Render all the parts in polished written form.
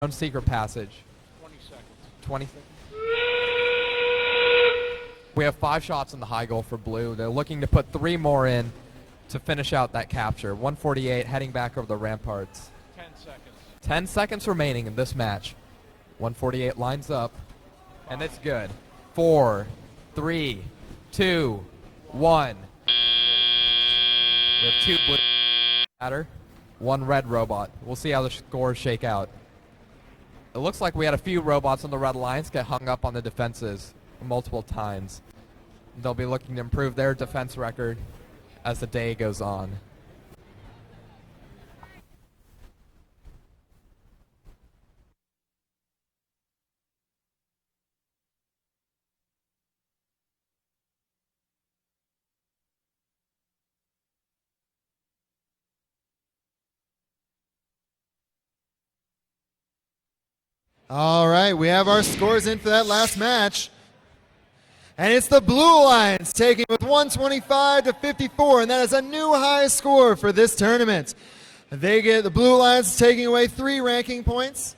own secret passage. 20 seconds. 20 seconds. We have 5 shots in the high goal for blue. They're looking to put 3 more in to finish out that capture. 148 heading back over the ramparts. 10 seconds. 10 seconds remaining in this match. 148 lines up, and it's good. 4, 3, 2, 1. We have 2 blue batter, 1 red robot. We'll see how the scores shake out. It looks like we had a few robots on the Red Alliance get hung up on the defenses multiple times. They'll be looking to improve their defense record as the day goes on. All right, we have our scores in for that last match. And it's the Blue Alliance taking with 125 to 54, and that is a new high score for this tournament. The Blue Alliance taking away 3 ranking points.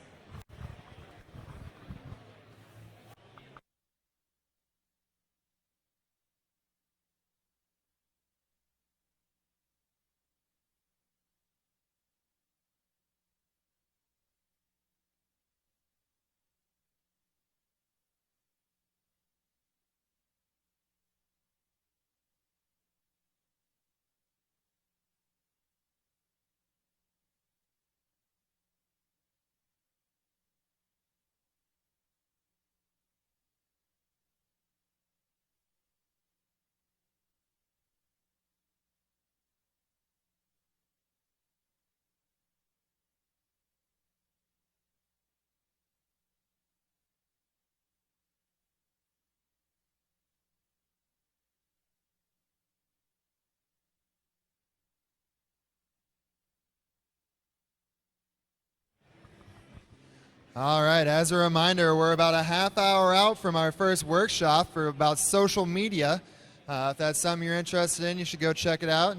All right, as a reminder, we're about a half hour out from our first workshop for about social media. If that's something you're interested in, you should go check it out.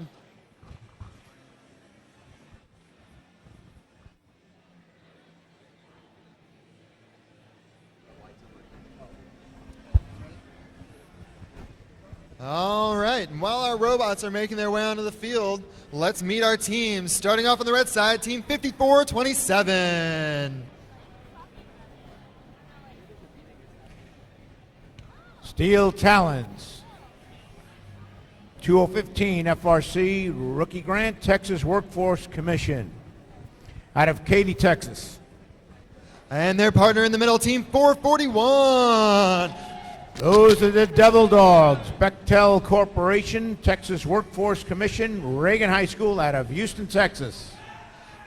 All right, and while our robots are making their way onto the field, let's meet our teams. Starting off on the red side, team 5427. Steel Talons, 2015 FRC Rookie Grant, Texas Workforce Commission, out of Katy, Texas. And their partner in the middle, team 441. Those are the Devil Dogs, Bechtel Corporation, Texas Workforce Commission, Reagan High School, out of Houston, Texas.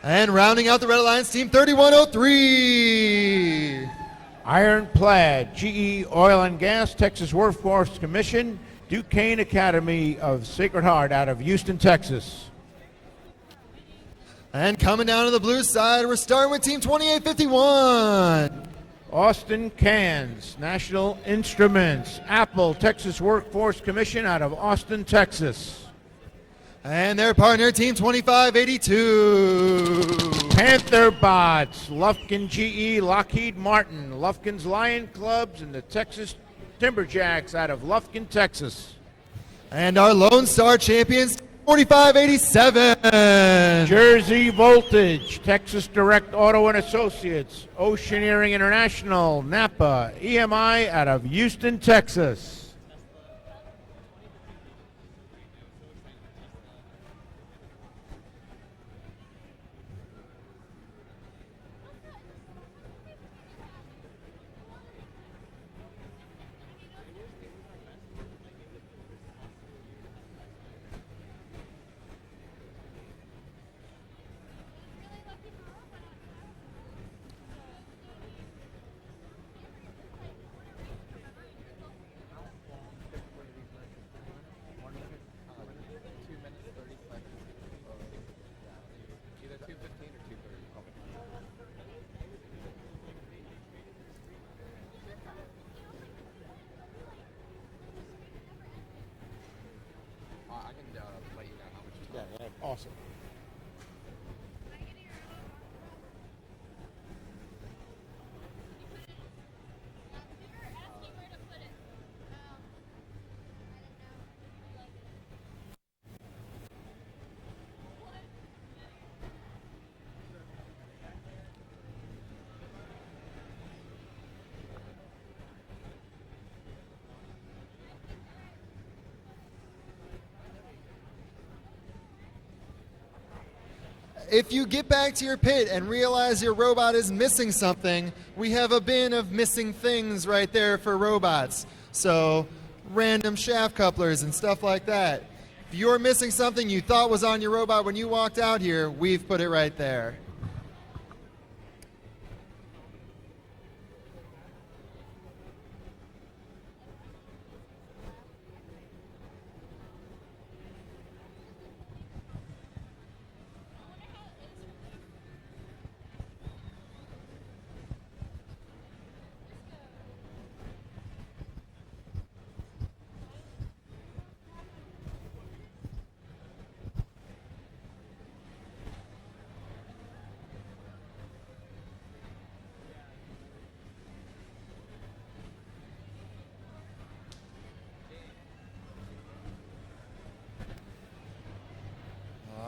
And rounding out the Red Alliance, team 3103. Iron Plaid, GE Oil and Gas, Texas Workforce Commission, Duquesne Academy of Sacred Heart, out of Houston, Texas. And coming down to the blue side, we're starting with team 2851. Austin Cans, National Instruments, Apple, Texas Workforce Commission, out of Austin, Texas. And their partner, team 2582. Panther Bots, Lufkin GE, Lockheed Martin, Lufkin's Lion Clubs, and the Texas Timberjacks, out of Lufkin, Texas. And our Lone Star champions, 4587. Jersey Voltage, Texas Direct Auto and Associates, Oceaneering International, Napa, EMI, out of Houston, Texas. Awesome. if you get back to your pit and realize your robot is missing something, we have a bin of missing things right there for robots. So random shaft couplers and stuff like that. If you're missing something you thought was on your robot when you walked out here, we've put it right there.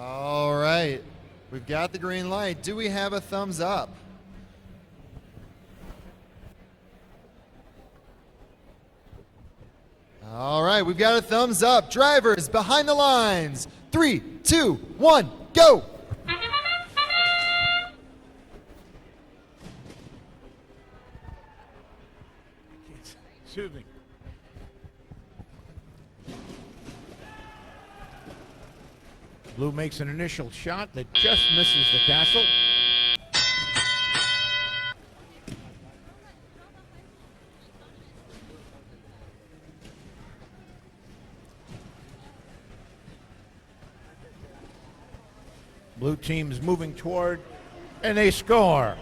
All right, we've got the green light. Do we have a thumbs up? All right, we've got a thumbs up. Drivers behind the lines. 3, 2, 1, go! Excuse me. Blue makes an initial shot that just misses the castle. Blue team's moving toward, and they score.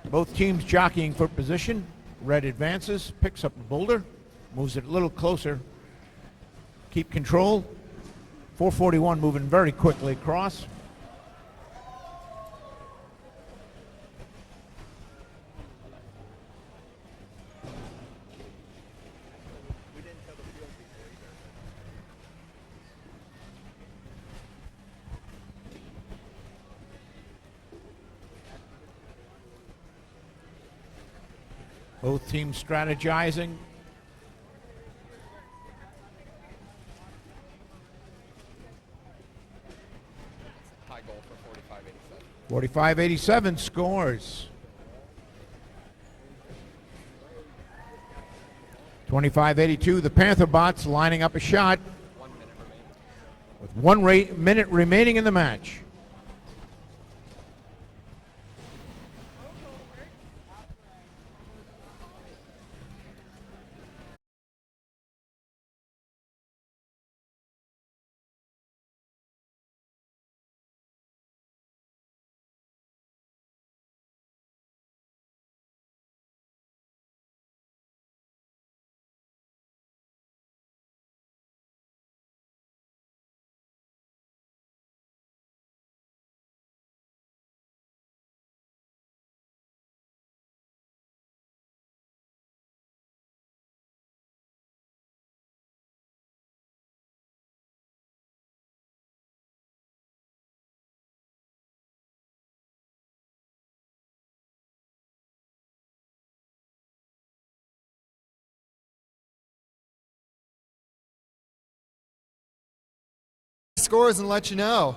Both teams jockeying for position. Red advances, picks up the boulder, moves it a little closer. Keep control. 441 moving very quickly across. Both teams strategizing. High goal for 45-87. 45-87 scores. 25-82, the Panther bots lining up a shot 1 minute remaining. with 1 minute remaining in the match. Scores and let you know.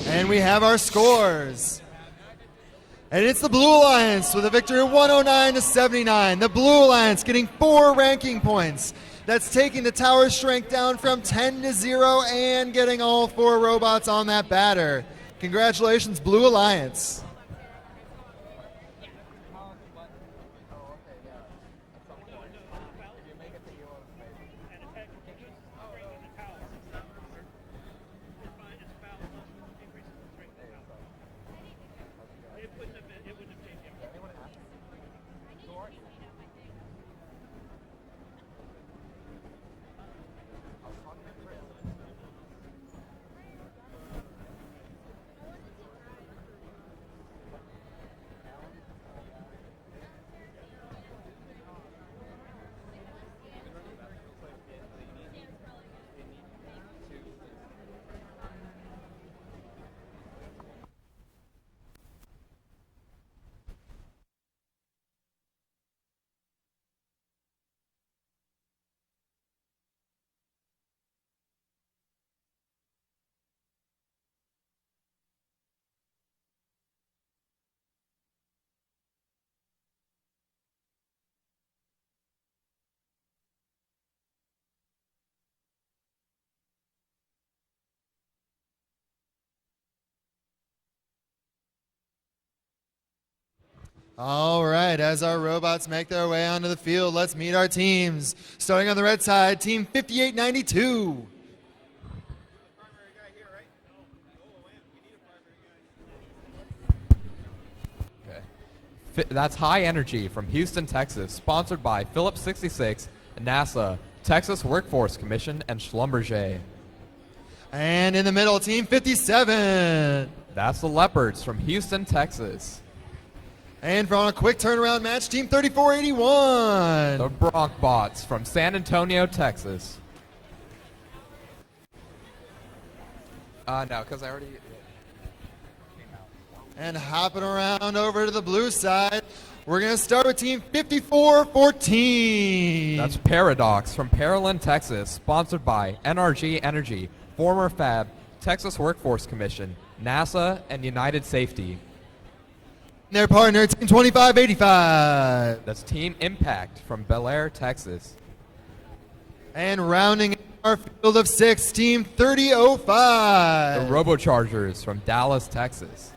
And we have our scores. And it's the Blue Alliance with a victory of 109-79. The Blue Alliance getting 4 ranking points. That's taking the tower strength down from 10-0 and getting all 4 robots on that batter. Congratulations, Blue Alliance. All right, as our robots make their way onto the field, let's meet our teams. Starting on the red side, Team 5892. That's High Energy from Houston, Texas, sponsored by Phillips 66, NASA, Texas Workforce Commission, and Schlumberger. And in the middle, Team 57. That's the Leopards from Houston, Texas. And from a quick turnaround match, Team 3481. The Broncbots from San Antonio, Texas. No, because I already... And hopping around over to the blue side, we're going to start with Team 5414. That's Paradox from Pearland, Texas, sponsored by NRG Energy, former Fab, Texas Workforce Commission, NASA, and United Safety. Their partner, Team 2585. That's Team Impact from Bel Air, Texas. And rounding our field of 6, Team 3005. The Robochargers from Dallas, Texas.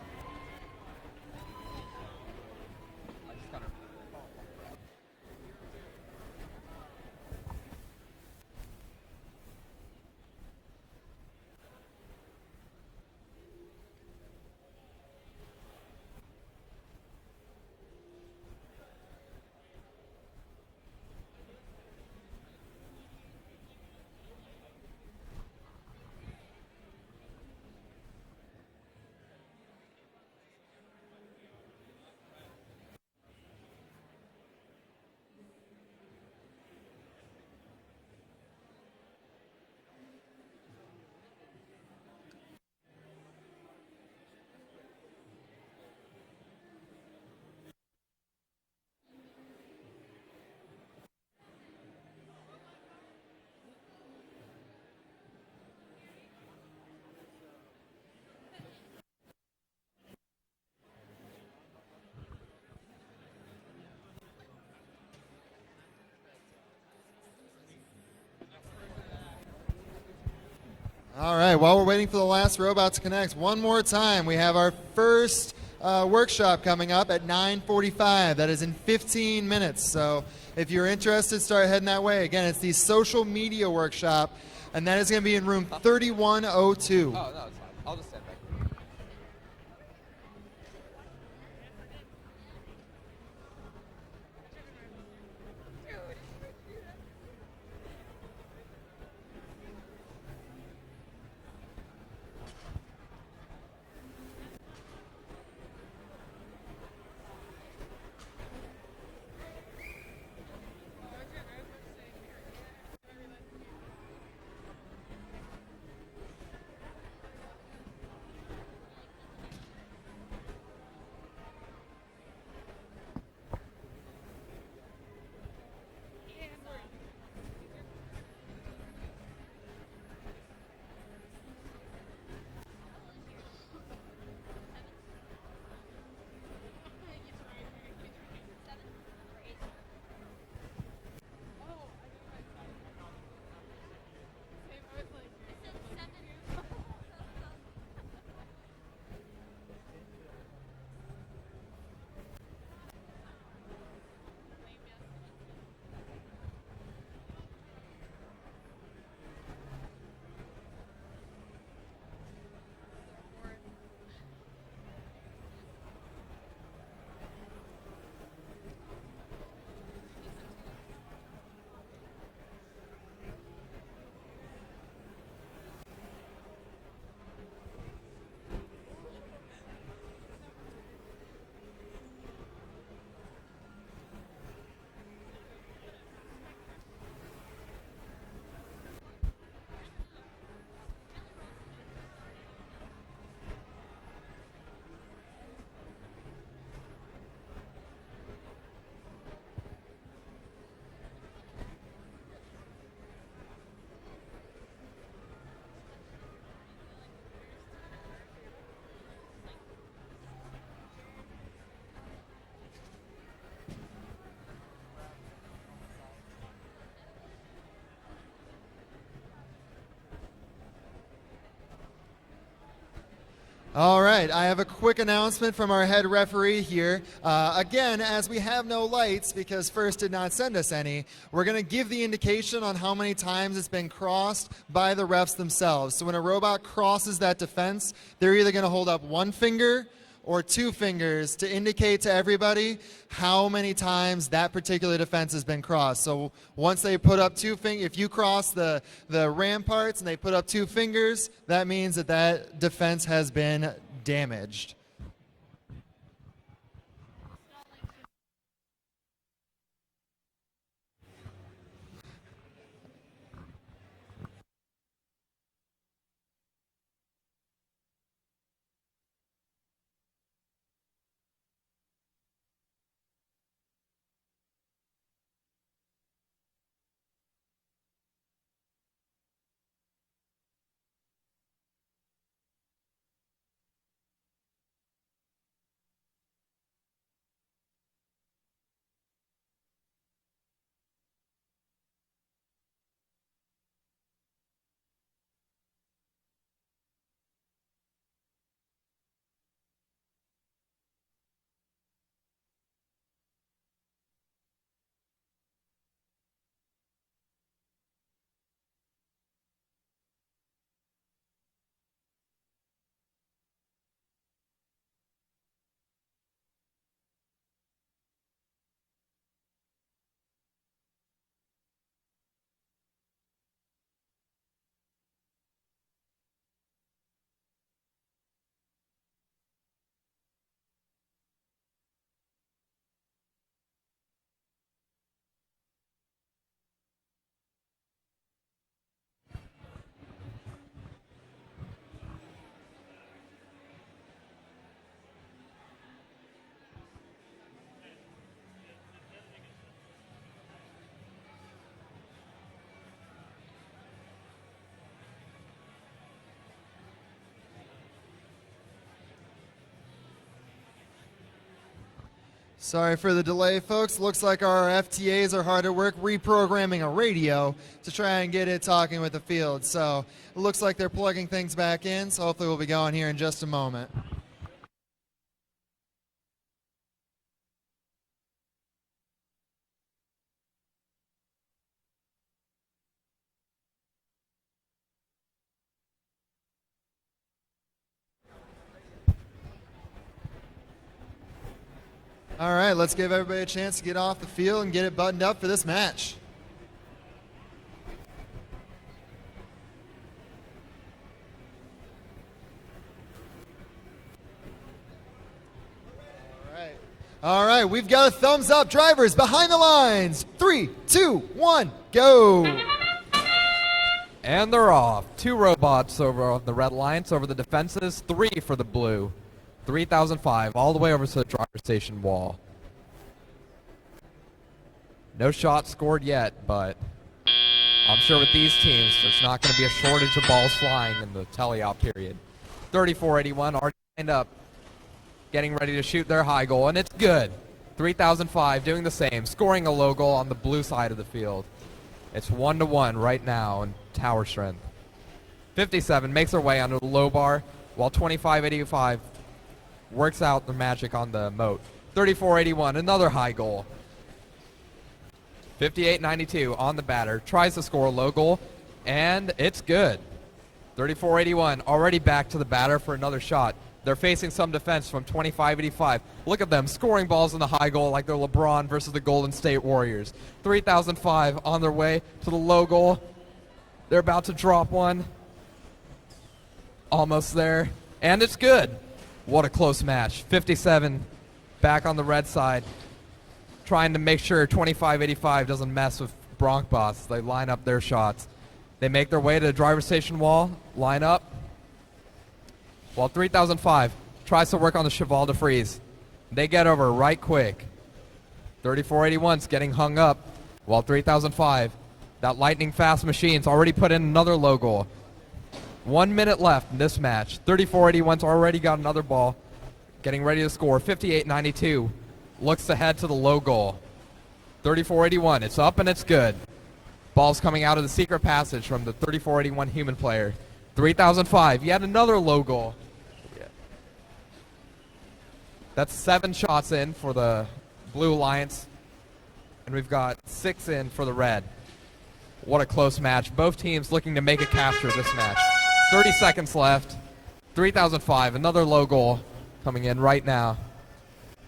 All right, while we're waiting for the last robot to connect, one more time, we have our first workshop coming up at 9:45. That is in 15 minutes. So if you're interested, start heading that way. Again, it's the social media workshop, and that is going to be in room 3102. Oh, no, it's fine. I'll just stand back. All right, I have a quick announcement from our head referee here. Again, as we have no lights because First did not send us any, we're going to give the indication on how many times it's been crossed by the refs themselves. So when a robot crosses that defense, they're either going to hold up one finger or two fingers to indicate to everybody how many times that particular defense has been crossed. So once they put up two fingers, if you cross the ramparts and they put up two fingers, that means that that defense has been damaged. Sorry for the delay, folks. Looks like our FTAs are hard at work reprogramming a radio to try and get it talking with the field. So it looks like they're plugging things back in, so hopefully we'll be going here in just a moment. All right, let's give everybody a chance to get off the field and get it buttoned up for this match. All right, we've got a thumbs up. Drivers behind the lines. 3, 2, 1, go. And they're off. 2 robots over on the red lines, over the defenses, 3 for the blue. 3005, all the way over to the driver station wall. No shots scored yet, but I'm sure with these teams, there's not going to be a shortage of balls flying in the teleop period. 3481 already lined up, getting ready to shoot their high goal, and it's good. 3005 doing the same, scoring a low goal on the blue side of the field. It's 1-1 right now in tower strength. 57 makes their way onto the low bar, while 2585 works out the magic on the moat. 3481, another high goal. 5892 on the batter, tries to score a low goal, and it's good. 3481 already back to the batter for another shot. They're facing some defense from 2585. Look at them scoring balls in the high goal like they're LeBron versus the Golden State Warriors. 3005 on their way to the low goal. They're about to drop one. Almost there, and it's good. What a close match. 57 back on the red side, trying to make sure 2585 doesn't mess with Bronc Boss. They line up their shots. They make their way to the driver's station wall, line up, while 3005 tries to work on the Cheval de Frise. They get over right quick. 3481's getting hung up, while 3005, that lightning fast machine's already put in another low goal. 1 minute left in this match. 3481's already got another ball, getting ready to score. 5892 looks ahead to the low goal. 3481, it's up and it's good. Ball's coming out of the secret passage from the 3481 human player. 3005, yet another low goal. That's 7 shots in for the Blue Alliance, and we've got 6 in for the Red. What a close match. Both teams looking to make a capture this match. 30 seconds left. 3005, another low goal coming in right now.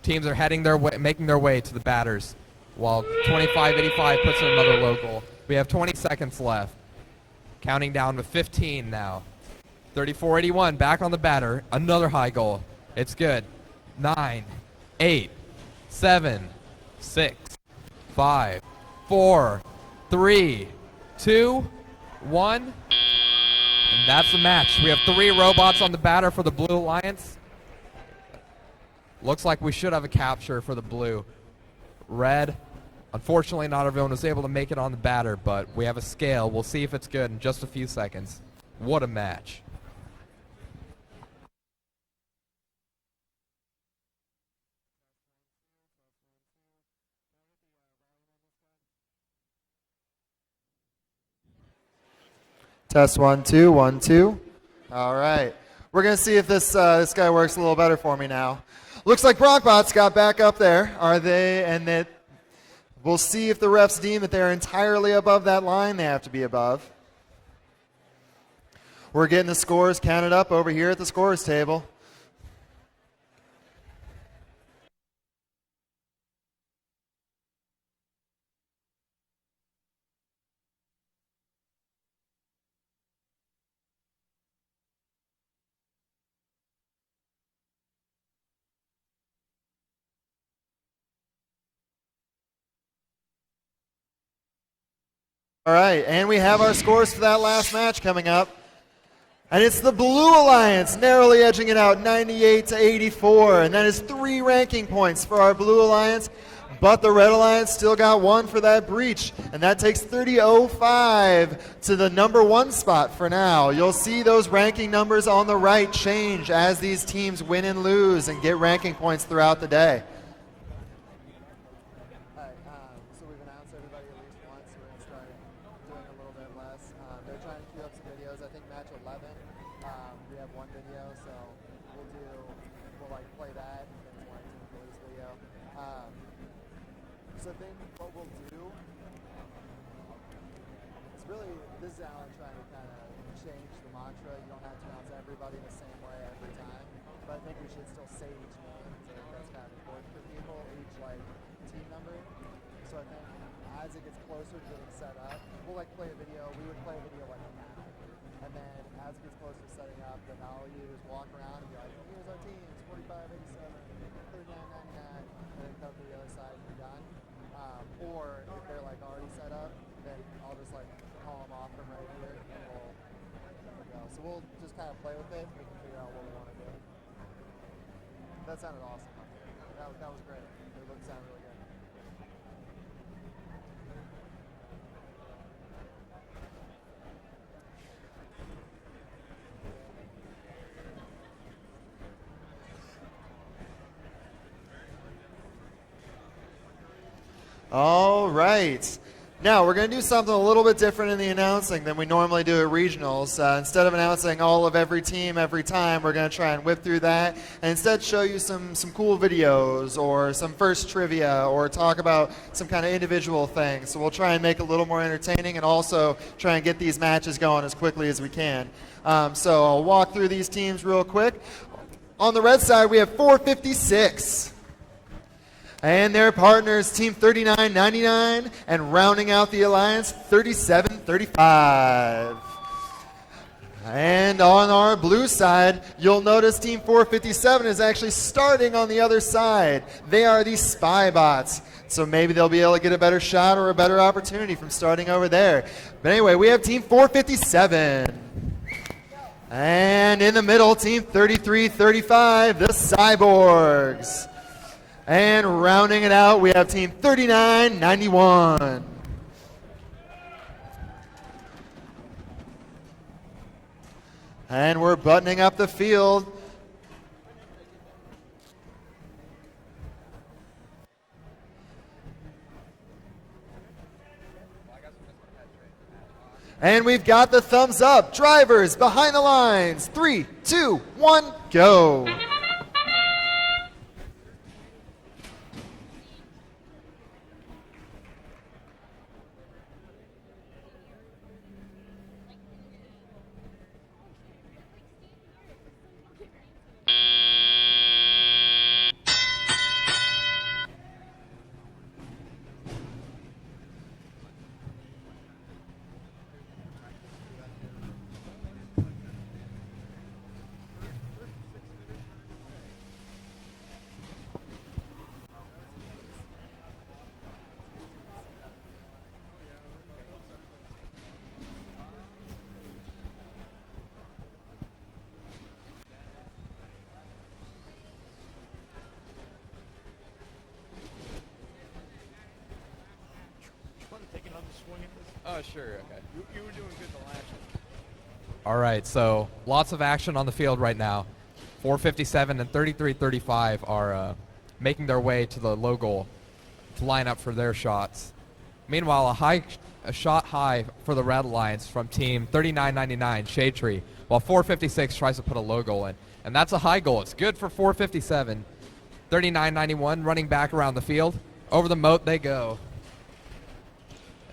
Teams are heading their way, making their way to the batters, while 2585 puts in another low goal. We have 20 seconds left. Counting down to 15 now. 3481 back on the batter. Another high goal. It's good. 9, 8, 7, 6, 5, 4, 3, 2, 1. And that's the match. We have 3 robots on the batter for the Blue Alliance. Looks like we should have a capture for the Blue. Red, unfortunately not everyone was able to make it on the batter, but we have a scale. We'll see if it's good in just a few seconds. What a match. Test 1, 2, 1, 2. All right. We're going to see if this guy works a little better for me now. Looks like Brockbots got back up there. Are they? And that we'll see if the refs deem that they're entirely above that line they have to be above. We're getting the scores counted up over here at the scores table. All right, and we have our scores for that last match coming up. And it's the Blue Alliance narrowly edging it out 98-84. And that is 3 ranking points for our Blue Alliance. But the Red Alliance still got 1 for that breach. And that takes 30-05 to the number 1 spot for now. You'll see those ranking numbers on the right change as these teams win and lose and get ranking points throughout the day. So then what we'll do is really, this is Alan trying to kind of change the mantra. You don't have to announce everybody the same way every time, but I think we should still say each name. I think that's kind of important for people, each like team number. So I think as it gets closer to getting set up, we'll like play a video. We would play a video like now. And then as it gets closer to setting up, then all you do is walk around and be like, here's our teams, 45-87, 39-99, and then come to the other side and be done. Or if they're like already set up, then I'll just like call them off from right here and we'll go. So we'll just kind of play with it. We can figure out what we want to do. That sounded awesome. That was great. It sounded really good. All right. Now, we're going to do something a little bit different in the announcing than we normally do at regionals. Instead of announcing all of every team every time, we're going to try and whip through that and instead show you some cool videos or some first trivia or talk about some kind of individual things. So we'll try and make it a little more entertaining and also try and get these matches going as quickly as we can. So I'll walk through these teams real quick. On the red side, we have 456. And their partners, Team 39-99, and rounding out the alliance, 37-35. And on our blue side, you'll notice Team 457 is actually starting on the other side. They are the spy bots. So maybe they'll be able to get a better shot or a better opportunity from starting over there. But anyway, we have Team 457. And in the middle, Team 33-35, the Cyborgs. And rounding it out, we have Team 39-91. And we're buttoning up the field. And we've got the thumbs up. Drivers behind the lines. 3, 2, 1, go. swinging this? Oh, sure, okay. You were doing good the last one. All right, so lots of action on the field right now. 457 and 33-35 are making their way to the low goal to line up for their shots. Meanwhile, a shot high for the Red Alliance from team 3999, Shade Tree, while 456 tries to put a low goal in. And that's a high goal. It's good for 457. 3991 running back around the field. Over the moat they go.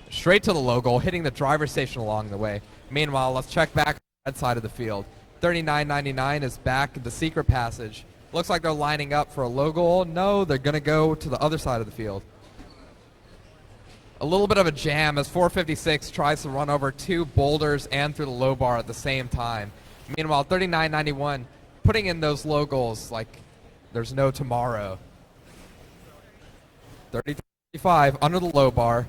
Straight to the low goal, hitting the driver's station along the way. Meanwhile, let's check back on the red side of the field. 3999 is back in the secret passage. Looks like they're lining up for a low goal. No, they're going to go to the other side of the field. A little bit of a jam as 456 tries to run over two boulders and through the low bar at the same time. Meanwhile, 3991 putting in those low goals like there's no tomorrow. 30-35 under the low bar.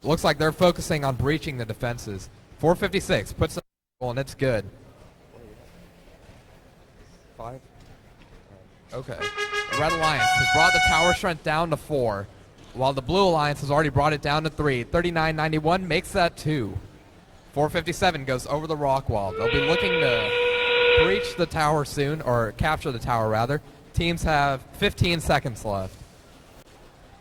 Looks like they're focusing on breaching the defenses. 456 puts the goal and it's good. 5. Okay. The Red Alliance has brought the tower strength down to 4, while the Blue Alliance has already brought it down to 3. 3991 makes that 2. 457 goes over the rock wall. They'll be looking to breach the tower soon, or capture the tower rather. Teams have 15 seconds left.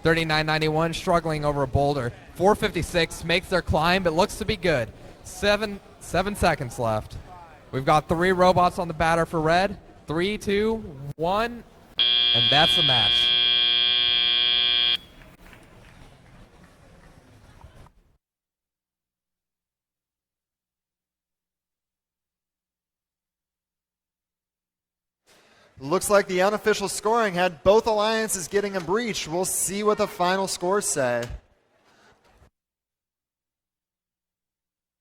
3991 struggling over a boulder. 456 makes their climb. It looks to be good. 7 seconds left. We've got 3 robots on the batter for red. 3, 2, 1, and that's the match. Looks like the unofficial scoring had both alliances getting a breach. We'll see what the final scores say.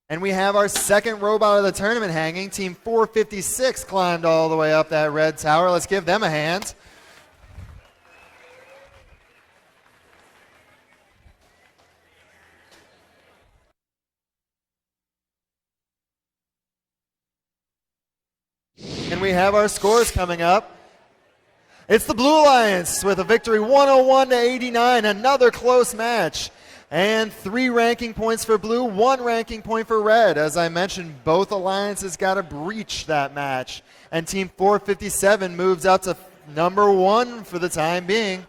And we have our second robot of the tournament hanging. Team 456 climbed all the way up that red tower. Let's give them a hand. And we have our scores coming up. It's the Blue Alliance with a victory 101-89, another close match. And 3 ranking points for blue, 1 ranking point for red. As I mentioned, both alliances got to breach that match. And Team 457 moves out to number 1 for the time being.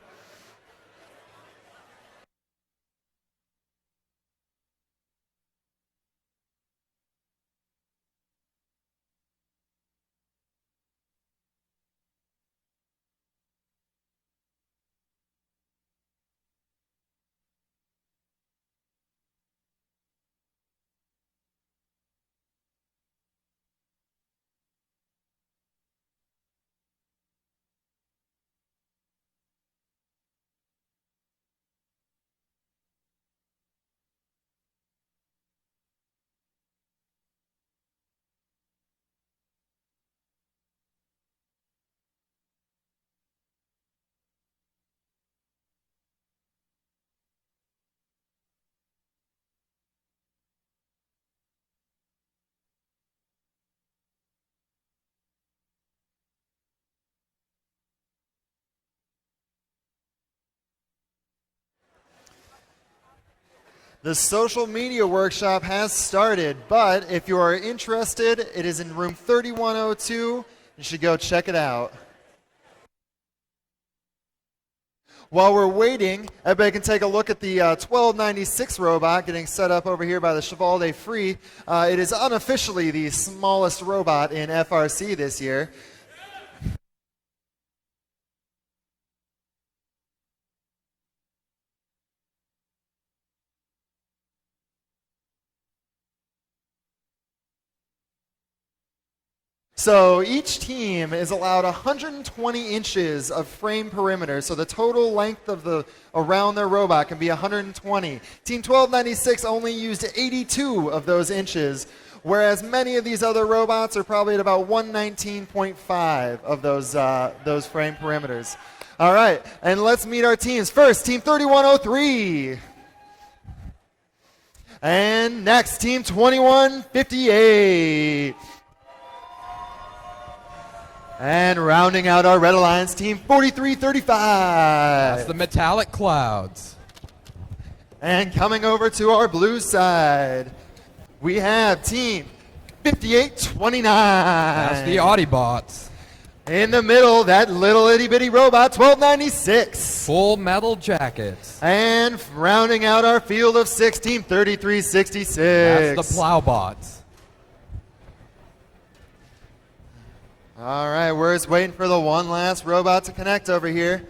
The social media workshop has started, but if you are interested, it is in room 3102. You should go check it out. While we're waiting, everybody can take a look at the 1296 robot getting set up over here by the Cheval de Free. It is unofficially the smallest robot in FRC this year. So each team is allowed 120 inches of frame perimeter. So the total length of the around their robot can be 120. Team 1296 only used 82 of those inches, whereas many of these other robots are probably at about 119.5 of those frame perimeters. All right, and let's meet our teams. First, Team 3103. And next, Team 2158. And rounding out our Red Alliance, Team 4335. That's the Metallic Clouds. And coming over to our blue side, we have team 5829. That's the Autobots. In the middle, that little itty bitty robot, 1296. Full metal jackets. And rounding out our field of 16, 3366. That's the Plowbots. All right, we're just waiting for the one last robot to connect over here.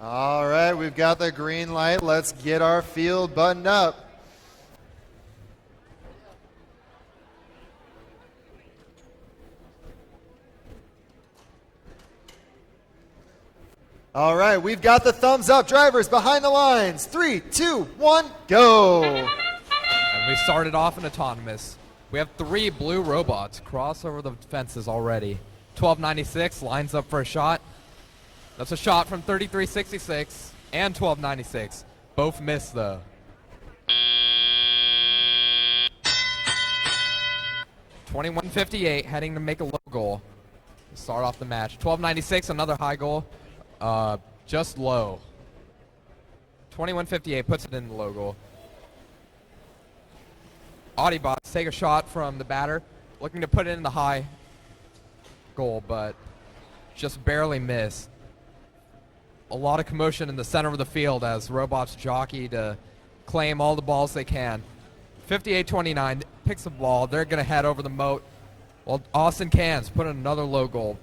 All right, we've got the green light. Let's get our field buttoned up. All right, we've got the thumbs up. Drivers behind the lines. 3, 2, 1, go. And we started off in autonomous. We have 3 blue robots cross over the fences already. 1296 lines up for a shot. That's a shot from 3366 and 1296. Both missed though. $21.58 heading to make a low goal. Start off the match. 1296, another high goal. Just low. 21.58 puts it in the low goal. Autobots take a shot from the batter, looking to put it in the high goal, but just barely missed. A lot of commotion in the center of the field as robots jockey to claim all the balls they can. 58-29 picks the ball. They're going to head over the moat. Well, Austin Cans put in another low goal.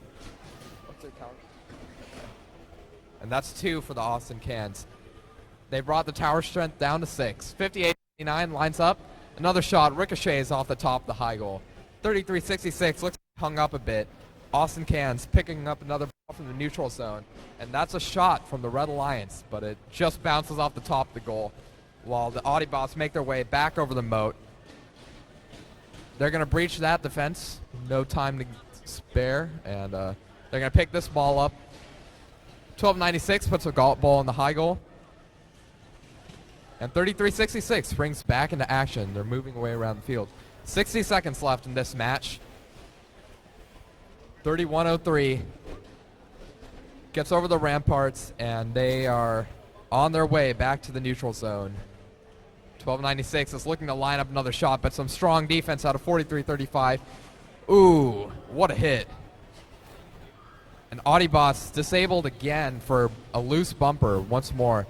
And that's 2 for the Austin Cans. They brought the tower strength down to 6. 58-29 lines up. Another shot ricochets off the top of the high goal. 33-66 looks hung up a bit. Austin Cans picking up another ball from the neutral zone. And that's a shot from the Red Alliance, but it just bounces off the top of the goal while the Autobots make their way back over the moat. They're going to breach that defense. No time to spare. And they're going to pick this ball up. 1296 puts a ball in the high goal. And 33-66 springs back into action. They're moving away around the field. 60 seconds left in this match. 31-03 gets over the ramparts, and they are on their way back to the neutral zone. 1296 is looking to line up another shot, but some strong defense out of 43-35. Ooh, what a hit. And Autobots disabled again for a loose bumper once more.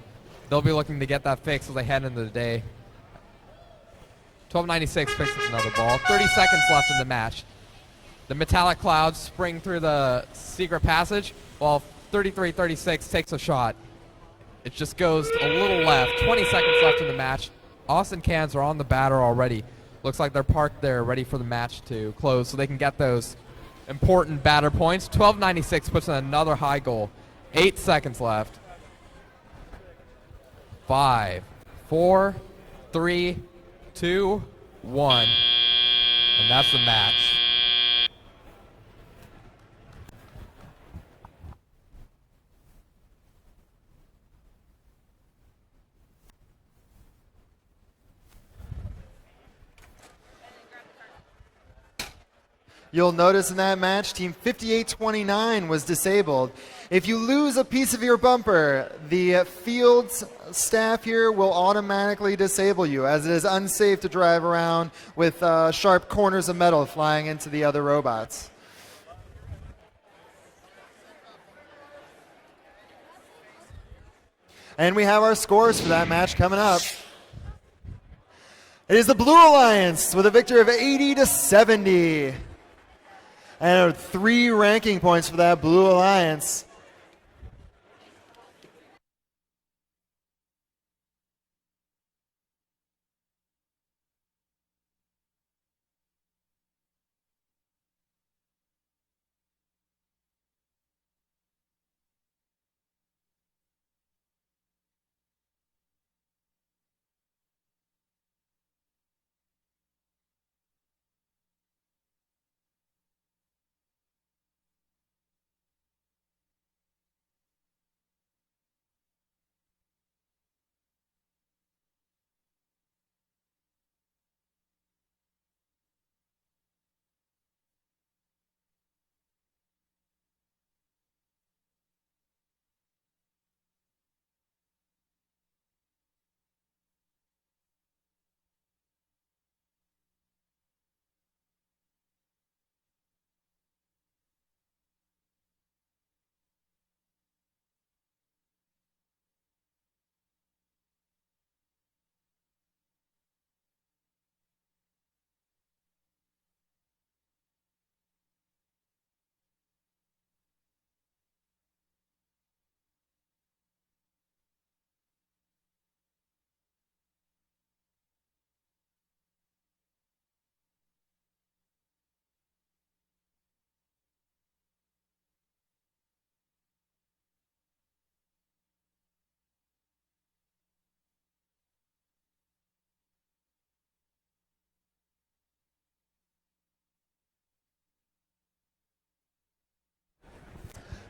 They'll be looking to get that fixed as they head into the day. 1296 fixes another ball. 30 seconds left in the match. The metallic clouds spring through the secret passage, while 33-36 takes a shot. It just goes a little left. 20 seconds left in the match. Austin Cans are on the batter already. Looks like they're parked there ready for the match to close so they can get those important batter points. 1296 puts in another high goal. 8 seconds left. 5, 4, 3, 2, 1. And that's the match. You'll notice in that match, Team 5829 was disabled. If you lose a piece of your bumper, the field's staff here will automatically disable you, as it is unsafe to drive around with sharp corners of metal flying into the other robots. And we have our scores for that match coming up. It is the Blue Alliance with a victory of 80-70. And 3 ranking points for that Blue Alliance.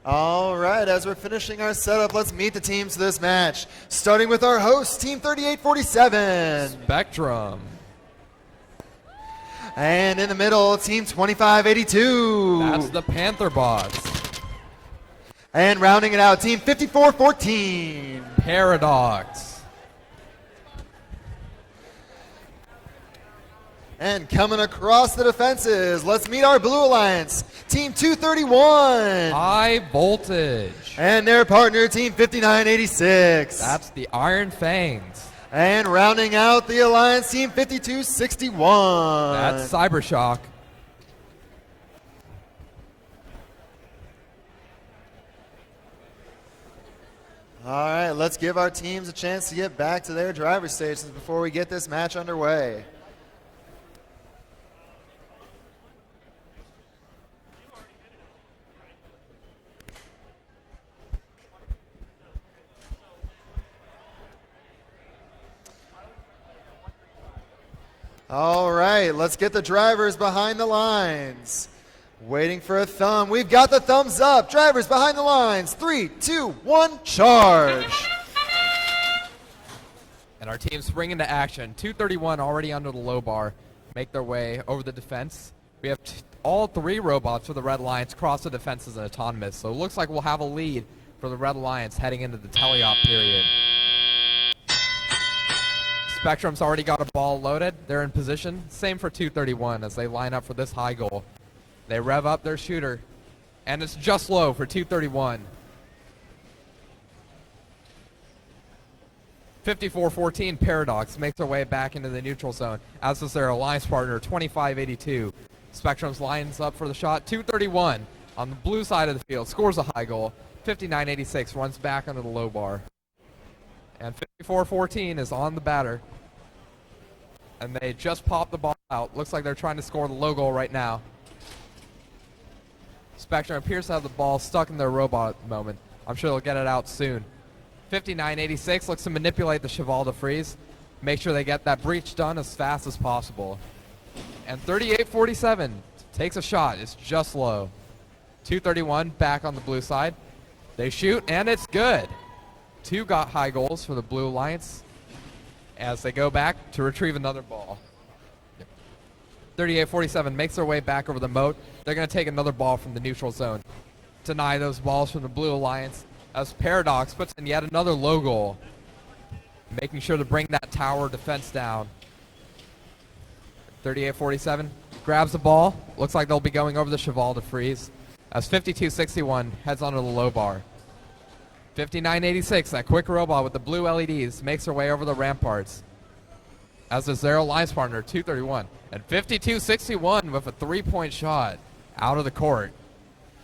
All right, as we're finishing our setup, let's meet the teams for this match. Starting with our host, Team 3847. Spectrum. And in the middle, Team 2582. That's the Panther Bots. And rounding it out, Team 5414. Paradox. And coming across the defenses, let's meet our Blue Alliance, Team 231. High Voltage. And their partner, Team 5986. That's the Iron Fangs. And rounding out the Alliance, Team 5261. That's Cybershock. All right, let's give our teams a chance to get back to their driver's stations before we get this match underway. All right, let's get the drivers behind the lines. Waiting for a thumb. We've got the thumbs up. Drivers behind the lines. 3, 2, 1, charge. And our team spring into action. 231 already under the low bar. Make their way over the defense. We have all 3 robots for the Red Alliance cross the defenses and autonomous. So it looks like we'll have a lead for the Red Alliance heading into the teleop period. Spectrum's already got a ball loaded. They're in position. Same for 231 as they line up for this high goal. They rev up their shooter, and it's just low for 231. 5414 Paradox makes their way back into the neutral zone, as does their alliance partner 2582. Spectrum's lines up for the shot. 231 on the blue side of the field scores a high goal. 5986 runs back under the low bar. And 5414 is on the batter. And they just popped the ball out. Looks like they're trying to score the low goal right now. Spectrum appears to have the ball stuck in their robot at the moment. I'm sure they'll get it out soon. 5986 looks to manipulate the Cheval de Frise. Make sure they get that breach done as fast as possible. And 3847 takes a shot. It's just low. 231 back on the blue side. They shoot, and it's good. 2 got high goals for the Blue Alliance as they go back to retrieve another ball. 38-47 makes their way back over the moat. They're going to take another ball from the neutral zone. Deny those balls from the Blue Alliance as Paradox puts in yet another low goal, making sure to bring that tower defense down. 38-47 grabs the ball. Looks like they'll be going over the Cheval to freeze as 52-61 heads onto the low bar. 59-86, that quick robot with the blue LEDs makes her way over the ramparts, as does their alliance partner, 231. And 52-61 with a three-point shot out of the court.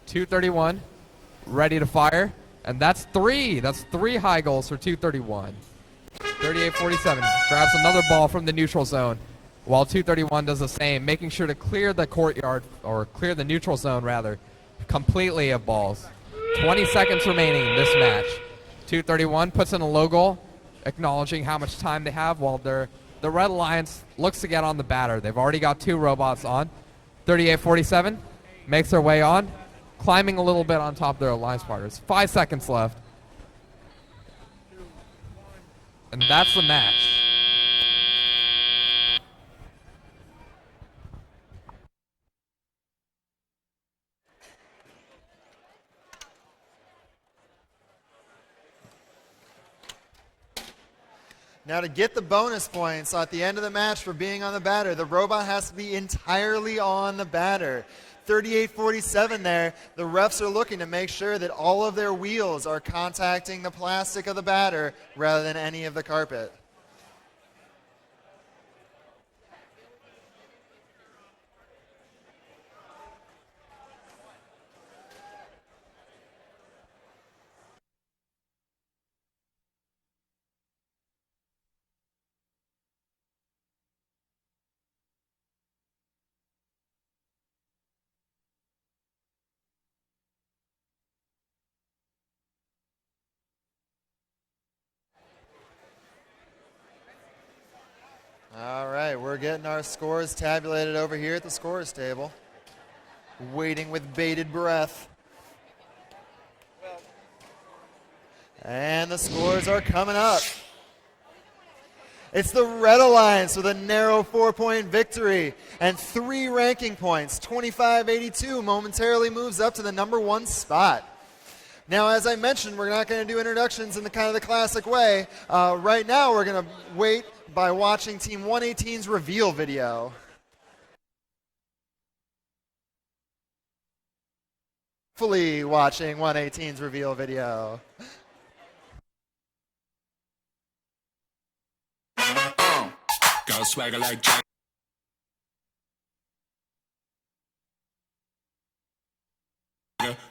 231 ready to fire, and that's three. That's three high goals for 231. 38-47 grabs another ball from the neutral zone, while 231 does the same, making sure to clear the courtyard, or clear the neutral zone rather, completely of balls. 20 seconds remaining in this match. 231 puts in a low goal, acknowledging how much time they have, while the Red Alliance looks to get on the batter. They've already got two robots on. 38-47 makes their way on, climbing a little bit on top of their alliance partners. 5 seconds left. And that's the match. Now, to get the bonus points at the end of the match for being on the batter, the robot has to be entirely on the batter. 38-47 there. The refs are looking to make sure that all of their wheels are contacting the plastic of the batter rather than any of the carpet. All right, we're getting our scores tabulated over here at the scores table. Waiting with bated breath. And the scores are coming up. It's the Red Alliance with a narrow 4-point victory and 3 ranking points. 25-82 momentarily moves up to the number 1 spot. Now, as I mentioned, we're not going to do introductions in the kind of the classic way. Right now, we're going to wait by watching Team 118's reveal video. Fully watching 118's reveal video. Got swagger like Jack.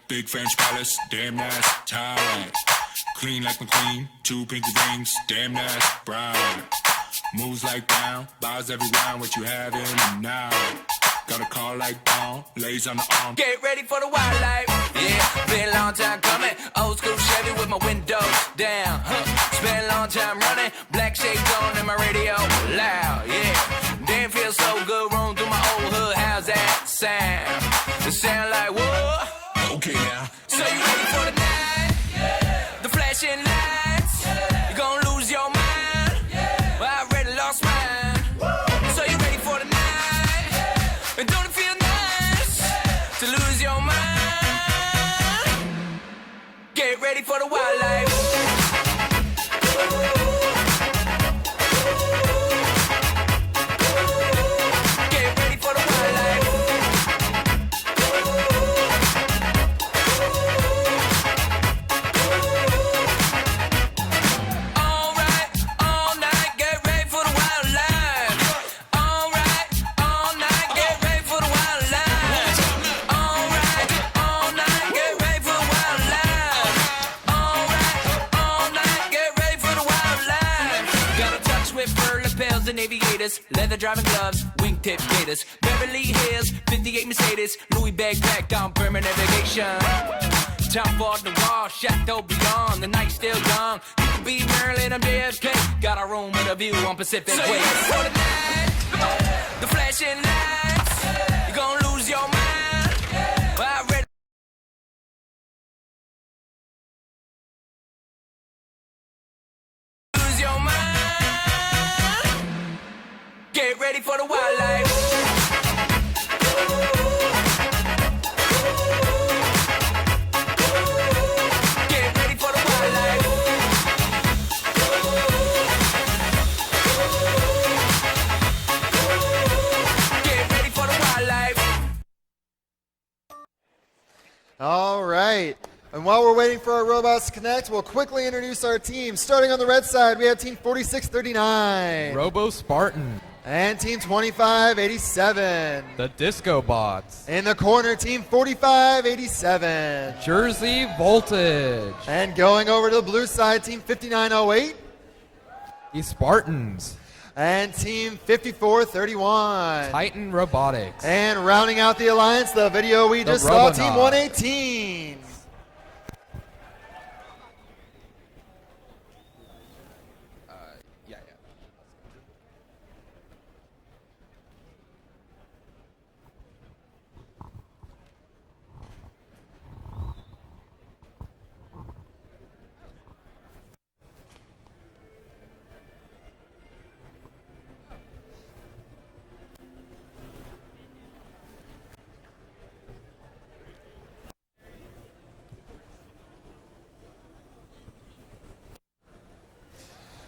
Big French palace, damn nice, tight. Clean like McQueen, 2 pinky rings, damn nice, brown. Moves like brown, buys every round, what you have in them now. Got a car like Dawn, lays on the arm. Get ready for the wildlife, yeah. Been a long time coming. Old school Chevy with my windows down. Spent a long time running. Black shades on and my radio loud, yeah. Damn, feels so good, rolling through my old hood. How's that sound? It sound like whoa. Okay now. So you ready for the night? Yeah. The flashing lights. Yeah. You gonna lose your mind. Yeah. Well, I already lost mine. Woo. So you ready for the night? Yeah. And don't it feel nice? Yeah. To lose your mind? Get ready for the wildlife. Get ready for the wildlife. All right, all night, get ready for the wildlife. All right, all night, get ready for the wildlife. All right, all night, get ready for the wildlife. All right, all night, get ready for the wildlife. Got a touch with fur lapels and aviators, leather driving gloves, wingtip gators, Beverly Hills, 58 Mercedes, Louis backpack on permanent vacation. Top off the wall, Chateaubriand, the night's still young. You can be Maryland, I'm JFK. Got a room with a view on Pacific Way. So you ready for the night? The flashing lights. You're gonna lose your mind. I ready. Lose your mind. Get ready for the wildlife. All right. And while we're waiting for our robots to connect, we'll quickly introduce our team. Starting on the red side, we have Team 4639. Robo Spartan. And Team 2587. The Disco Bots. In the corner, Team 4587. Jersey Voltage. And going over to the blue side, Team 5908. The Spartans. And Team 5431. Titan Robotics. And rounding out the alliance, the video we just saw, Team Robonauts. 118.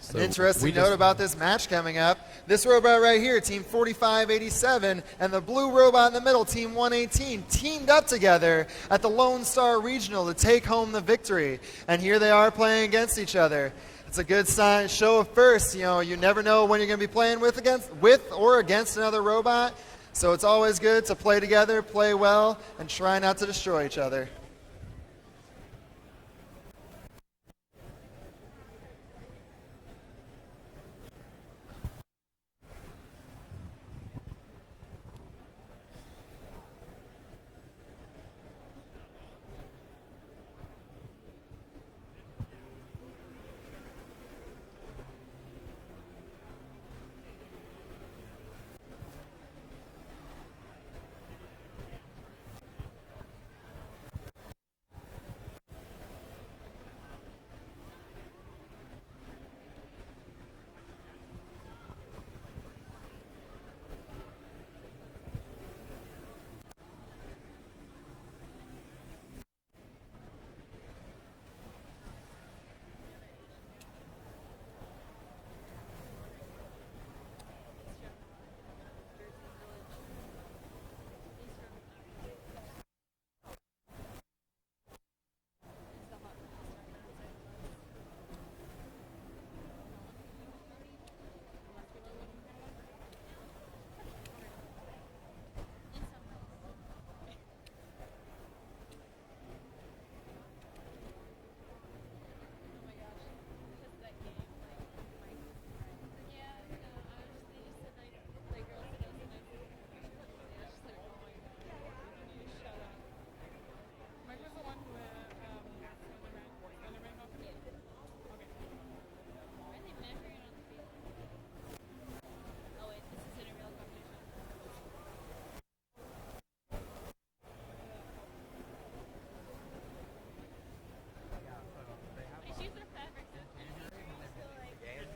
So An interesting we note just- about this match coming up. This robot right here, Team 4587, and the blue robot in the middle, Team 118, teamed up together at the Lone Star Regional to take home the victory. And here they are playing against each other. It's a good sign, show of first. You know, you never know when you're going to be playing with or against another robot. So it's always good to play together, play well, and try not to destroy each other.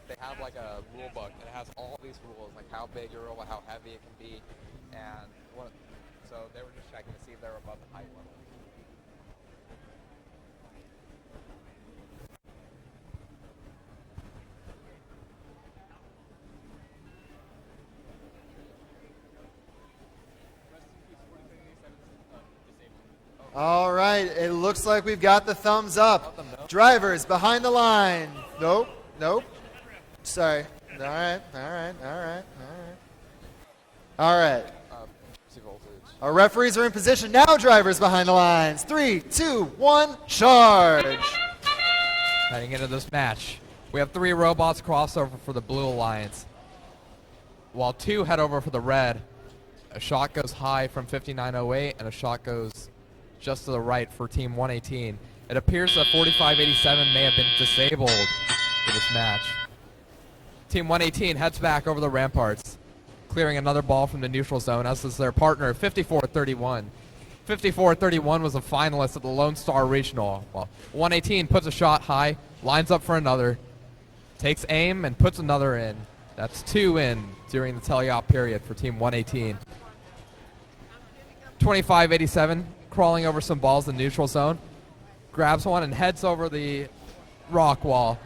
They have like a rule book and it has all these rules, like how big your robot, how heavy it can be, and so they were just checking to see if they were above the height level. All right, it looks like we've got the thumbs up. Drivers behind the line. Nope, nope. Sorry. All right. Our referees are in position now. Drivers behind the lines. 3, 2, 1, charge. Heading into this match, we have 3 robots crossover for the Blue Alliance, while 2 head over for the Red. A shot goes high from 5908, and a shot goes just to the right for Team 118. It appears that 4587 may have been disabled for this match. Team 118 heads back over the ramparts, clearing another ball from the neutral zone, as is their partner, 5431. 5431 was a finalist at the Lone Star Regional. Well, 118 puts a shot high, lines up for another, takes aim, and puts another in. That's 2 in during the teleop period for Team 118. 2587 crawling over some balls in the neutral zone, grabs one and heads over the rock wall,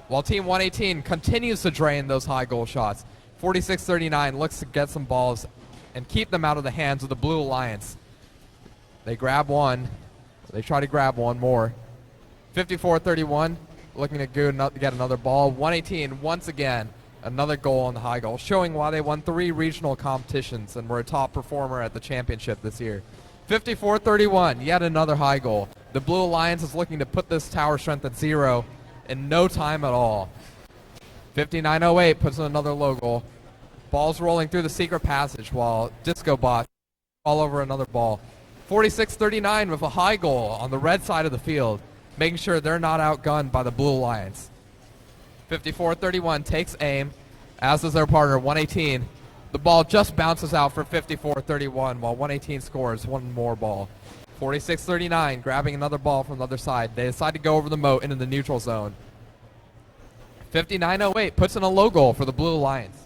while Team 118 continues to drain those high goal shots. 4639 looks to get some balls and keep them out of the hands of the Blue Alliance. They grab one, They try to grab one more. 54-31, looking to get another ball. 118, once again, another goal on the high goal, showing why they won 3 regional competitions and were a top performer at the championship this year. 54-31, yet another high goal. The Blue Alliance is looking to put this tower strength at 0 in no time at all. 59-08 puts in another low goal. Ball's rolling through the secret passage while Disco Bot all over another ball. 46-39 with a high goal on the red side of the field, making sure they're not outgunned by the Blue Alliance. 54-31 takes aim, as does their partner, 118. The ball just bounces out for 54-31 while 118 scores one more ball. 46-39, grabbing another ball from the other side. They decide to go over the moat into the neutral zone. 59-08 puts in a low goal for the Blue Alliance.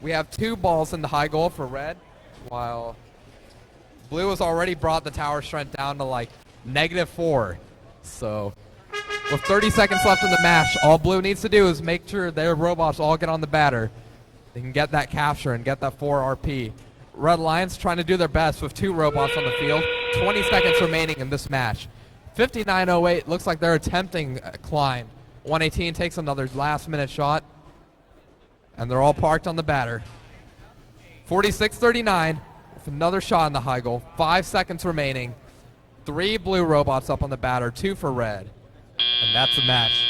We have 2 balls in the high goal for red, while blue has already brought the tower strength down to like -4. So with 30 seconds left in the match, all blue needs to do is make sure their robots all get on the batter. They can get that capture and get that 4 RP. Red Alliance trying to do their best with 2 robots on the field. 20 seconds remaining in this match. 59-08 looks like they're attempting a climb. 118 takes another last-minute shot, and they're all parked on the batter. 46-39 with another shot in the high goal. 5 seconds remaining. 3 blue robots up on the batter, 2 for red. And that's the match.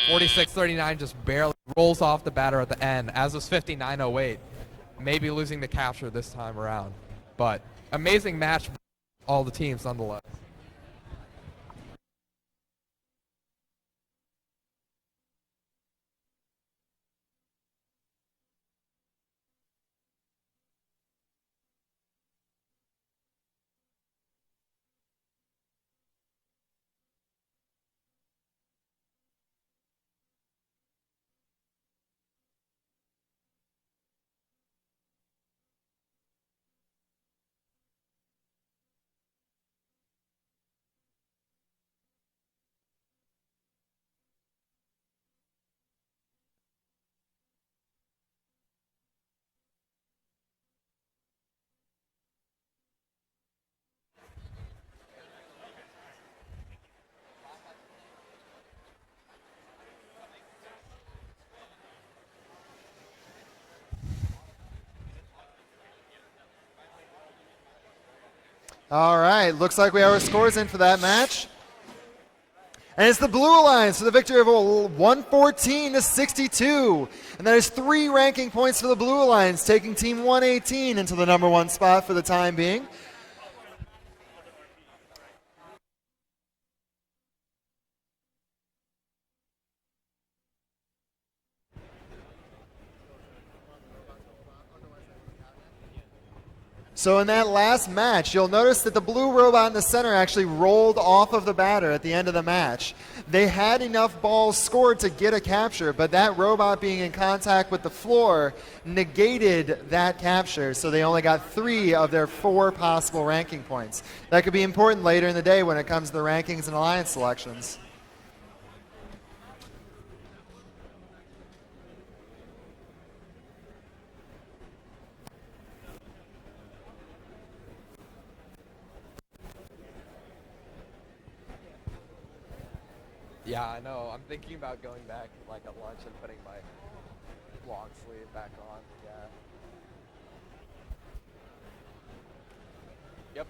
46-39 just barely rolls off the batter at the end, as is 59-08. Maybe losing the capture this time around. But amazing match for all the teams nonetheless. All right, looks like we have our scores in for that match. And it's the Blue Alliance for the victory of 114-62. And that is 3 ranking points for the Blue Alliance, taking Team 118 into the #1 spot for the time being. So in that last match, you'll notice that the blue robot in the center actually rolled off of the batter at the end of the match. They had enough balls scored to get a capture, but that robot being in contact with the floor negated that capture, so they only got 3 of their 4 possible ranking points. That could be important later in the day when it comes to the rankings and alliance selections. Yeah, I know. I'm thinking about going back like at lunch and putting my long sleeve back on. Yeah. Yep.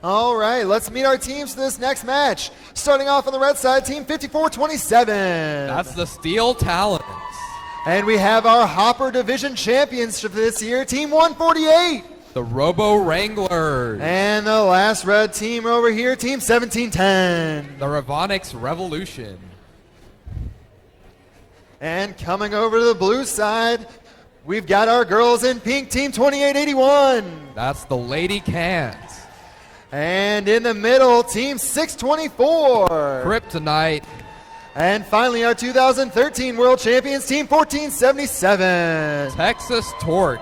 All right, let's meet our teams for this next match. Starting off on the red side, Team 54-27. That's the Steel Talons. And we have our Hopper Division champions for this year, Team 148. The Robo Wranglers. And the last red team over here, Team 1710. The Robotics Revolution. And coming over to the blue side, we've got our girls in pink, Team 2881. That's the Lady Cans. And in the middle, Team 624. Kryptonite. And finally, our 2013 World Champions, Team 1477. Texas Torque.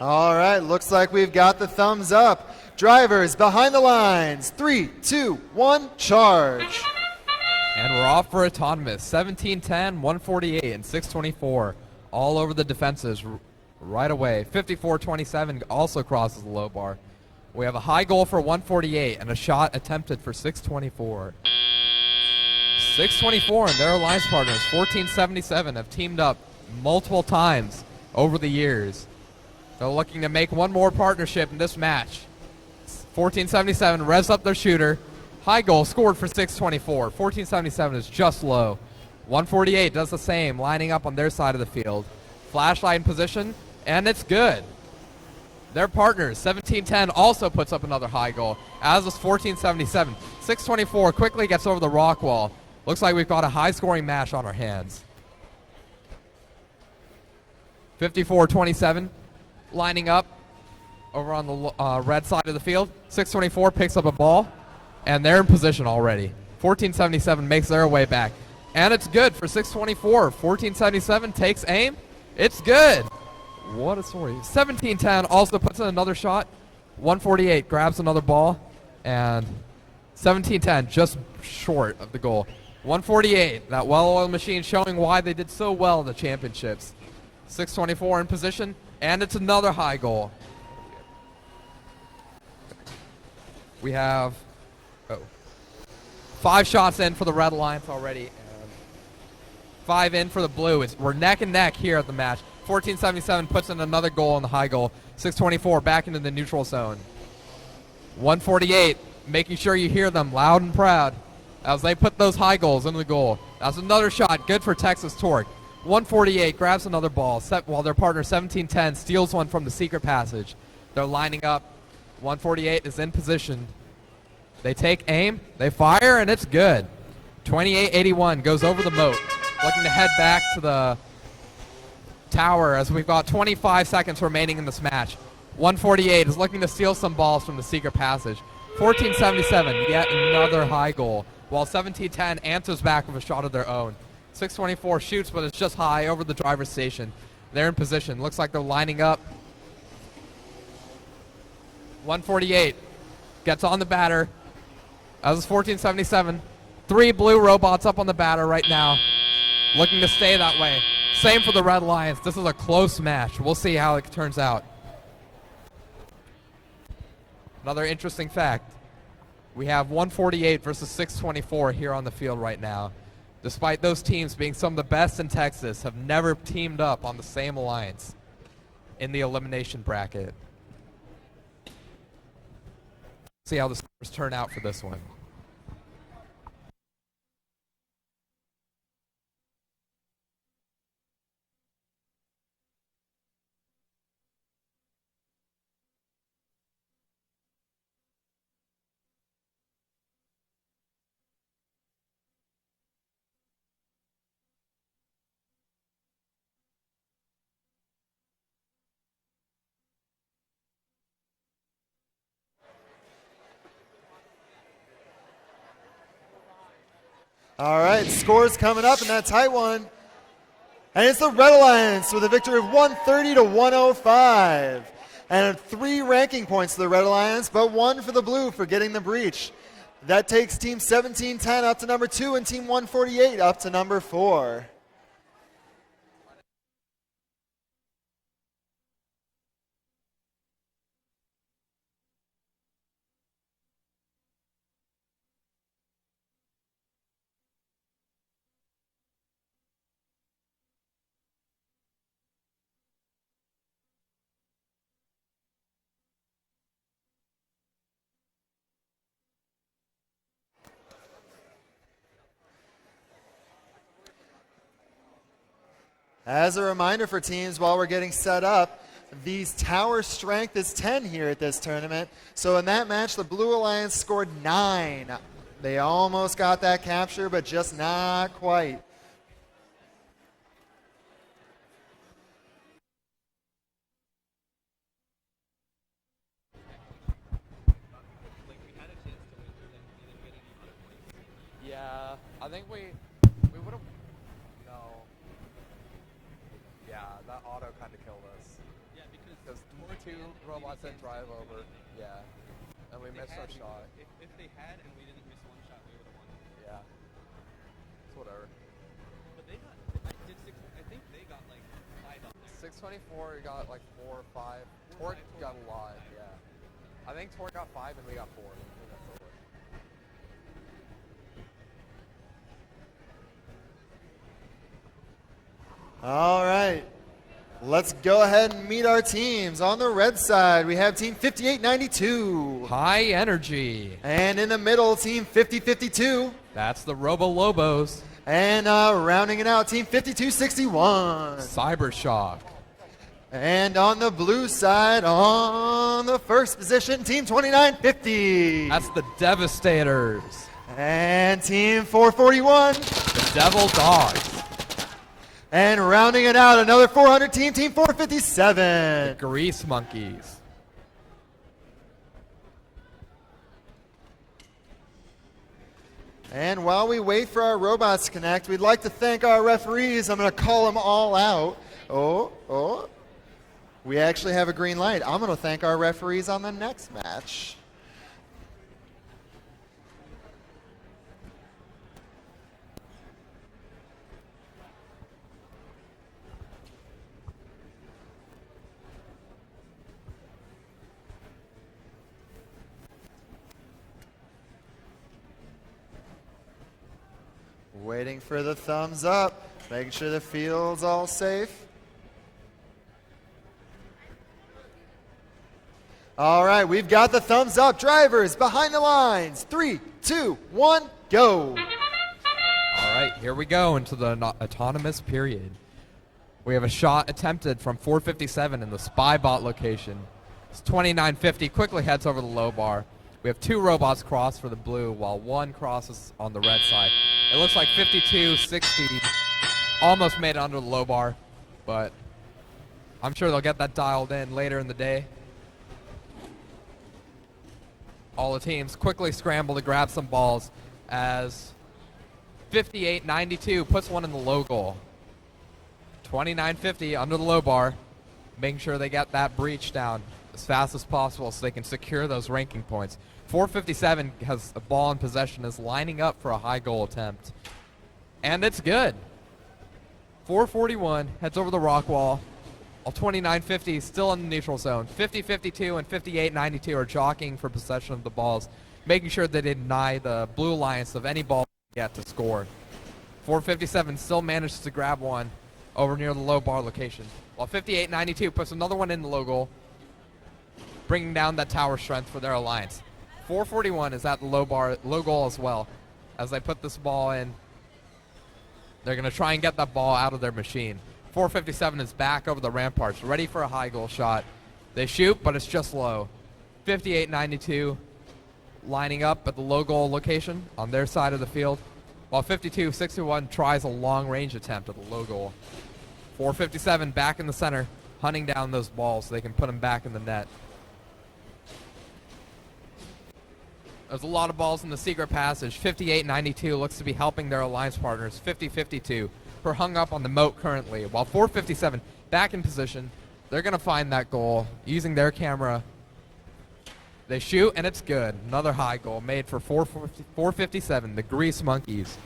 All right, looks like we've got the thumbs up. Drivers behind the lines. 3, 2, 1, charge. And we're off for autonomous. 1710, 148, and 624. All over the defenses right away. 5427 also crosses the low bar. We have a high goal for 148 and a shot attempted for 624. 624 and their alliance partners, 1477, have teamed up multiple times over the years. They're looking to make one more partnership in this match. 1477 revs up their shooter. High goal scored for 624. 1477 is just low. 148 does the same, lining up on their side of the field. Flashlight in position, and it's good. Their partners, 1710, also puts up another high goal, as does 1477. 624 quickly gets over the rock wall. Looks like we've got a high-scoring match on our hands. 5427 lining up over on the red side of the field. 624 picks up a ball, and they're in position already. 1477 makes their way back, and it's good for 624. 1477 takes aim. It's good. What a story. 1710 also puts in another shot. 148 grabs another ball, and 1710 just short of the goal. 148, that well-oiled machine showing why they did so well in the championships. 624 in position, and it's another high goal. We have 5 shots in for the Red Alliance already, and 5 in for the Blue. We're neck and neck here at the match. 1477 puts in another goal on the high goal. 624 back into the neutral zone. 148 making sure you hear them loud and proud as they put those high goals into the goal. That's another shot, good for Texas Torque. 148 grabs another ball while their partner 1710 steals one from the secret passage. They're lining up. 148 is in position. They take aim, they fire, and it's good. 2881 goes over the moat, looking to head back to the tower as we've got 25 seconds remaining in this match. 148 is looking to steal some balls from the secret passage. 1477, yet another high goal, while 1710 answers back with a shot of their own. 624 shoots, but it's just high over the driver's station. They're in position. Looks like they're lining up. 148 gets on the batter. As is 1477. 3 blue robots up on the batter right now, looking to stay that way. Same for the Red Alliance. This is a close match. We'll see how it turns out. Another interesting fact. We have 148 versus 624 here on the field right now. Despite those teams being some of the best in Texas, have never teamed up on the same alliance in the elimination bracket. See how the scores turn out for this one. All right, scores coming up in that tight one. And it's the Red Alliance with a victory of 130 to 105. And 3 ranking points to the Red Alliance, but 1 for the Blue for getting the breach. That takes Team 1710 up to number 2 and Team 148 up to number 4. As a reminder for teams while we're getting set up, the tower strength is 10 here at this tournament. So in that match, the Blue Alliance scored 9. They almost got that capture, but just not quite. Yeah, I think we would have. No. Yeah, that auto kind of killed us. Yeah, because 2 robots didn't drive over. Yeah. And we missed our shot. If they had and we didn't miss one shot, we would have won. Yeah. It's whatever. But they got, I think they got like 5 up there. 624, we got like 4 or 5. Torque got a lot, yeah. I think Torque got 5 and we got 4. I think that's over. All right. Let's go ahead and meet our teams. On the red side, we have team 5892. High energy. And in the middle, team 5052. That's the Robo Lobos. And rounding it out, team 5261. Cybershock. And on the blue side, on the first position, team 2950. That's the Devastators. And team 441. The Devil Dogs. And rounding it out, another 400 team 457. The Grease Monkeys. And while we wait for our robots to connect, we'd like to thank our referees. I'm going to call them all out. Oh. We actually have a green light. I'm going to thank our referees on the next match. Waiting for the thumbs up, making sure the field's all safe. All right, we've got the thumbs up. Drivers behind the lines. 3, 2, 1, go. All right, here we go into the autonomous period. We have a shot attempted from 457 in the spy bot location. It's 2950, quickly heads over the low bar. We have 2 robots cross for the blue, while 1 crosses on the red side. It looks like 5260 almost made it under the low bar, but I'm sure they'll get that dialed in later in the day. All the teams quickly scramble to grab some balls as 5892 puts one in the low goal. 2950 under the low bar, making sure they get that breach down as fast as possible so they can secure those ranking points. 457 has a ball in possession, is lining up for a high goal attempt. And it's good. 441 heads over the rock wall. While 2950 still in the neutral zone. 5052 and 5892 are jockeying for possession of the balls, making sure they deny the Blue Alliance of any ball yet to score. 457 still manages to grab one over near the low bar location, while 5892 puts another one in the low goal, bringing down that tower strength for their alliance. 441 is at the low goal as well. As they put this ball in, they're going to try and get that ball out of their machine. 457 is back over the ramparts, ready for a high goal shot. They shoot, but it's just low. 5892 lining up at the low goal location on their side of the field, while 5261 tries a long range attempt at the low goal. 457 back in the center, hunting down those balls so they can put them back in the net. There's a lot of balls in the secret passage. 5892 looks to be helping their alliance partners. 5052 who are hung up on the moat currently, while 457 back in position. They're going to find that goal using their camera. They shoot, and it's good. Another high goal made for 457, the Grease Monkeys.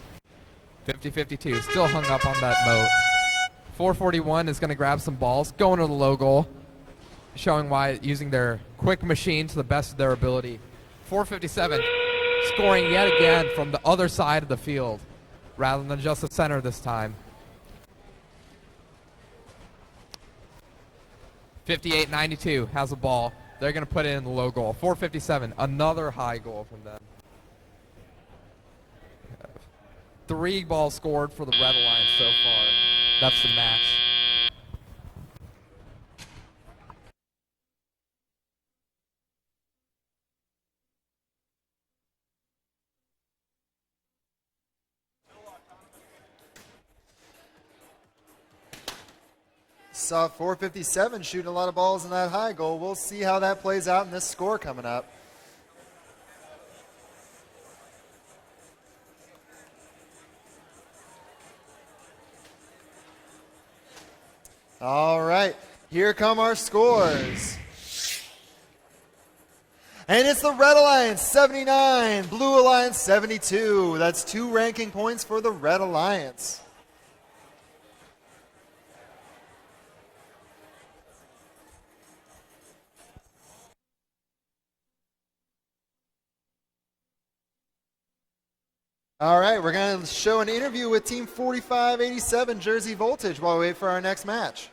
5052 still hung up on that moat. 441 is going to grab some balls, going to the low goal, showing why using their quick machine to the best of their ability. 457 scoring yet again from the other side of the field rather than just the center this time. 5892 has a ball. They're going to put it in the low goal. 457, another high goal from them. 3 balls scored for the Red Alliance so far. That's the match. Saw 457 shooting a lot of balls in that high goal. We'll see how that plays out in this score coming up. All right, here come our scores. And it's the Red Alliance 79, Blue Alliance 72. That's 2 ranking points for the Red Alliance. All right, we're going to show an interview with Team 4587 Jersey Voltage while we wait for our next match.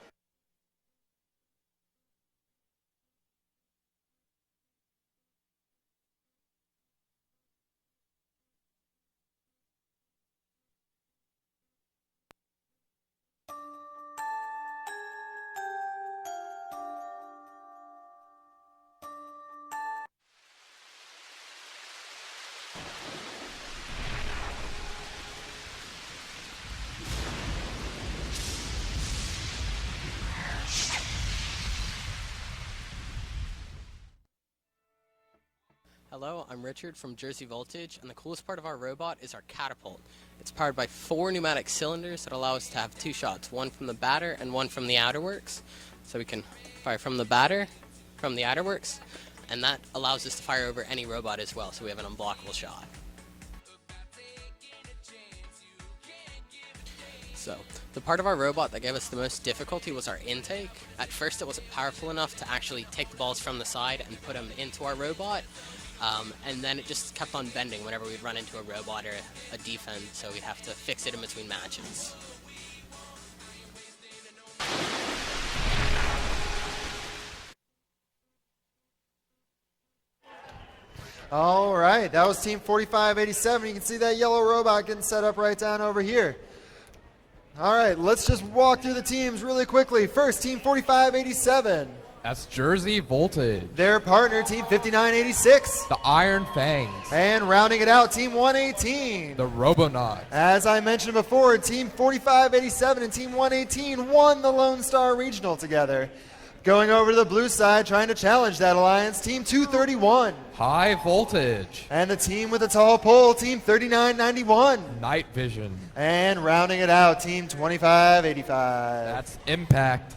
Hello, I'm Richard from Jersey Voltage, and the coolest part of our robot is our catapult. It's powered by 4 pneumatic cylinders that allow us to have 2 shots, one from the batter and one from the outerworks. So we can fire from the batter, from the outerworks, and that allows us to fire over any robot as well, so we have an unblockable shot. So, the part of our robot that gave us the most difficulty was our intake. At first it wasn't powerful enough to actually take the balls from the side and put them into our robot. And then it just kept on bending whenever we'd run into a robot or a defense, so we'd have to fix it in between matches. All right, that was Team 4587. You can see that yellow robot getting set up right down over here. All right, let's just walk through the teams really quickly. First, Team 4587. That's Jersey Voltage. Their partner, Team 5986. The Iron Fangs. And rounding it out, Team 118. The Robonauts. As I mentioned before, Team 4587 and Team 118 won the Lone Star Regional together. Going over to the blue side, trying to challenge that alliance, Team 231. High Voltage. And the team with the tall pole, Team 3991. Night Vision. And rounding it out, Team 2585. That's Impact.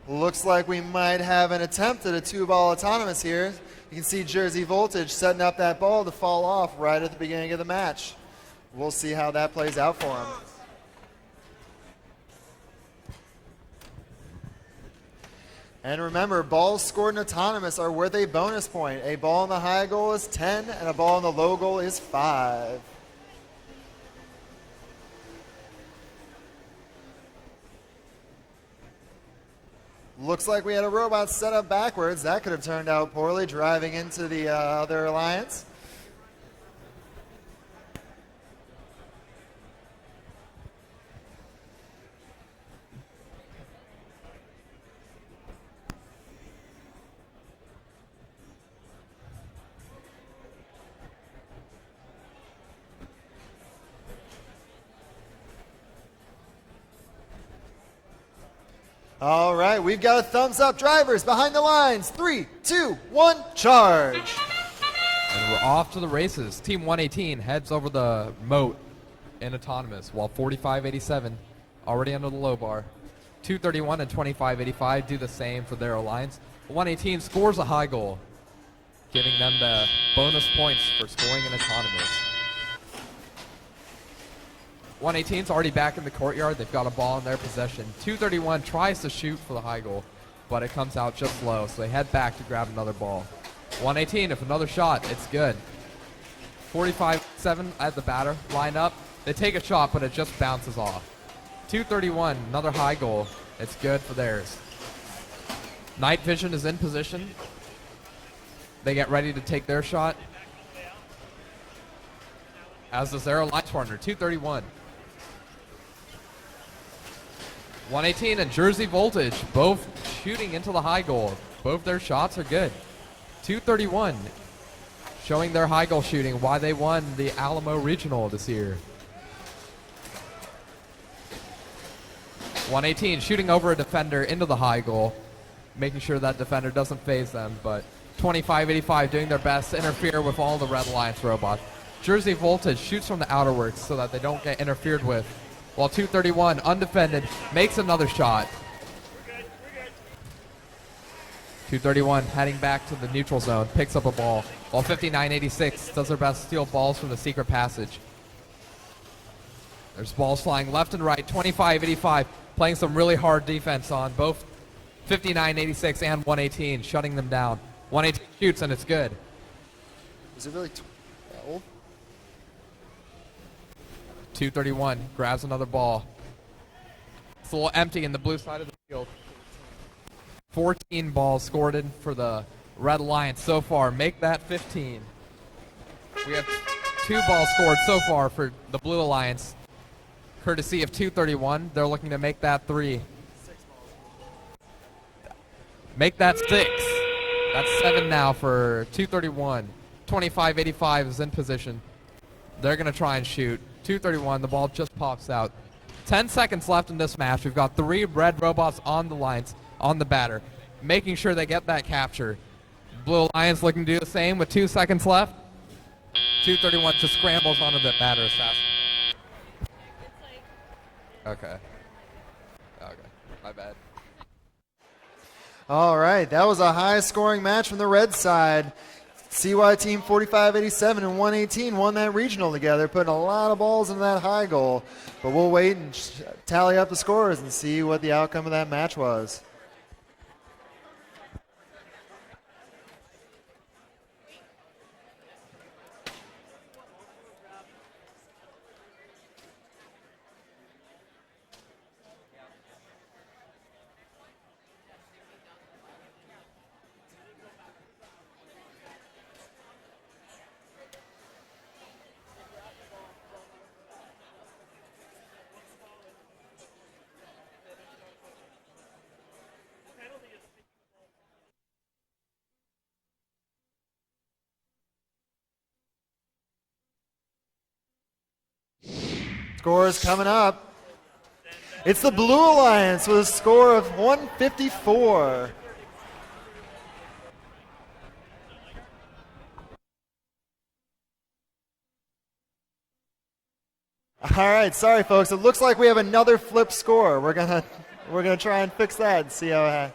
Looks like we might have an attempt at a 2-ball autonomous here. You can see Jersey Voltage setting up that ball to fall off right at the beginning of the match. We'll see how that plays out for him. And remember, balls scored in autonomous are worth a bonus point. A ball in the high goal is 10, and a ball in the low goal is 5. Looks like we had a robot set up backwards. That could have turned out poorly, driving into the other alliance. All right, we've got a thumbs up. Drivers behind the lines. 3, 2, 1, charge. And we're off to the races. Team 118 heads over the moat in autonomous, while 4587 already under the low bar. 231 and 2585 do the same for their alliance. 118 scores a high goal, giving them the bonus points for scoring in autonomous. 118's already back in the courtyard. They've got a ball in their possession. 231 tries to shoot for the high goal, but it comes out just low, so they head back to grab another ball. 118, if another shot, it's good. 45-7 at the batter line up. They take a shot, but it just bounces off. 231, another high goal. It's good for theirs. Night Vision is in position. They get ready to take their shot, as does their alliance partner, 231. 118 and Jersey Voltage both shooting into the high goal. Both their shots are good. 231 showing their high goal shooting, why they won the Alamo Regional this year. 118 shooting over a defender into the high goal, making sure that defender doesn't phase them, but 2585 doing their best to interfere with all the Red Alliance robots. Jersey Voltage shoots from the outerworks so that they don't get interfered with, while 231, undefended, makes another shot. 231 heading back to the neutral zone, picks up a ball, while 5986 does their best to steal balls from the secret passage. There's balls flying left and right, 2585 playing some really hard defense on both 5986 and 118, shutting them down. 118 shoots and it's good. Is it really 12? 231 grabs another ball. It's a little empty in the blue side of the field. 14 balls scored in for the Red Alliance so far. Make that 15. We have 2 balls scored so far for the Blue Alliance, courtesy of 231. They're looking to make that 3. Make that 6. That's 7 now for 231. 2585 is in position. They're going to try and shoot. 231, the ball just pops out. 10 seconds left in this match. We've got 3 red robots on the lines, on the batter, making sure they get that capture. Blue Alliance looking to do the same with 2 seconds left. 231 just scrambles onto the batter assassin. Okay. Okay, my bad. All right, that was a high-scoring match from the red side. CY team 4587 and 118 won that regional together, putting a lot of balls into that high goal. But we'll wait and tally up the scores and see what the outcome of that match was. Scores coming up. It's the Blue Alliance with a score of 154. All right, sorry folks. It looks like we have another flip score. We're gonna try and fix that and see how.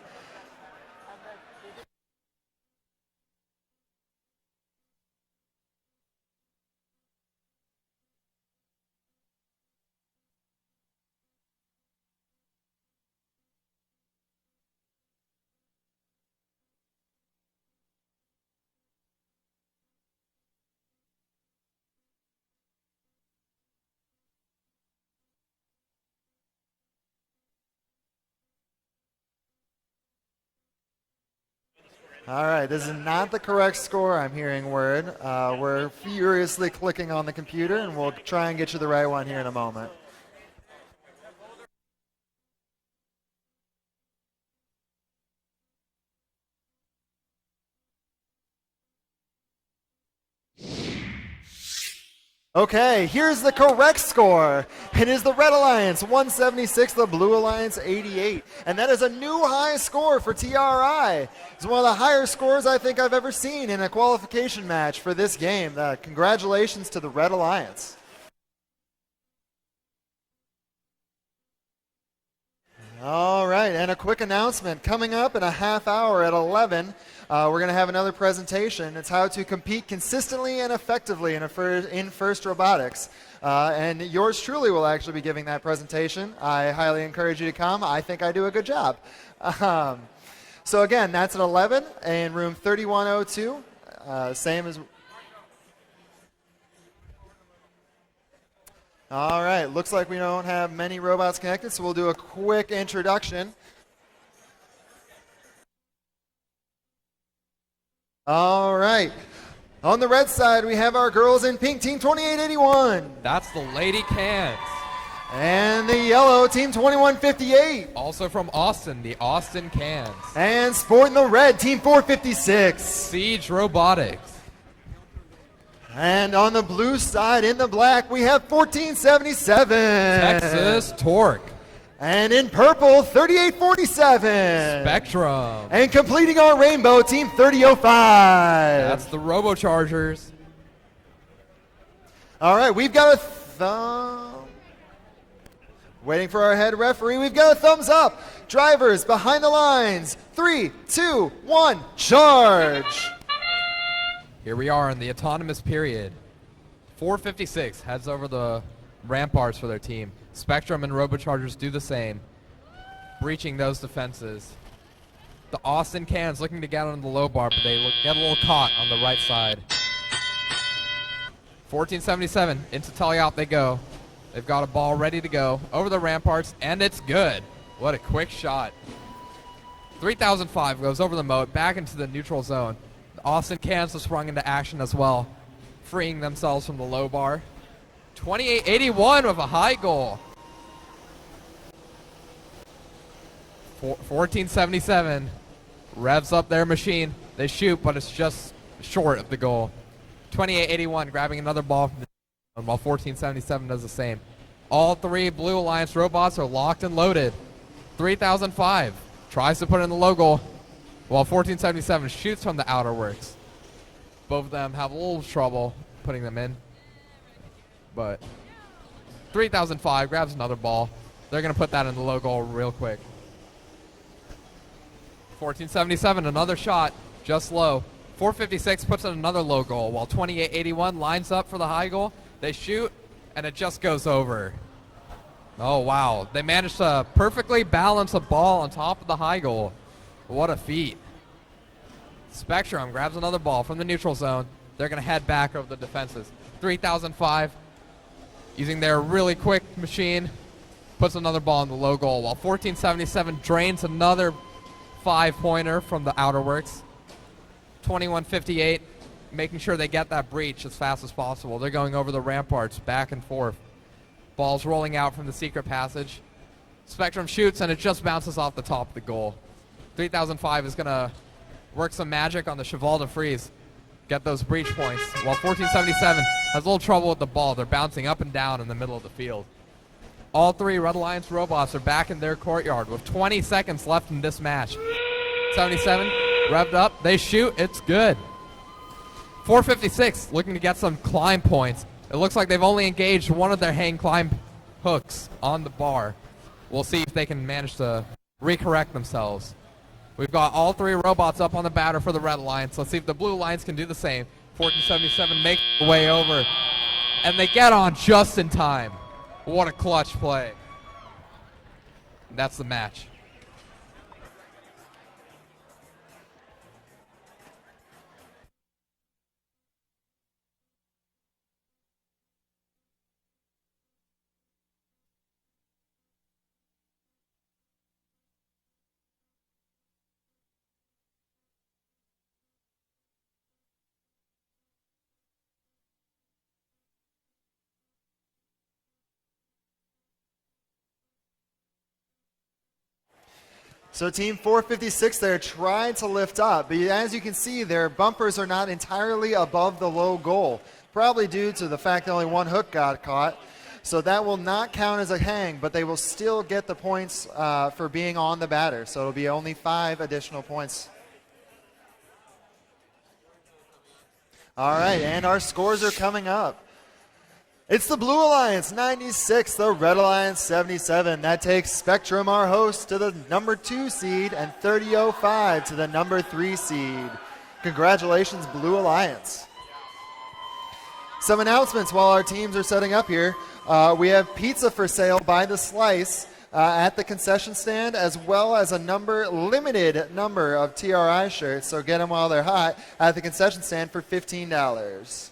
All right, this is not the correct score, I'm hearing word. We're furiously clicking on the computer, and we'll try and get you the right one here in a moment. Okay, here's the correct score. It is the Red Alliance 176, the Blue Alliance 88. And that is a new high score for TRI. It's one of the higher scores I think I've ever seen in a qualification match for this game. Congratulations to the Red Alliance. All right, and a quick announcement. Coming up in a half hour at 11, we're going to have another presentation. It's how to compete consistently and effectively in FIRST Robotics. And yours truly will actually be giving that presentation. I highly encourage you to come. I think I do a good job. So again, that's at 11 in room 3102. Same as... All right, looks like we don't have many robots connected, so we'll do a quick introduction. All right, on the red side, we have our girls in pink, team 2881. That's the Lady Cans. And the yellow, team 2158. Also from Austin, the Austin Cans. And sporting the red, team 456. Siege Robotics. And on the blue side, in the black, we have 1477. Texas Torque. And in purple, 3847. Spectrum. And completing our rainbow, team 3005. That's the Robochargers. All right, we've got Waiting for our head referee. We've got a thumbs up. Drivers behind the lines. 3, 2, 1, charge. Here we are in the autonomous period. 456 heads over the ramparts for their team. Spectrum and Robochargers do the same, breaching those defenses. The Austin Cans looking to get on the low bar, but they get a little caught on the right side. 1477 into teleop they go. They've got a ball ready to go over the ramparts, and it's good. What a quick shot. 3005 goes over the moat, back into the neutral zone. The Austin Cans have sprung into action as well, freeing themselves from the low bar. 2881 with a high goal. 1477 revs up their machine. They shoot, but it's just short of the goal. 2881 grabbing another ball from the while 1477 does the same. All three Blue Alliance robots are locked and loaded. 3005 tries to put in the low goal, while 1477 shoots from the outer works. Both of them have a little trouble putting them in, but 3005 grabs another ball. They're going to put that in the low goal real quick. 1477, another shot, just low. 456 puts in another low goal, while 2881 lines up for the high goal. They shoot, and it just goes over. Oh, wow. They managed to perfectly balance a ball on top of the high goal. What a feat. Spectrum grabs another ball from the neutral zone. They're going to head back over the defenses. 3005, using their really quick machine, puts another ball in the low goal, while 1477 drains another 5-pointer from the outer works. 2158, making sure they get that breach as fast as possible. They're going over the ramparts back and forth. Ball's rolling out from the secret passage. Spectrum shoots, and it just bounces off the top of the goal. 3005 is going to work some magic on the Cheval de Frise, get those breach points, while 1477 has a little trouble with the ball. They're bouncing up and down in the middle of the field. All three Red Alliance robots are back in their courtyard with 20 seconds left in this match. 77 revved up. They shoot. It's good. 456 looking to get some climb points. It looks like they've only engaged one of their hang climb hooks on the bar. We'll see if they can manage to recorrect themselves. We've got all three robots up on the batter for the Red Alliance. Let's see if the Blue Alliance can do the same. 1477 makes the way over, and they get on just in time. What a clutch play. That's the match. So Team 456 there tried to lift up, but as you can see, their bumpers are not entirely above the low goal, probably due to the fact that only one hook got caught. So that will not count as a hang, but they will still get the points for being on the batter. So it'll be only 5 additional points. All right, and our scores are coming up. It's the Blue Alliance 96, the Red Alliance 77. That takes Spectrum, our host, to the number 2 seed, and 3005 to the number 3 seed. Congratulations, Blue Alliance. Some announcements while our teams are setting up here. We have pizza for sale by the slice at the concession stand, as well as a limited number of TRI shirts. So get them while they're hot at the concession stand for $15.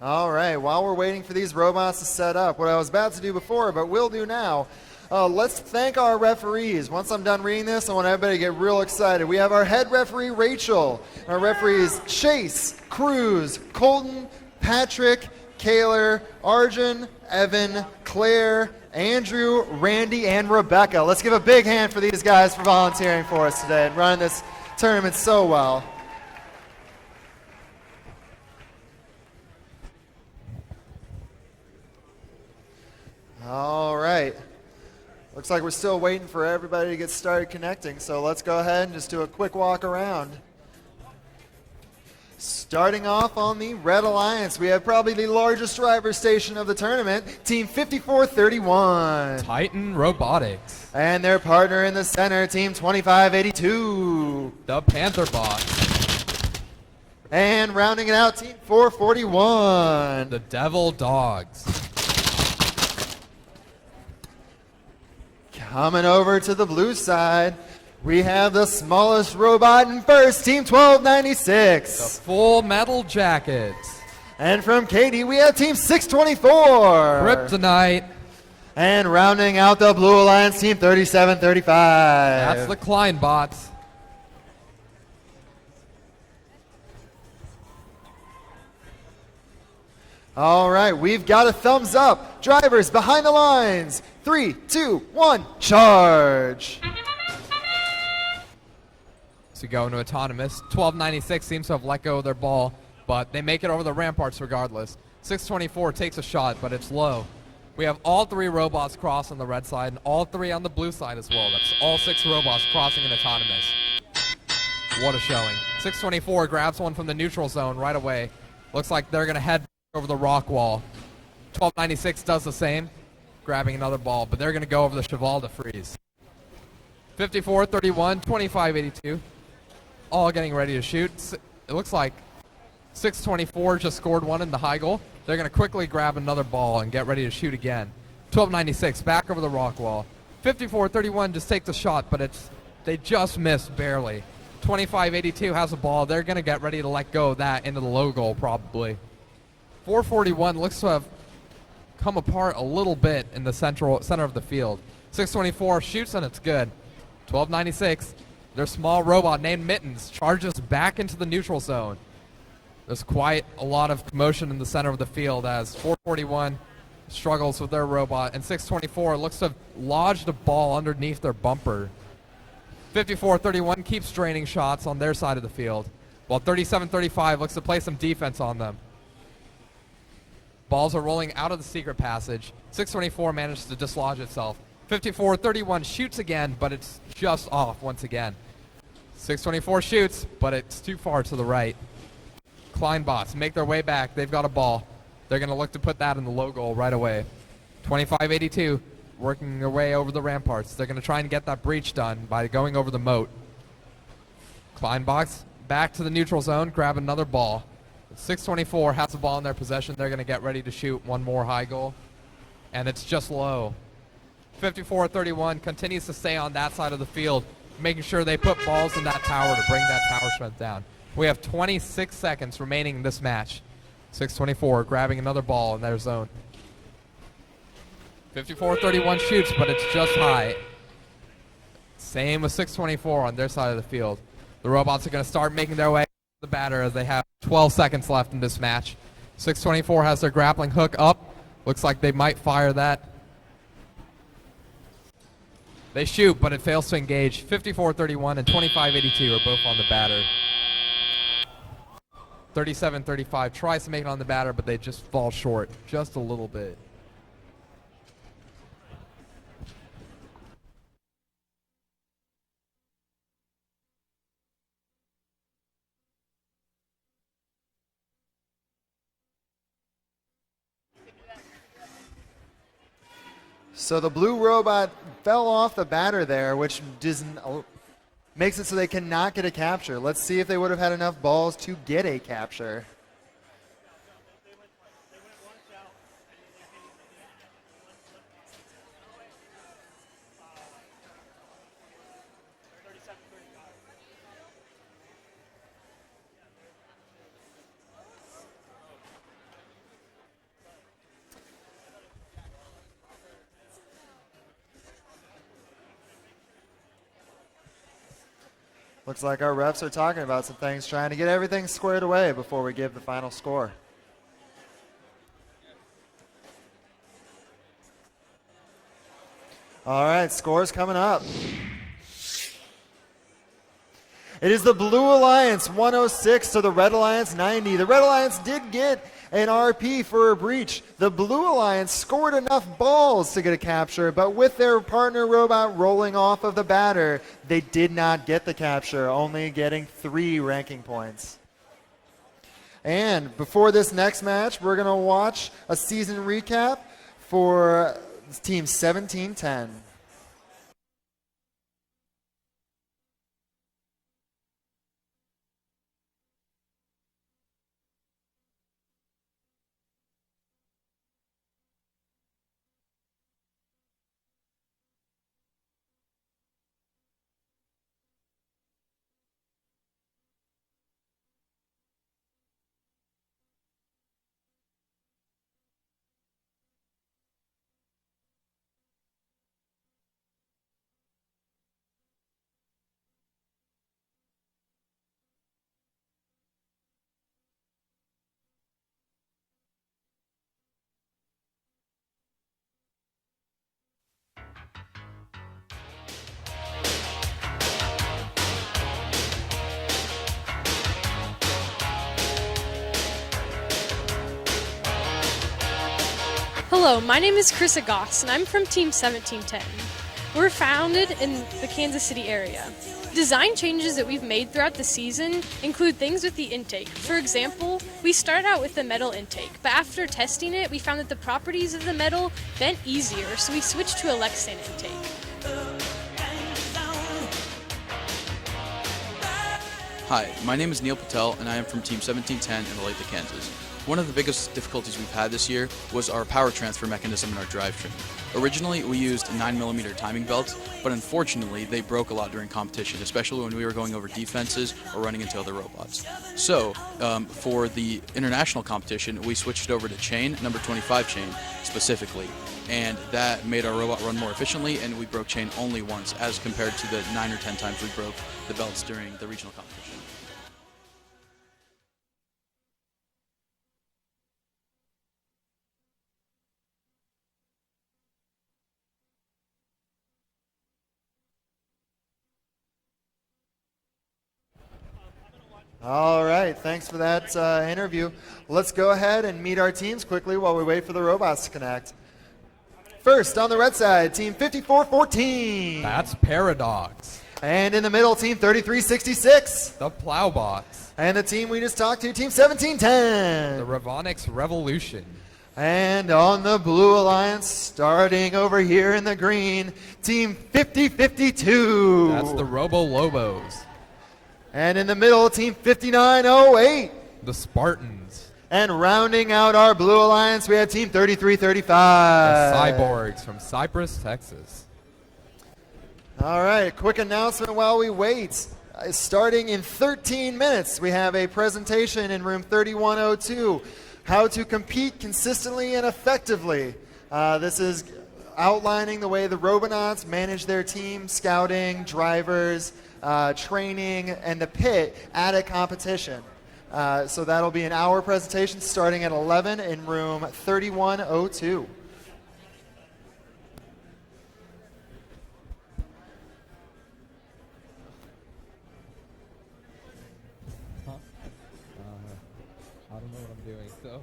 All right, while we're waiting for these robots to set up, what I was about to do before, but will do now, let's thank our referees. Once I'm done reading this, I want everybody to get real excited. We have our head referee, Rachel. Our referees, Chase, Cruz, Colton, Patrick, Kaylor, Arjun, Evan, Claire, Andrew, Randy, and Rebecca. Let's give a big hand for these guys for volunteering for us today and running this tournament so well. Looks like we're still waiting for everybody to get started connecting, so let's go ahead and just do a quick walk around. Starting off on the Red Alliance, we have probably the largest driver station of the tournament, Team 5431. Titan Robotics. And their partner in the center, Team 2582. The Panther Bots. And rounding it out, Team 441. The Devil Dogs. Coming over to the blue side, we have the smallest robot in first, Team 1296. The Full Metal Jackets. And from Katy, we have Team 624. Kryptonite. And rounding out the Blue Alliance, Team 3735. That's the Klein Bots. All right, we've got a thumbs up. Drivers behind the lines. 3, 2, 1, charge. So go into autonomous. 1296 seems to have let go of their ball, but they make it over the ramparts regardless. 624 takes a shot, but it's low. We have all 3 robots cross on the red side and all 3 on the blue side as well. That's all 6 robots crossing in autonomous. What a showing. 624 grabs one from the neutral zone right away. Looks like they're going to head over the rock wall. 1296 does the same, grabbing another ball, but they're going to go over the cheval to freeze. 54-31, 25-82, all getting ready to shoot. It looks like 624 just scored one in the high goal. They're going to quickly grab another ball and get ready to shoot again. 1296 back over the rock wall. 54-31 just takes a shot, but they just missed barely. 25-82 has a ball. They're going to get ready to let go of that into the low goal probably. 441 looks to have come apart a little bit in the center of the field. 624 shoots and it's good. 1296, their small robot named Mittens charges back into the neutral zone. There's quite a lot of commotion in the center of the field as 441 struggles with their robot, and 624 looks to have lodged a ball underneath their bumper. 54-31 keeps draining shots on their side of the field, while 37-35 looks to play some defense on them. Balls are rolling out of the secret passage. 624 manages to dislodge itself. 54-31 shoots again, but it's just off once again. 624 shoots, but it's too far to the right. Kleinbots make their way back. They've got a ball. They're going to look to put that in the low goal right away. 25-82 working their way over the ramparts. They're going to try and get that breach done by going over the moat. Kleinbots back to the neutral zone, grab another ball. 624 has the ball in their possession. They're going to get ready to shoot one more high goal, and it's just low. 54-31 continues to stay on that side of the field, making sure they put balls in that tower to bring that tower strength down. We have 26 seconds remaining in this match. 624 grabbing another ball in their zone. 54-31 shoots, but it's just high. Same with 624 on their side of the field. The robots are going to start making their way to the batter as they have 12 seconds left in this match. 624 has their grappling hook up. Looks like they might fire that. They shoot, but it fails to engage. 54-31 and 25-82 are both on the batter. 37-35 tries to make it on the batter, but they just fall short just a little bit. So the blue robot fell off the batter there, which makes it so they cannot get a capture. Let's see if they would have had enough balls to get a capture. Looks like our refs are talking about some things, trying to get everything squared away before we give the final score. All right, scores coming up. It is the Blue Alliance 106 to the Red Alliance 90. The Red Alliance did get an RP for a breach. The Blue Alliance scored enough balls to get a capture, but with their partner robot rolling off of the batter, they did not get the capture, only getting 3 ranking points. And before this next match, we're going to watch a season recap for Team 1710. Hello, my name is Chris Agoss, and I'm from Team 1710. We're founded in the Kansas City area. Design changes that we've made throughout the season include things with the intake. For example, we started out with the metal intake, but after testing it, we found that the properties of the metal bent easier, so we switched to a Lexan intake. Hi, my name is Neil Patel, and I am from Team 1710 in Olathe, Kansas. One of the biggest difficulties we've had this year was our power transfer mechanism in our drivetrain. Originally, we used 9mm timing belts, but unfortunately, they broke a lot during competition, especially when we were going over defenses or running into other robots. So, for the international competition, we switched over to chain, number 25 chain, specifically. And that made our robot run more efficiently, and we broke chain only once, as compared to the 9 or 10 times we broke the belts during the regional competition. All right, thanks for that interview. Let's go ahead and meet our teams quickly while we wait for the robots to connect. First, on the red side, Team 5414. That's Paradox. And in the middle, Team 3366. The Plowbots. And the team we just talked to, Team 1710. The Robotics Revolution. And on the Blue Alliance, starting over here in the green, Team 5052. That's the Robo Lobos. And in the middle, Team 5908. The Spartans. And rounding out our Blue Alliance, we have Team 3335. The Cyborgs from Cypress, Texas. All right, quick announcement while we wait. Starting in 13 minutes, we have a presentation in room 3102, how to compete consistently and effectively. This is outlining the way the Robonauts manage their team, scouting, drivers, training, and the pit at a competition. So that'll be an hour presentation starting at 11 in room 3102. I don't know what I'm doing, so.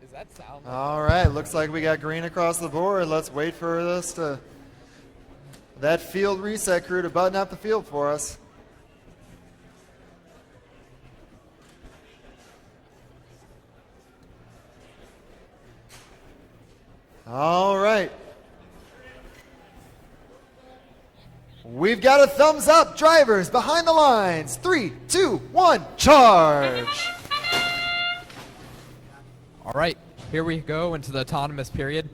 Is that sound? All right, looks like we got green across the board. Let's wait for that field reset crew to button up the field for us. All right. We've got a thumbs up. Drivers behind the lines. 3, 2, 1, charge. All right, here we go into the autonomous period.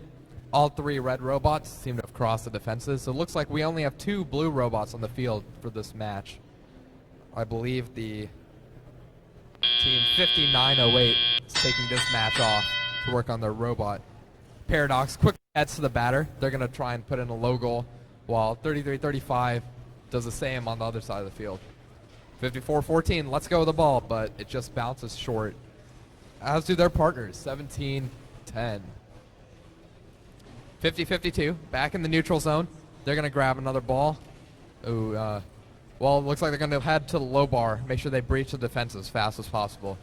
All 3 red robots seem to have crossed the defenses, so it looks like we only have 2 blue robots on the field for this match. I believe the Team 5908 is taking this match off to work on their robot. Paradox quickly heads to the batter. They're going to try and put in a low goal, while 3335 does the same on the other side of the field. 54-14, let's go with the ball, but it just bounces short. As do their partners, 17-10. 50-52, back in the neutral zone. They're going to grab another ball. Ooh, well, it looks like they're going to head to the low bar, make sure they breach the defense as fast as possible.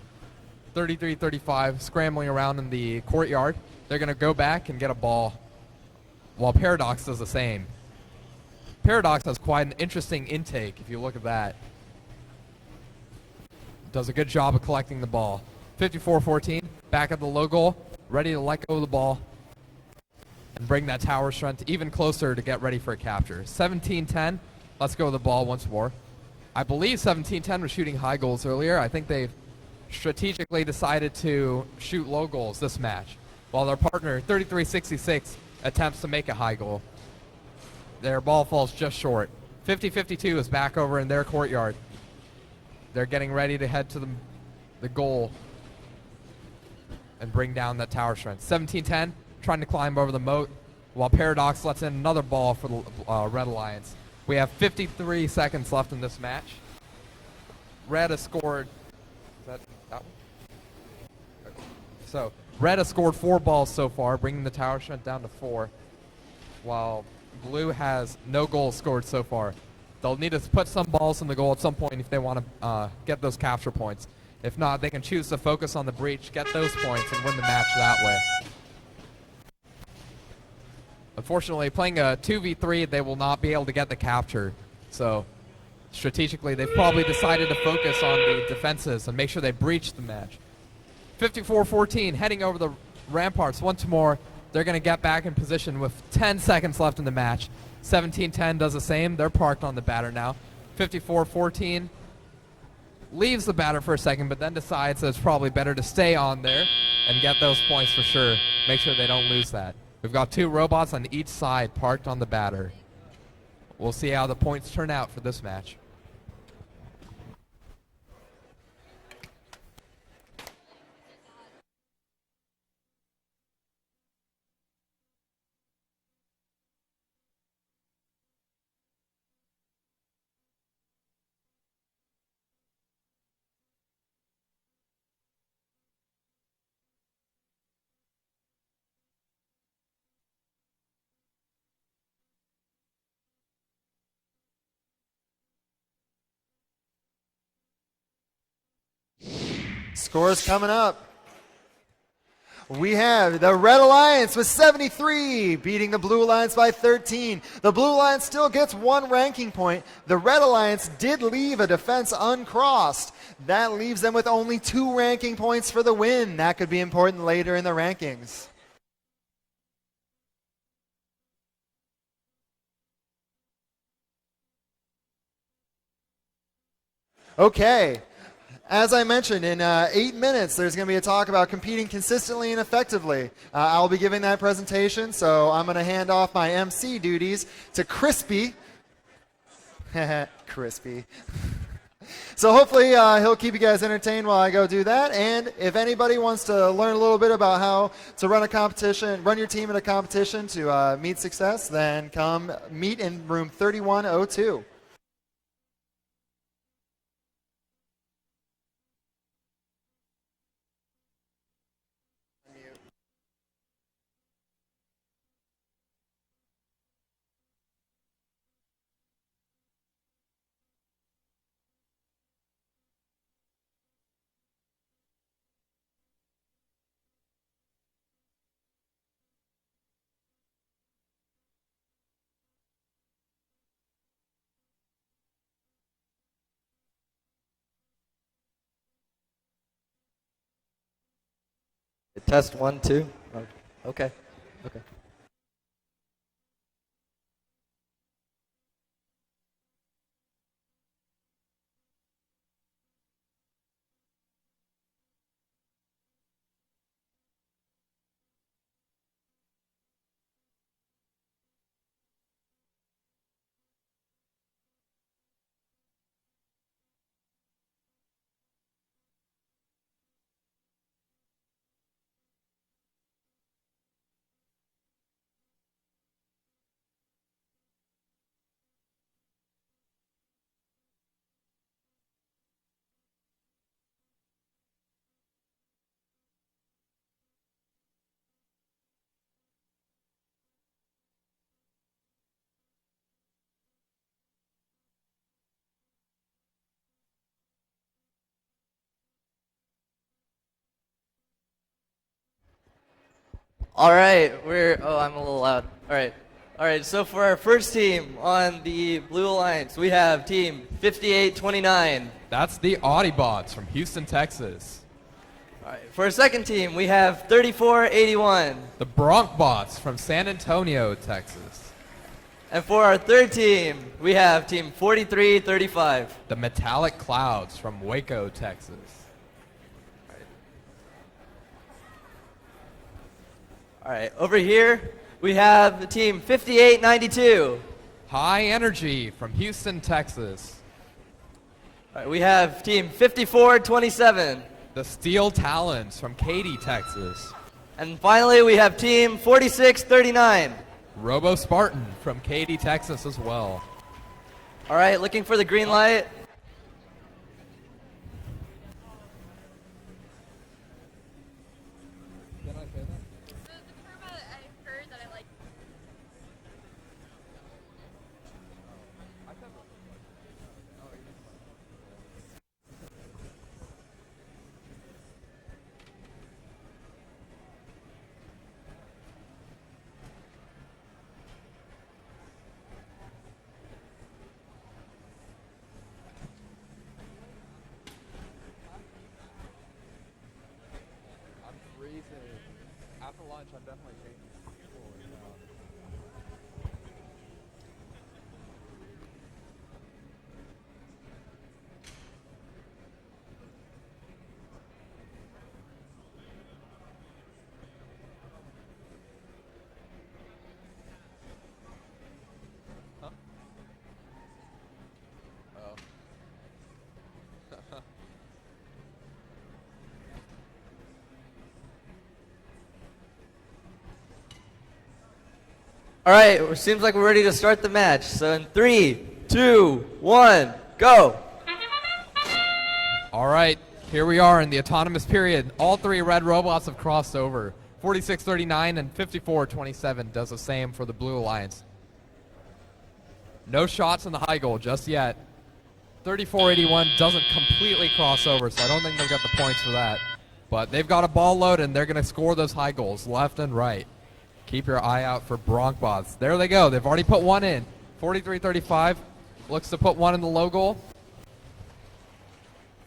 33-35, scrambling around in the courtyard. They're going to go back and get a ball, while Paradox does the same. Paradox has quite an interesting intake, if you look at that. Does a good job of collecting the ball. 54-14, back at the low goal, ready to let go of the ball and bring that tower strength even closer to get ready for a capture. 17-10, let's go with the ball once more. I believe 17-10 was shooting high goals earlier. I think they've strategically decided to shoot low goals this match, while their partner, 33-66, attempts to make a high goal. Their ball falls just short. 50-52 is back over in their courtyard. They're getting ready to head to the goal and bring down that tower strength. 17-10, trying to climb over the moat, while Paradox lets in another ball for the Red Alliance. We have 53 seconds left in this match. Red has scored... Is that one? Okay. So, Red has scored 4 balls so far, bringing the tower strength down to 4, while Blue has no goals scored so far. They'll need to put some balls in the goal at some point if they want to get those capture points. If not, they can choose to focus on the breach, get those points, and win the match that way. Unfortunately, playing a 2v3, they will not be able to get the capture. So, strategically, they've probably decided to focus on the defenses and make sure they breach the match. 54-14, heading over the ramparts once more. They're going to get back in position with 10 seconds left in the match. 17-10 does the same. They're parked on the batter now. 54-14 leaves the batter for a second, but then decides that it's probably better to stay on there and get those points for sure. Make sure they don't lose that. We've got 2 robots on each side parked on the batter. We'll see how the points turn out for this match. Scores coming up. We have the Red Alliance with 73, beating the Blue Alliance by 13. The Blue Alliance still gets 1 ranking point. The Red Alliance did leave a defense uncrossed. That leaves them with only 2 ranking points for the win. That could be important later in the rankings. Okay. As I mentioned, in 8 minutes, there's going to be a talk about competing consistently and effectively. I'll be giving that presentation, so I'm going to hand off my MC duties to Crispy. Crispy. So hopefully he'll keep you guys entertained while I go do that. And if anybody wants to learn a little bit about how to run a competition, run your team in a competition to meet success, then come meet in room 3102. Test 1, 2. Oh, okay. Okay. All right, I'm a little loud. All right, so for our first team on the Blue Alliance, we have team 5829. That's the Audiobots from Houston, Texas. All right, for our second team, we have 3481. The Bronkbots from San Antonio, Texas. And for our third team, we have team 4335. The Metallic Clouds from Waco, Texas. All right, over here, we have team 5892. High Energy from Houston, Texas. All right, we have team 5427. The Steel Talons from Katy, Texas. And finally, we have team 4639. Robo Spartan from Katy, Texas as well. All right, looking for the green light. I'm freezing. After lunch, I'm definitely changing. Huh? Oh. All right, it seems like we're ready to start the match. So in 3, 2, 1, go. All right, here we are in the autonomous period. All three red robots have crossed over. 4639 and 5427 does the same for the Blue Alliance. No shots in the high goal just yet. 3481 doesn't completely cross over, so I don't think they'll get the points for that. But they've got a ball loaded, and they're going to score those high goals left and right. Keep your eye out for Bronkbots. There they go. They've already put one in. 4335 looks to put one in the low goal.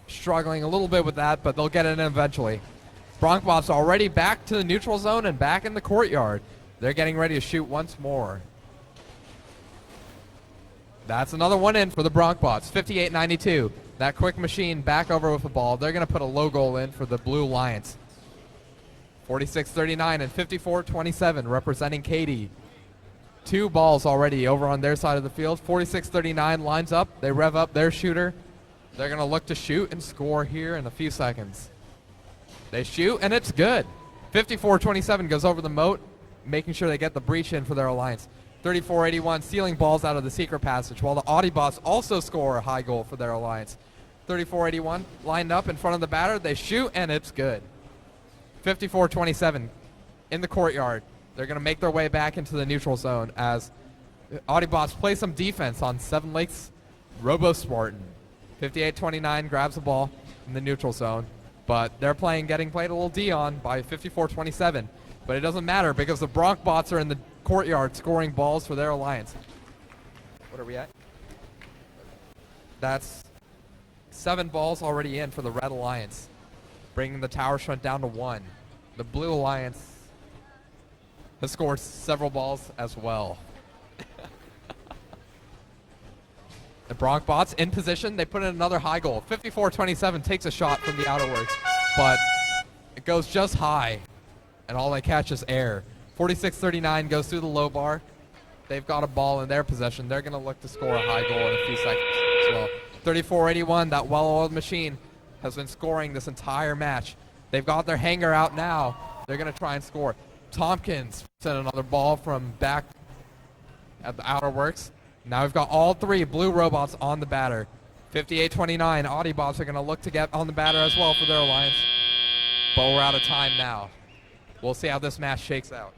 Struggling a little bit with that, but they'll get it in eventually. Bronkbots already back to the neutral zone and back in the courtyard. They're getting ready to shoot once more. That's another one in for the Bronkbots. 5892. That quick machine back over with the ball. They're going to put a low goal in for the Blue Alliance. 4639 and 5427 representing Katy. Two balls already over on their side of the field. 4639 lines up. They rev up their shooter. They're going to look to shoot and score here in a few seconds. They shoot, and it's good. 5427 goes over the moat, making sure they get the breach in for their alliance. 3481 stealing balls out of the secret passage, while the Audiobots also score a high goal for their alliance. 3481 lined up in front of the batter. They shoot, and it's good. 5427 in the courtyard. They're going to make their way back into the neutral zone as Audiobots play some defense on Seven Lakes Robo Spartan. 5829 grabs the ball in the neutral zone, but they're getting played a little D on by 5427. But it doesn't matter because the Bronkbots are in the courtyard scoring balls for their alliance. What are we at? That's 7 balls already in for the Red Alliance, bringing the tower shunt down to 1. The Blue Alliance has scored several balls as well. The Bronkbots in position. They put in another high goal. 5427 takes a shot from the outer works, but it goes just high, and all they catch is air. 4639 goes through the low bar. They've got a ball in their possession. They're going to look to score a high goal in a few seconds as well. 3481, that well-oiled machine, has been scoring this entire match. They've got their hanger out now. They're going to try and score. Tompkins sent another ball from back at the outer works. Now we've got all 3 blue robots on the batter. 5829, Audiobots are going to look to get on the batter as well for their alliance. But we're out of time now. We'll see how this match shakes out.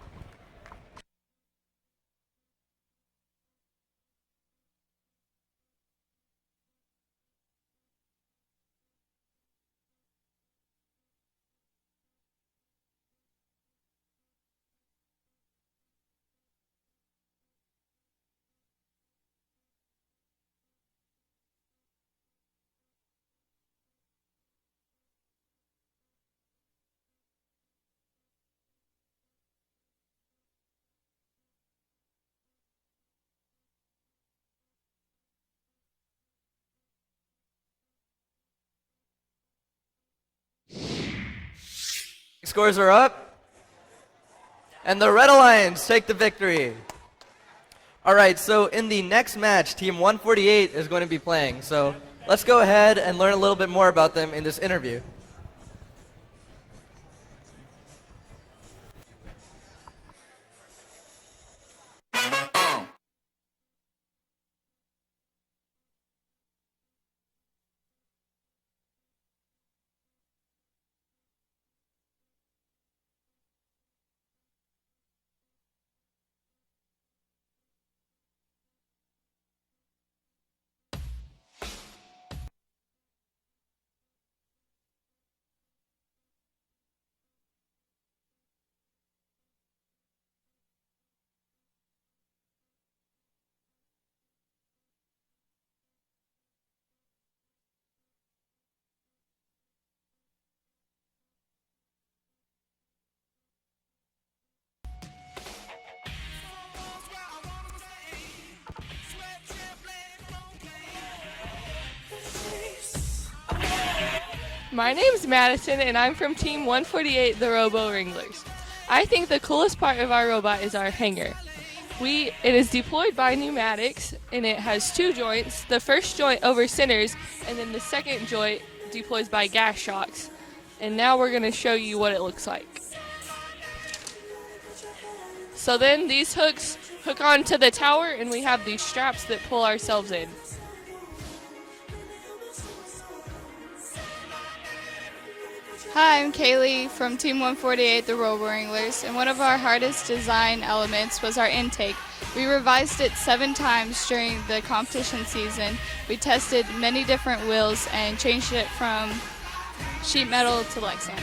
Scores are up. And the Red Alliance take the victory. All right, so in the next match, Team 148 is going to be playing. So let's go ahead and learn a little bit more about them in this interview. My name's Madison, and I'm from Team 148, the Robo Wranglers. I think the coolest part of our robot is our hanger. It is deployed by pneumatics, and it has two joints. The first joint over centers, and then the second joint deploys by gas shocks. And now we're going to show you what it looks like. So then these hooks hook onto the tower, and we have these straps that pull ourselves in. Hi, I'm Kaylee from Team 148, the Robo Wranglers, and one of our hardest design elements was our intake. We revised it 7 times during the competition season. We tested many different wheels and changed it from sheet metal to Lexan.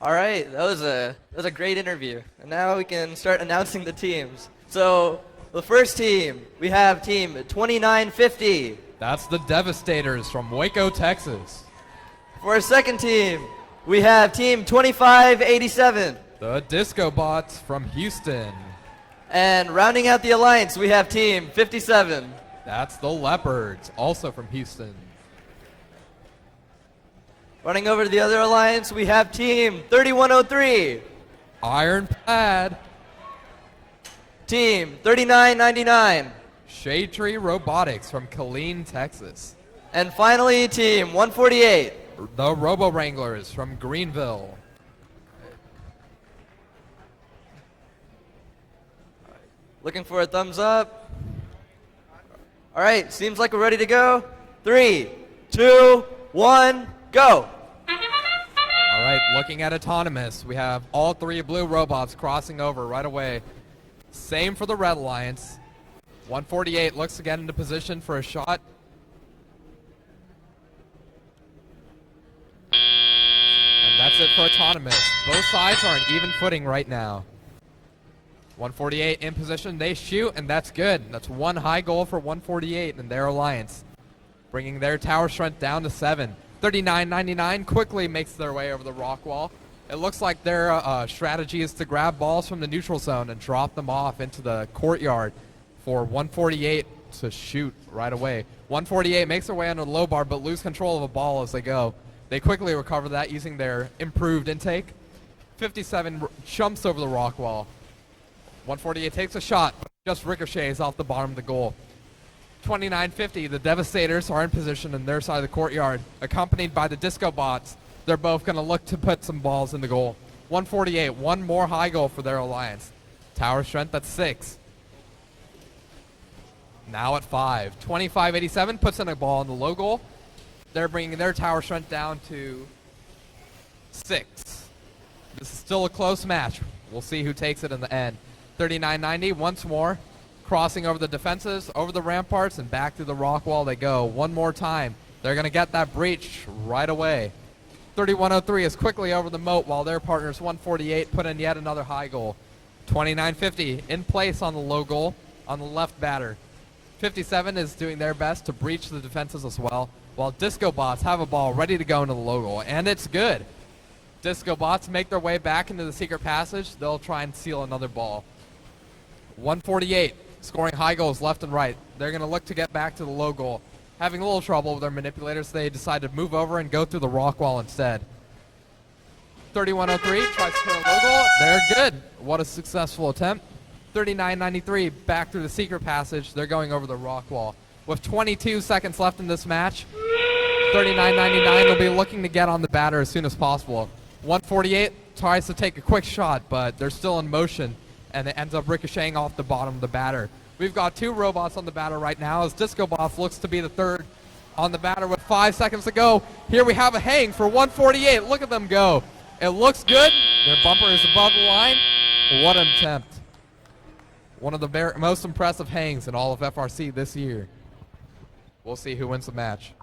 All right, that was a great interview. And now we can start announcing the teams. So the first team, we have Team 2950. That's the Devastators from Waco, Texas. For our second team, we have Team 2587. The Disco Bots from Houston. And rounding out the alliance, we have Team 57. That's the Leopards, also from Houston. Running over to the other alliance, we have Team 3103. Ironclad. Team 3999. Shade Tree Robotics from Killeen, Texas. And finally, Team 148. The Robo Wranglers from Greenville. Looking for a thumbs up. All right, seems like we're ready to go. 3, 2, 1, go. All right, looking at Autonomous, we have all 3 blue robots crossing over right away. Same for the Red Alliance. 148 looks to get into position for a shot. And that's it for Autonomous. Both sides are on even footing right now. 148 in position, they shoot, and that's good. That's 1 high goal for 148 and their alliance, bringing their tower strength down to 7. 39.99 quickly makes their way over the rock wall. It looks like their strategy is to grab balls from the neutral zone and drop them off into the courtyard for 148 to shoot right away. 148 makes their way under the low bar but lose control of a ball as they go. They quickly recover that using their improved intake. 57 jumps over the rock wall. 148 takes a shot, but just ricochets off the bottom of the goal. 2950, the Devastators are in position in their side of the courtyard, accompanied by the Disco Bots. They're both going to look to put some balls in the goal. 148, 1 more high goal for their alliance. Tower strength at 6. Now at 5. 2587 puts in a ball in the low goal. They're bringing their tower strength down to 6. This is still a close match. We'll see who takes it in the end. 3990 once more, crossing over the defenses, over the ramparts, and back through the rock wall they go. One more time. They're going to get that breach right away. 3103 is quickly over the moat while their partners 148 put in yet another high goal. 2950 in place on the low goal on the left batter. 57 is doing their best to breach the defenses as well, while Disco Bots have a ball ready to go into the low goal, and it's good. Disco bots make their way back into the secret passage. They'll try and steal another ball. 148, scoring high goals left and right. They're going to look to get back to the low goal. Having a little trouble with their manipulators, they decide to move over and go through the rock wall instead. 3103 tries to hit a low goal. They're good. What a successful attempt. 3993 back through the secret passage. They're going over the rock wall. With 22 seconds left in this match, 3999 will be looking to get on the batter as soon as possible. 148 tries to take a quick shot, but they're still in motion, and it ends up ricocheting off the bottom of the batter. We've got 2 robots on the batter right now as Disco Boss looks to be the third on the batter with 5 seconds to go. Here we have a hang for 148. Look at them go. It looks good. Their bumper is above the line. What an attempt. One of the most impressive hangs in all of FRC this year. We'll see who wins the match.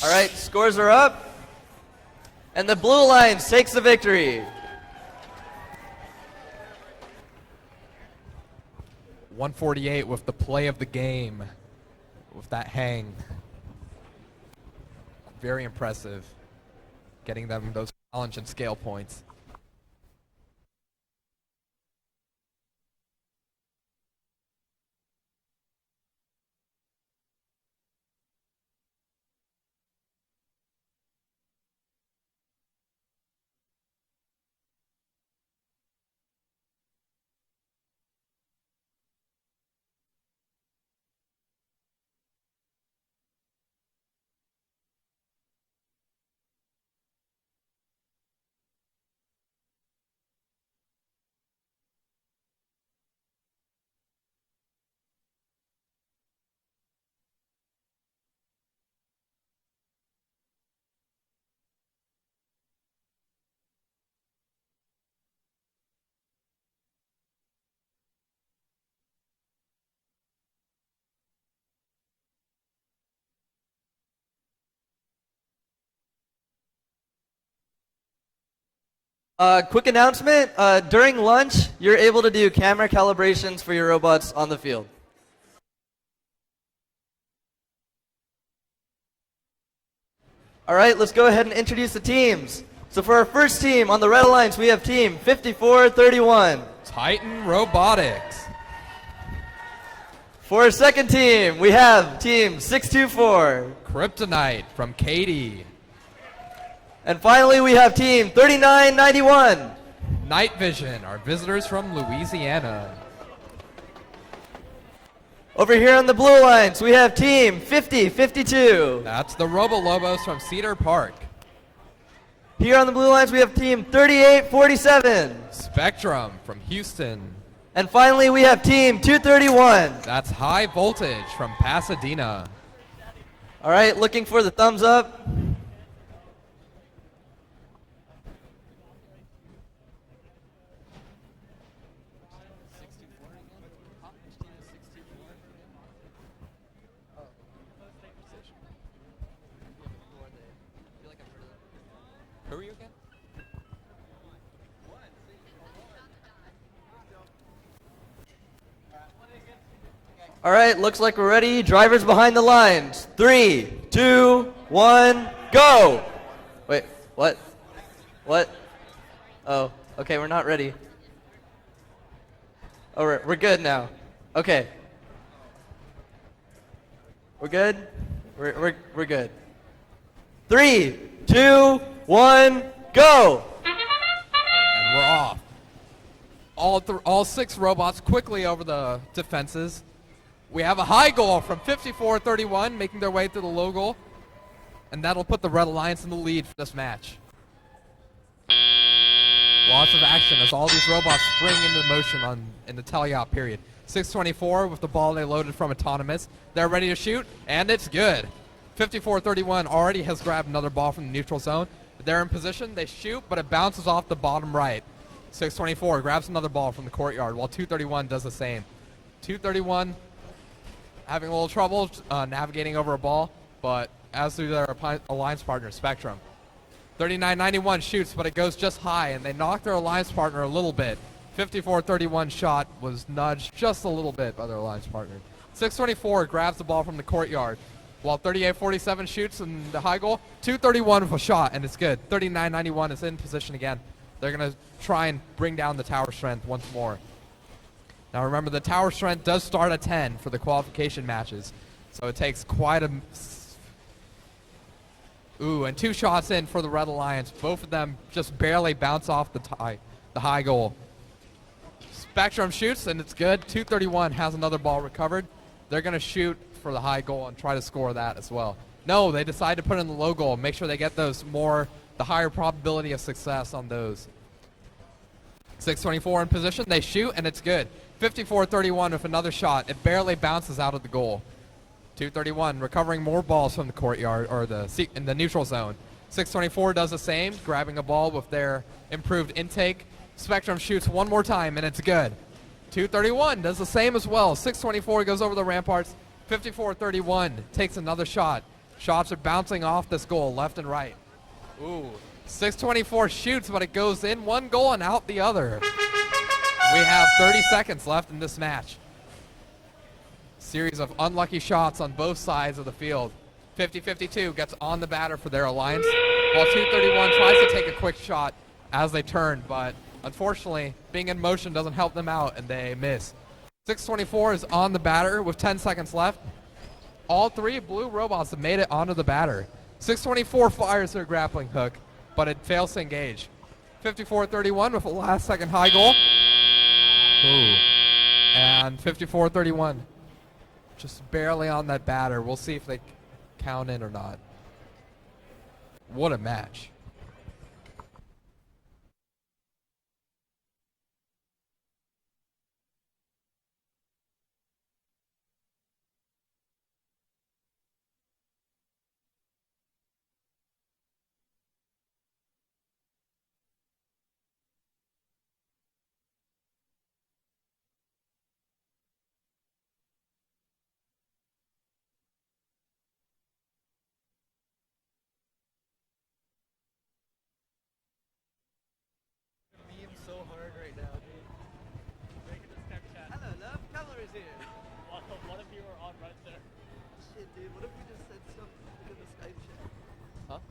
All right, scores are up. And the Blue Alliance takes the victory. 148 with the play of the game, with that hang. Very impressive, getting them those challenge and scale points. Quick announcement, during lunch, you're able to do camera calibrations for your robots on the field. All right, let's go ahead and introduce the teams. So for our first team on the Red Alliance, we have team 5431. Titan Robotics. For our second team, we have team 624. Kryptonite from Katy. And finally, we have team 3991. Night Vision, our visitors from Louisiana. Over here on the Blue Alliance, we have team 5052. That's the Robo Lobos from Cedar Park. Here on the Blue Alliance, we have team 3847. Spectrum from Houston. And finally, we have team 231. That's High Voltage from Pasadena. All right, looking for the thumbs up. Who are you again? All right, looks like we're ready. Drivers behind the lines. 3, 2, 1, go! Wait, what? What? Oh, okay, we're not ready. Oh, we're good now. Okay. We're good? We're good. 3, 2, 1, go! And we're off. All 6 robots quickly over the defenses. We have a high goal from 5431 making their way through the low goal. And that'll put the Red Alliance in the lead for this match. Lots of action as all these robots spring into motion in the teleop period. 624 with the ball they loaded from Autonomous. They're ready to shoot, and it's good. 54-31 already has grabbed another ball from the neutral zone. They're in position, they shoot, but it bounces off the bottom right. 624 grabs another ball from the courtyard, while 231 does the same. 231 having a little trouble navigating over a ball, but as do their alliance partner, Spectrum. 39-91 shoots, but it goes just high, and they knock their alliance partner a little bit. 54-31 shot was nudged just a little bit by their alliance partner. 624 grabs the ball from the courtyard, while 38-47 shoots in the high goal. 231 with a shot, and it's good. 39-91 is in position again. They're going to try and bring down the tower strength once more. Now remember, the tower strength does start at 10 for the qualification matches, so it takes quite a... Ooh, and 2 shots in for the Red Alliance. Both of them just barely bounce off the high goal. Spectrum shoots, and it's good. 231 has another ball recovered. They're going to shoot for the high goal and try to score that as well. No, they decide to put in the low goal, make sure they get those the higher probability of success on those. 624 in position, they shoot, and it's good. 54-31 with another shot. It barely bounces out of the goal. 231 recovering more balls from the courtyard, or in the neutral zone. 624 does the same, grabbing a ball with their improved intake. Spectrum shoots one more time, and it's good. 231 does the same as well. 624 goes over the ramparts. 54-31 takes another shot. Shots are bouncing off this goal left and right. Ooh, 624 shoots, but it goes in one goal and out the other. We have 30 seconds left in this match. Series of unlucky shots on both sides of the field. 50-52 gets on the batter for their alliance, while 231 tries to take a quick shot as they turn, but unfortunately, being in motion doesn't help them out, and they miss. 624 is on the batter with 10 seconds left. All 3 blue robots have made it onto the batter. 624 fires their grappling hook, but it fails to engage. 54-31 with a last-second high goal. Ooh. And 54-31 just barely on that batter. We'll see if they count in or not. What a match. So hard right now, dude. Make it a Snapchat. Hello, love. Color is here. What if you were on right there? Shit, dude. What if we just said stuff in the Skype chat? Huh?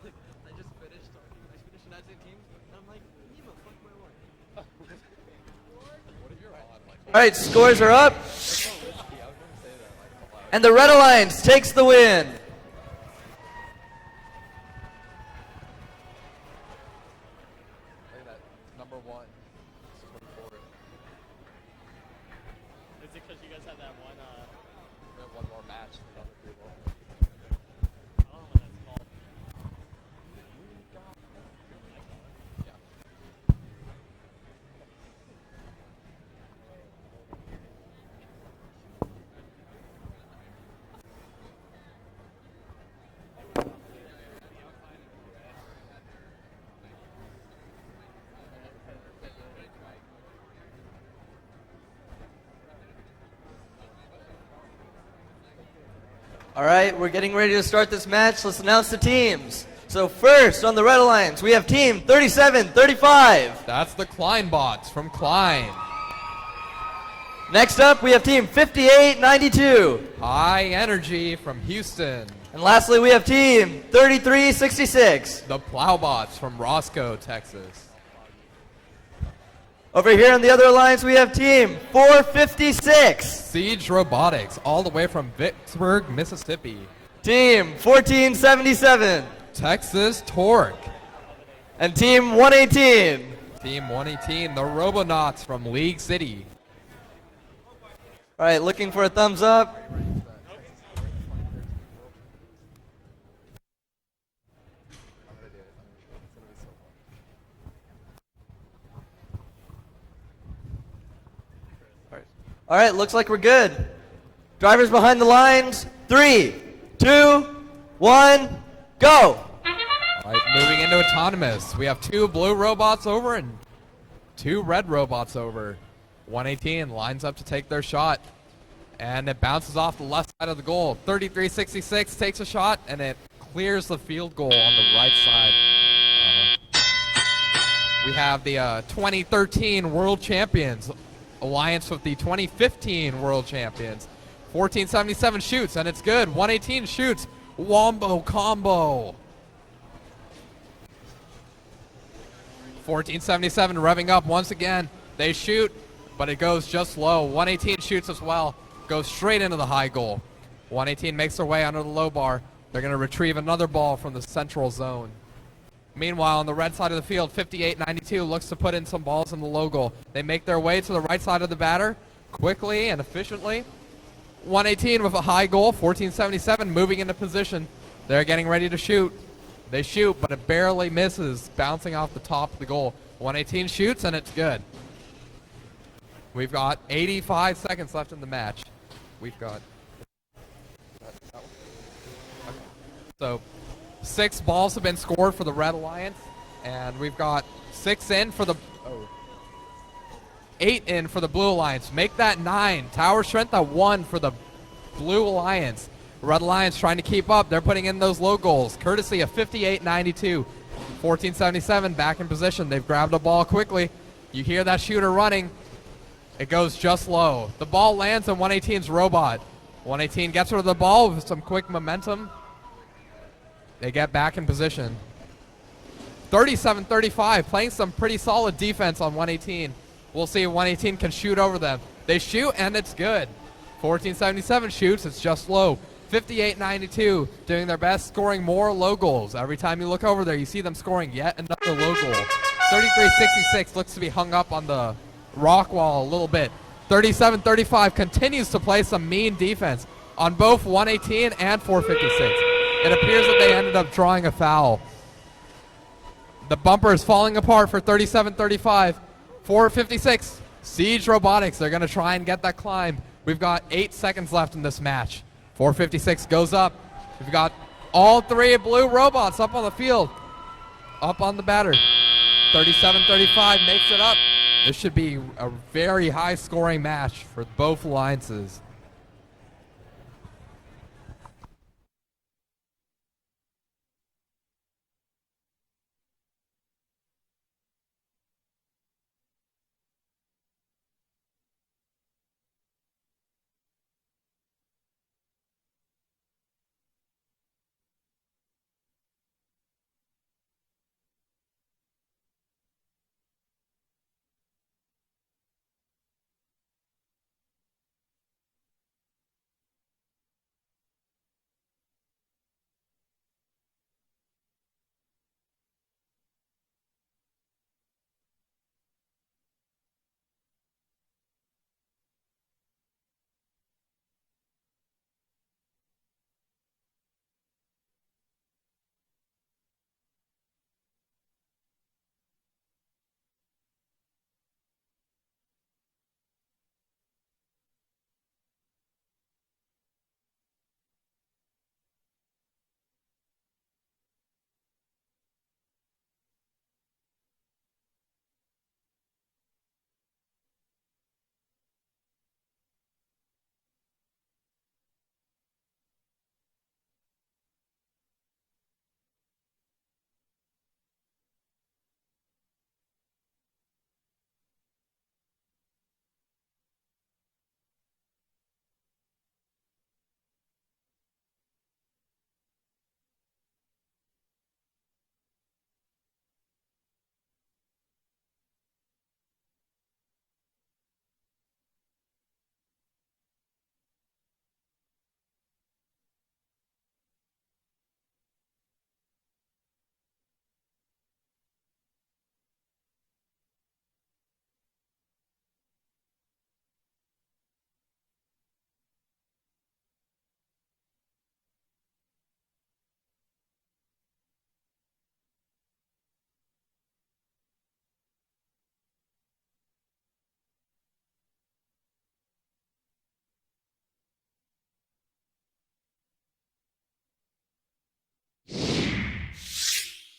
I just finished talking. I finished United Teams, and I'm like, Nemo, fuck my wife. What if you're on? All right, scores are up. And the Red Alliance takes the win. Is it because you guys had that one, one more match with other people? I don't know what that's called. All right, we're getting ready to start this match. Let's announce the teams. So first, on the Red Alliance, we have team 37-35. That's the Kleinbots from Klein. Next up, we have team 58-92. High Energy from Houston. And lastly, we have team 3366. The Plowbots from Roscoe, Texas. Over here on the other alliance, we have team 456. Siege Robotics, all the way from Vicksburg, Mississippi. Team 1477. Texas Torque. And team 118. Team 118, the Robonauts from League City. All right, looking for a thumbs up. All right, looks like we're good. Drivers behind the lines. 3, 2, 1, go. All right, moving into autonomous. We have 2 blue robots over and 2 red robots over. 118 lines up to take their shot. And it bounces off the left side of the goal. 33-66 takes a shot, and it clears the field goal on the right side. We have the 2013 World Champions alliance with the 2015 World Champions. 1477 shoots, and it's good. 118 shoots. Wombo combo. 1477 revving up once again. They shoot, but it goes just low. 118 shoots as well. Goes straight into the high goal. 118 makes their way under the low bar. They're going to retrieve another ball from the central zone. Meanwhile, on the red side of the field, 58-92 looks to put in some balls in the low goal. They make their way to the right side of the batter quickly and efficiently. 118 with a high goal. 1477 moving into position. They're getting ready to shoot. They shoot, but it barely misses, bouncing off the top of the goal. 118 shoots, and it's good. We've got 85 seconds left in the match. We've got... Okay. So, 6 balls have been scored for the Red Alliance, and we've got 6 in for the... 8 in for the Blue Alliance. Make that 9. Tower strength at 1 for the Blue Alliance. Red Alliance trying to keep up. They're putting in those low goals, courtesy of 58-92. 1477 back in position. They've grabbed a ball quickly. You hear that shooter running. It goes just low. The ball lands on 118's robot. 118 gets rid of the ball with some quick momentum. They get back in position. 37-35, playing some pretty solid defense on 118. We'll see if 118 can shoot over them. They shoot, and it's good. 1477 shoots, it's just low. 58-92, doing their best, scoring more low goals. Every time you look over there, you see them scoring yet another low goal. 33-66 looks to be hung up on the rock wall a little bit. 37-35 continues to play some mean defense on both 118 and 456. It appears that they ended up drawing a foul. The bumper is falling apart for 37-35. 456, Siege Robotics. They're going to try and get that climb. We've got 8 seconds left in this match. 456 goes up. We've got all 3 blue robots up on the field. Up on the batter. 37-35 makes it up. This should be a very high-scoring match for both alliances.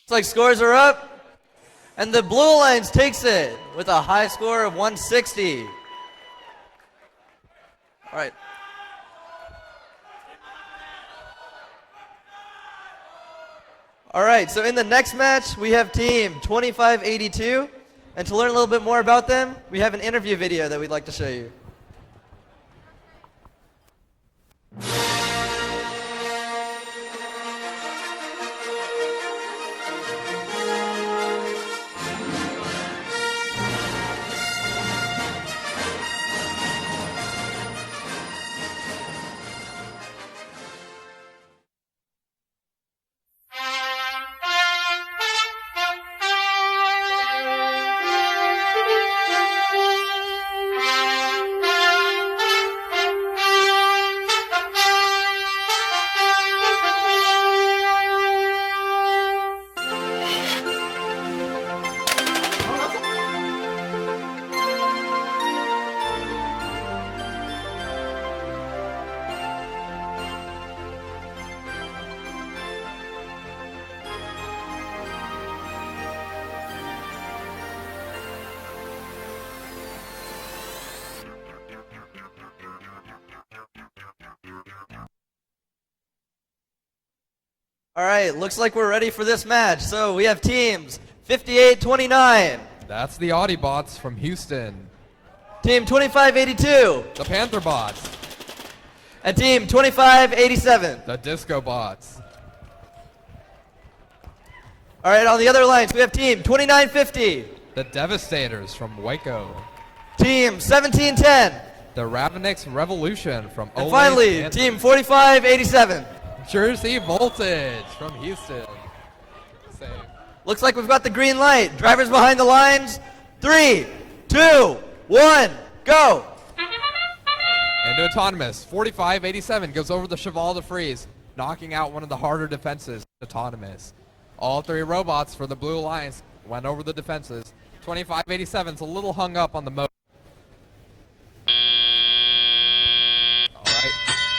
Looks like scores are up. And the Blue Alliance takes it with a high score of 160. All right. All right, so in the next match, we have team 2582. And to learn a little bit more about them, we have an interview video that we'd like to show you. All right, looks like we're ready for this match. So we have teams 5829. That's the Audiobots from Houston. Team 2582. The Panther Bots. And team 2587. The Disco Bots. All right, on the other lines, we have team 2950. The Devastators from Waco. Team 1710. The Ravenix Revolution from And Ole, finally, Kansas. team 4587. Jersey Voltage from Houston. Same. Looks like we've got the green light. Drivers behind the lines. 3, 2, 1, go. Into autonomous. 4587 goes over the Cheval de Frise, knocking out one of the harder defenses. Autonomous. All three robots for the Blue Alliance went over the defenses. 2587's a little hung up on the motor.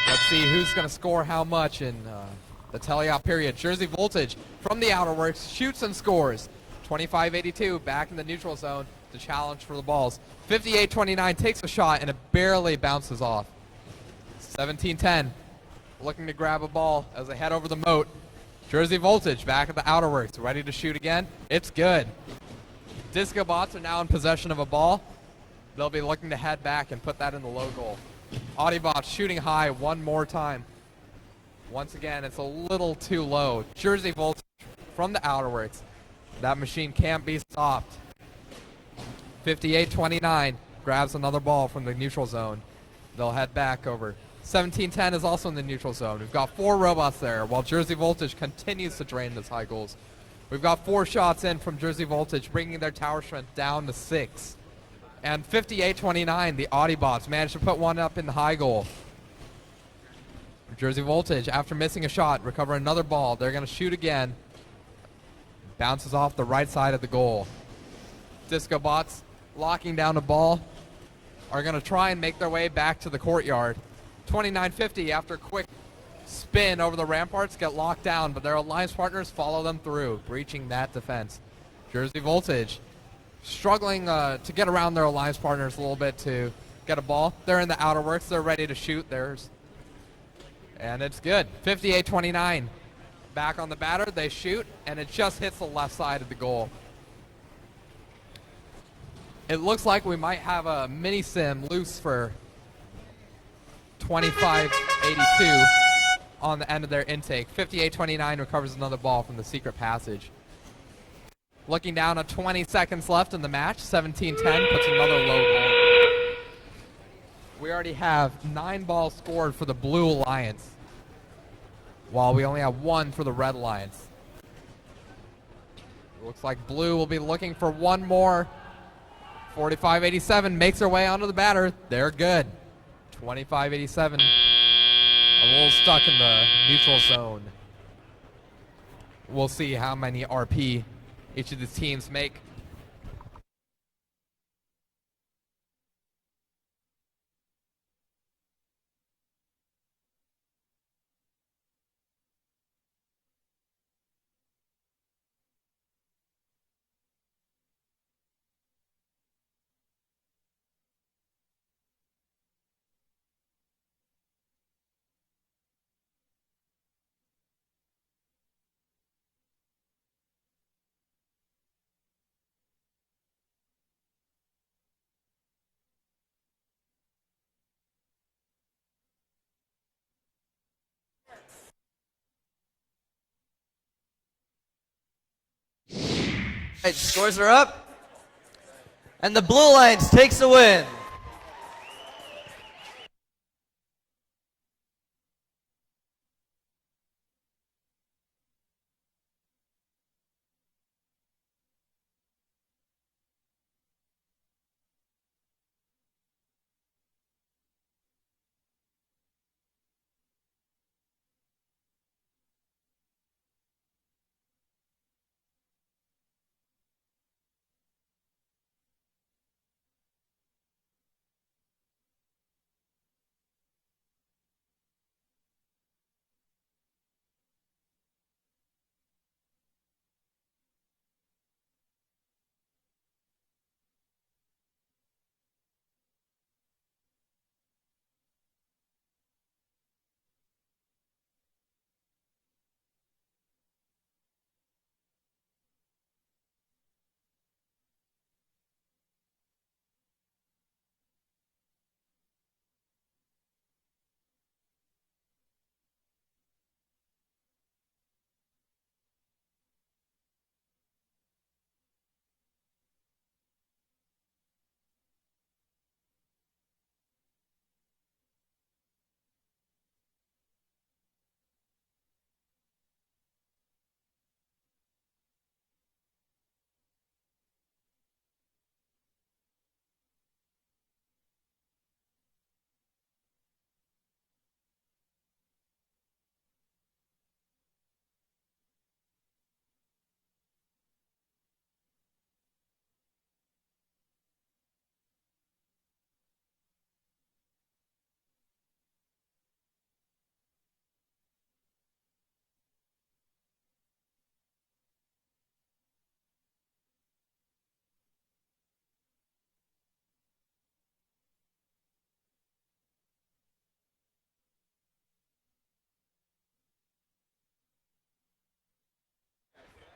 Let's see who's going to score how much in the teleop period. Jersey Voltage from the outer works shoots and scores. 2582 back in the neutral zone to challenge for the balls. 5829 takes a shot and it barely bounces off. 1710 looking to grab a ball as they head over the moat. Jersey Voltage back at the outer works, ready to shoot again. It's good. Disco Bots are now in possession of a ball. They'll be looking to head back and put that in the low goal. Audiobots shooting high one more time. Once again, it's a little too low. Jersey Voltage from the outerworks. That machine can't be stopped. 5829 grabs another ball from the neutral zone. They'll head back over. 1710 is also in the neutral zone. We've got 4 robots there while Jersey Voltage continues to drain those high goals. We've got 4 shots in from Jersey Voltage, bringing their tower strength down to 6. And 5829, the Audiobots managed to put one up in the high goal. Jersey Voltage, after missing a shot, recover another ball. They're going to shoot again. Bounces off the right side of the goal. Disco Bots, locking down a ball, are going to try and make their way back to the courtyard. 2950, after a quick spin over the ramparts, get locked down, but their alliance partners follow them through, breaching that defense. Jersey Voltage struggling to get around their alliance partners a little bit to get a ball. They're in the outer works. They're ready to shoot theirs. And it's good. 5829 back on the batter. They shoot, and it just hits the left side of the goal. It looks like we might have a mini sim loose for 2582 on the end of their intake. 5829 recovers another ball from the secret passage. Looking down at 20 seconds left in the match. 1710 puts another low goal. We already have 9 balls scored for the Blue Alliance, while we only have 1 for the Red Alliance. Looks like Blue will be looking for one more. 4587 makes their way onto the batter. They're good. 2587 a little stuck in the neutral zone. We'll see how many RP each of these teams make. Right, scores are up. And the Blue Alliance takes the win.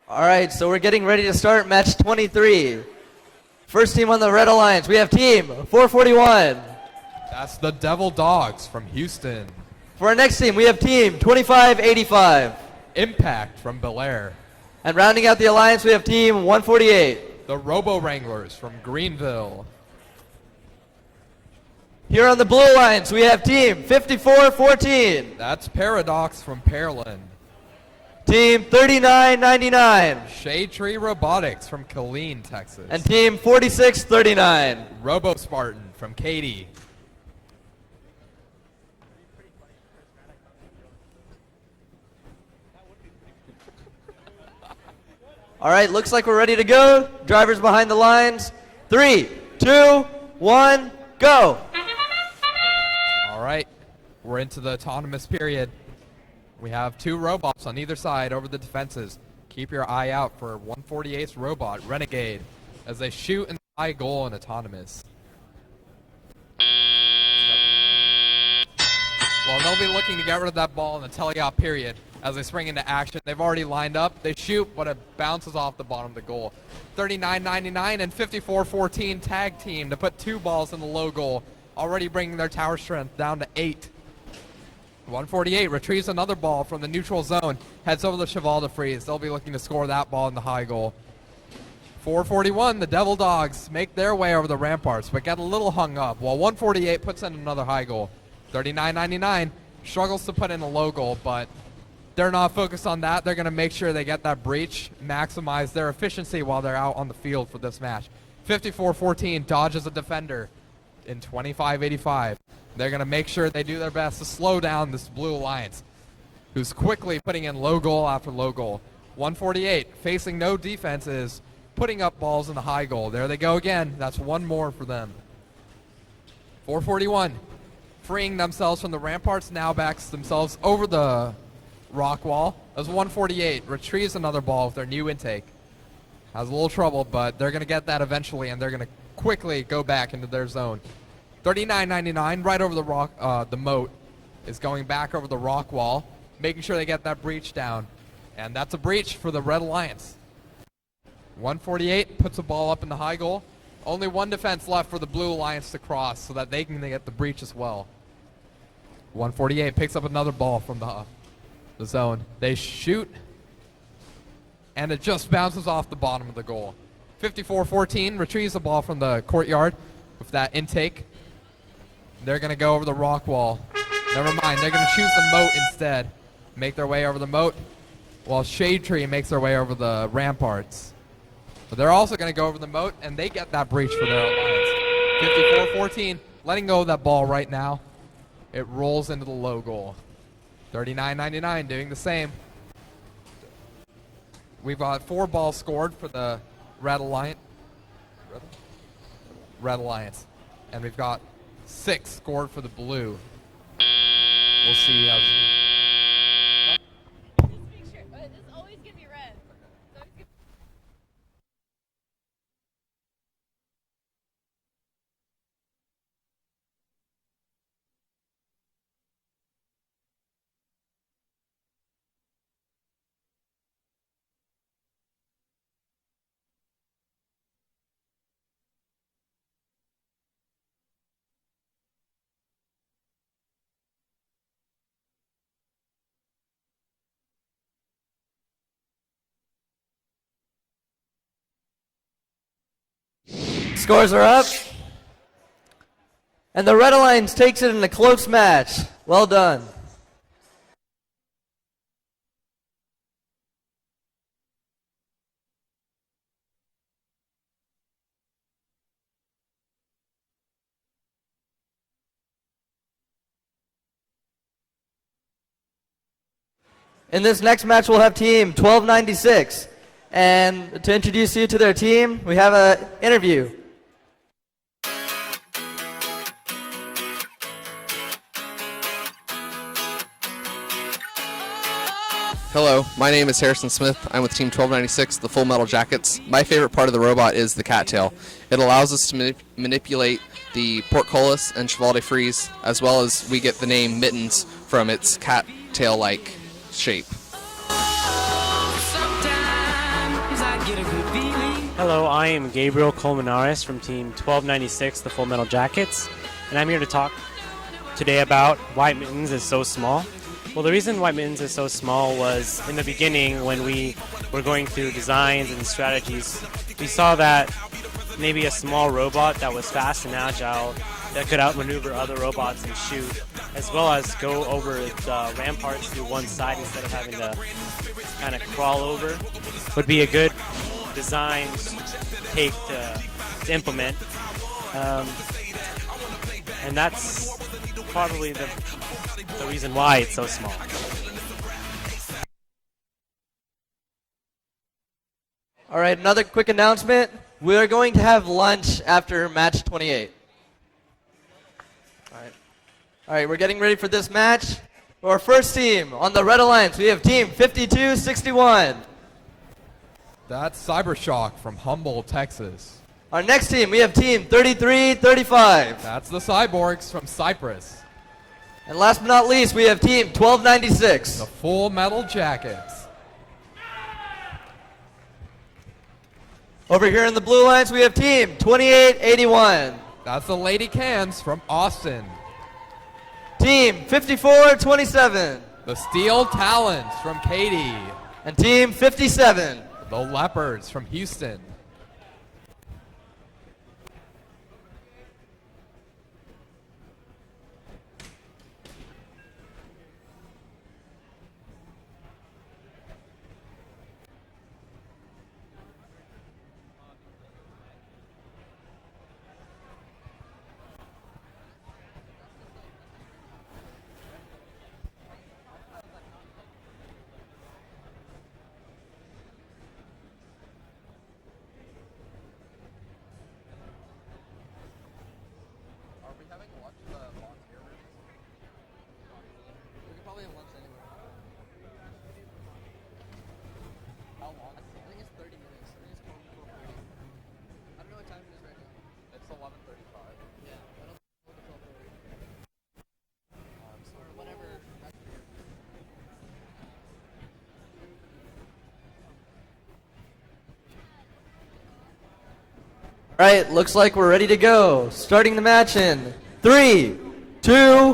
All right, so we're getting ready to start match 23. First team on the Red Alliance, we have team 441. That's the Devil Dogs from Houston. For our next team, we have team 2585. Impact from Bel Air. And rounding out the alliance, we have team 148. The Robo Wranglers from Greenville. Here on the Blue Alliance, we have team 5414. That's Paradox from Pearland. Team 3999. Shade Tree Robotics from Killeen, Texas. And team 4639. Robo Spartan from Katy. All right, looks like we're ready to go. Drivers behind the lines. 3, 2, 1, go. All right, we're into the autonomous period. We have two robots on either side over the defenses. Keep your eye out for 148's robot, Renegade, as they shoot in the high goal in autonomous. Well, they'll be looking to get rid of that ball in the teleop period as they spring into action. They've already lined up. They shoot, but it bounces off the bottom of the goal. 39.99 and 54.14 tag team to put two balls in the low goal, already bringing their tower strength down to 8. 148 retrieves another ball from the neutral zone, heads over the Cheval de Frise. They'll be looking to score that ball in the high goal. 441, the Devil Dogs make their way over the ramparts, but get a little hung up, while 148 puts in another high goal. 39.99 struggles to put in a low goal, but they're not focused on that. They're going to make sure they get that breach, maximize their efficiency while they're out on the field for this match. 54-14 dodges a defender in 25-85. They're going to make sure they do their best to slow down this Blue Alliance, who's quickly putting in low goal after low goal. 148 facing no defenses, putting up balls in the high goal. There they go again. That's one more for them. 441 freeing themselves from the ramparts, now backs themselves over the rock wall as 148 retrieves another ball with their new intake. Has a little trouble, but they're going to get that eventually, and they're going to quickly go back into their zone. 39.99 right over the rock, the moat is going back over the rock wall, making sure they get that breach down, and that's a breach for the Red Alliance. 148 puts a ball up in the high goal. Only one defense left for the Blue Alliance to cross so that they can get the breach as well. 148 picks up another ball from the zone. They shoot, and it just bounces off the bottom of the goal. 54-14 retrieves the ball from the courtyard with that intake. They're going to go over the rock wall. Never mind, they're going to choose the moat instead. Make their way over the moat, while Shade Tree makes their way over the ramparts. But they're also going to go over the moat, and they get that breach for their alliance. 54-14, letting go of that ball right now. It rolls into the low goal. 39-99 doing the same. We've got 4 balls scored for the Red Alliance. And we've got 6 scored for the blue. We'll see how. Scores are up. And the Red Alliance takes it in a close match. Well done. In this next match, we'll have team 1296. And to introduce you to their team, we have an interview. Hello, my name is Harrison Smith. I'm with Team 1296, the Full Metal Jackets. My favorite part of the robot is the cattail. It allows us to manipulate the portcullis and cheval de frise, as well as we get the name Mittens from its cattail-like shape. Hello, I am Gabriel Colmenares from Team 1296, the Full Metal Jackets, and I'm here to talk today about why Mittens is so small. Well, the reason why Mittens is so small was in the beginning when we were going through designs and strategies, we saw that maybe a small robot that was fast and agile that could outmaneuver other robots and shoot, as well as go over the ramparts through one side instead of having to kind of crawl over, would be a good design take to implement. And that's probably the reason why it's so small. All right, another quick announcement. We are going to have lunch after match 28. All right, we're getting ready for this match. For our first team on the Red Alliance, we have team 5261. That's Cybershock from Humboldt, Texas. Our next team, we have team 3335. That's the Cyborgs from Cyprus. And last but not least, we have team 1296. The Full Metal Jackets. Over here in the blue lines, we have team 2881. That's the Lady Cans from Austin. Team 5427. The Steel Talons from Katy. And team 57. The Leopards from Houston. All right, looks like we're ready to go. Starting the match in 3, 2,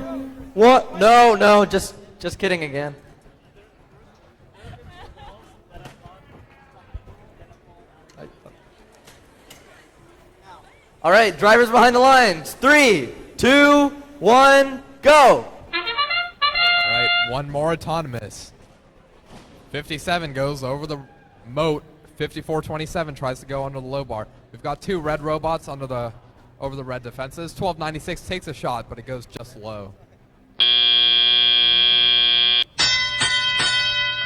1. No, just kidding again. All right, drivers behind the lines. 3, 2, 1, go. All right, one more autonomous. 57 goes over the moat. 54-27 tries to go under the low bar. We've got 2 red robots over the red defenses. 1296 takes a shot, but it goes just low.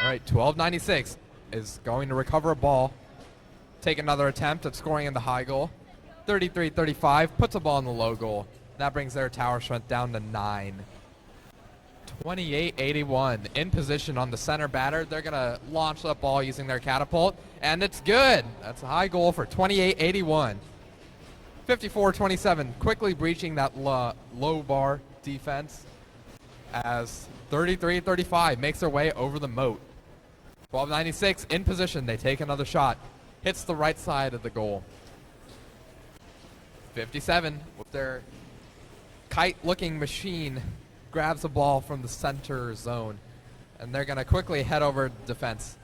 All right, 1296 is going to recover a ball, take another attempt at scoring in the high goal. 33-35 puts a ball in the low goal. That brings their tower strength down to 9. 28-81 in position on the center batter. They're going to launch that ball using their catapult, and it's good. That's a high goal for 28-81. 54-27 quickly breaching that low bar defense as 33-35 makes their way over the moat. 1296 in position. They take another shot. Hits the right side of the goal. 57 with their kite-looking machine grabs the ball from the center zone, and they're going to quickly head over defense,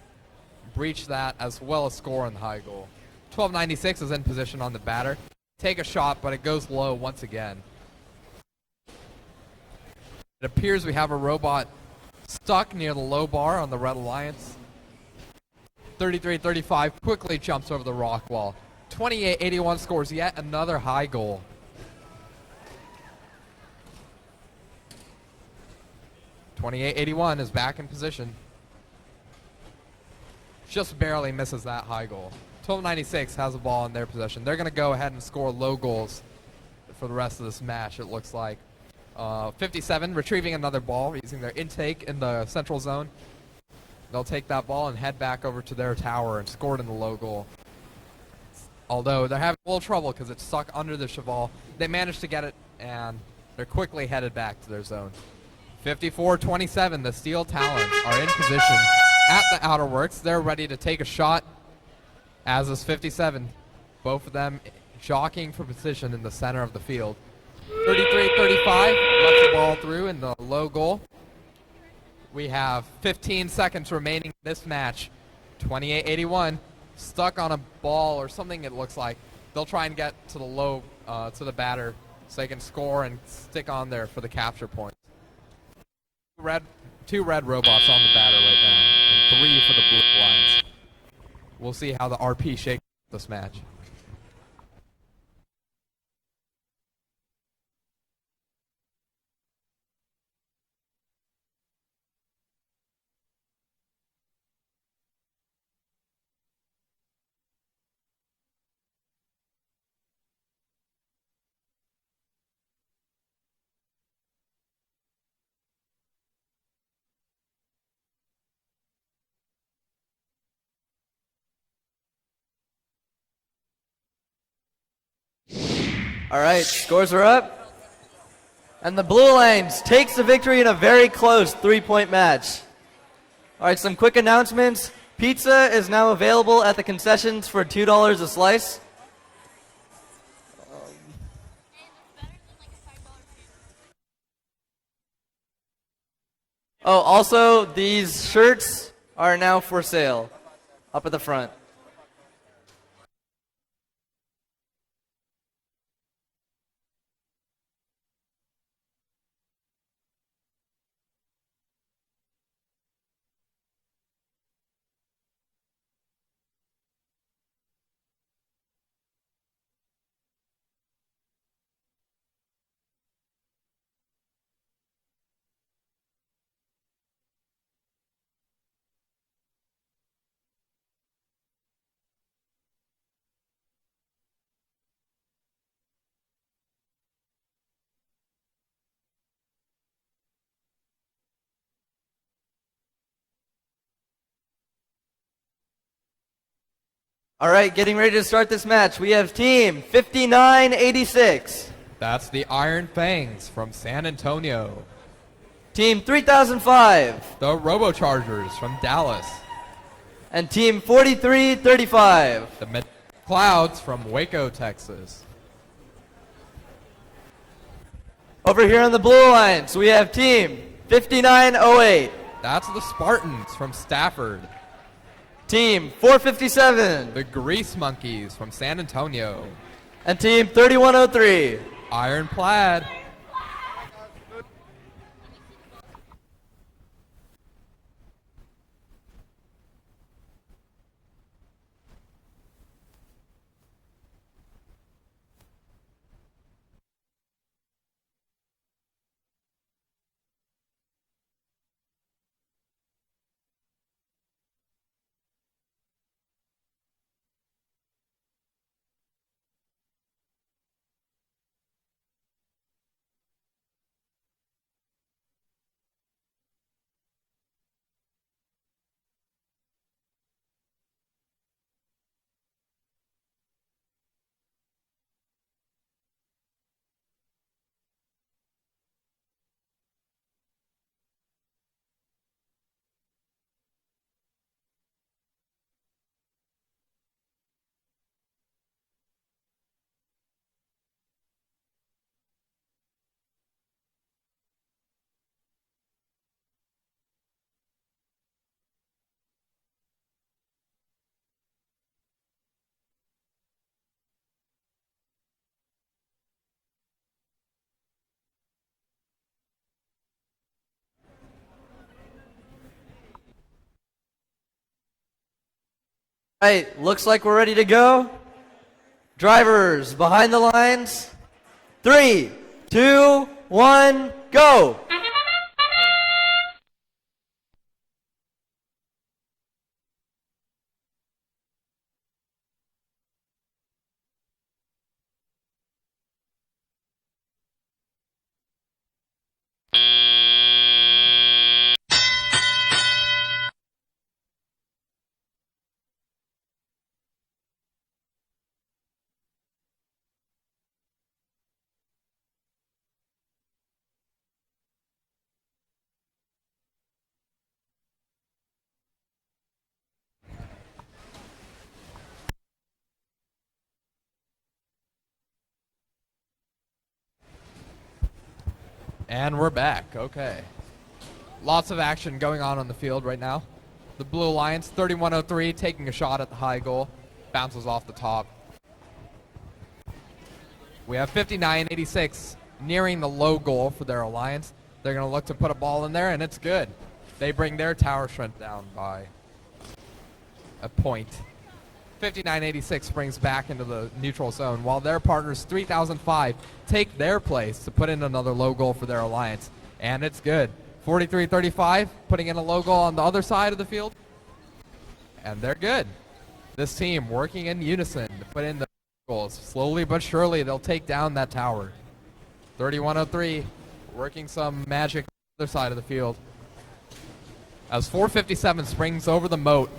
breach that, as well as score on the high goal. 1296 is in position on the batter. Take a shot, but it goes low once again. It appears we have a robot stuck near the low bar on the Red Alliance. 33-35 quickly jumps over the rock wall. 28-81 scores yet another high goal. .28-81 is back in position. Just barely misses that high goal. 1296 has a ball in their possession. They're going to go ahead and score low goals for the rest of this match, it looks like. 57 retrieving another ball using their intake in the central zone. They'll take that ball and head back over to their tower and score it in the low goal. Although they're having a little trouble because it's stuck under the cheval. They managed to get it, and they're quickly headed back to their zone. 54-27, the Steel Talons are in position at the outer works. They're ready to take a shot, as is 57. Both of them jockeying for position in the center of the field. 33-35, lets the ball through in the low goal. We have 15 seconds remaining in this match. 28-81, stuck on a ball or something it looks like. They'll try and get to the low, to the batter so they can score and stick on there for the capture point. Two red robots on the batter right now, and 3 for the blue lines. We'll see how the RP shakes this match. All right, scores are up. And the Blue Lions takes the victory in a very close 3-point match. All right, some quick announcements. Pizza is now available at the concessions for $2 a slice. Oh, also, these shirts are now for sale up at the front. All right, getting ready to start this match. We have team 5986. That's the Iron Fangs from San Antonio. Team 3005. The Robochargers from Dallas. And team 4335. The Clouds from Waco, Texas. Over here on the blue lines, we have team 5908. That's the Spartans from Stafford. Team 457. The Grease Monkeys from San Antonio. And Team 3103. Ironclad. All right, looks like we're ready to go. Drivers behind the lines. 3, 2, 1, go. And we're back. Okay. Lots of action going on the field right now. The Blue Alliance, 3103, taking a shot at the high goal. Bounces off the top. We have 5986 nearing the low goal for their alliance. They're going to look to put a ball in there, and it's good. They bring their tower strength down by a point. 5986 brings back into the neutral zone, while their partners 3005 take their place to put in another low goal for their alliance. And it's good. 4335 putting in a low goal on the other side of the field. And they're good. This team working in unison to put in the goals. Slowly but surely they'll take down that tower. 3103 working some magic on the other side of the field. As 457 springs over the moat,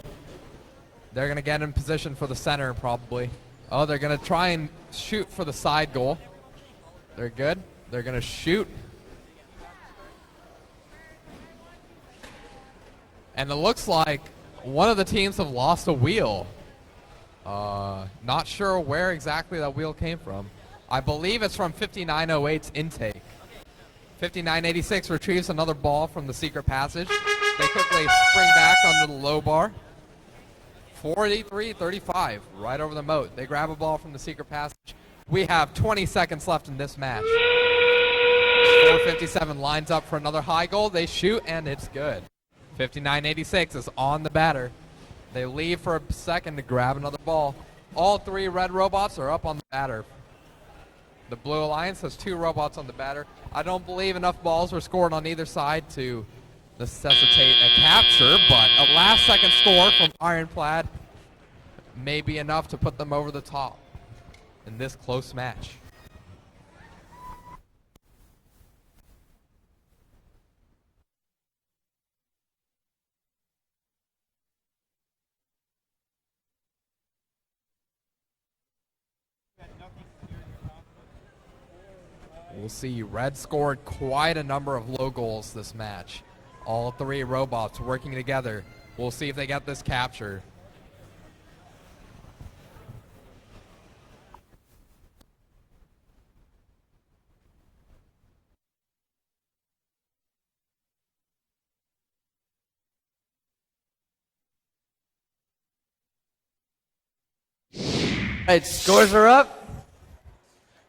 they're going to get in position for the center probably. Oh, they're going to try and shoot for the side goal. They're good. They're going to shoot. And it looks like one of the teams have lost a wheel. Not sure where exactly that wheel came from. I believe it's from 5908's intake. 5986 retrieves another ball from the secret passage. They quickly spring back under the low bar. 43-35, right over the moat. They grab a ball from the secret passage. We have 20 seconds left in this match. 457 lines up for another high goal. They shoot, and it's good. 5986 is on the batter. They leave for a second to grab another ball. All three red robots are up on the batter. The Blue Alliance has 2 robots on the batter. I don't believe enough balls were scored on either side to necessitate a capture, but a last-second score from Ironclad may be enough to put them over the top in this close match. We'll see. Red scored quite a number of low goals this match. All 3 robots working together. We'll see if they get this capture. All right, scores are up.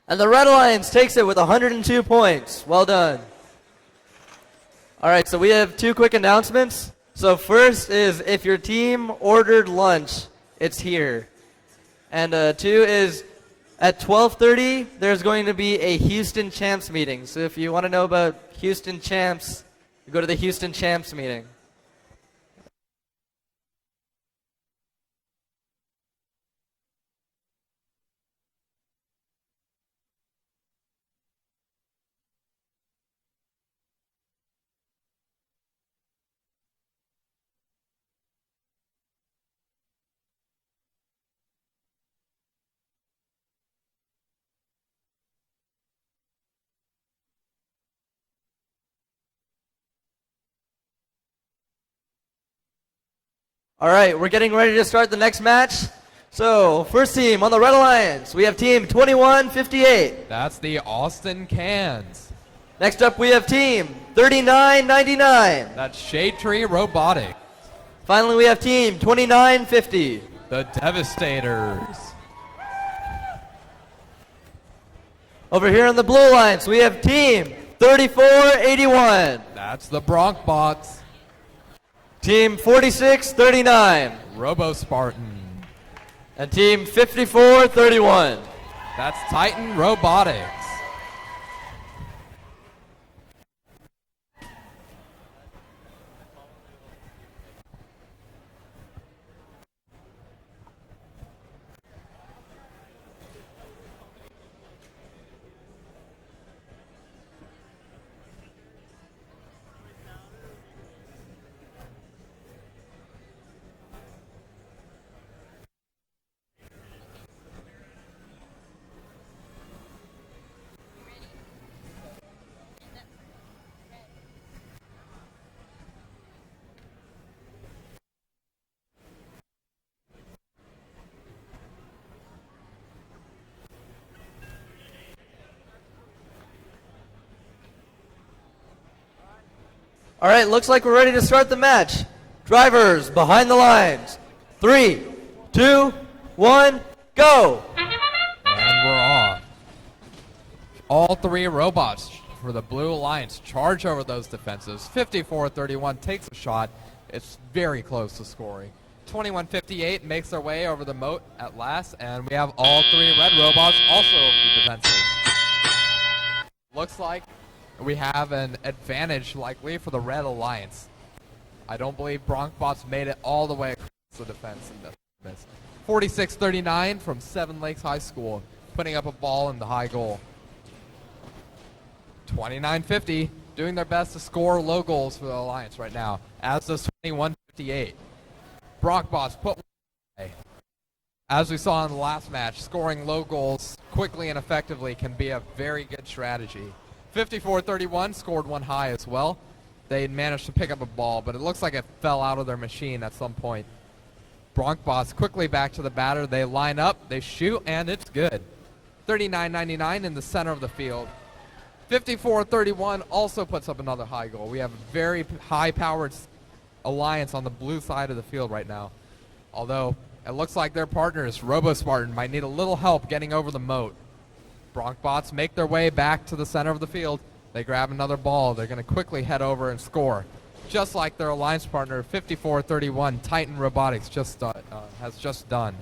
And the Red Alliance takes it with 102 points. Well done. All right, so we have two quick announcements. So first is if your team ordered lunch, it's here. And two is at 12:30, there's going to be a Houston Champs meeting. So if you want to know about Houston Champs, you go to the Houston Champs meeting. All right, we're getting ready to start the next match. So, first team on the Red Alliance, we have team 2158. That's the Austin Cans. Next up, we have team 3999. That's Shade Tree Robotics. Finally, we have team 2950. The Devastators. Over here on the Blue Alliance, we have team 3481. That's the Bronc Bots. Team 4639. Robo Spartan. And team 5431. That's Titan Robotics. All right, looks like we're ready to start the match. Drivers behind the lines. 3, 2, 1, go! And we're off. All three robots for the Blue Alliance charge over those defenses. 54-31 takes a shot. It's very close to scoring. 21-58 makes their way over the moat at last, and we have all three red robots also over the defenses. Looks like we have an advantage likely for the Red Alliance. I don't believe Broncbots made it all the way across the defense in this. 46-39 from Seven Lakes High School, putting up a ball in the high goal. 29-50, doing their best to score low goals for the Alliance right now, as does 21-58. Broncbots put one away. As we saw in the last match, scoring low goals quickly and effectively can be a very good strategy. 54-31 scored one high as well. They managed to pick up a ball, but it looks like it fell out of their machine at some point. Broncbots quickly back to the batter. They line up, they shoot, and it's good. 39-99 in the center of the field. 54-31 also puts up another high goal. We have a very high-powered Alliance on the blue side of the field right now. Although it looks like their partners, Robo Spartan, might need a little help getting over the moat. Broncbots make their way back to the center of the field. They grab another ball. They're going to quickly head over and score. Just like their Alliance partner, 54-31, Titan Robotics has just done.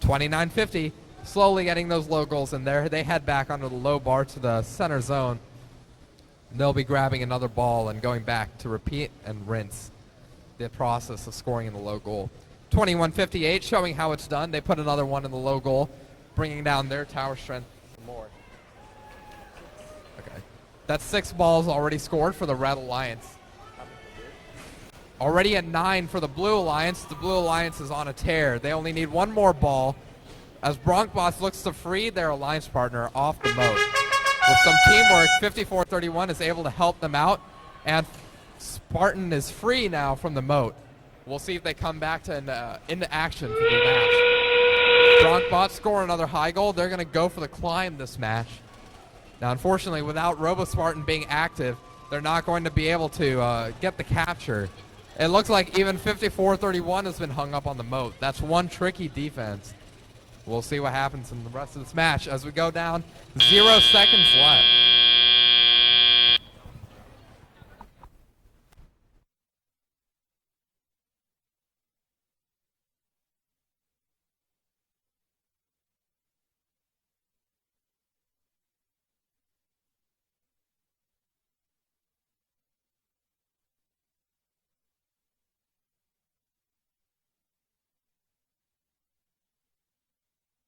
29-50, slowly getting those low goals in there. They head back under the low bar to the center zone. They'll be grabbing another ball and going back to repeat and rinse the process of scoring in the low goal. 21-58, showing how it's done. They put another one in the low goal, bringing down their tower strength some more. Okay. That's 6 balls already scored for the Red Alliance. Already at 9 for the Blue Alliance. The Blue Alliance is on a tear. They only need one more ball as Broncbots looks to free their Alliance partner off the moat. With some teamwork, 54-31 is able to help them out, and Spartan is free now from the moat. We'll see if they come back to into action for the match. Broncbots score another high goal. They're going to go for the climb this match. Now, unfortunately, without Robo Spartan being active, they're not going to be able to get the capture. It looks like even 54-31 has been hung up on the moat. That's one tricky defense. We'll see what happens in the rest of this match as we go down. 0 seconds left.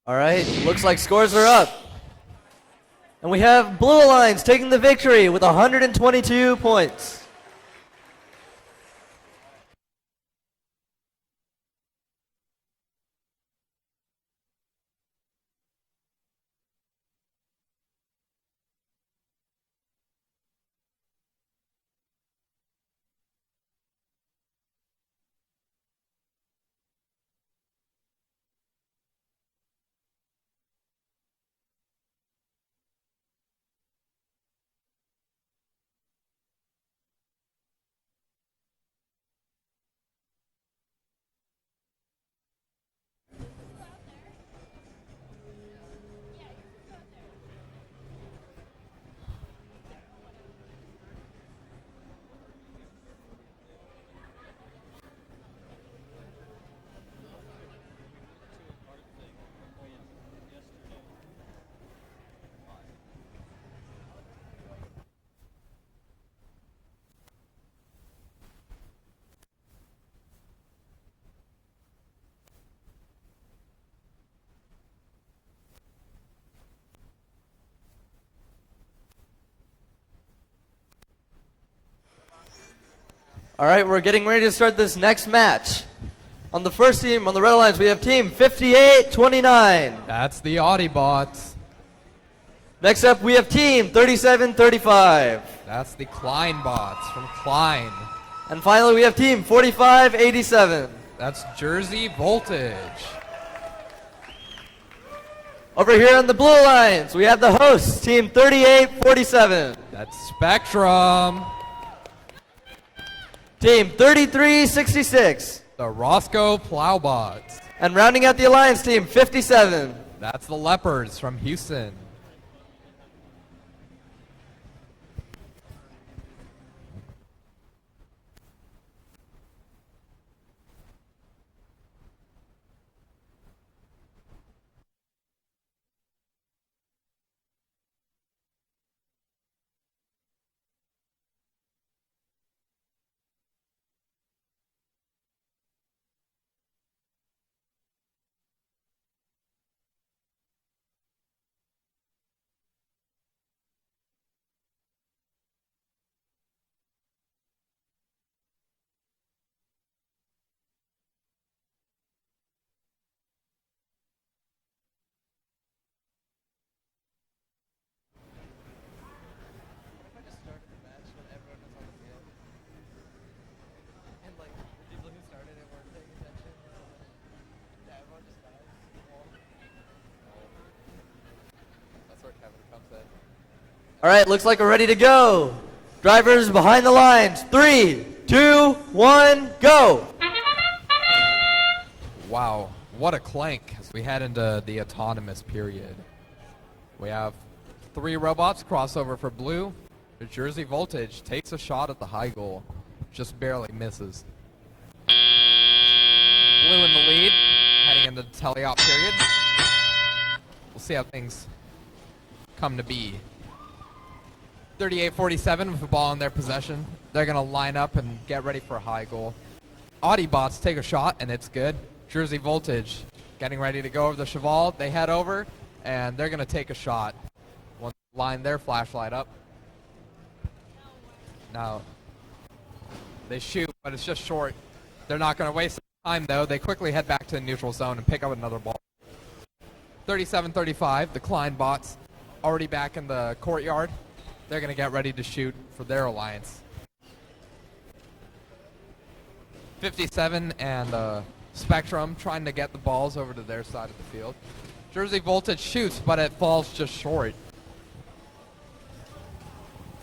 All right, looks like scores are up. And we have Blue Alliance taking the victory with 122 points. All right, we're getting ready to start this next match. On the first team, on the Red Alliance, we have team 5829. That's the Audiobots. Next up, we have team 3735. That's the Kleinbots from Klein. And finally, we have team 4587. That's Jersey Voltage. Over here on the Blue Alliance, we have the hosts, team 3847. That's Spectrum. Team 3366. The Roscoe Plowbots. And rounding out the Alliance, team 57. That's the Leopards from Houston. All right, looks like we're ready to go. Drivers behind the lines. 3, 2, 1, go. Wow, what a clank as we head into the autonomous period. We have 3 robots crossover for blue. The Jersey Voltage takes a shot at the high goal, just barely misses. Blue in the lead, heading into the teleop period. We'll see how things come to be. 38-47 with the ball in their possession. They're going to line up and get ready for a high goal. Audiobots take a shot, and it's good. Jersey Voltage getting ready to go over the Cheval. They head over, and they're going to take a shot. Once they line their flashlight up. Now, they shoot, but it's just short. They're not going to waste time, though. They quickly head back to the neutral zone and pick up another ball. 37-35, the Kleinbots already back in the courtyard. They're going to get ready to shoot for their alliance. 57 and Spectrum trying to get the balls over to their side of the field. Jersey Voltage shoots, but it falls just short.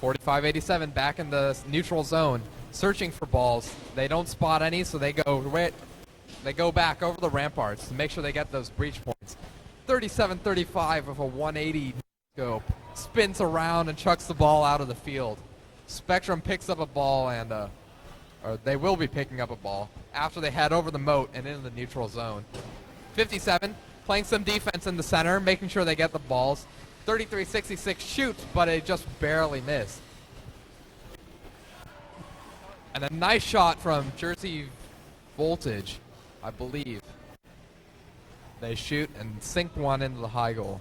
45-87 back in the neutral zone, searching for balls. They don't spot any, so they go back over the ramparts to make sure they get those breach points. 37-35 with a 180 scope. Spins around and chucks the ball out of the field. Spectrum picks up a ball and, or they will be picking up a ball after they head over the moat and into the neutral zone. 57, playing some defense in the center, making sure they get the balls. 33-66 shoots, but it just barely missed. And a nice shot from Jersey Voltage, I believe. They shoot and sink one into the high goal.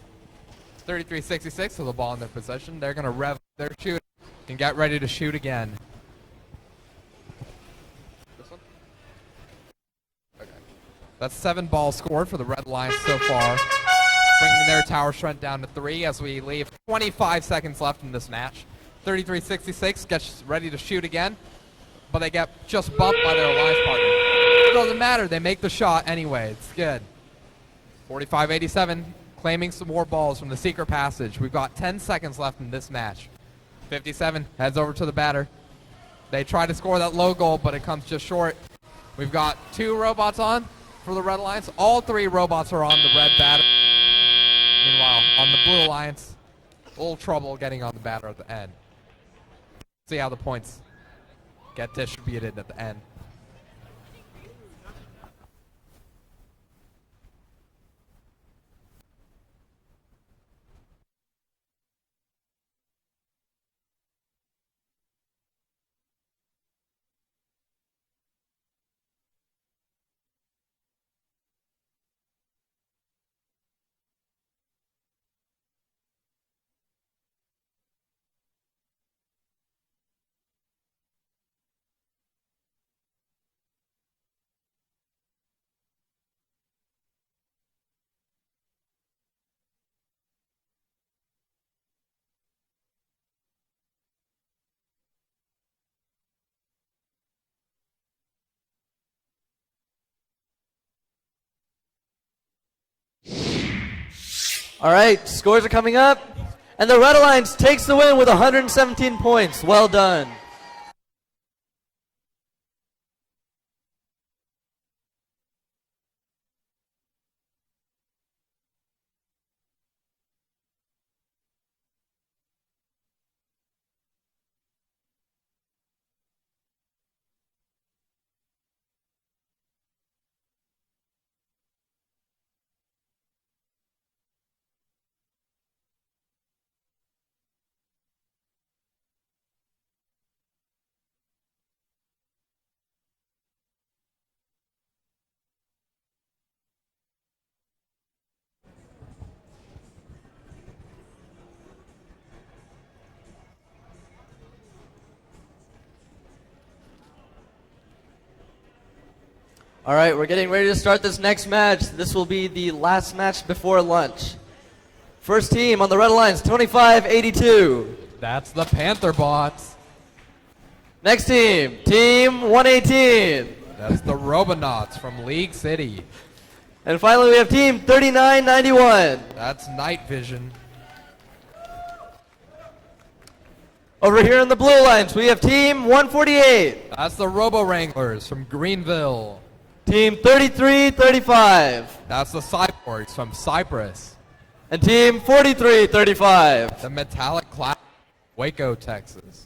33-66 with the ball in their possession. They're going to rev their shoot and get ready to shoot again. This one? Okay. That's 7 balls scored for the Red Lions so far, bringing their tower strength down to 3 as we leave 25 seconds left in this match. 33-66 gets ready to shoot again, but they get just bumped by their alliance partner. It doesn't matter. They make the shot anyway. It's good. 45-87, claiming some more balls from the secret passage. We've got 10 seconds left in this match. 57 heads over to the batter. They try to score that low goal, but it comes just short. We've got 2 robots on for the Red Alliance. All 3 robots are on the red batter. Meanwhile, on the Blue Alliance, a little trouble getting on the batter at the end. See how the points get distributed at the end. All right, scores are coming up, and the Red Alliance takes the win with 117 points. Well done. All right, we're getting ready to start this next match. This will be the last match before lunch. First team on the Red Alliance, 25-82. That's the Panther Bots. Next team, Team 118. That's the Robonauts from League City. And finally, we have Team 3991. That's Night Vision. Over here in the Blue Alliance, we have Team 148. That's the Robo Wranglers from Greenville. Team 3335. That's the Cyborgs from Cyprus. And Team 4335. The Metallic Cloud, Waco, Texas.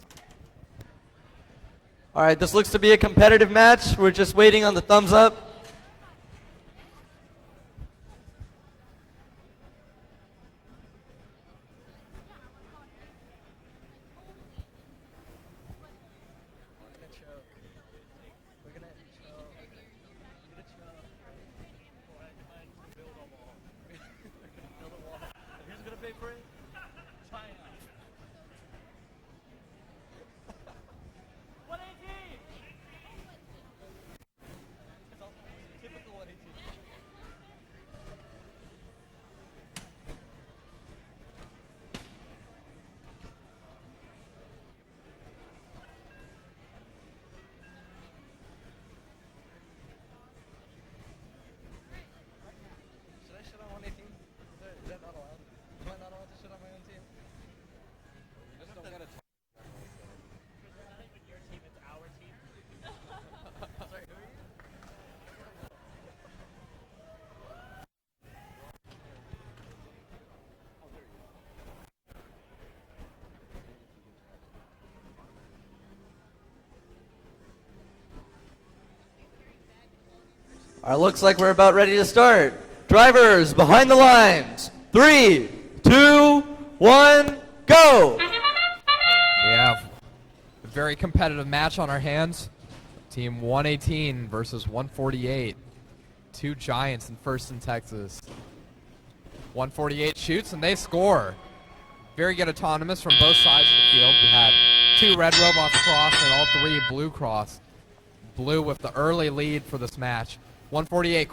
All right, this looks to be a competitive match. We're just waiting on the thumbs up. All right, looks like we're about ready to start. Drivers behind the lines. 3, 2, 1, go! We have a very competitive match on our hands. Team 118 versus 148. Two giants in first in Texas. 148 shoots and they score. Very good autonomous from both sides of the field. We had 2 red robots cross and all 3 blue cross. Blue with the early lead for this match. 148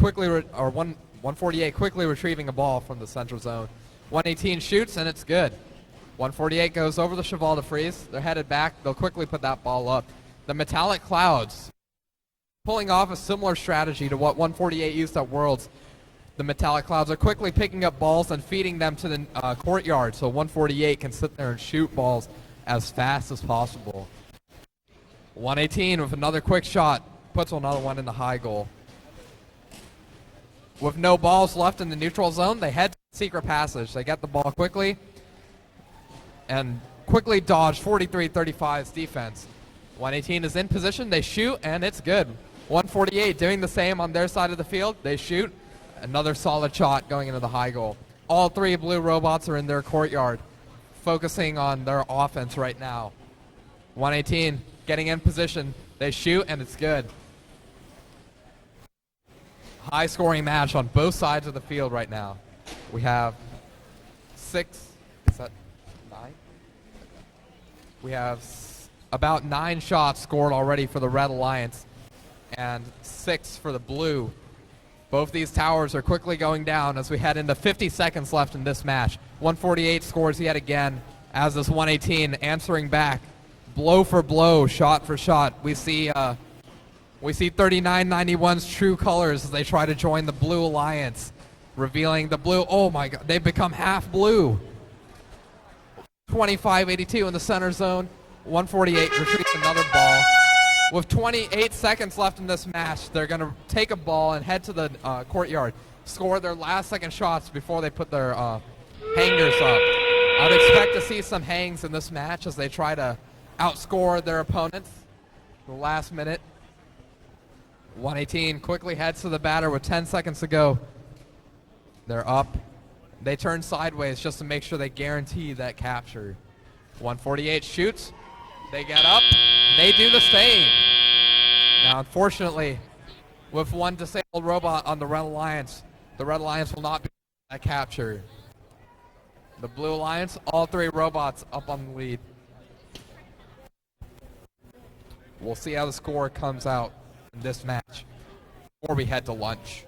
quickly retrieving a ball from the central zone. 118 shoots and it's good. 148 goes over the Cheval de Frise. They're headed back. They'll quickly put that ball up. The metallic clouds pulling off a similar strategy to what 148 used at Worlds. The metallic clouds are quickly picking up balls and feeding them to the courtyard so 148 can sit there and shoot balls as fast as possible. 118 with another quick shot puts another one in the high goal. With no balls left in the neutral zone, they head to the secret passage. They get the ball quickly and quickly dodge 43-35's defense. 118 is in position. They shoot, and it's good. 148 doing the same on their side of the field. They shoot. Another solid shot going into the high goal. All 3 blue robots are in their courtyard, focusing on their offense right now. 118 getting in position. They shoot, and it's good. High-scoring match on both sides of the field right now. We have 6. Is that 9? We have about 9 shots scored already for the Red Alliance and 6 for the Blue. Both these towers are quickly going down as we head into 50 seconds left in this match. 148 scores yet again, as is 118 answering back. Blow for blow, shot for shot. We see 3991's true colors as they try to join the Blue Alliance, revealing the blue. Oh my God, they've become half blue. 2582 in the center zone. 148 retrieves another ball. With 28 seconds left in this match, they're going to take a ball and head to the courtyard, score their last second shots before they put their hangers up. I would expect to see some hangs in this match as they try to outscore their opponents. The last minute. 118 quickly heads to the batter with 10 seconds to go. They're up. They turn sideways just to make sure they guarantee that capture. 148 shoots. They get up. They do the same. Now, unfortunately, with 1 disabled robot on the Red Alliance will not be that capture. The Blue Alliance, all 3 robots up on the lead. We'll see how the score comes out in this match before we head to lunch.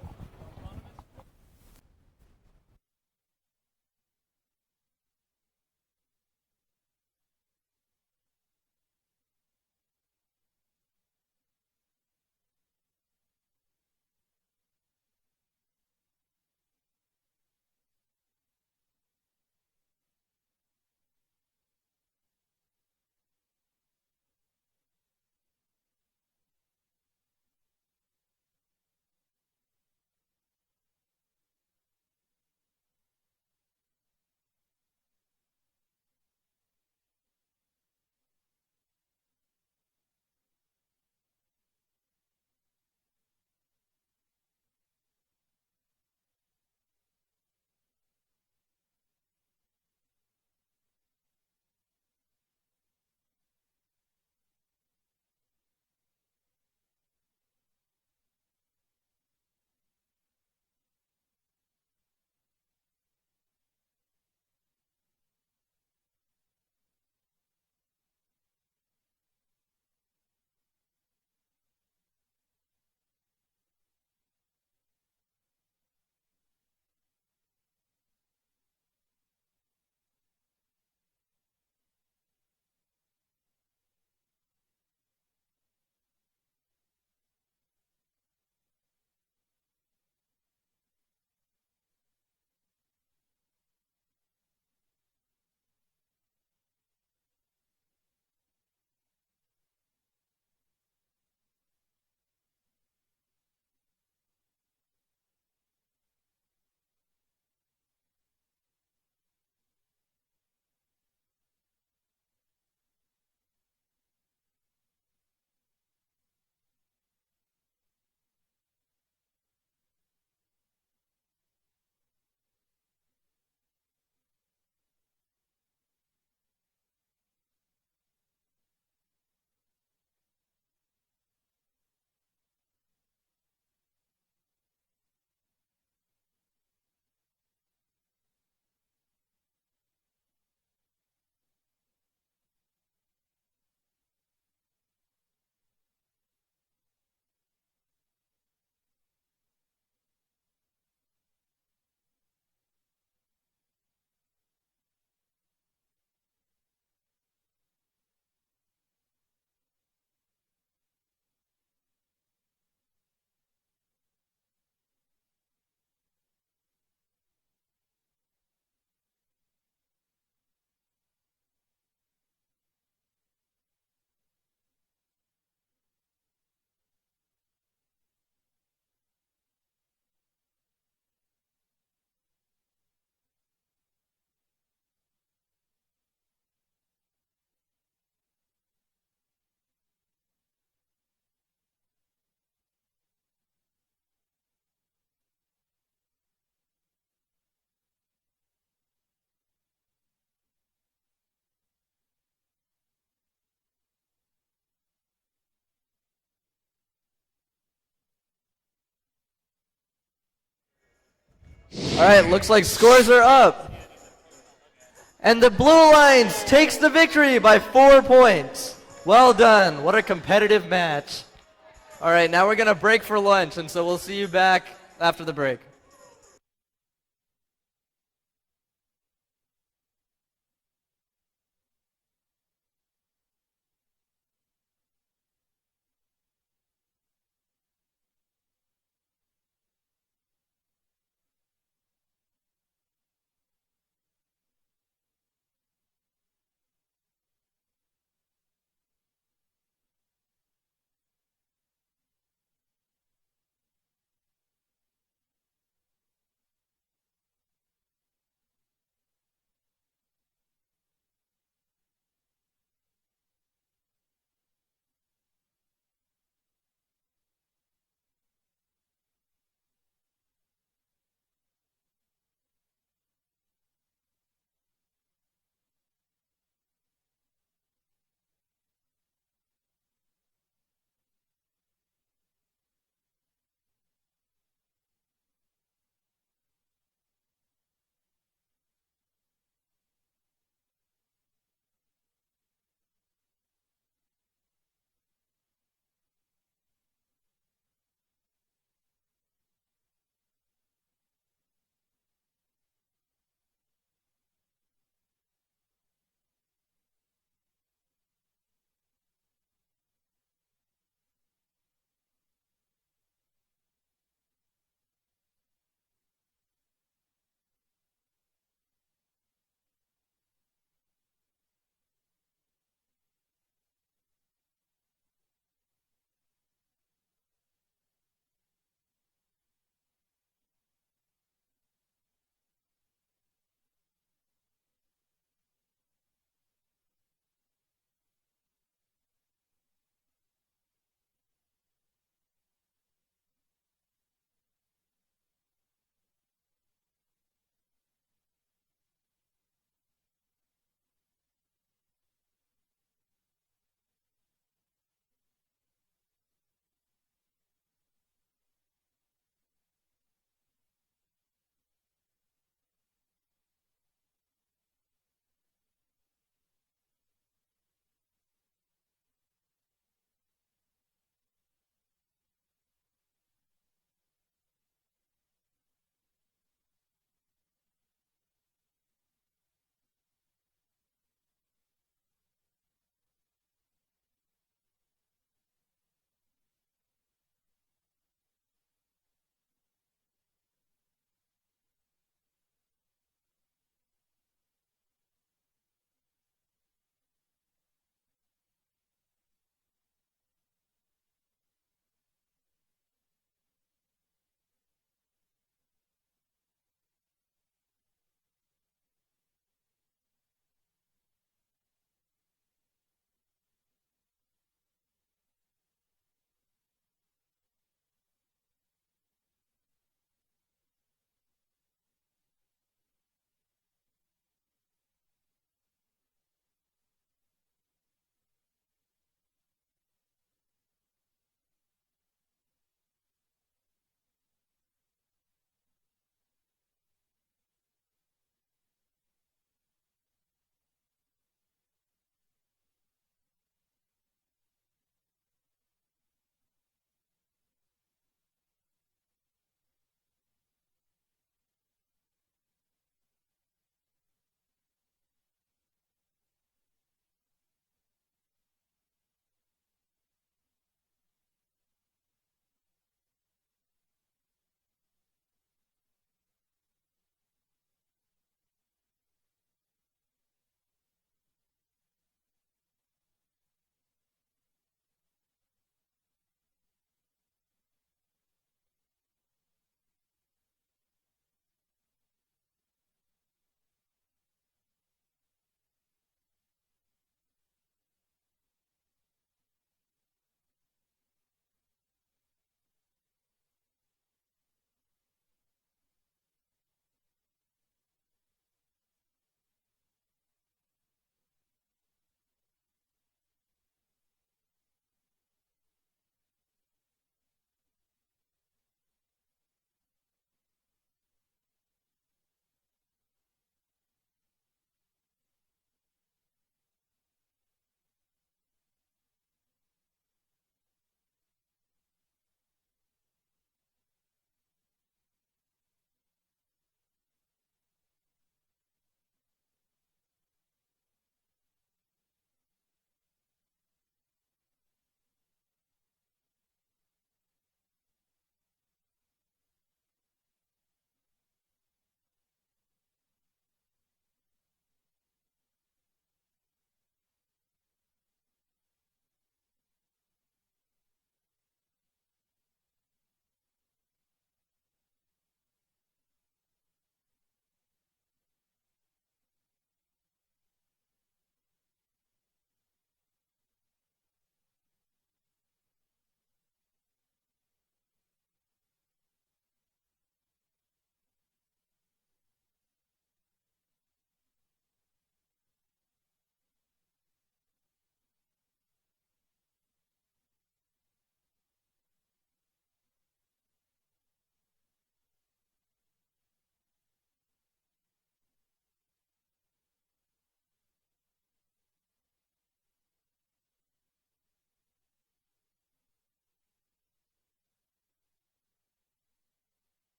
All right, looks like scores are up. And the Blue Alliance takes the victory by 4 points. Well done. What a competitive match. All right, now we're going to break for lunch, and so we'll see you back after the break.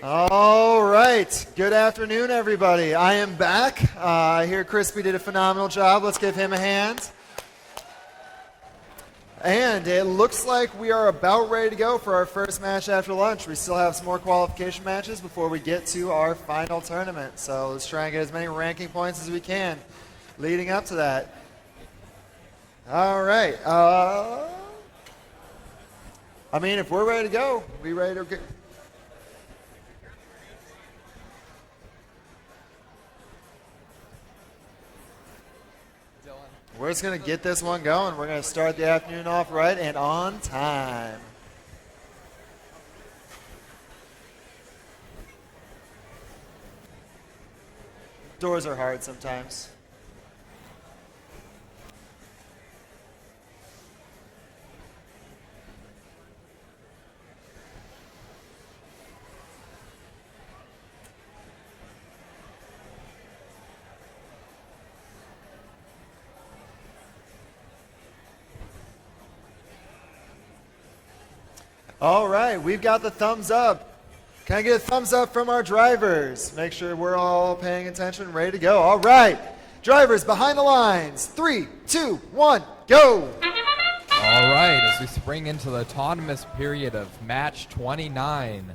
All right. Good afternoon, everybody. I am back. I hear Crispy did a phenomenal job. Let's give him a hand. And it looks like we are about ready to go for our first match after lunch. We still have some more qualification matches before we get to our final tournament. So let's try and get as many ranking points as we can leading up to that. All right. I mean, if we're ready to go, we ready to go. We're just going to get this one going. We're going to start the afternoon off right and on time. Doors are hard sometimes. All right, we've got the thumbs up. Can I get a thumbs up from our drivers? Make sure we're all paying attention, ready to go. All right, drivers behind the lines. 3, 2, 1, go. All right, as we spring into the autonomous period of match 29,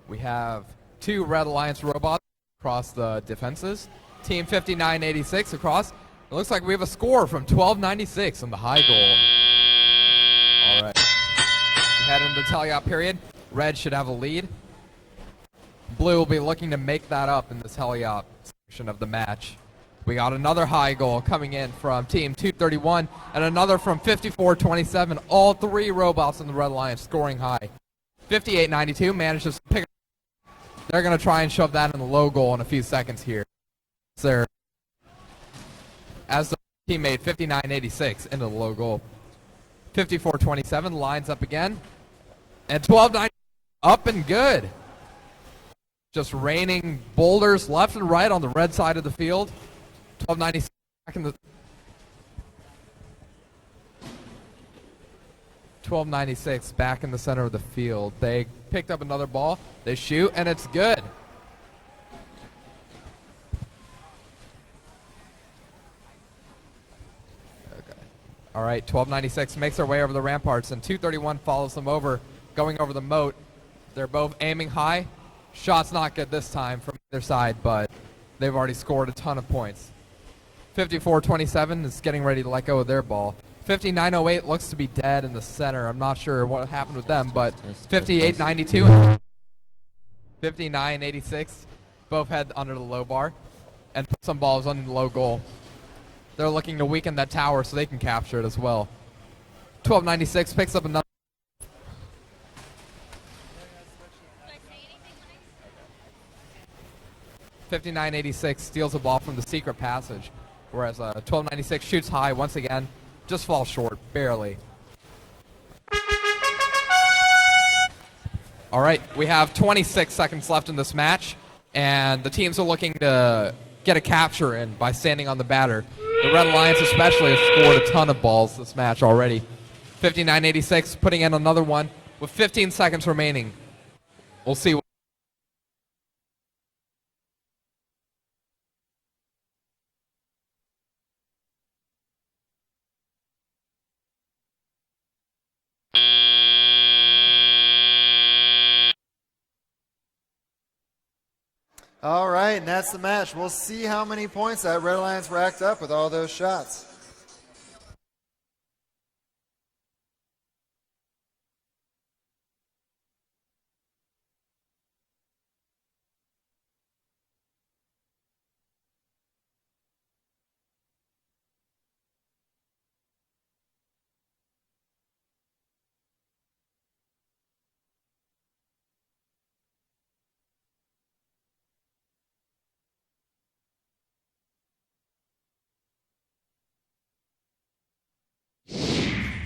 we have 2 Red Alliance robots across the defenses. Team 5986 across. It looks like we have a score from 1296 on the high goal. All right. Head into the teleop period. Red should have a lead. Blue will be looking to make that up in this teleop section of the match. We got another high goal coming in from Team 231 and another from 5427. All 3 robots in the Red Alliance scoring high. 5892 manages to pick up. They're going to try and shove that in the low goal in a few seconds here. As the teammate 5986 into the low goal. 5427 lines up again. And 1290 up and good. Just raining boulders left and right on the red side of the field. 1296 back in the 1296 back in the center of the field. They picked up another ball. They shoot and it's good. All right, 1296 makes their way over the ramparts, and 231 follows them over, going over the moat. They're both aiming high. Shot's not good this time from either side, but they've already scored a ton of points. 5427 is getting ready to let go of their ball. 5908 looks to be dead in the center. I'm not sure what happened with them, but 5892 and 5986 both head under the low bar and put some balls under the low goal. They're looking to weaken that tower so they can capture it as well. 1296 picks up another. .5986 steals a ball from the secret passage, whereas 1296 shoots high once again, just falls short, barely. All right, we have 26 seconds left in this match, and the teams are looking to get a capture in by standing on the batter. The Red Alliance especially has scored a ton of balls this match already. 5986 putting in another one with 15 seconds remaining. We'll see. All right, and that's the match. We'll see how many points that Red Alliance racked up with all those shots.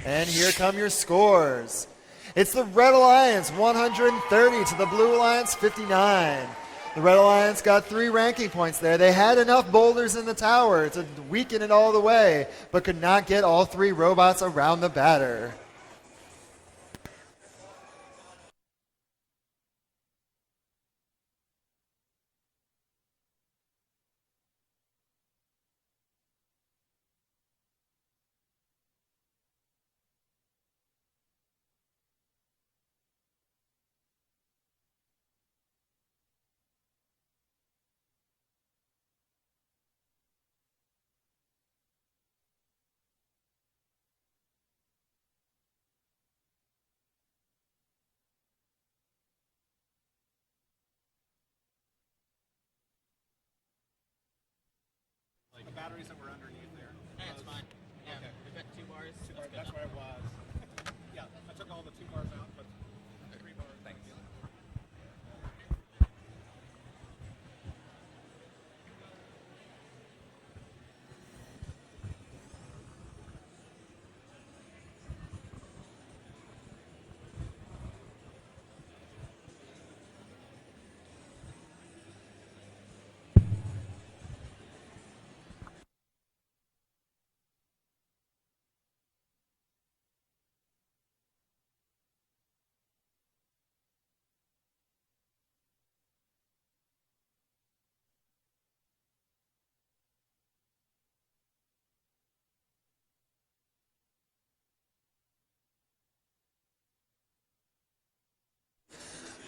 And here come your scores. It's the Red Alliance 130 to the Blue Alliance 59. The Red Alliance got 3 ranking points there. They had enough boulders in the tower to weaken it all the way, but could not get all 3 robots around the batter. batteries that were underneath there. That's fine. Yeah, Okay. we've got 2 bars. Two bars. That's where it was. Yeah, I took all the 2 bars out, but 3 bars. Thanks.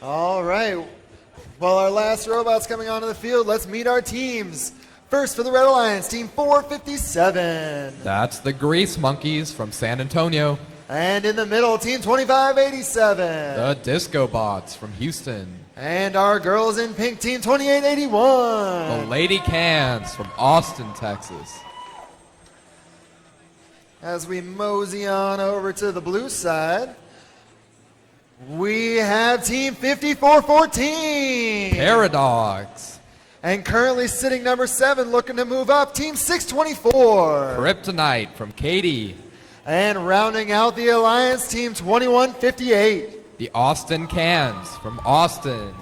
All right. Well, our last robot's coming onto the field. Let's meet our teams. First for the Red Alliance, Team 457. That's the Grease Monkeys from San Antonio. And in the middle, Team 2587. The Disco Bots from Houston. And our girls in pink, Team 2881. The Lady Cans from Austin, Texas. As we mosey on over to the blue side, we have Team 5414. Paradox. And currently sitting number 7, looking to move up, Team 624. Kryptonite from Katy. And rounding out the Alliance, Team 2158. The Austin Cans from Austin.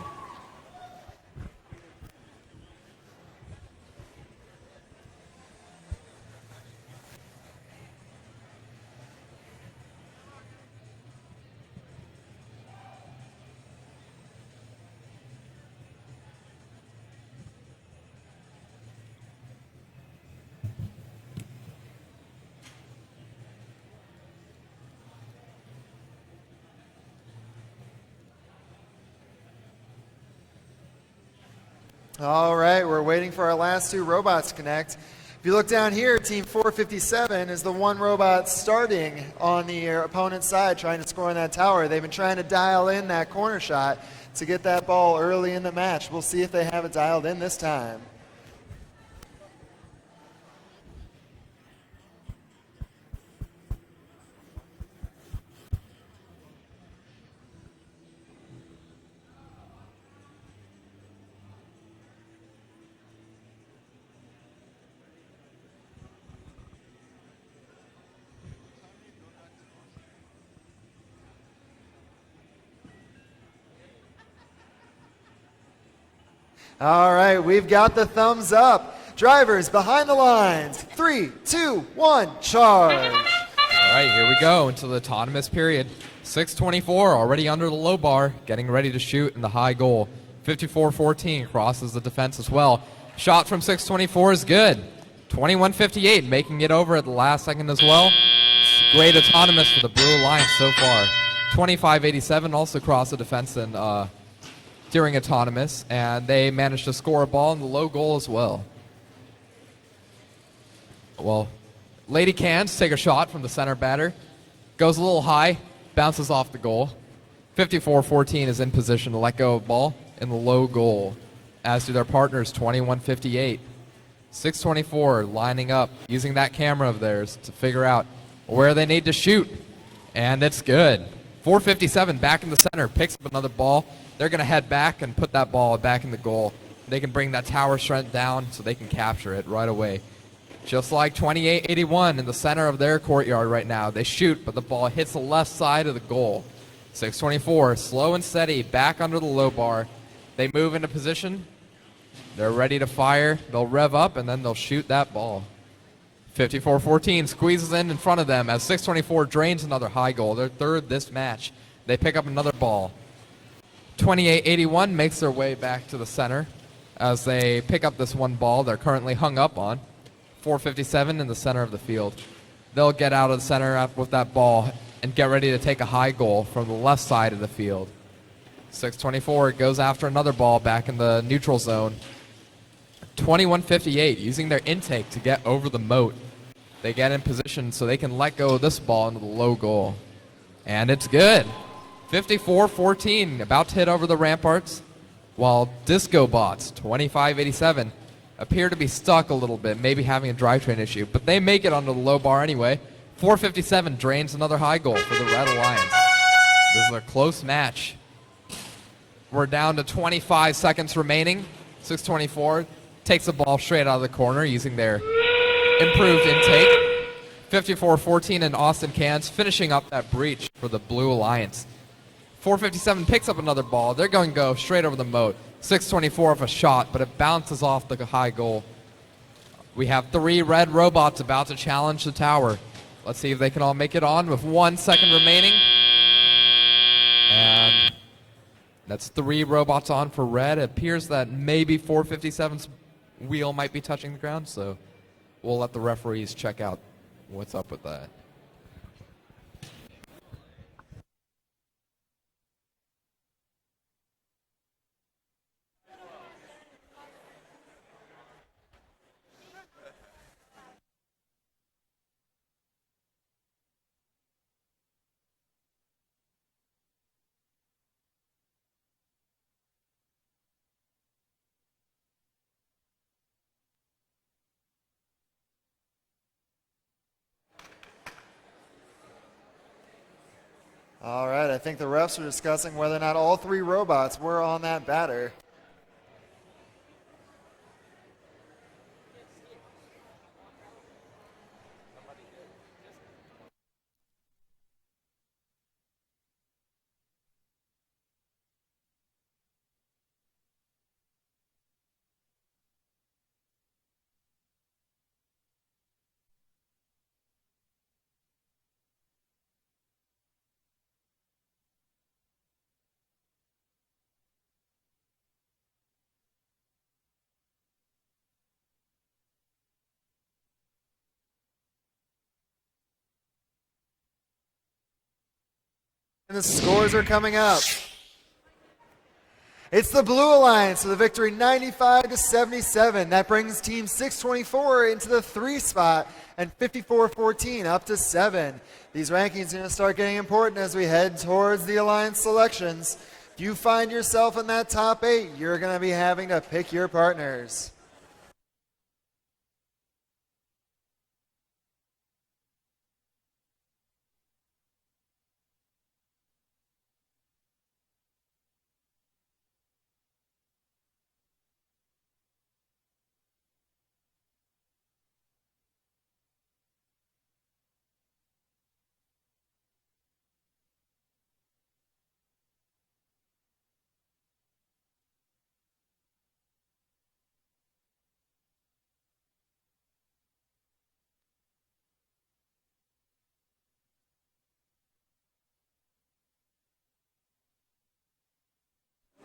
All right, we're waiting for our last 2 robots to connect. If you look down here, Team 457 is the one robot starting on the opponent's side trying to score on that tower. They've been trying to dial in that corner shot to get that ball early in the match. We'll see if they have it dialed in this time. All right, we've got the thumbs up. Drivers behind the lines. 3, 2, 1, charge. All right, here we go into the autonomous period. 624 already under the low bar, getting ready to shoot in the high goal. 54-14 crosses the defense as well. Shot from 624 is good. 21-58 making it over at the last second as well. Great autonomous for the Blue Alliance so far. 25-87 also crossed the defense and during autonomous, and they managed to score a ball in the low goal as well. Well, Lady Cans take a shot from the center batter. Goes a little high, bounces off the goal. 54-14 is in position to let go of ball in the low goal, as do their partners, 21-58. 624 lining up, using that camera of theirs to figure out where they need to shoot, and it's good. 457 back in the center, picks up another ball. They're going to head back and put that ball back in the goal. They can bring that tower strength down so they can capture it right away. Just like 28-81 in the center of their courtyard right now. They shoot, but the ball hits the left side of the goal. 624, slow and steady, back under the low bar. They move into position. They're ready to fire. They'll rev up, and then they'll shoot that ball. 54-14 squeezes in front of them as 624 drains another high goal. Their third this match. They pick up another ball. 28-81 makes their way back to the center as they pick up this one ball they're currently hung up on. 457 in the center of the field. They'll get out of the center with that ball and get ready to take a high goal from the left side of the field. 624 goes after another ball back in the neutral zone. 21-58 using their intake to get over the moat. They get in position so they can let go of this ball into the low goal. And it's good. 54-14 about to hit over the ramparts, while Disco Bots 25-87 appear to be stuck a little bit, maybe having a drivetrain issue, but they make it onto the low bar anyway. 457 drains another high goal for the Red Alliance. This is a close match. We're down to 25 seconds remaining. 624 takes the ball straight out of the corner using their improved intake. 54-14 and Austin Cans finishing up that breach for the Blue Alliance. 457 picks up another ball. They're going to go straight over the moat. 624 of a shot, but it bounces off the high goal. We have 3 red robots about to challenge the tower. Let's see if they can all make it on with 1 second remaining. And that's 3 robots on for red. It appears that maybe 457's wheel might be touching the ground, so we'll let the referees check out what's up with that. All right, I think the refs are discussing whether or not all 3 robots were on that batter. And the scores are coming up. It's the Blue Alliance with a victory 95-77. That brings Team 624 into the 3 spot and 54-14 up to 7. These rankings are going to start getting important as we head towards the Alliance selections. If you find yourself in that top 8, you're going to be having to pick your partners.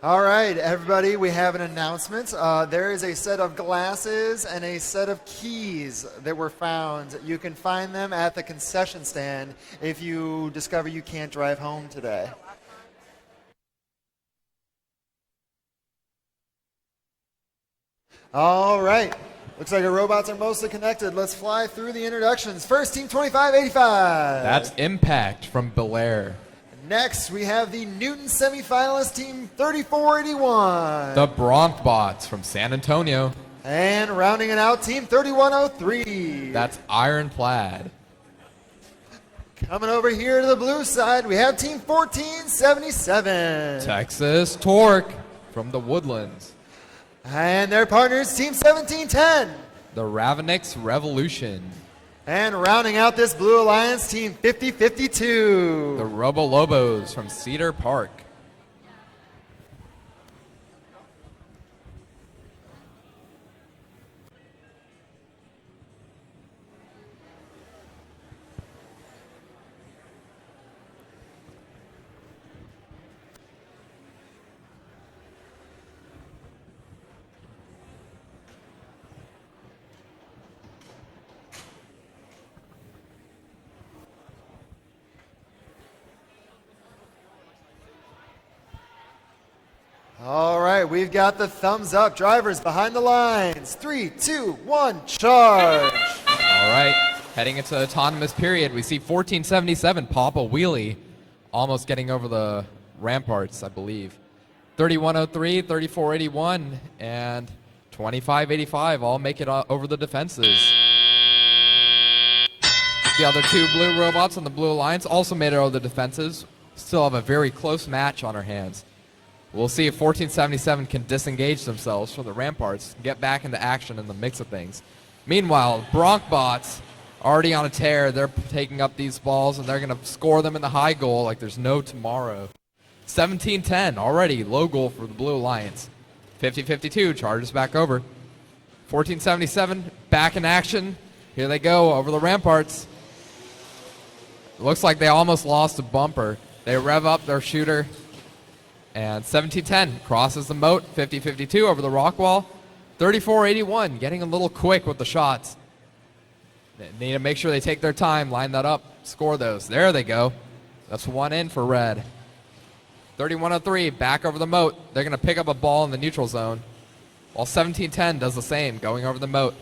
All right, everybody, we have an announcement. There is a set of glasses and a set of keys that were found. You can find them at the concession stand if you discover you can't drive home today. All right. Looks like our robots are mostly connected. Let's fly through the introductions. First, Team 2585. That's Impact from Belair. Next, we have the Newton semifinalist Team 3481. The Bronkbots from San Antonio. And rounding it out, Team 3103. That's Ironclad. Coming over here to the blue side, we have Team 1477. Texas Torque from the Woodlands. And their partners, Team 1710. The Ravenix Revolution. And rounding out this Blue Alliance, Team 5052. The Robo Lobos from Cedar Park. All right, we've got the thumbs up. Drivers behind the lines. 3, 2, 1, charge. All right, heading into the autonomous period, we see 1477 pop a wheelie, almost getting over the ramparts, I believe. 3103, 3481, and 25-85, all make it over the defenses. The other two blue robots on the Blue Alliance also made it over the defenses. Still have a very close match on our hands. We'll see if 1477 can disengage themselves from the ramparts and get back into action in the mix of things. Meanwhile, Bronkbots already on a tear. They're taking up these balls, and they're going to score them in the high goal like there's no tomorrow. 17-10, already low goal for the Blue Alliance. 50-52, charges back over. 1477, back in action. Here they go, over the ramparts. Looks like they almost lost a bumper. They rev up their shooter. And 17-10 crosses the moat. 50-52 over the rock wall. 34-81, getting a little quick with the shots. They need to make sure they take their time, line that up, score those. There they go. That's one in for red. 31-03, back over the moat. They're going to pick up a ball in the neutral zone. While 17-10 does the same, going over the moat.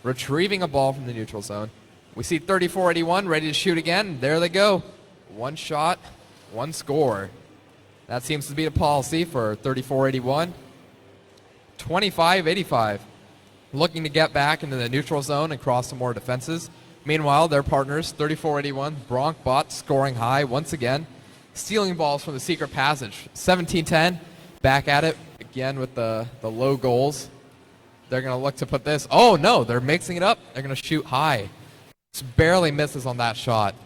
Retrieving a ball from the neutral zone. We see 34-81 ready to shoot again. There they go. One shot, one score. That seems to be the policy for 34-81. 25-85. Looking to get back into the neutral zone and cross some more defenses. Meanwhile, their partners, 34-81, Bronkbot scoring high once again. Stealing balls from the secret passage. 17-10, back at it again with the low goals. They're going to look to put this. Oh, no, they're mixing it up. They're going to shoot high. Just barely misses on that shot.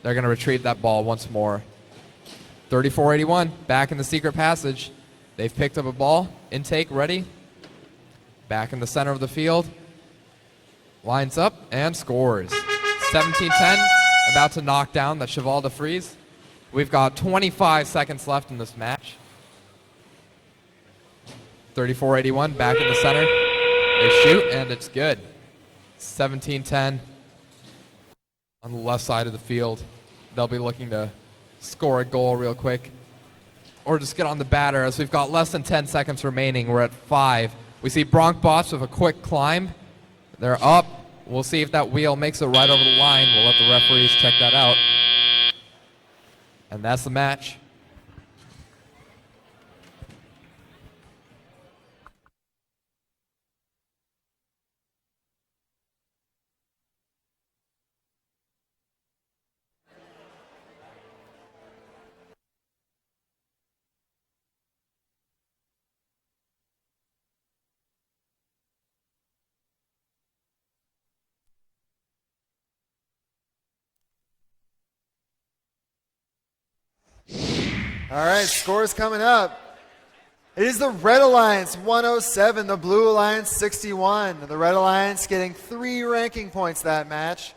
They're going to retrieve that ball once more. 34-81, back in the secret passage. They've picked up a ball. Intake ready. Back in the center of the field. Lines up and scores. 17-10, about to knock down the Cheval de Frise. We've got 25 seconds left in this match. 34-81, back in the center. They shoot, and it's good. 17-10 on the left side of the field. They'll be looking to score a goal real quick. Or just get on the batter as we've got less than 10 seconds remaining. We're at 5. We see Bronkbots with a quick climb. They're up. We'll see if that wheel makes it right over the line. We'll let the referees check that out. And that's the match. All right, scores coming up. It is the Red Alliance 107, the Blue Alliance 61. The Red Alliance getting 3 ranking points that match.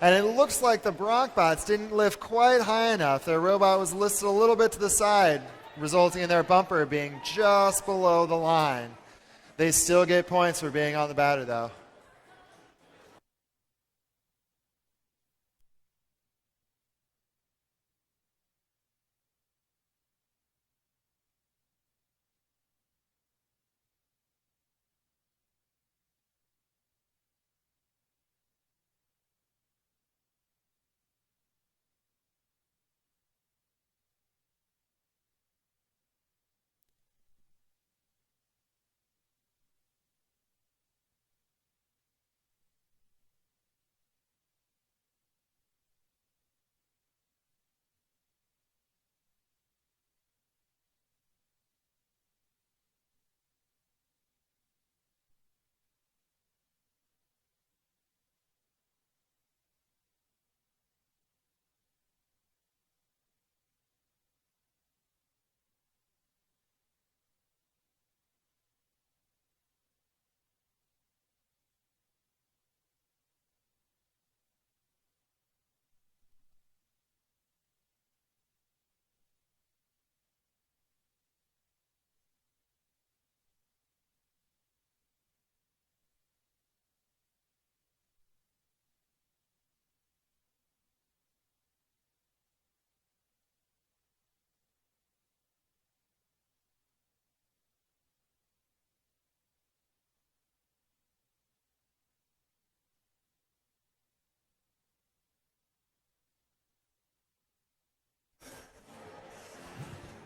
And it looks like the Bronkbots didn't lift quite high enough. Their robot was listed a little bit to the side, resulting in their bumper being just below the line. They still get points for being on the batter, though.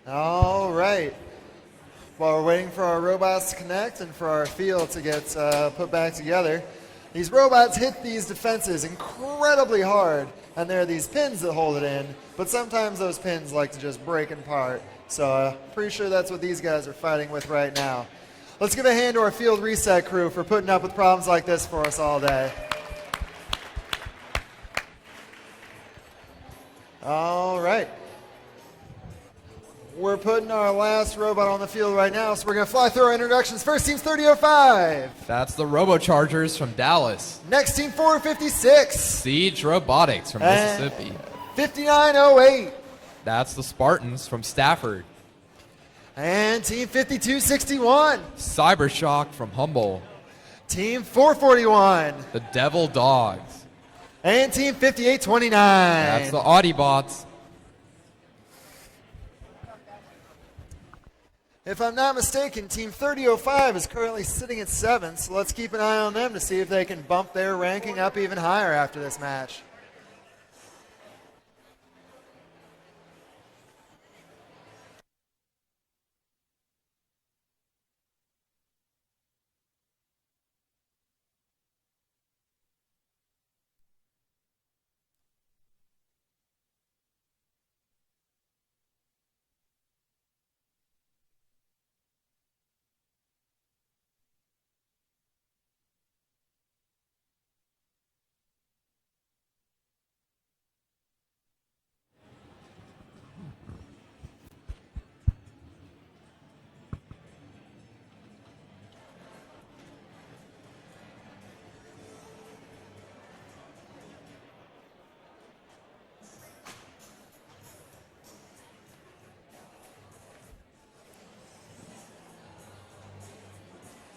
All right. While we're waiting for our robots to connect and for our field to get put back together, these robots hit these defenses incredibly hard, and there are these pins that hold it in, but sometimes those pins like to just break apart. So pretty sure that's what these guys are fighting with right now. Let's give a hand to our field reset crew for putting up with problems like this for us all day. All right. We're putting our last robot on the field right now, so we're going to fly through our introductions. First team's 3005. That's the Robochargers from Dallas. Next team 456. Siege Robotics from Mississippi. 5908. That's the Spartans from Stafford. And team 5261. Cybershock from Humboldt. Team 441. The Devil Dogs. And team 5829. That's the Audiobots. If I'm not mistaken, Team 3005 is currently sitting at 7th, so let's keep an eye on them to see if they can bump their ranking up even higher after this match.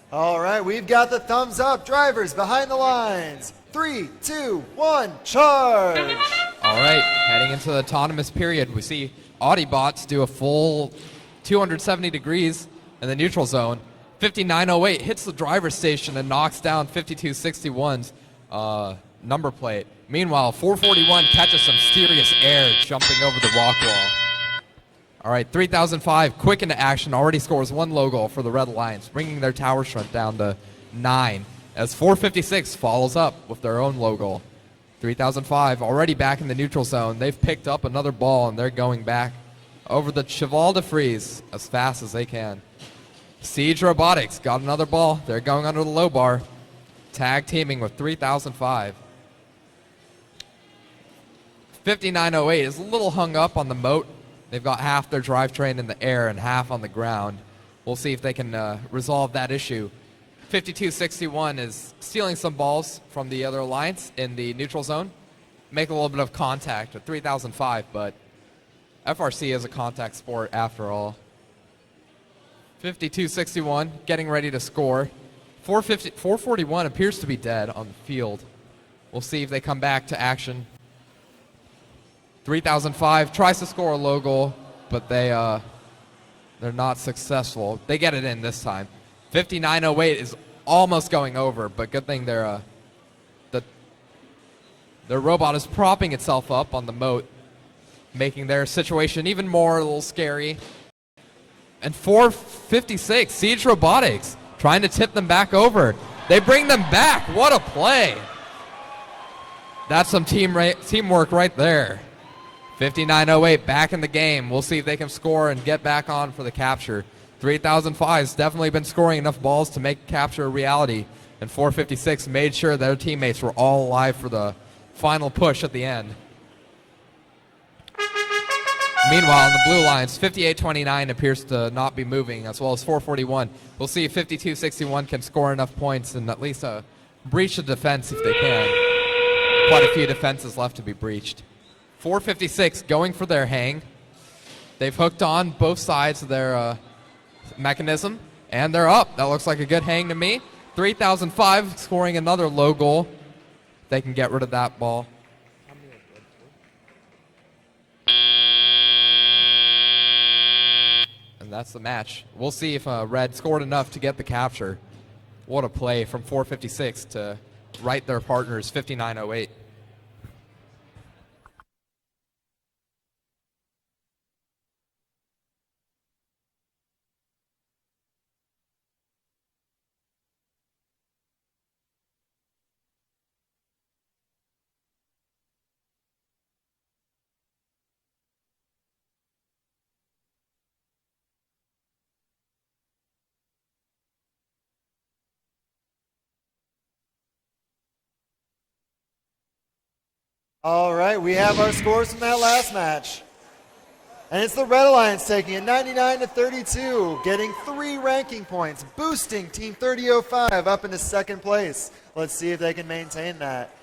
All right, we've got the thumbs up. Drivers behind the lines. 3, 2, 1, charge! All right, heading into the autonomous period, we see Audiobots do a full 270 degrees in the neutral zone. 5908 hits the driver's station and knocks down 5261's number plate. Meanwhile, 441 catches some serious air jumping over the rock wall. All right, 3005, quick into action, already scores one low goal for the Red Alliance, bringing their tower strength down to 9, as 456 follows up with their own low goal. 3005 already back in the neutral zone. They've picked up another ball, and they're going back over the Cheval de Frise as fast as they can. Siege Robotics got another ball. They're going under the low bar, tag teaming with 3005. 5908 is a little hung up on the moat. They've got half their drivetrain in the air and half on the ground. We'll see if they can resolve that issue. 5261 is stealing some balls from the other alliance in the neutral zone. Make a little bit of contact with 3005, but FRC is a contact sport after all. 5261 getting ready to score. 441 appears to be dead on the field. We'll see if they come back to action. 3005 tries to score a low goal, but they're not successful. They get it in this time. 5908 is almost going over, but good thing their robot is propping itself up on the moat, making their situation even more a little scary. And 456, Siege Robotics trying to tip them back over. They bring them back. What a play. That's some teamwork right there. 5908 back in the game. We'll see if they can score and get back on for the capture. 3005's definitely been scoring enough balls to make capture a reality, and 456 made sure their teammates were all alive for the final push at the end. Meanwhile, on the blue lines, 5829 appears to not be moving, as well as 441. We'll see if 5261 can score enough points and at least breach the defense if they can. Quite a few defenses left to be breached. 456 going for their hang. They've hooked on both sides of their mechanism, and they're up. That looks like a good hang to me. 3005 scoring another low goal. They can get rid of that ball. And that's the match. We'll see if Red scored enough to get the capture. What a play from 456 to right their partners 5908. All right, we have our scores from that last match. And it's the Red Alliance taking it 99 to 32, getting 3 ranking points, boosting Team 3005 up into second place. Let's see if they can maintain that.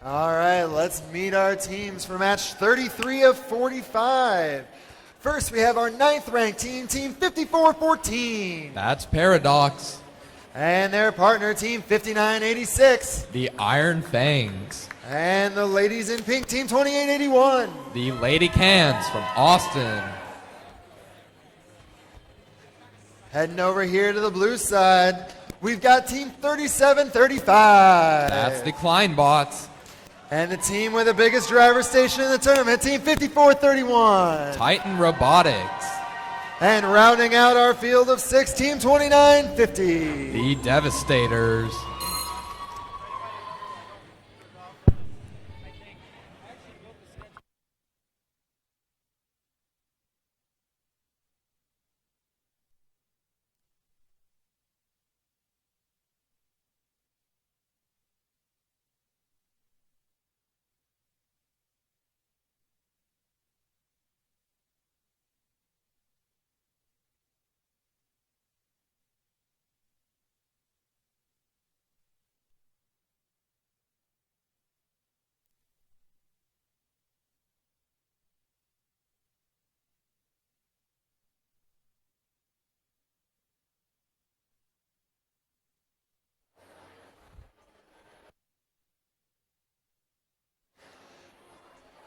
All right, let's meet our teams for match 33 of 45. First, we have our 9th ranked team, Team 5414. That's Paradox. And their partner, Team 5986. The Iron Fangs. And the ladies in pink, Team 2881. The Lady Cans from Austin. Heading over here to the blue side, we've got Team 3735. That's the Kleinbots. And the team with the biggest driver station in the tournament, Team 5431. Titan Robotics. And rounding out our field of 6, Team 2950. The Devastators.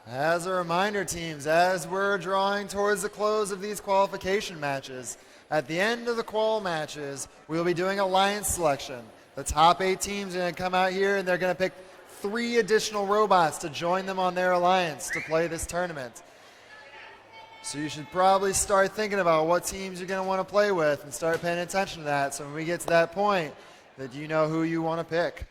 As a reminder, teams, as we're drawing towards the close of these qualification matches, at the end of the qual matches, we'll be doing alliance selection. The top 8 teams are going to come out here and they're going to pick 3 additional robots to join them on their alliance to play this tournament. So you should probably start thinking about what teams you're going to want to play with and start paying attention to that, so when we get to that point, that you know who you want to pick.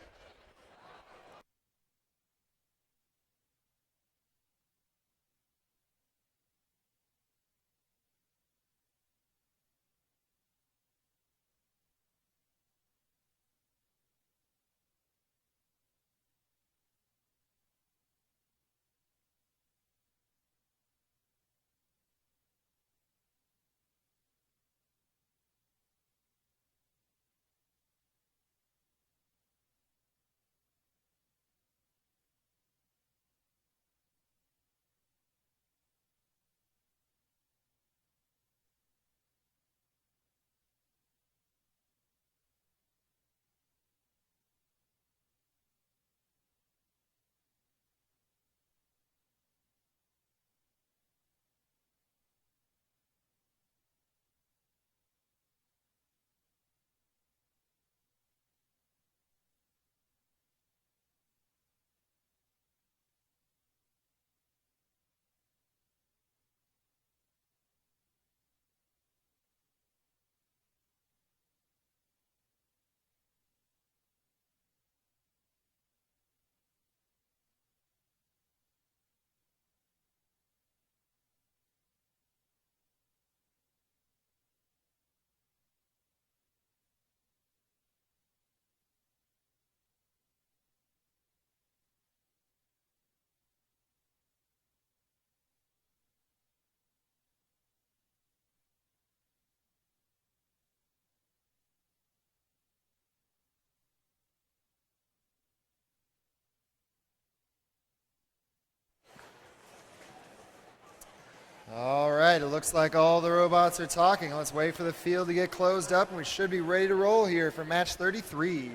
right, it looks like all the robots are talking. Let's wait for the field to get closed up, and we should be ready to roll here for match 33.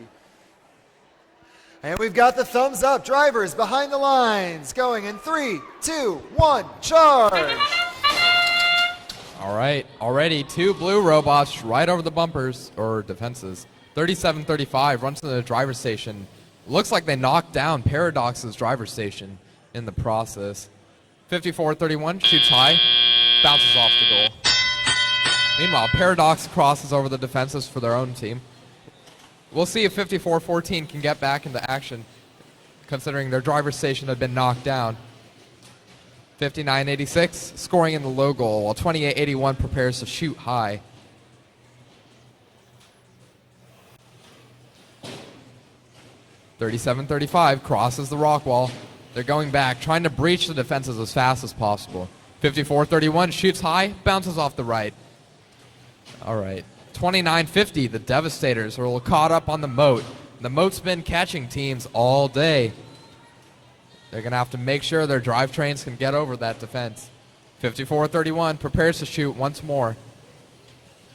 And we've got the thumbs up. Drivers behind the lines, going in 3, 2, 1, charge! All right, already 2 blue robots right over the bumpers, or defenses. 37-35 runs to the driver's station. Looks like they knocked down Paradox's driver's station in the process. 54-31 shoots high, bounces off the goal. Meanwhile, Paradox crosses over the defenses for their own team. We'll see if 54-14 can get back into action, considering their driver's station had been knocked down. 59-86, scoring in the low goal, while 28-81 prepares to shoot high. (37-35) crosses the rock wall. They're going back, trying to breach the defenses as fast as possible. 54-31 shoots high, bounces off the right. All right. 29-50, the Devastators are a little caught up on the moat. The moat's been catching teams all day. They're going to have to make sure their drivetrains can get over that defense. 54-31 prepares to shoot once more.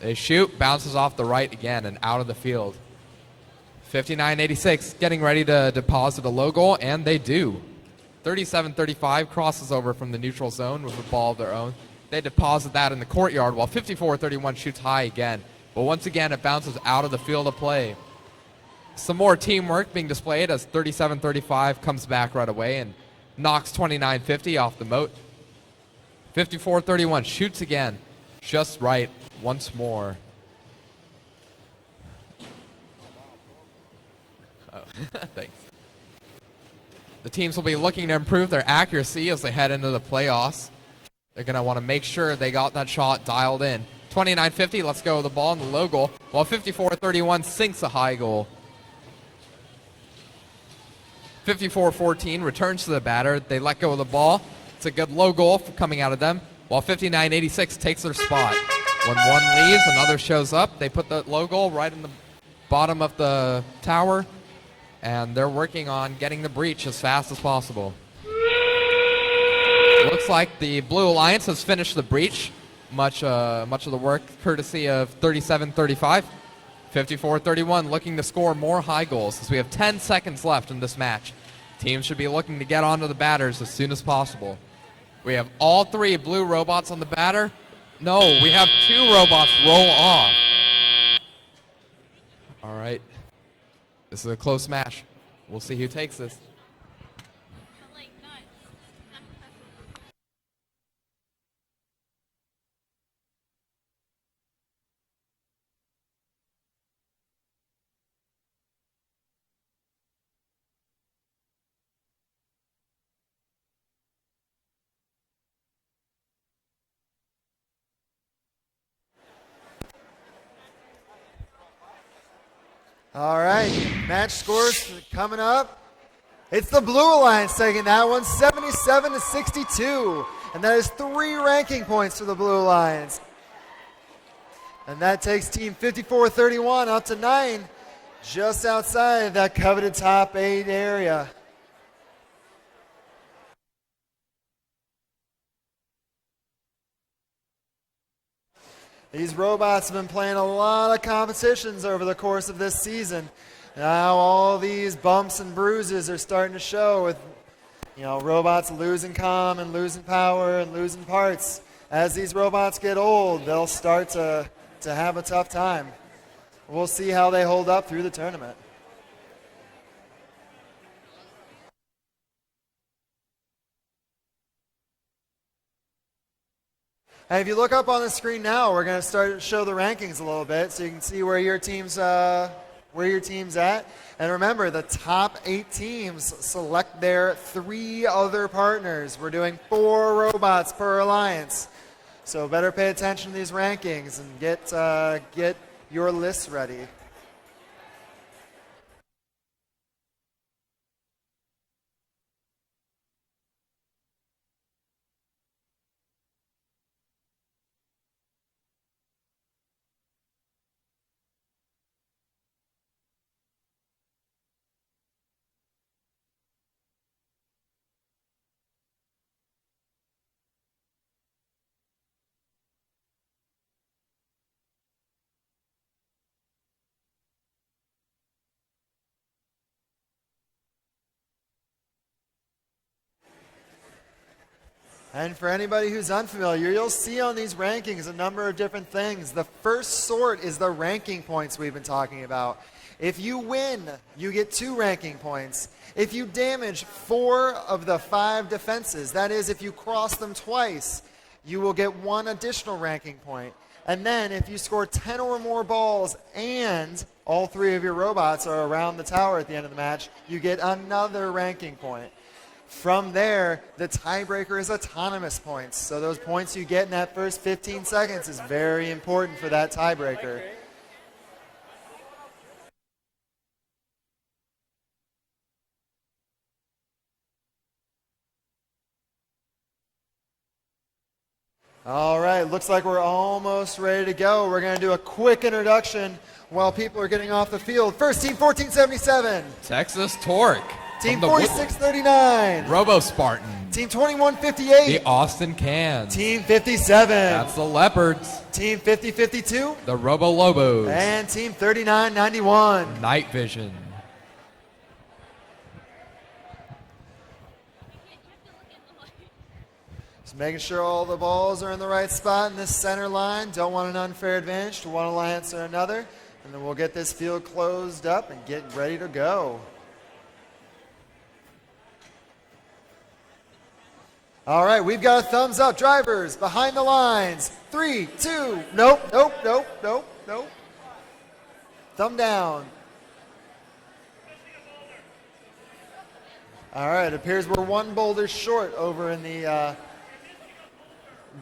They shoot, bounces off the right again and out of the field. 59-86 getting ready to deposit a low goal, and they do. 37-35 crosses over from the neutral zone with a ball of their own. They deposit that in the courtyard, while 54-31 shoots high again. But once again, it bounces out of the field of play. Some more teamwork being displayed as 37-35 comes back right away and knocks 29-50 off the moat. 54-31 shoots again, just right once more. Oh, thanks. The teams will be looking to improve their accuracy as they head into the playoffs. They're going to want to make sure they got that shot dialed in. 29-50, let's go with the ball in the low goal, while 54-31 sinks a high goal. 54-14 returns to the batter. They let go of the ball. It's a good low goal for coming out of them, while 59-86 takes their spot. When one leaves, another shows up. They put the low goal right in the bottom of the tower, and they're working on getting the breach as fast as possible. Looks like the Blue Alliance has finished the breach. Much of the work courtesy of 37-35. 54-31 looking to score more high goals as we have 10 seconds left in this match. Teams should be looking to get onto the batters as soon as possible. We have all 3 blue robots on the batter. No, we have 2 robots roll off. All right. This is a close match. We'll see who takes this. All right, match scores coming up. It's the Blue Alliance taking that one, 77-62. And that is 3 ranking points for the Blue Alliance. And that takes Team 54-31 up to 9, just outside that coveted top 8 area. These robots have been playing a lot of competitions over the course of this season. Now all these bumps and bruises are starting to show with, robots losing comm and losing power and losing parts. As these robots get old, they'll start to have a tough time. We'll see how they hold up through the tournament. And if you look up on the screen now, we're going to start to show the rankings a little bit so you can see where your team's at. And remember, the top 8 teams select their 3 other partners. We're doing 4 robots per alliance. So better pay attention to these rankings and get your lists ready. And for anybody who's unfamiliar, you'll see on these rankings a number of different things. The first sort is the ranking points we've been talking about. If you win, you get 2 ranking points. If you damage 4 of the 5 defenses, that is, if you cross them twice, you will get 1 additional ranking point. And then if you score 10 or more balls and all 3 of your robots are around the tower at the end of the match, you get another ranking point. From there, the tiebreaker is autonomous points. So those points you get in that first 15 seconds is very important for that tiebreaker. All right, looks like we're almost ready to go. We're going to do a quick introduction while people are getting off the field. First, Team 1477. Texas Torque. Team 4639. Robo Spartan. Team 2158. The Austin Cans. Team 57. That's the Leopards. Team 5052. The Robo Lobos. And Team 3991. Night Vision. Just making sure all the balls are in the right spot in this center line. Don't want an unfair advantage to one alliance or another. And then we'll get this field closed up and get ready to go. All right, we've got a thumbs up. Drivers, behind the lines. 3, 2, nope. Thumb down. All right, it appears we're 1 boulder short over in the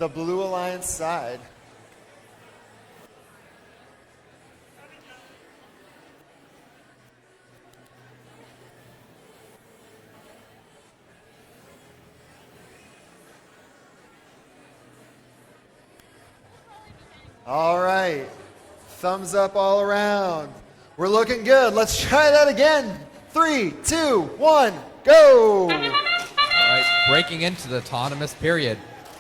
Blue Alliance side. All right, thumbs up all around. We're looking good. Let's try that again. 3, 2, 1, go! All right, breaking into the autonomous period.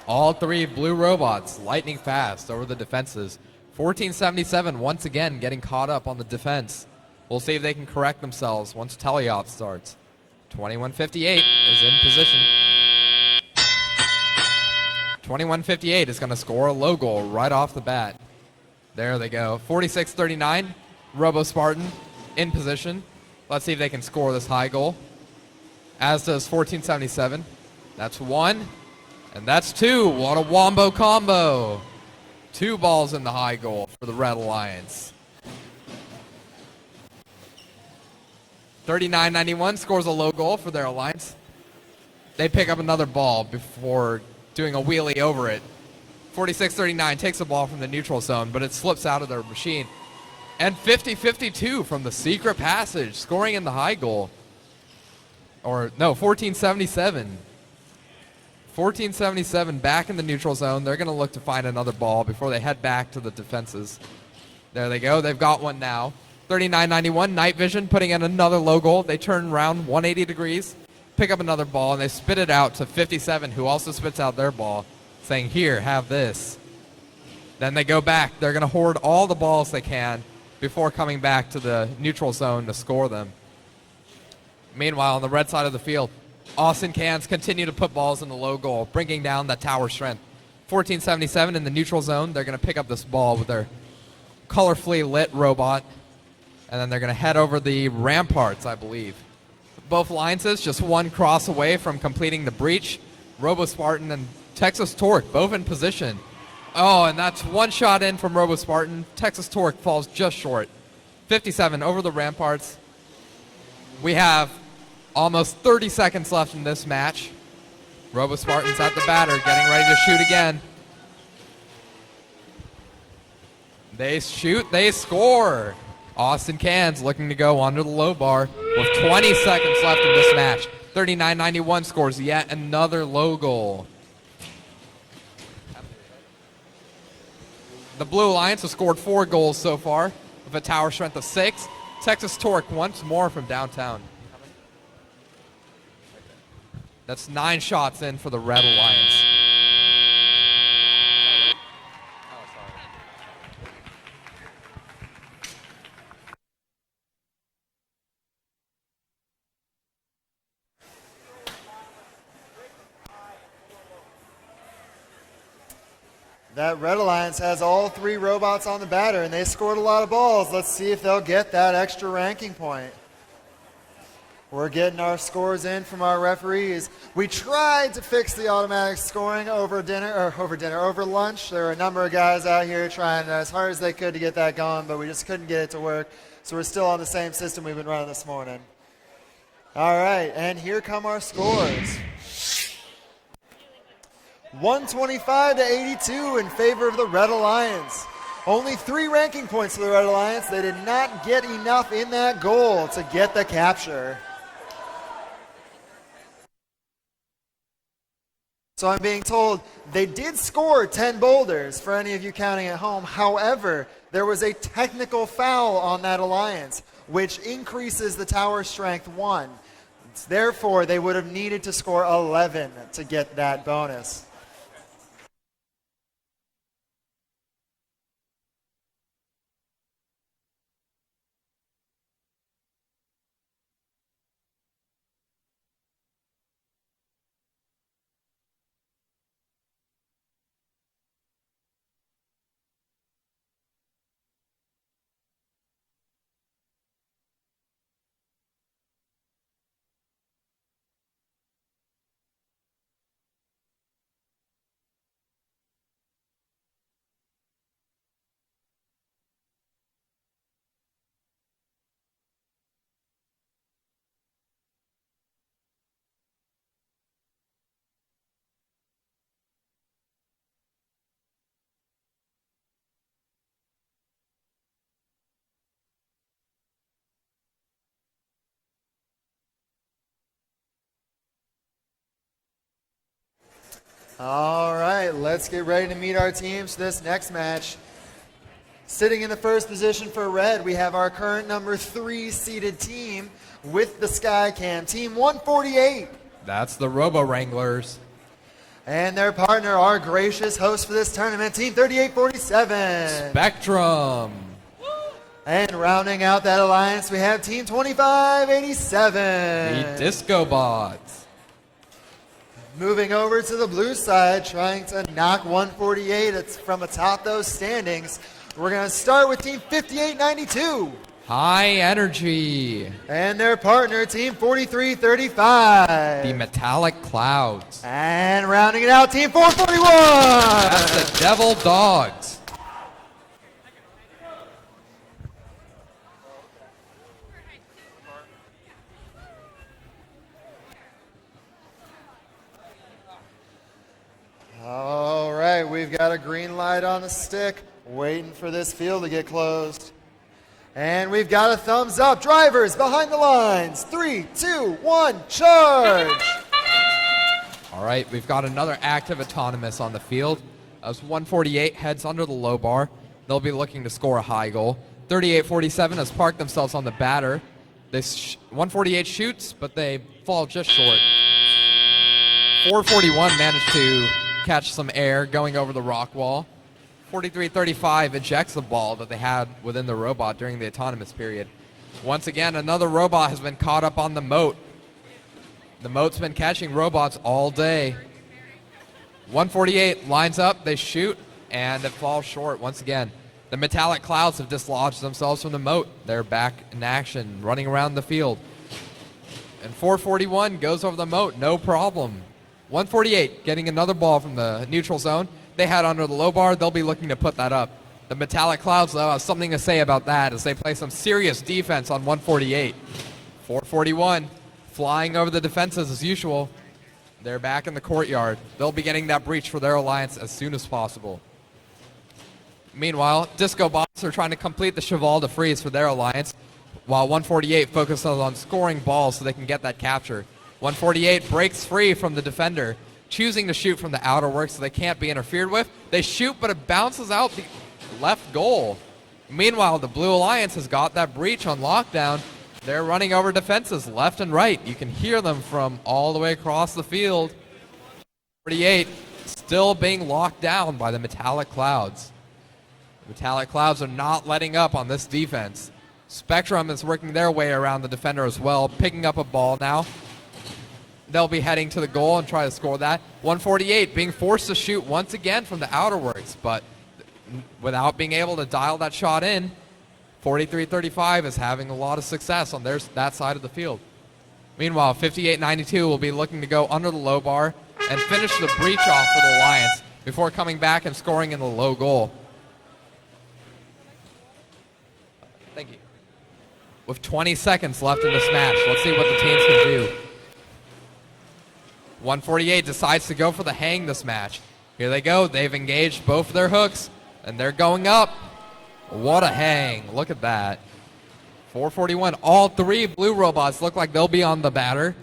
All 3 blue robots lightning fast over the defenses. 1477 once again getting caught up on the defense. We'll see if they can correct themselves once teleop starts. 2158 is in position. 2158 is going to score a low goal right off the bat. There they go. 4639, Robo Spartan in position. Let's see if they can score this high goal. As does 1477. That's 1, and that's 2. What a wombo combo. 2 balls in the high goal for the Red Alliance. 3991 scores a low goal for their alliance. They pick up another ball before doing a wheelie over it. 4639 takes the ball from the neutral zone, but it slips out of their machine. And 5052 from the secret passage, scoring in the high goal. Or, no, 1477. 1477 back in the neutral zone. They're going to look to find another ball before they head back to the defenses. There they go. They've got one now. 3991, Night Vision, putting in another low goal. They turn around 180 degrees, pick up another ball, and they spit it out to 57, who also spits out their ball, saying, here, have this. Then they go back. They're going to hoard all the balls they can before coming back to the neutral zone to score them. Meanwhile, on the red side of the field, Austin Cans continue to put balls in the low goal, bringing down that tower strength. 1477 in the neutral zone. They're going to pick up this ball with their colorfully lit robot, and then they're going to head over the ramparts, I believe. Both alliances just 1 cross away from completing the breach. Robo Spartan and Texas Torque both in position. Oh, and that's 1 shot in from Robo Spartan. Texas Torque falls just short. 57 over the ramparts. We have almost 30 seconds left in this match. Robo Spartan's at the batter, getting ready to shoot again. They shoot, they score. Austin Cans looking to go under the low bar with 20 seconds left in this match. 3991 scores yet another low goal. The Blue Alliance has scored 4 goals so far with a tower strength of 6. Texas Torque once more from downtown. That's 9 shots in for the Red Alliance. That Red Alliance has all 3 robots on the batter, and they scored a lot of balls. Let's see if they'll get that extra ranking point. We're getting our scores in from our referees. We tried to fix the automatic scoring over lunch. There were a number of guys out here trying as hard as they could to get that going, but we just couldn't get it to work. So we're still on the same system we've been running this morning. All right, and here come our scores. 125 to 82 in favor of the Red Alliance. Only 3 ranking points for the Red Alliance. They did not get enough in that goal to get the capture. So I'm being told they did score 10 boulders for any of you counting at home. However, there was a technical foul on that alliance, which increases the tower strength 1. Therefore, they would have needed to score 11 to get that bonus. All right, let's get ready to meet our teams for this next match. Sitting in the first position for Red, we have our current number 3 seeded team with the Skycam, Team 148. That's the Robo Wranglers. And their partner, our gracious host for this tournament, Team 3847. Spectrum. And rounding out that alliance, we have Team 2587. The Disco Bots. Moving over to the blue side, trying to knock 148 from atop those standings. We're going to start with Team 5892. High Energy. And their partner, Team 4335. The Metallic Clouds. And rounding it out, Team 441. That's the Devil Dogs. All right, we've got a green light on the stick, waiting for this field to get closed. And we've got a thumbs up. Drivers behind the lines. 3, 2, 1, charge! All right, we've got another active autonomous on the field. As 148 heads under the low bar, they'll be looking to score a high goal. 3847 has parked themselves on the batter. 148 shoots, but they fall just short. 441 managed to catch some air going over the rock wall. 4335 ejects the ball that they had within the robot during the autonomous period. Once again, another robot has been caught up on the moat. The moat's been catching robots all day. 148 lines up, they shoot, and it falls short once again. The Metallic Clouds have dislodged themselves from the moat. They're back in action, running around the field. And 441 goes over the moat, no problem. 148 getting another ball from the neutral zone. They had under the low bar. They'll be looking to put that up. The Metallic Clouds, though, have something to say about that as they play some serious defense on 148. 441 flying over the defenses as usual. They're back in the courtyard. They'll be getting that breach for their alliance as soon as possible. Meanwhile, Disco Bots are trying to complete the Cheval de Frise for their alliance, while 148 focuses on scoring balls so they can get that capture. 148 breaks free from the defender, choosing to shoot from the outer work so they can't be interfered with. They shoot, but it bounces out the left goal. Meanwhile, the Blue Alliance has got that breach on lockdown. They're running over defenses left and right. You can hear them from all the way across the field. 48 still being locked down by the Metallic Clouds. The Metallic Clouds are not letting up on this defense. Spectrum is working their way around the defender as well, picking up a ball now. they'll be heading to the goal and try to score that. 148 being forced to shoot once again from the outer works, but without being able to dial that shot in. 43-35 is having a lot of success on that side of the field. Meanwhile, 58-92 will be looking to go under the low bar and finish the breach off for the Alliance before coming back and scoring in the low goal. Thank you. With 20 seconds left in this match, let's see what the teams can do. 148 decides to go for the hang this match. Here they go. They've engaged both of their hooks, and they're going up. What a hang. Look at that. 441. All three blue robots look like they'll be on the batter.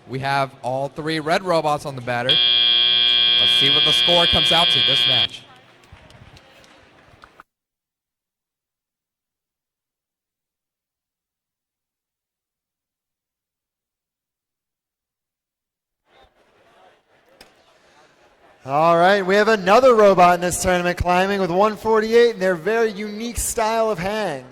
We have all three red robots on the batter. Let's see what the score comes out to this match. All right, we have another robot in this tournament climbing with 148 and their very unique style of hang.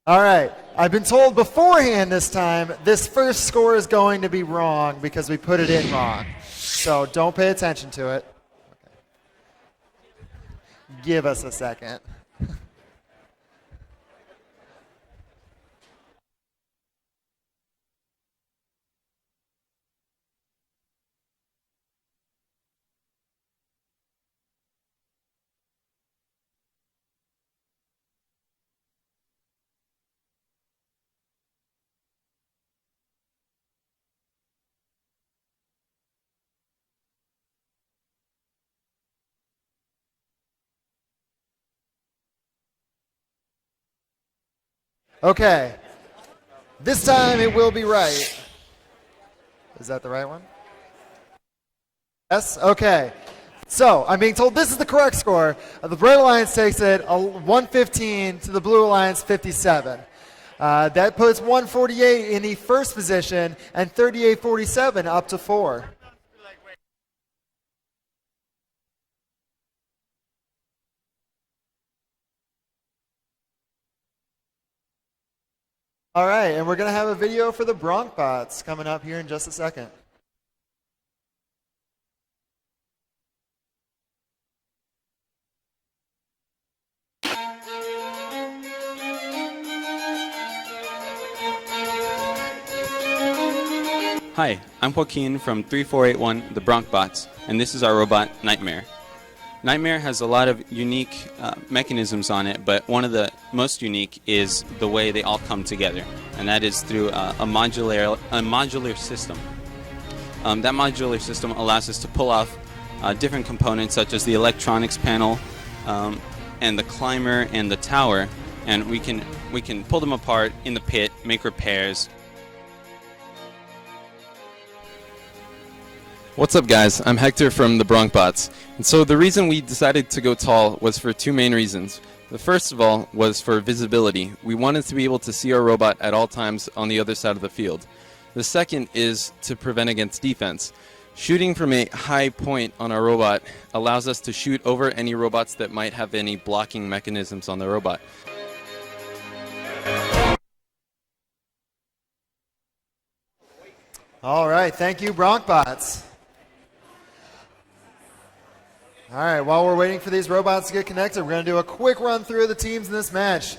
All right, I've been told beforehand this time this first score is going to be wrong because we put it in wrong. So don't pay attention to it. Okay. Give us a second. Okay, this time it will be right. Is that the right one? Yes? Okay. So, I'm being told this is the correct score. The Red Alliance takes it 115 to the Blue Alliance 57. That puts 148 in the first position and 38-47 up to 4. All right, and we're going to have a video for the Bronc bots coming up here in just a second. Hi, I'm Joaquin from 3481, the Bronc Bots, and this is our robot, Nightmare. Nightmare has a lot of unique mechanisms on it, but one of the most unique is the way they all come together, and that is through a modular system. That modular system allows us to pull off different components such as the electronics panel and the climber and the tower, and we can pull them apart in the pit, make repairs. What's up, guys? I'm Hector from the Bronc Bots. And so the reason we decided to go tall was for two main reasons. The first of all was for visibility. We wanted to be able to see our robot at all times on the other side of the field. The second is to prevent against defense. Shooting from a high point on our robot allows us to shoot over any robots that might have any blocking mechanisms on the robot. All right, thank you, Bronc Bots. All right, while we're waiting for these robots to get connected, we're going to do a quick run through of the teams in this match.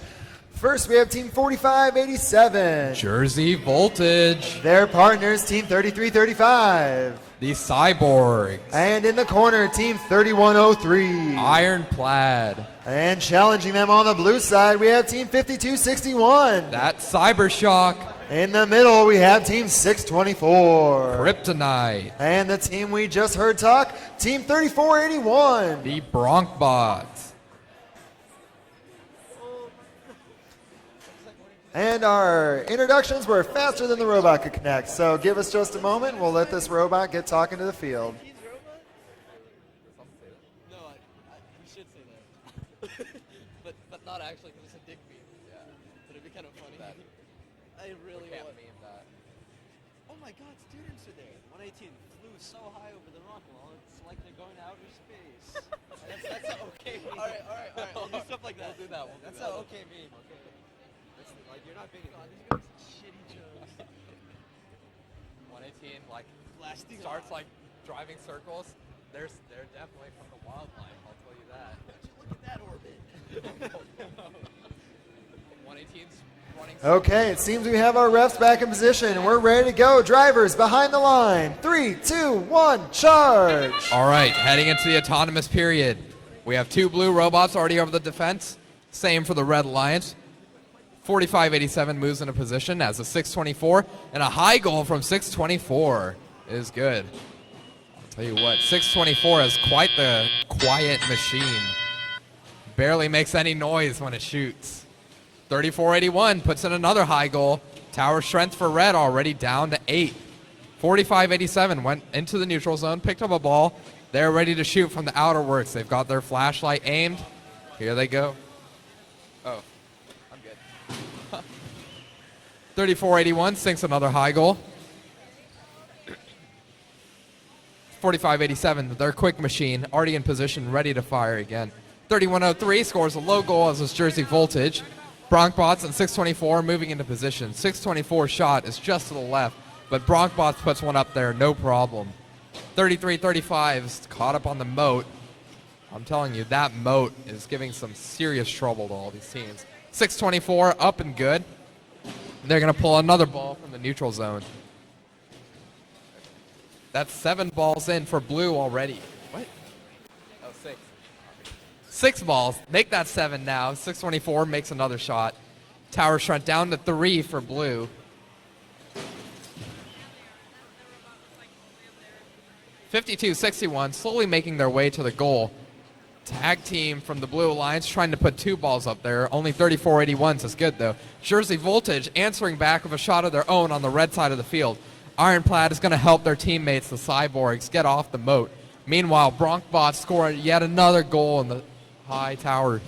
First, we have Team 4587. Jersey Voltage. Their partners, Team 3335. The Cyborgs. And in the corner, Team 3103. Ironclad. And challenging them on the blue side, we have Team 5261. That's Cybershock. In the middle, we have Team 624. Kryptonite. And the team we just heard talk, Team 3481. The Bronc Bots. And our introductions were faster than the robot could connect. So give us just a moment. We'll let this robot get talking to the field. No, we should say that. but not actually, because it's a dick meme. Yeah. But it'd be kind of funny. I really want that. Oh my god, students are there. 118 flew so high over the rock wall, it's like they're going to outer space. that's an okay meme. Alright. We'll do stuff like that. We'll do that. That's an okay meme, okay? Like, you're not big enough. These guys are shitty jokes. 118 like Blasting starts off. like driving circles. They're definitely from the wildlife. I'll tell you that. Just look at that orbit. 118's running. Okay, it seems we have our refs back in position and we're ready to go. Drivers behind the line. 3, 2, 1, charge. All right, heading into the autonomous period. We have 2 blue robots already over the defense. Same for the Red Alliance. 4587 moves into position as a 624, and a high goal from 624 is good. I'll tell you what, 624 is quite the quiet machine. Barely makes any noise when it shoots. 3481 puts in another high goal. Tower strength for Red already down to 8. 4587 went into the neutral zone, picked up a ball. They're ready to shoot from the outer works. They've got their flashlight aimed. Here they go. Oh, I'm good. 3481 sinks another high goal. 4587, their quick machine, already in position, ready to fire again. 3103 scores a low goal as his Jersey Voltage. Bronkbots and 624 moving into position. 624 shot is just to the left, but Bronkbots puts one up there, no problem. 3335 is caught up on the moat. I'm telling you, that moat is giving some serious trouble to all these teams. 624 up and good. They're going to pull another ball from the neutral zone. That's 7 balls in for blue already. What? Oh, 6. 6 balls. Make that 7 now. 624 makes another shot. Tower shrunk down to 3 for blue. (52-61) slowly making their way to the goal. Tag team from the Blue Alliance trying to put 2 balls up there. Only 3481 is good, though. Jersey Voltage answering back with a shot of their own on the red side of the field. Ironclad is going to help their teammates, the Cyborgs, get off the moat. Meanwhile, Bronkbots score yet another goal in the high tower.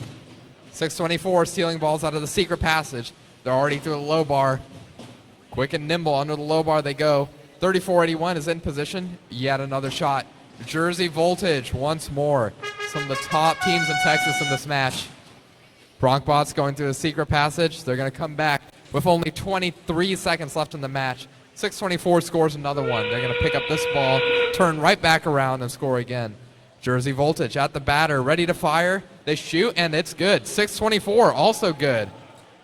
624 stealing balls out of the secret passage. They're already through the low bar. Quick and nimble under the low bar they go. 3481 is in position. Yet another shot. Jersey Voltage once more. Some of the top teams in Texas in this match. Bronkbots going through the secret passage. They're going to come back with only 23 seconds left in the match. 624 scores another one. They're going to pick up this ball, turn right back around, and score again. Jersey Voltage at the batter, ready to fire. They shoot, and it's good. 624 also good.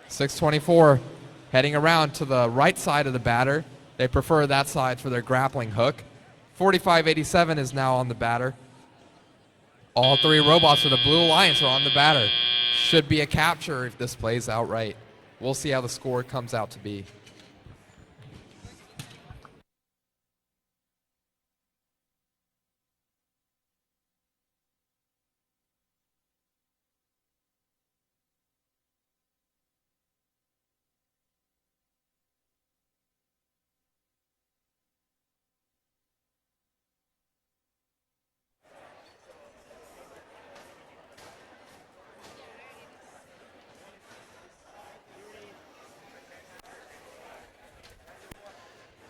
624 heading around to the right side of the batter. They prefer that side for their grappling hook. 4587 is now on the batter. All 3 robots for the Blue Alliance are on the batter. Should be a capture if this plays out right. We'll see how the score comes out to be.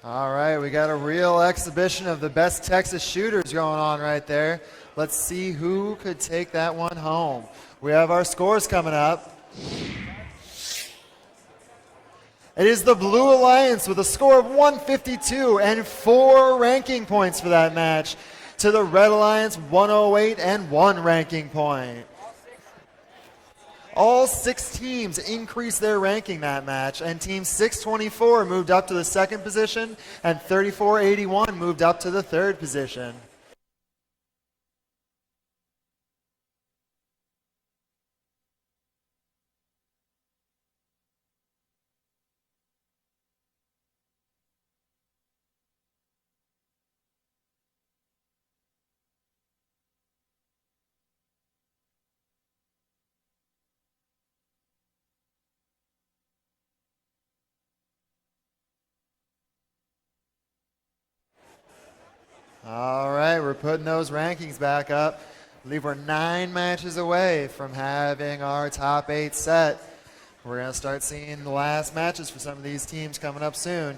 All right, we got a real exhibition of the best Texas shooters going on right there. Let's see who could take that one home. We have our scores coming up. It is the Blue Alliance with a score of 152 and 4 ranking points for that match, to the Red Alliance 108 and 1 ranking point. All 6 teams increased their ranking that match, and Team 624 moved up to the 2nd position, and 3481 moved up to the 3rd position. All right, we're putting those rankings back up. I believe we're 9 matches away from having our top 8 set. We're going to start seeing the last matches for some of these teams coming up soon.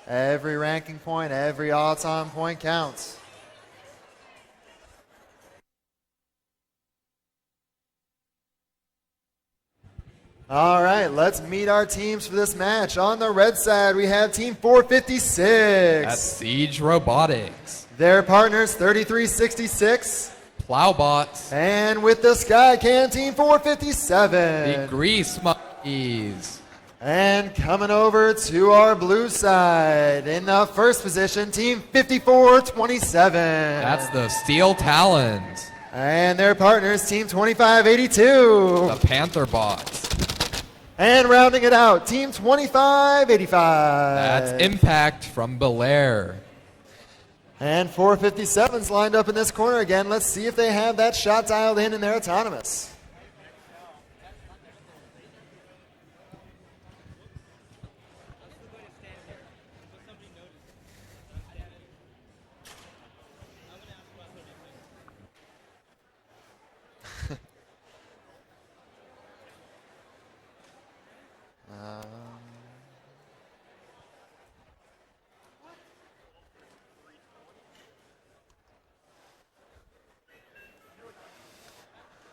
Every ranking point, every all-time point counts. All right, let's meet our teams for this match. On the red side, we have Team 456. That's Siege Robotics. Their partners, 3366. Plowbots. And with the Sky Can, Team 457. The Grease Monkeys. And coming over to our blue side, in the first position, Team 5427. That's the Steel Talons. And their partners, Team 2582. The Panther Bots. And rounding it out, Team 2585. That's Impact from Belair. And 457's lined up in this corner again. Let's see if they have that shot dialed in their autonomous.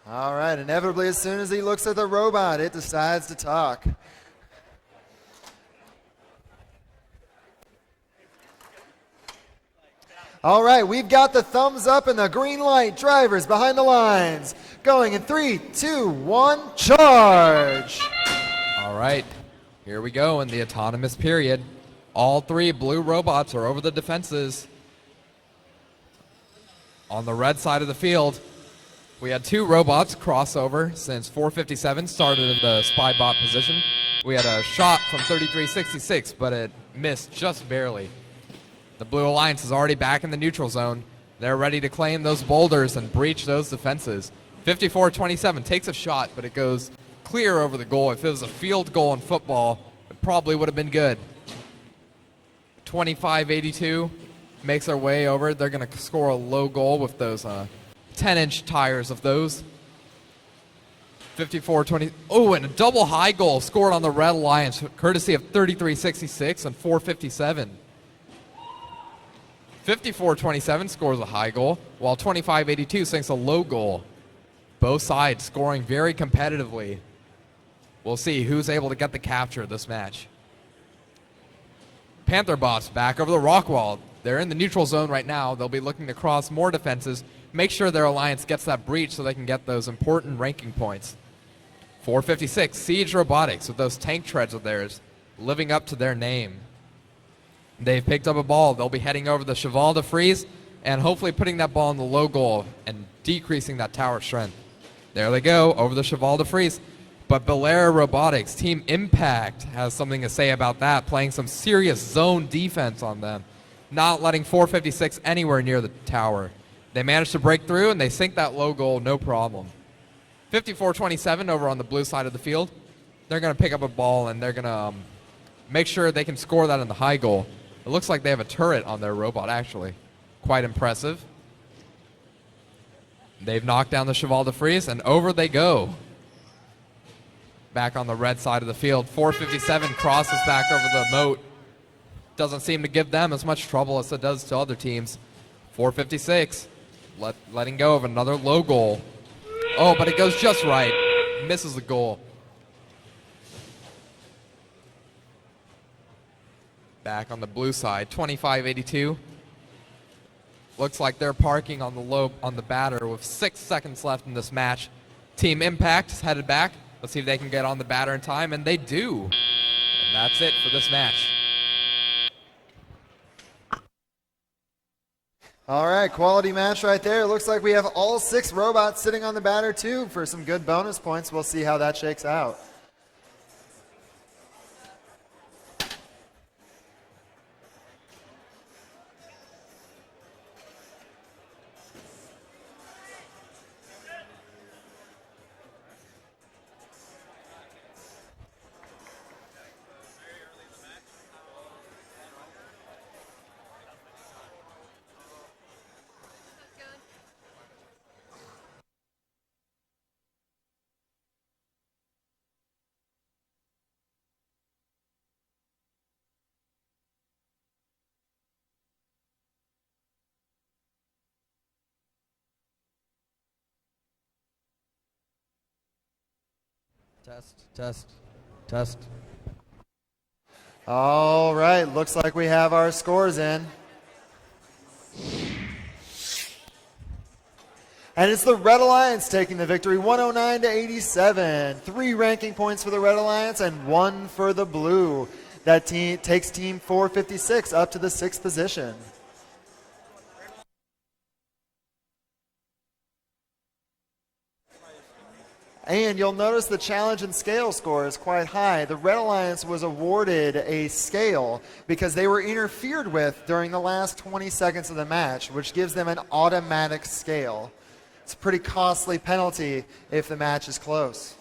All right, inevitably, as soon as he looks at the robot, it decides to talk. All right, we've got the thumbs up and the green light. Drivers behind the lines. Going in 3, 2, 1, charge. All right, here we go in the autonomous period. All 3 blue robots are over the defenses. On the red side of the field, we had 2 robots crossover since 457 started in the spy bot position. We had a shot from 3366, but it missed just barely. The Blue Alliance is already back in the neutral zone. They're ready to claim those boulders and breach those defenses. 54-27 takes a shot, but it goes clear over the goal. If it was a field goal in football, it probably would have been good. 25-82 makes their way over. They're going to score a low goal with those 10-inch tires of those. 54-20. Oh, and a double high goal scored on the Red Alliance, courtesy of 33-66 and 457. 54-27 scores a high goal, while 25-82 sinks a low goal. Both sides scoring very competitively. We'll see who's able to get the capture this match. Panther Bots back over the rock wall. They're in the neutral zone right now. They'll be looking to cross more defenses, make sure their alliance gets that breach so they can get those important ranking points. 456, Siege Robotics with those tank treads of theirs, living up to their name. They've picked up a ball. They'll be heading over the Cheval de Frise and hopefully putting that ball in the low goal and decreasing that tower strength. There they go, over the Cheval de Frise. But Belair Robotics, Team Impact, has something to say about that, playing some serious zone defense on them, not letting 456 anywhere near the tower. They managed to break through, and they sink that low goal, no problem. 54-27 over on the blue side of the field. They're going to pick up a ball, and they're going to make sure they can score that in the high goal. It looks like they have a turret on their robot, actually. Quite impressive. They've knocked down the Cheval de Frise, and over they go. Back on the red side of the field. 457 crosses back over the moat. Doesn't seem to give them as much trouble as it does to other teams. 456 letting go of another low goal. Oh, but it goes just right. Misses the goal. Back on the blue side, 25-82. Looks like they're parking on the batter with 6 seconds left in this match. Team Impact is headed back. Let's see if they can get on the batter in time, and they do. And that's it for this match. All right, quality match right there. It looks like we have all 6 robots sitting on the batter too for some good bonus points. We'll see how that shakes out. Test. All right, looks like we have our scores in. And it's the Red Alliance taking the victory, 109 to 87. 3 ranking points for the Red Alliance and 1 for the Blue. That team takes Team 456 up to the 6th position. And you'll notice the challenge and scale score is quite high. The Red Alliance was awarded a scale because they were interfered with during the last 20 seconds of the match, which gives them an automatic scale. It's a pretty costly penalty if the match is close.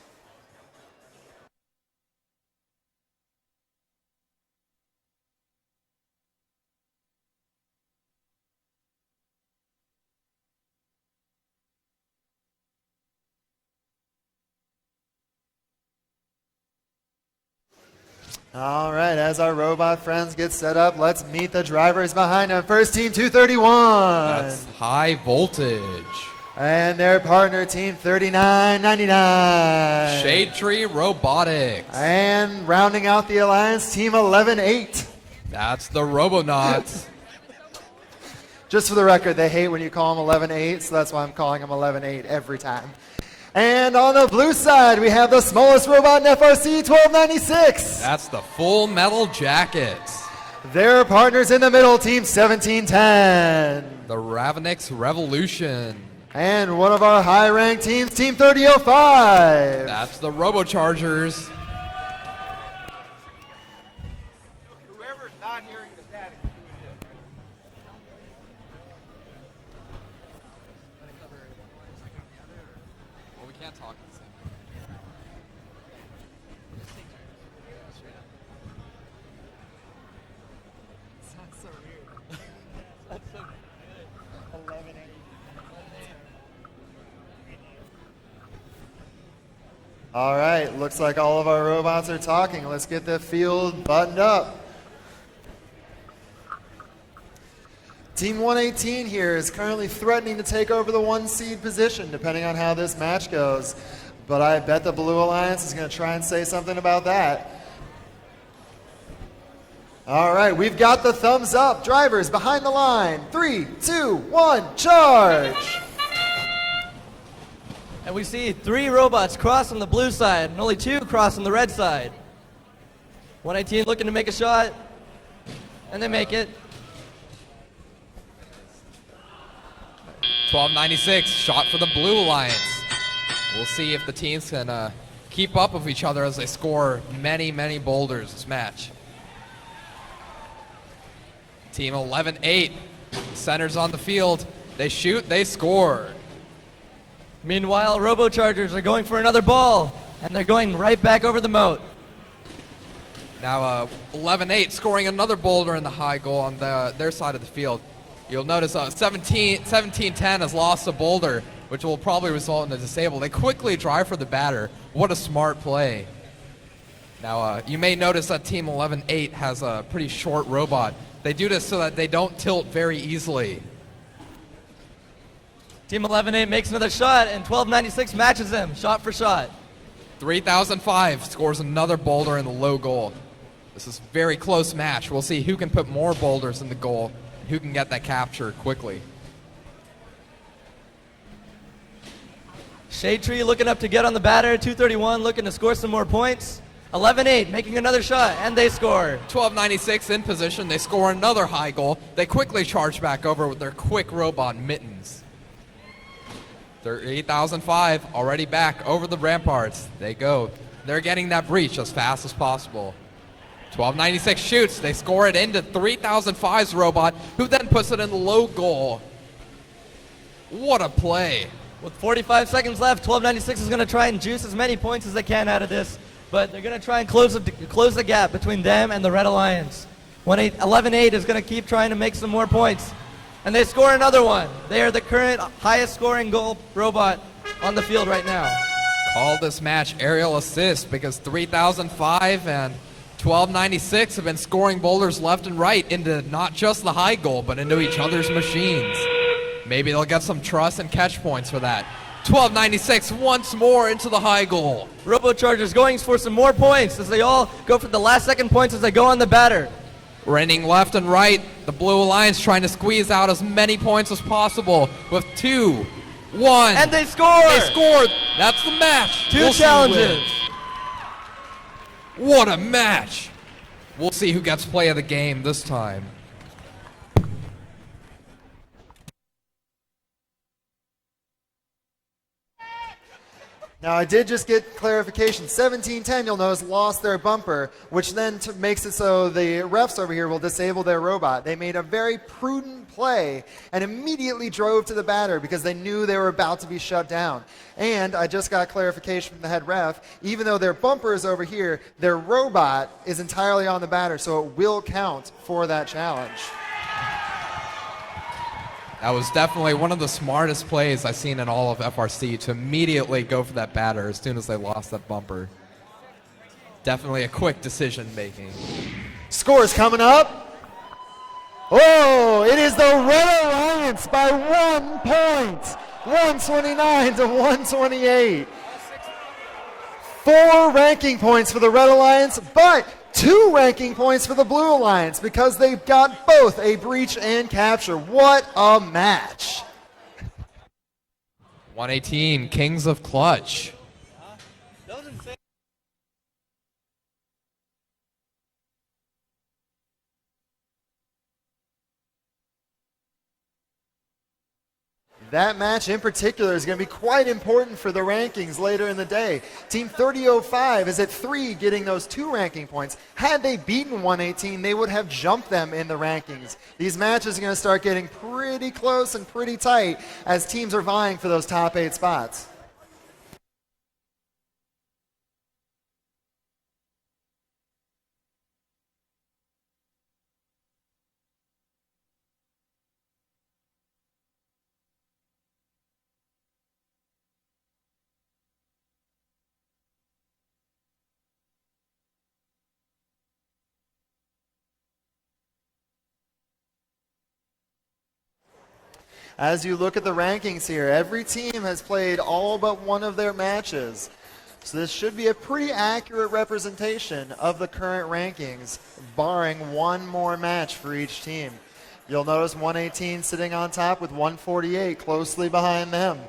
All right, as our robot friends get set up, let's meet the drivers behind them. First team 231. That's high voltage. And their partner team 3999. Shade Tree Robotics. And rounding out the alliance, team 118. That's the Robonauts. Just for the record, they hate when you call them 118, so that's why I'm calling them 118 every time. And on the blue side, we have the smallest robot in FRC, 1296. That's the Full Metal Jackets. Their partners in the middle, team 1710. The Ravenix Revolution. And one of our high-ranked teams, team 3005. That's the Robochargers. Whoever's not hearing the static, do it. Well, we can't talk at the same time. Sounds so weird. Sounds so good. 11 All right, looks like all of our robots are talking. Let's get the field buttoned up. Team 118 here is currently threatening to take over the 1 seed position, depending on how this match goes. But I bet the Blue Alliance is going to try and say something about that. All right, we've got the thumbs up. Drivers behind the line. 3, 2, 1, charge! And we see 3 robots cross on the blue side and only 2 cross on the red side. 118 looking to make a shot, and they make it. 1296, shot for the Blue Alliance. We'll see if the teams can keep up with each other as they score many, many boulders this match. Team 11-8, centers on the field. They shoot, they score. Meanwhile, Robochargers are going for another ball, and they're going right back over the moat. Now 11-8 scoring another boulder in the high goal on their side of the field. You'll notice 17-10 has lost a boulder, which will probably result in a disable. They quickly drive for the batter. What a smart play. Now you may notice that Team 11-8 has a pretty short robot. They do this so that they don't tilt very easily. Team 11-8 makes another shot, and 1296 matches them, shot for shot. 3005 scores another boulder in the low goal. This is a very close match. We'll see who can put more boulders in the goal, and who can get that capture quickly. Shade Tree looking up to get on the batter, 231 looking to score some more points. 11-8 making another shot, and they score. 1296 in position. They score another high goal. They quickly charge back over with their quick robot mittens. 38,005 already back over the ramparts. They go. They're getting that breach as fast as possible. 1296 shoots. They score it into 3005's robot, who then puts it in the low goal. What a play. With 45 seconds left, 1296 is going to try and juice as many points as they can out of this, but they're going to try and close the gap between them and the Red Alliance. 11-8 is going to keep trying to make some more points. And they score another one. They are the current highest scoring goal robot on the field right now. Call this match aerial assist because 3005 and 1296 have been scoring boulders left and right into not just the high goal, but into each other's machines. Maybe they'll get some trust and catch points for that. 1296 once more into the high goal. Robochargers going for some more points as they all go for the last second points as they go on the batter. Raining left and right. The Blue Alliance trying to squeeze out as many points as possible with 2, 1. And they score! They scored. That's the match. Two We'll see who challenges. wins. What a match. We'll see who gets play of the game this time. Now, I did just get clarification. 1710, you'll notice, lost their bumper, which then makes it so the refs over here will disable their robot. They made a very prudent play and immediately drove to the batter because they knew they were about to be shut down. And I just got clarification from the head ref. Even though their bumper is over here, their robot is entirely on the batter, so it will count for that challenge. That was definitely one of the smartest plays I've seen in all of FRC, to immediately go for that batter as soon as they lost that bumper. Definitely a quick decision making. Scores coming up. Oh, it is the Red Alliance by 1 point. 129 to 128. 4 ranking points for the Red Alliance, but 2 ranking points for the Blue Alliance because they've got both a breach and capture. What a match. 118, Kings of Clutch. That match in particular is going to be quite important for the rankings later in the day. Team 3005 is at 3, getting those 2 ranking points. Had they beaten 118, they would have jumped them in the rankings. These matches are going to start getting pretty close and pretty tight as teams are vying for those top 8 spots. As you look at the rankings here, every team has played all but one of their matches. So this should be a pretty accurate representation of the current rankings, barring one more match for each team. You'll notice 118 sitting on top with 148 closely behind them.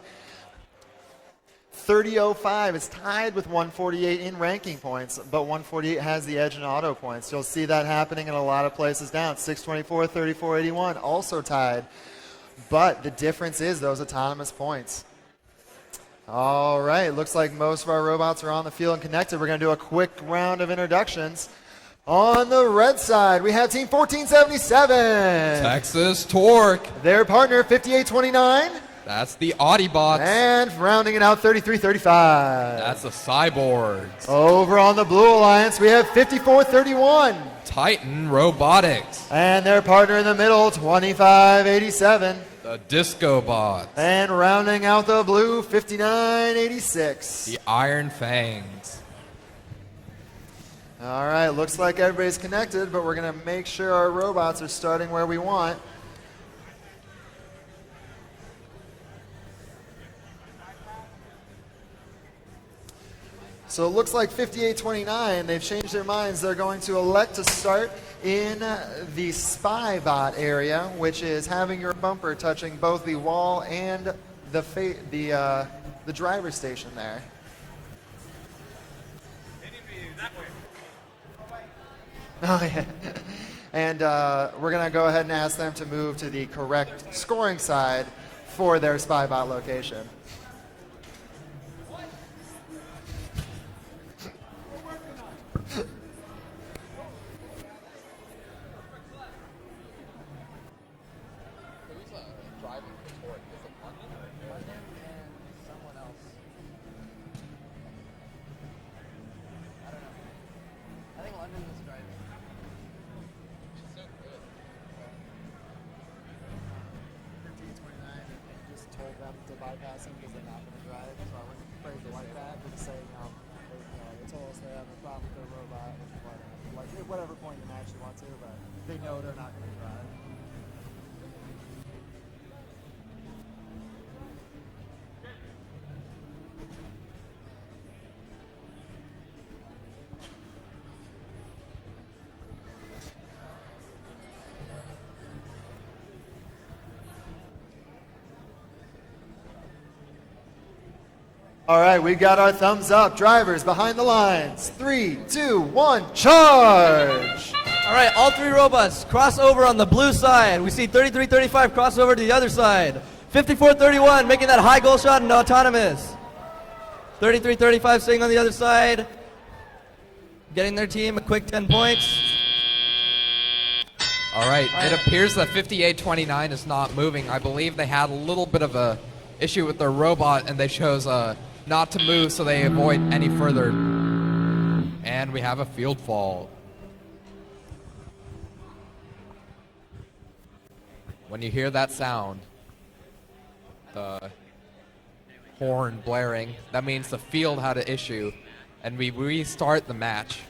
3005 is tied with 148 in ranking points, but 148 has the edge in auto points. You'll see that happening in a lot of places down. 624, 3481 also tied. But the difference is those autonomous points. All right, looks like most of our robots are on the field and connected. We're going to do a quick round of introductions. On the red side, we have Team 1477. Texas Torque. Their partner, 5829. That's the Audiobots. And rounding it out, 3335. That's the Cyborgs. Over on the Blue Alliance, we have 5431. Titan Robotics. And their partner in the middle, 2587. The Disco Bots. And rounding out the blue, 5986. The Iron Fangs. All right, looks like everybody's connected, but we're going to make sure our robots are starting where we want. So it looks like 5829, they've changed their minds. They're going to elect to start in the spy bot area, which is having your bumper touching both the wall and the driver's station there. Oh, yeah. And we're going to go ahead and ask them to move to the correct scoring side for their spy bot location. Bypass them because they're not going to drive, so I wouldn't phrase it like that. But just say, they told us they have a problem with their robot, like at whatever point in the match you want to, but they know they're not going to drive. All right, we got our thumbs up. Drivers behind the lines. 3, 2, 1, charge! All right, all three robots cross over on the blue side. We see 3335 cross over to the other side. 5431 making that high goal shot and autonomous. 3335 staying on the other side, getting their team a quick 10 points. All right, it appears that 5829 is not moving. I believe they had a little bit of a issue with their robot, and they chose not to move so they avoid any further. And we have a field fall. When you hear that sound, the horn blaring, that means the field had an issue, and we restart the match.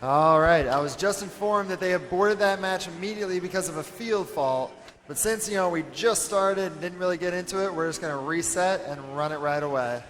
All right, I was just informed that they aborted that match immediately because of a field fault. But since, we just started and didn't really get into it, we're just going to reset and run it right away.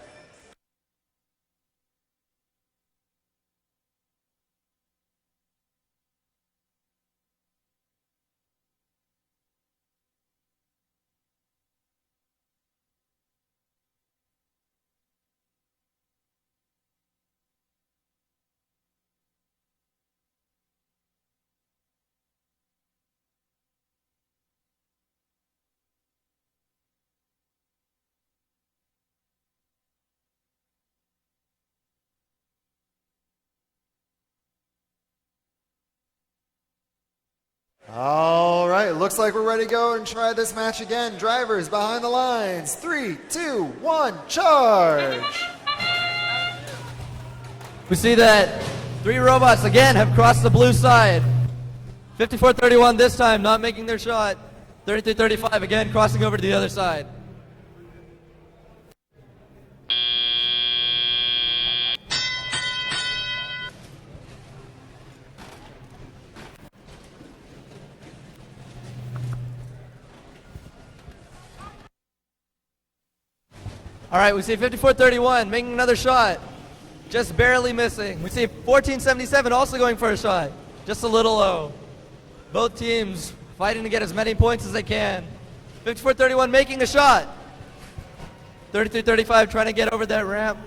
All right, looks like we're ready to go and try this match again. Drivers behind the lines. 3, 2, 1, charge! We see that three robots again have crossed the blue side. 5431 this time not making their shot. 3335 again crossing over to the other side. All right, we see 5431 making another shot, just barely missing. We see 1477 also going for a shot, just a little low. Both teams fighting to get as many points as they can. 5431 making a shot. 3335 trying to get over that ramp.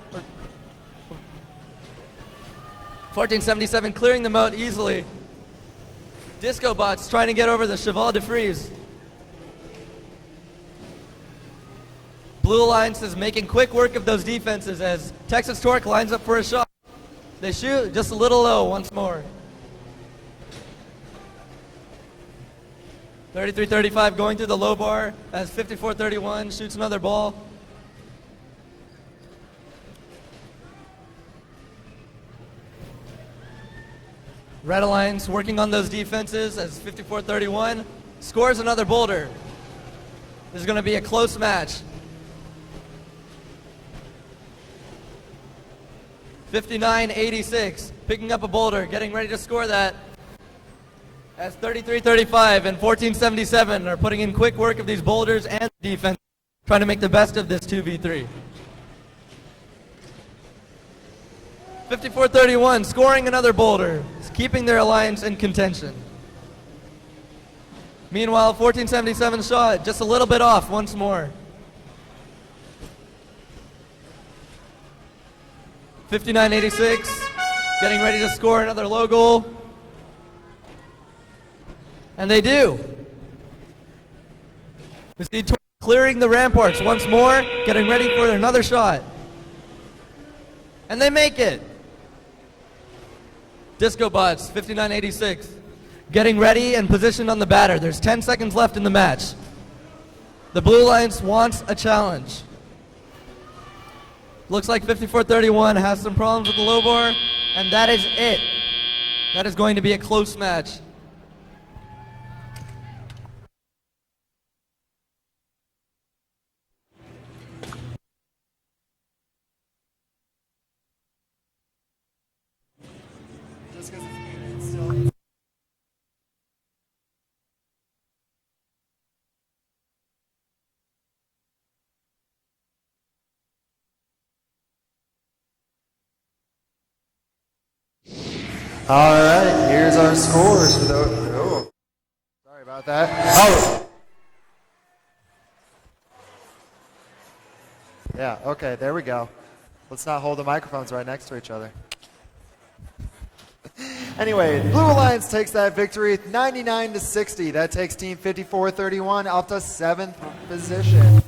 1477 clearing the moat easily. Disco Bots trying to get over the Cheval de Frise. Blue Alliance is making quick work of those defenses as Texas Torque lines up for a shot. They shoot just a little low once more. 33-35 going through the low bar as 54-31 shoots another ball. Red Alliance working on those defenses as 54-31 scores another boulder. This is going to be a close match. 59-86, picking up a boulder, getting ready to score that. As 33-35 and 14-77 are putting in quick work of these boulders and defense, trying to make the best of this 2v3. 54-31, scoring another boulder, keeping their alliance in contention. Meanwhile, 14-77 shot, just a little bit off once more. 59-86, getting ready to score another low goal. And they do. We see clearing the ramparts once more, getting ready for another shot. And they make it. Disco Bots, 59-86, getting ready and positioned on the batter. There's 10 seconds left in the match. The Blue Alliance wants a challenge. Looks like 54-31 has some problems with the low bar, and that is it. That is going to be a close match. All right, here's our scores for those. Oh, sorry about that. Oh. Yeah, okay, there we go. Let's not hold the microphones right next to each other. Anyway, Blue Alliance takes that victory 99-60. That takes Team 54-31 up to 7th position.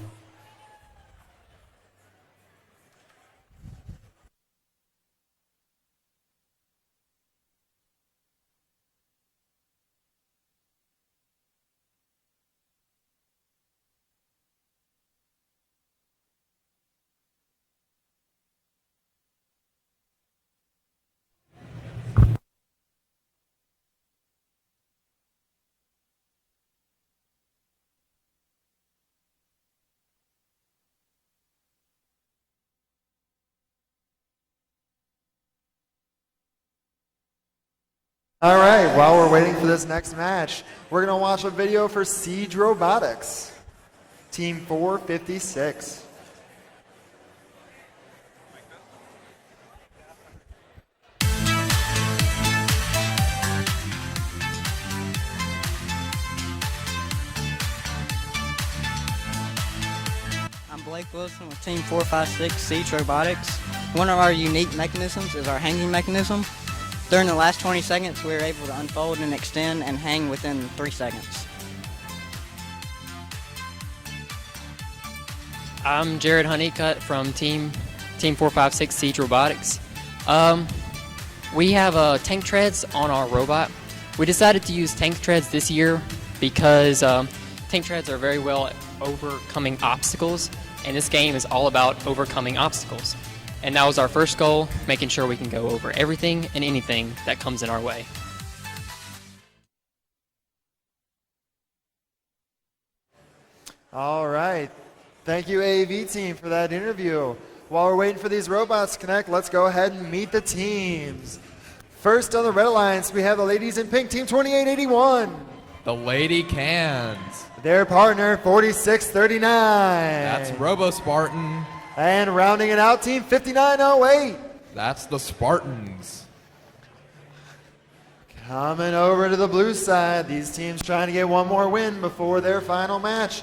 All right, while we're waiting for this next match, we're going to watch a video for Siege Robotics, Team 456. I'm Blake Wilson with Team 456 Siege Robotics. One of our unique mechanisms is our hanging mechanism. During the last 20 seconds, we were able to unfold and extend and hang within 3 seconds. I'm Jared Honeycutt from Team 456 Siege Robotics. We have tank treads on our robot. We decided to use tank treads this year because tank treads are very well at overcoming obstacles, and this game is all about overcoming obstacles. And that was our first goal, making sure we can go over everything and anything that comes in our way. All right. Thank you, AAV team, for that interview. While we're waiting for these robots to connect, let's go ahead and meet the teams. First on the Red Alliance, we have the ladies in pink, Team 2881. The Lady Cans. Their partner, 4639. That's Robo Spartan. And rounding it out, Team 5908. That's the Spartans. Coming over to the blue side, these teams trying to get one more win before their final match.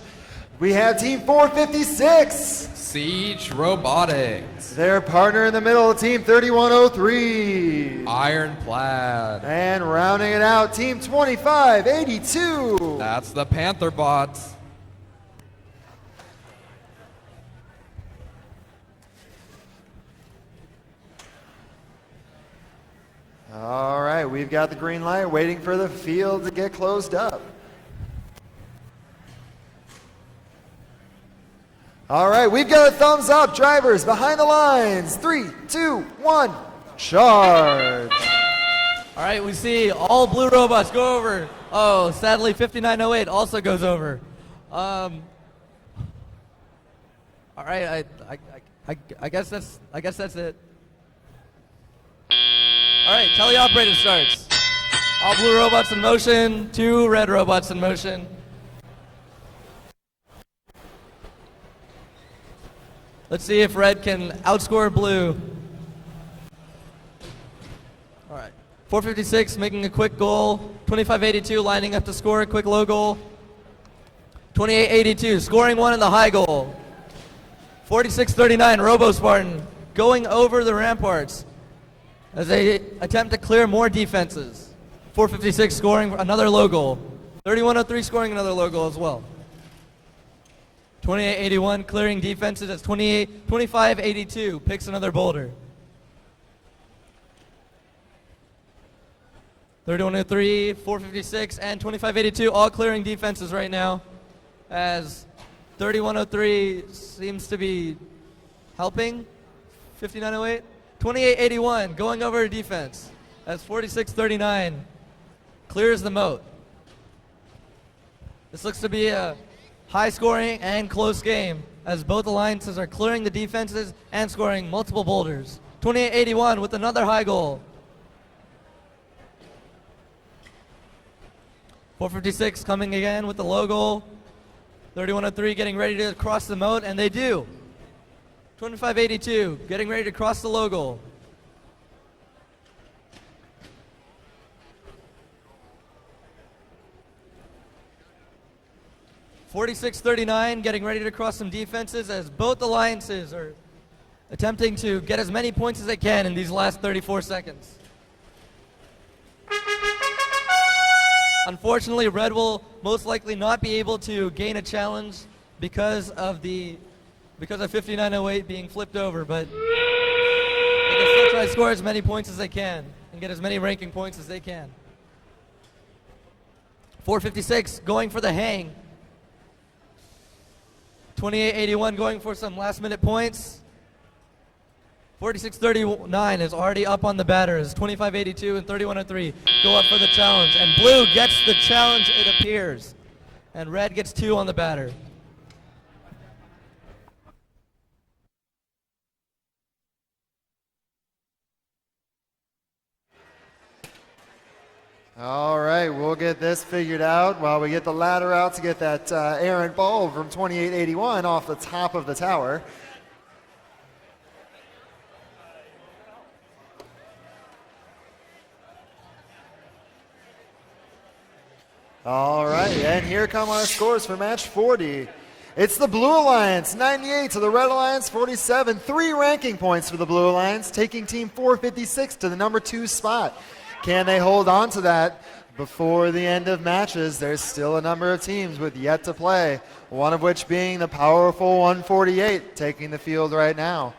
We have Team 456. Siege Robotics. Their partner in the middle, Team 3103. Ironclad. And rounding it out, Team 2582. That's the Panther Bots. All right, we've got the green light waiting for the field to get closed up. All right, we've got a thumbs up. Drivers behind the lines. 3, 2, 1, charge. All right, we see all blue robots go over. Oh, sadly, 5908 also goes over. All right, I guess that's it. All right, teleoperator starts. All blue robots in motion. 2 red robots in motion. Let's see if red can outscore blue. All right. 456 making a quick goal. 2582 lining up to score a quick low goal. 2882 scoring one in the high goal. 4639 Robo Spartan going over the ramparts as they attempt to clear more defenses. 456 scoring another low goal. 3103 scoring another low goal as well. 2881 clearing defenses as 2582 picks another boulder. 3103, 456, and 2582 all clearing defenses right now as 3103 seems to be helping 5908. 2881 going over defense as 4639 clears the moat. This looks to be a high scoring and close game as both alliances are clearing the defenses and scoring multiple boulders. 2881 with another high goal. 456 coming again with the low goal. 3103 getting ready to cross the moat, and they do. 2582 getting ready to cross the low goal. .4639 getting ready to cross some defenses as both alliances are attempting to get as many points as they can in these last 34 seconds. Unfortunately, red will most likely not be able to gain a challenge because of 5908 being flipped over, but they can still try to score as many points as they can and get as many ranking points as they can. 456 going for the hang. 2881 going for some last minute points. 4639 is already up on the batters. 2582 and 3103 go up for the challenge. And blue gets the challenge, it appears. And red gets 2 on the batter. All right, we'll get this figured out while we get the ladder out to get that errant ball from 2881 off the top of the tower. All right, and here come our scores for match 40. It's the Blue Alliance, 98 to the Red Alliance, 47. 3 ranking points for the Blue Alliance, taking Team 456 to the number 2 spot. Can they hold on to that before the end of matches? There's still a number of teams with yet to play, one of which being the powerful 148 taking the field right now.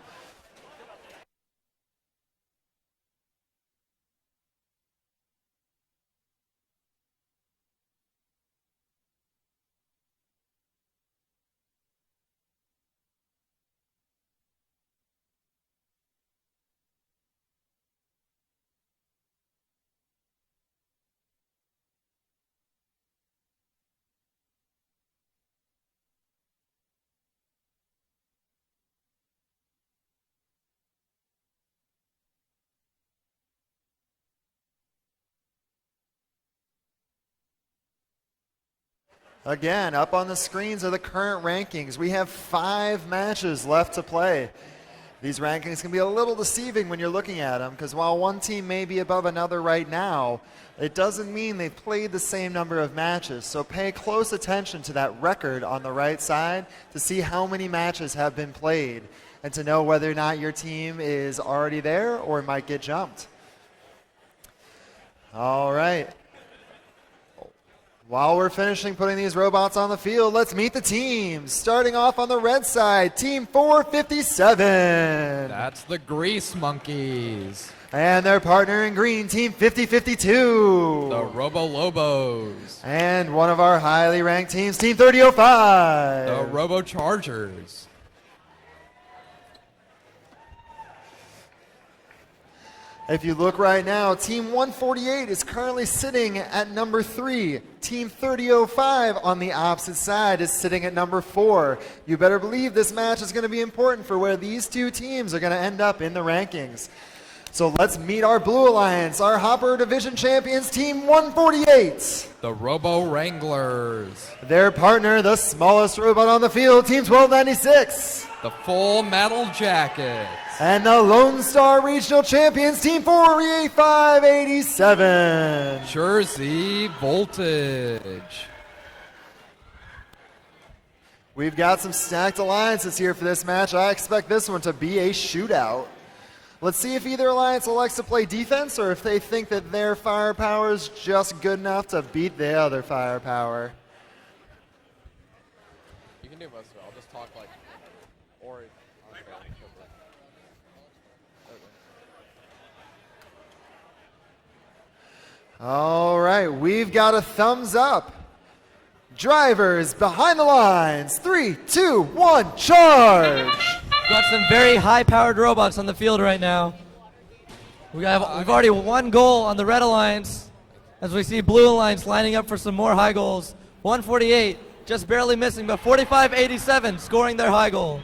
Again, up on the screens are the current rankings. We have 5 matches left to play. These rankings can be a little deceiving when you're looking at them, because while one team may be above another right now, it doesn't mean they've played the same number of matches. So pay close attention to that record on the right side to see how many matches have been played and to know whether or not your team is already there or might get jumped. All right. While we're finishing putting these robots on the field, let's meet the teams. Starting off on the red side, Team 457. That's the Grease Monkeys. And their partner in green, Team 5052. The Robo Lobos. And one of our highly ranked teams, Team 3005. The Robo Chargers. If you look right now, Team 148 is currently sitting at number 3. Team 3005 on the opposite side is sitting at number 4. You better believe this match is going to be important for where these two teams are going to end up in the rankings. So let's meet our Blue Alliance, our Hopper Division champions, Team 148. The Robo Wranglers. Their partner, the smallest robot on the field, Team 1296. The Full Metal Jackets. And the Lone Star Regional Champions, Team 48587. Jersey Voltage. We've got some stacked alliances here for this match. I expect this one to be a shootout. Let's see if either alliance elects to play defense or if they think that their firepower is just good enough to beat the other firepower. You can do most of it. I'll just talk like, or. All right, we've got a thumbs up. Drivers behind the lines. 3, 2, 1, charge! Got some very high-powered robots on the field right now. We've already one goal on the Red Alliance, as we see Blue Alliance lining up for some more high goals. 148, just barely missing, but 45-87 scoring their high goal.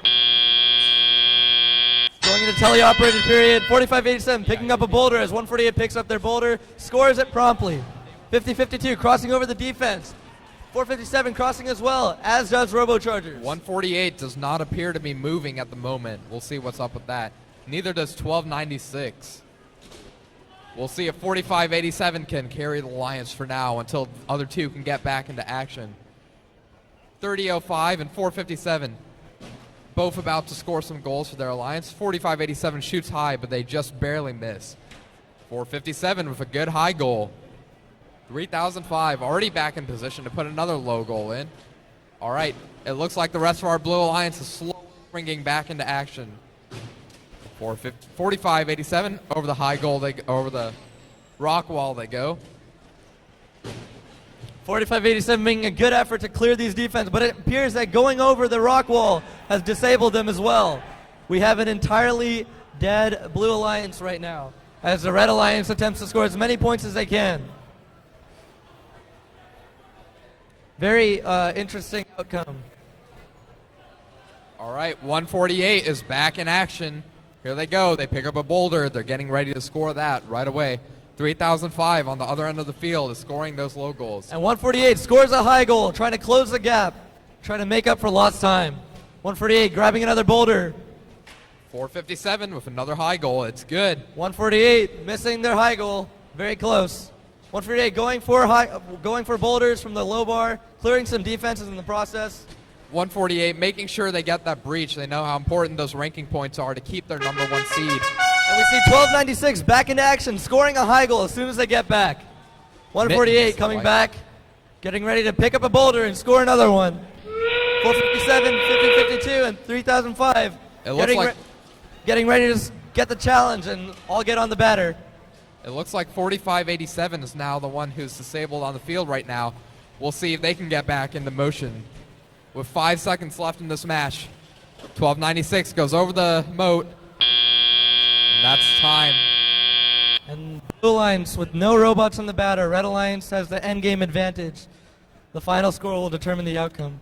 Going into teleoperated period, 45-87 picking up a boulder as 148 picks up their boulder, scores it promptly. 50-52 crossing over the defense. 457 crossing as well, as does RoboChargers. 148 does not appear to be moving at the moment. We'll see what's up with that. Neither does 1296. We'll see if 45-87 can carry the Alliance for now until the other two can get back into action. 30-05 and 457. Both about to score some goals for their Alliance. 45-87 shoots high, but they just barely miss. 457 with a good high goal. 3005 already back in position to put another low goal in. All right, it looks like the rest of our Blue Alliance is slowly bringing back into action. 45-87 over the high goal, over the rock wall they go. 45-87 making a good effort to clear these defense, but it appears that going over the rock wall has disabled them as well. We have an entirely dead Blue Alliance right now, as the Red Alliance attempts to score as many points as they can. Very interesting outcome. All right, 148 is back in action. Here they go. They pick up a boulder. They're getting ready to score that right away. 3005 on the other end of the field is scoring those low goals. And 148 scores a high goal, trying to close the gap, trying to make up for lost time. 148 grabbing another boulder. 457 with another high goal. It's good. 148 missing their high goal. Very close. 148 going for boulders from the low bar, clearing some defenses in the process. 148 making sure they get that breach. They know how important those ranking points are to keep their number one seed. And we see 1296 back into action, scoring a high goal as soon as they get back. 148 coming back, getting ready to pick up a boulder and score another one. 457, 50-52, and 3005. It looks like getting ready to get the challenge and all get on the batter. It looks like 45-87 is now the one who's disabled on the field right now. We'll see if they can get back into motion. With 5 seconds left in this match, 1296 goes over the moat. And that's time. And Blue Alliance with no robots on the batter. Red Alliance has the end game advantage. The final score will determine the outcome.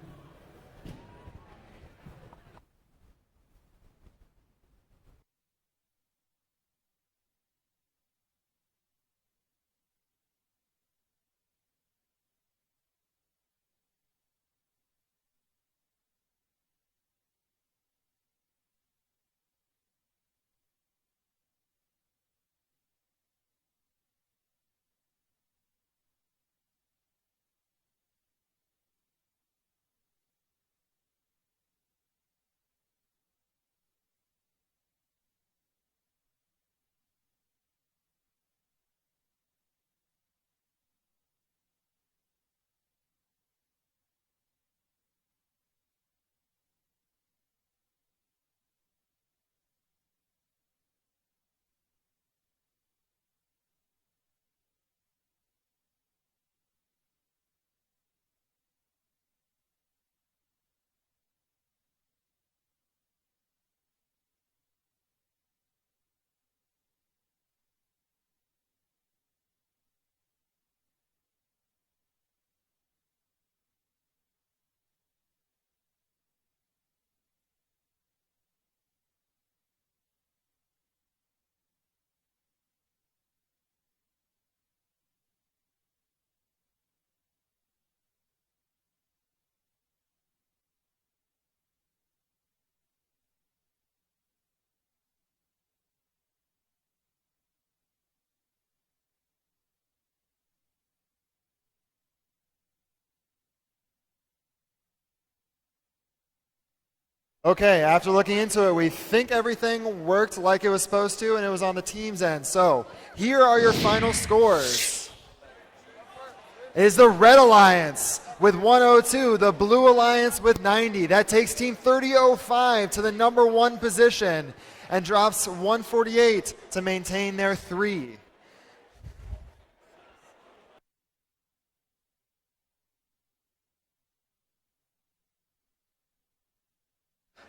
Okay, after looking into it, we think everything worked like it was supposed to, and it was on the team's end. So here are your final scores. It is the Red Alliance with 102, the Blue Alliance with 90. That takes Team 3005 to the number 1 position and drops 148 to maintain their 3.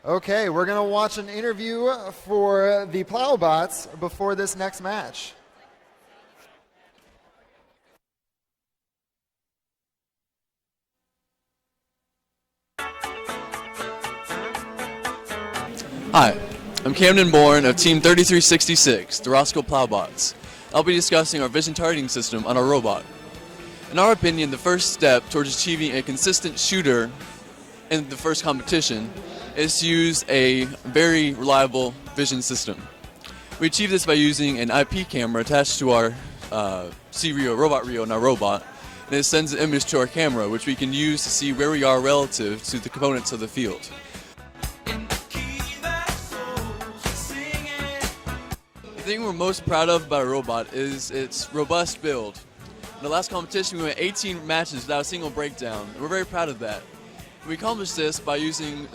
Okay, we're going to watch an interview for the Plowbots before this next match. Hi, I'm Camden Bourne of Team 3366, the Roscoe Plowbots. I'll be discussing our vision targeting system on our robot. In our opinion, the first step towards achieving a consistent shooter in the first competition is to use a very reliable vision system. We achieve this by using an IP camera attached to our C-Reo, Robot Reo in our robot, and it sends an image to our camera, which we can use to see where we are relative to the components of the field. The thing we're most proud of about our robot is its robust build. In the last competition, we went 18 matches without a single breakdown, and we're very proud of that. We accomplished this by using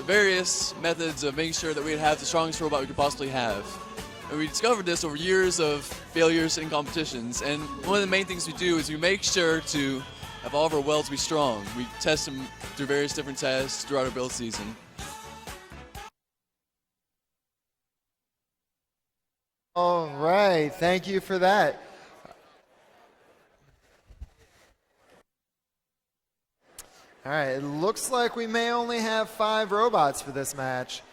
various methods of making sure that we'd have the strongest robot we could possibly have. And we discovered this over years of failures in competitions, and one of the main things we do is we make sure to have all of our welds be strong. We test them through various different tests throughout our build season. All right, thank you for that. All right, it looks like we may only have 5 robots for this match.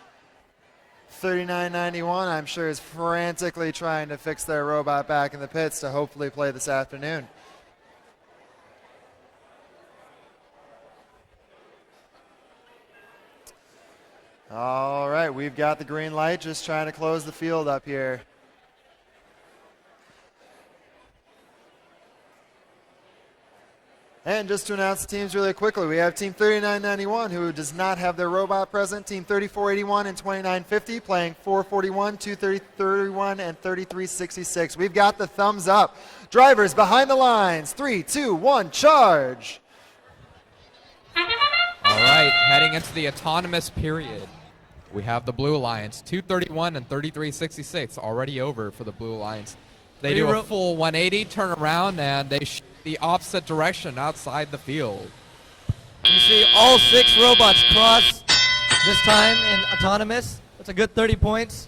3991, I'm sure, is frantically trying to fix their robot back in the pits to hopefully play this afternoon. All right, we've got the green light, just trying to close the field up here. And just to announce the teams really quickly, we have Team 3991, who does not have their robot present. Team 3481 and 2950 playing 441, 231, and 3366. We've got the thumbs up. Drivers behind the lines. 3, 2, 1, charge. All right, heading into the autonomous period. We have the Blue Alliance, 231 and 3366 already over for the Blue Alliance. They do a full 180, turn around, and they shoot the opposite direction outside the field. You see all 6 robots cross this time in autonomous. That's a good 30 points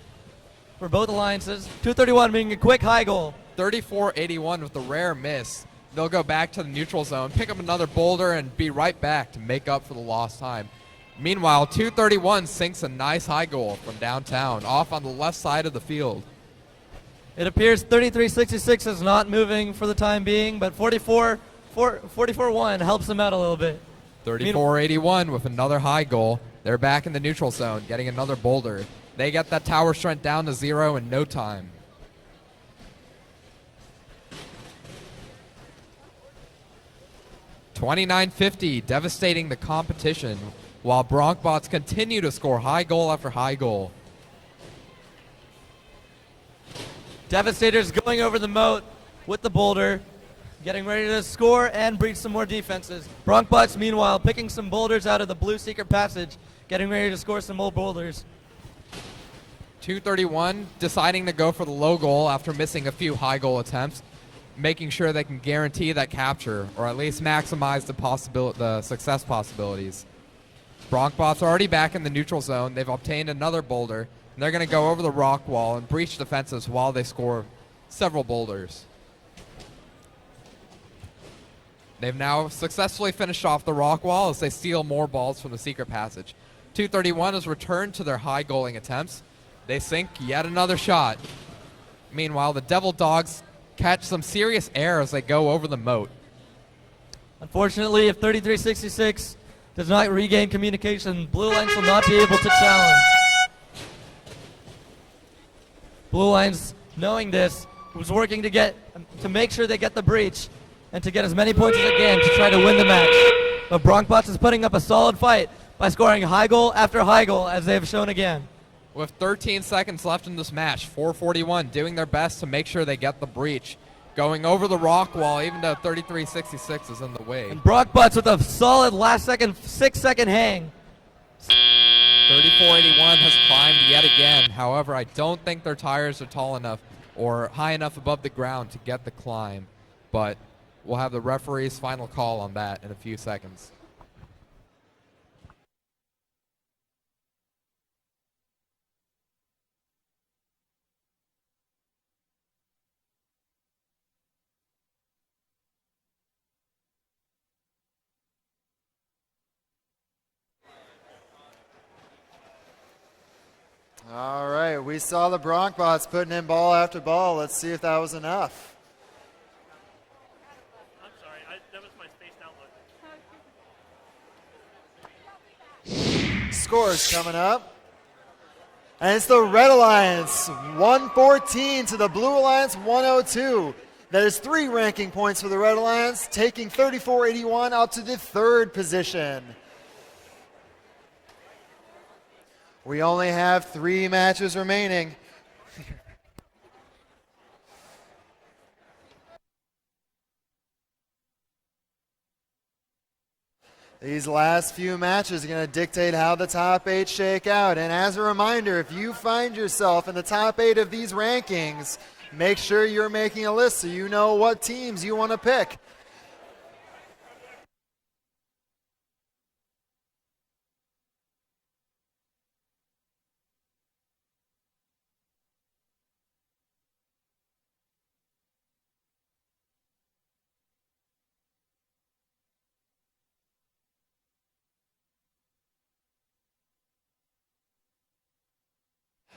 for both alliances. 231 being a quick high goal. 3481 with the rare miss. They'll go back to the neutral zone, pick up another boulder, and be right back to make up for the lost time. Meanwhile, 231 sinks a nice high goal from downtown, off on the left side of the field. It appears 3366 is not moving for the time being, but 44-1 helps them out a little bit. 3481 with another high goal. They're back in the neutral zone, getting another boulder. They get that tower strength down to 0 in no time. $29.50, devastating the competition, while Bronkbots continue to score high goal after high goal. Devastators going over the moat with the boulder, getting ready to score and breach some more defenses. Bronkbots, meanwhile, picking some boulders out of the blue secret passage, getting ready to score some more boulders. 231 deciding to go for the low goal after missing a few high goal attempts, making sure they can guarantee that capture, or at least maximize the success possibilities. Bronkbots are already back in the neutral zone. They've obtained another boulder, and they're going to go over the rock wall and breach defenses while they score several boulders. They've now successfully finished off the rock wall as they steal more balls from the secret passage. 231 has returned to their high goaling attempts. They sink yet another shot. Meanwhile, the Devil Dogs catch some serious air as they go over the moat. Unfortunately, if 3366 does not regain communication, Blue Lines will not be able to challenge. Blue Lines, knowing this, was working to make sure they get the breach and to get as many points as they can to try to win the match. But Bronkbots is putting up a solid fight. by scoring high goal after high goal, as they have shown again. With 13 seconds left in this match, 441 doing their best to make sure they get the breach. Going over the rock wall, even though 3366 is in the way. And Brock Butts with a solid last second, 6-second hang. 3481 has climbed yet again. However, I don't think their tires are tall enough or high enough above the ground to get the climb. But we'll have the referee's final call on that in a few seconds. All right, we saw the Bronkbots putting in ball after ball. Let's see if that was enough. I'm sorry, that was my spaced outlook. Scores coming up. And it's the Red Alliance, 114 to the Blue Alliance, 102. That is 3 ranking points for the Red Alliance, taking 3481 out to the 3rd position. We only have 3 matches remaining. These last few matches are going to dictate how the top 8 shake out. And as a reminder, if you find yourself in the top 8 of these rankings, make sure you're making a list so you know what teams you want to pick.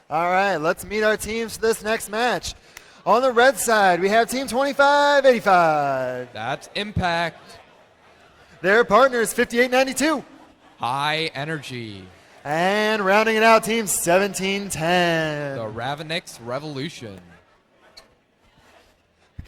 All right, let's meet our teams for this next match. On the red side, we have Team 2585. That's Impact. Their partners, 5892. High Energy. And rounding it out, Team 1710. The Ravenix Revolution.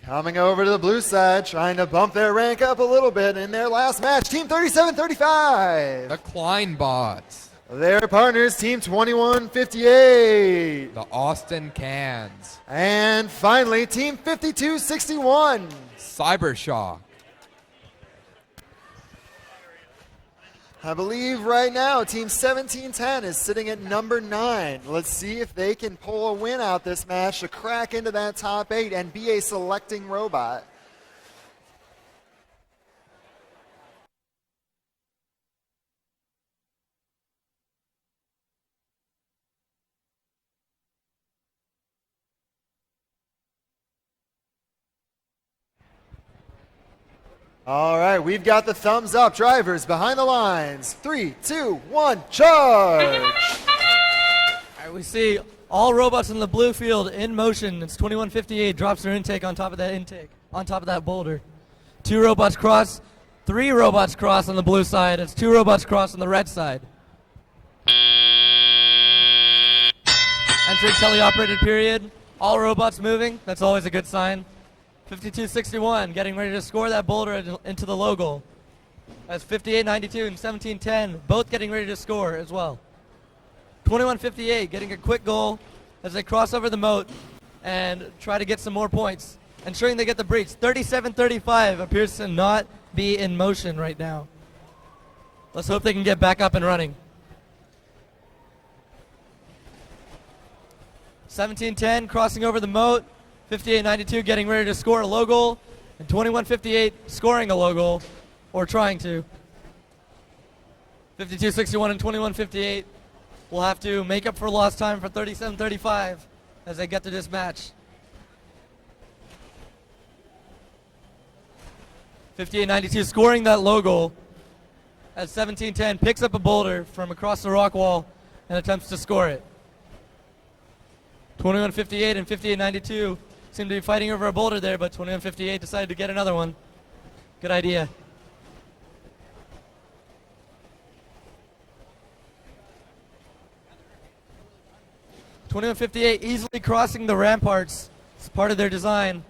Coming over to the blue side, trying to bump their rank up a little bit in their last match, Team 3735. The Kleinbots. Their partners, Team 2158. The Austin Cans. And finally, Team 5261. Cybershock. I believe right now Team 1710 is sitting at number 9. Let's see if they can pull a win out this match to crack into that top 8 and be a selecting robot. All right, we've got the thumbs up. Drivers behind the lines. 3, 2, 1, charge! All right, we see all robots in the blue field in motion. It's 2158, drops their intake on top of that boulder. 2 robots cross, 3 robots cross on the blue side. It's 2 robots cross on the red side. Entering teleoperated period. All robots moving. That's always a good sign. 5261 getting ready to score that boulder into the low goal. That's 5892 and 1710 both getting ready to score as well. 2158 getting a quick goal as they cross over the moat and try to get some more points, ensuring they get the breach. 3735 appears to not be in motion right now. Let's hope they can get back up and running. 1710 crossing over the moat. 5892 getting ready to score a low goal, and 2158 scoring a low goal, or trying to. 5261 and 2158 will have to make up for lost time for 3735 as they get to this match. 5892 scoring that low goal as 1710 picks up a boulder from across the rock wall and attempts to score it. 2158 and 5892 seem to be fighting over a boulder there, but 2158 decided to get another one. Good idea. (2158) easily crossing the ramparts. It's part of their design.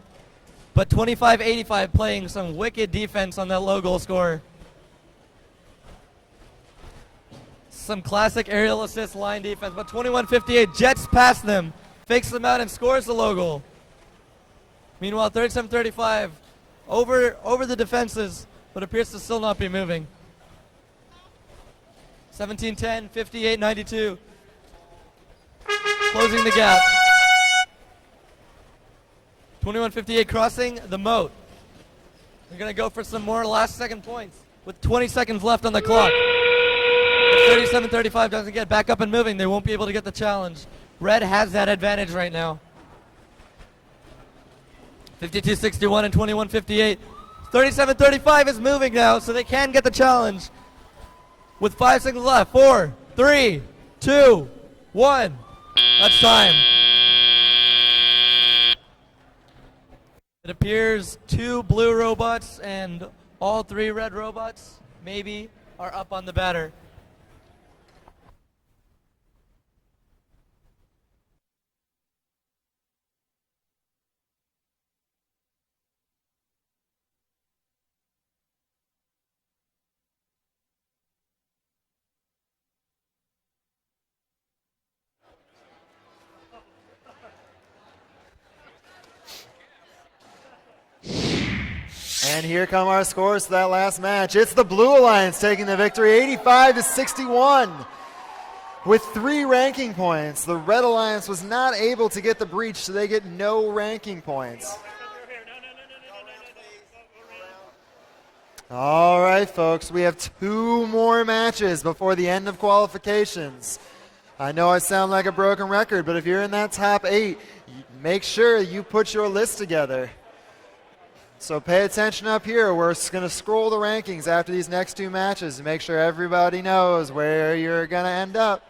But 2585 playing some wicked defense on that low goal scorer. some classic aerial assist line defense, but 2158 jets past them, fakes them out, and scores the low goal. Meanwhile, 37-35 over the defenses, but appears to still not be moving. 17-10, 58-92. Closing the gap. 21-58 crossing the moat. They're going to go for some more last second points with 20 seconds left on the clock. If 37-35 doesn't get back up and moving, they won't be able to get the challenge. Red has that advantage right now. 52-61 and 21-58. 37-35 is moving now, so they can get the challenge. With 5 seconds left. 4, 3, 2, 1. That's time. It appears 2 blue robots and all 3 red robots maybe are up on the batter. And here come our scores for that last match. It's the Blue Alliance taking the victory, 85-61. With 3 ranking points, the Red Alliance was not able to get the breach, so they get no ranking points. All right, folks, we have 2 more matches before the end of qualifications. I know I sound like a broken record, but if you're in that top 8, make sure you put your list together. So pay attention up here. We're going to scroll the rankings after these next 2 matches to make sure everybody knows where you're going to end up.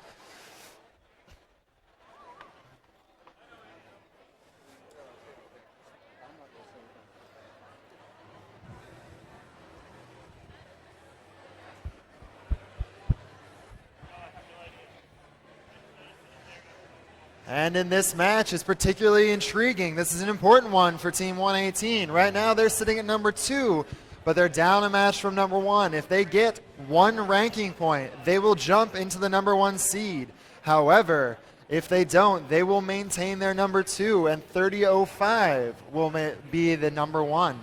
And in this match, it's particularly intriguing. This is an important one for Team 118. Right now, they're sitting at number 2, but they're down a match from number 1. If they get 1 ranking point, they will jump into the number 1 seed. However, if they don't, they will maintain their number 2, and 30.05 will be the number 1.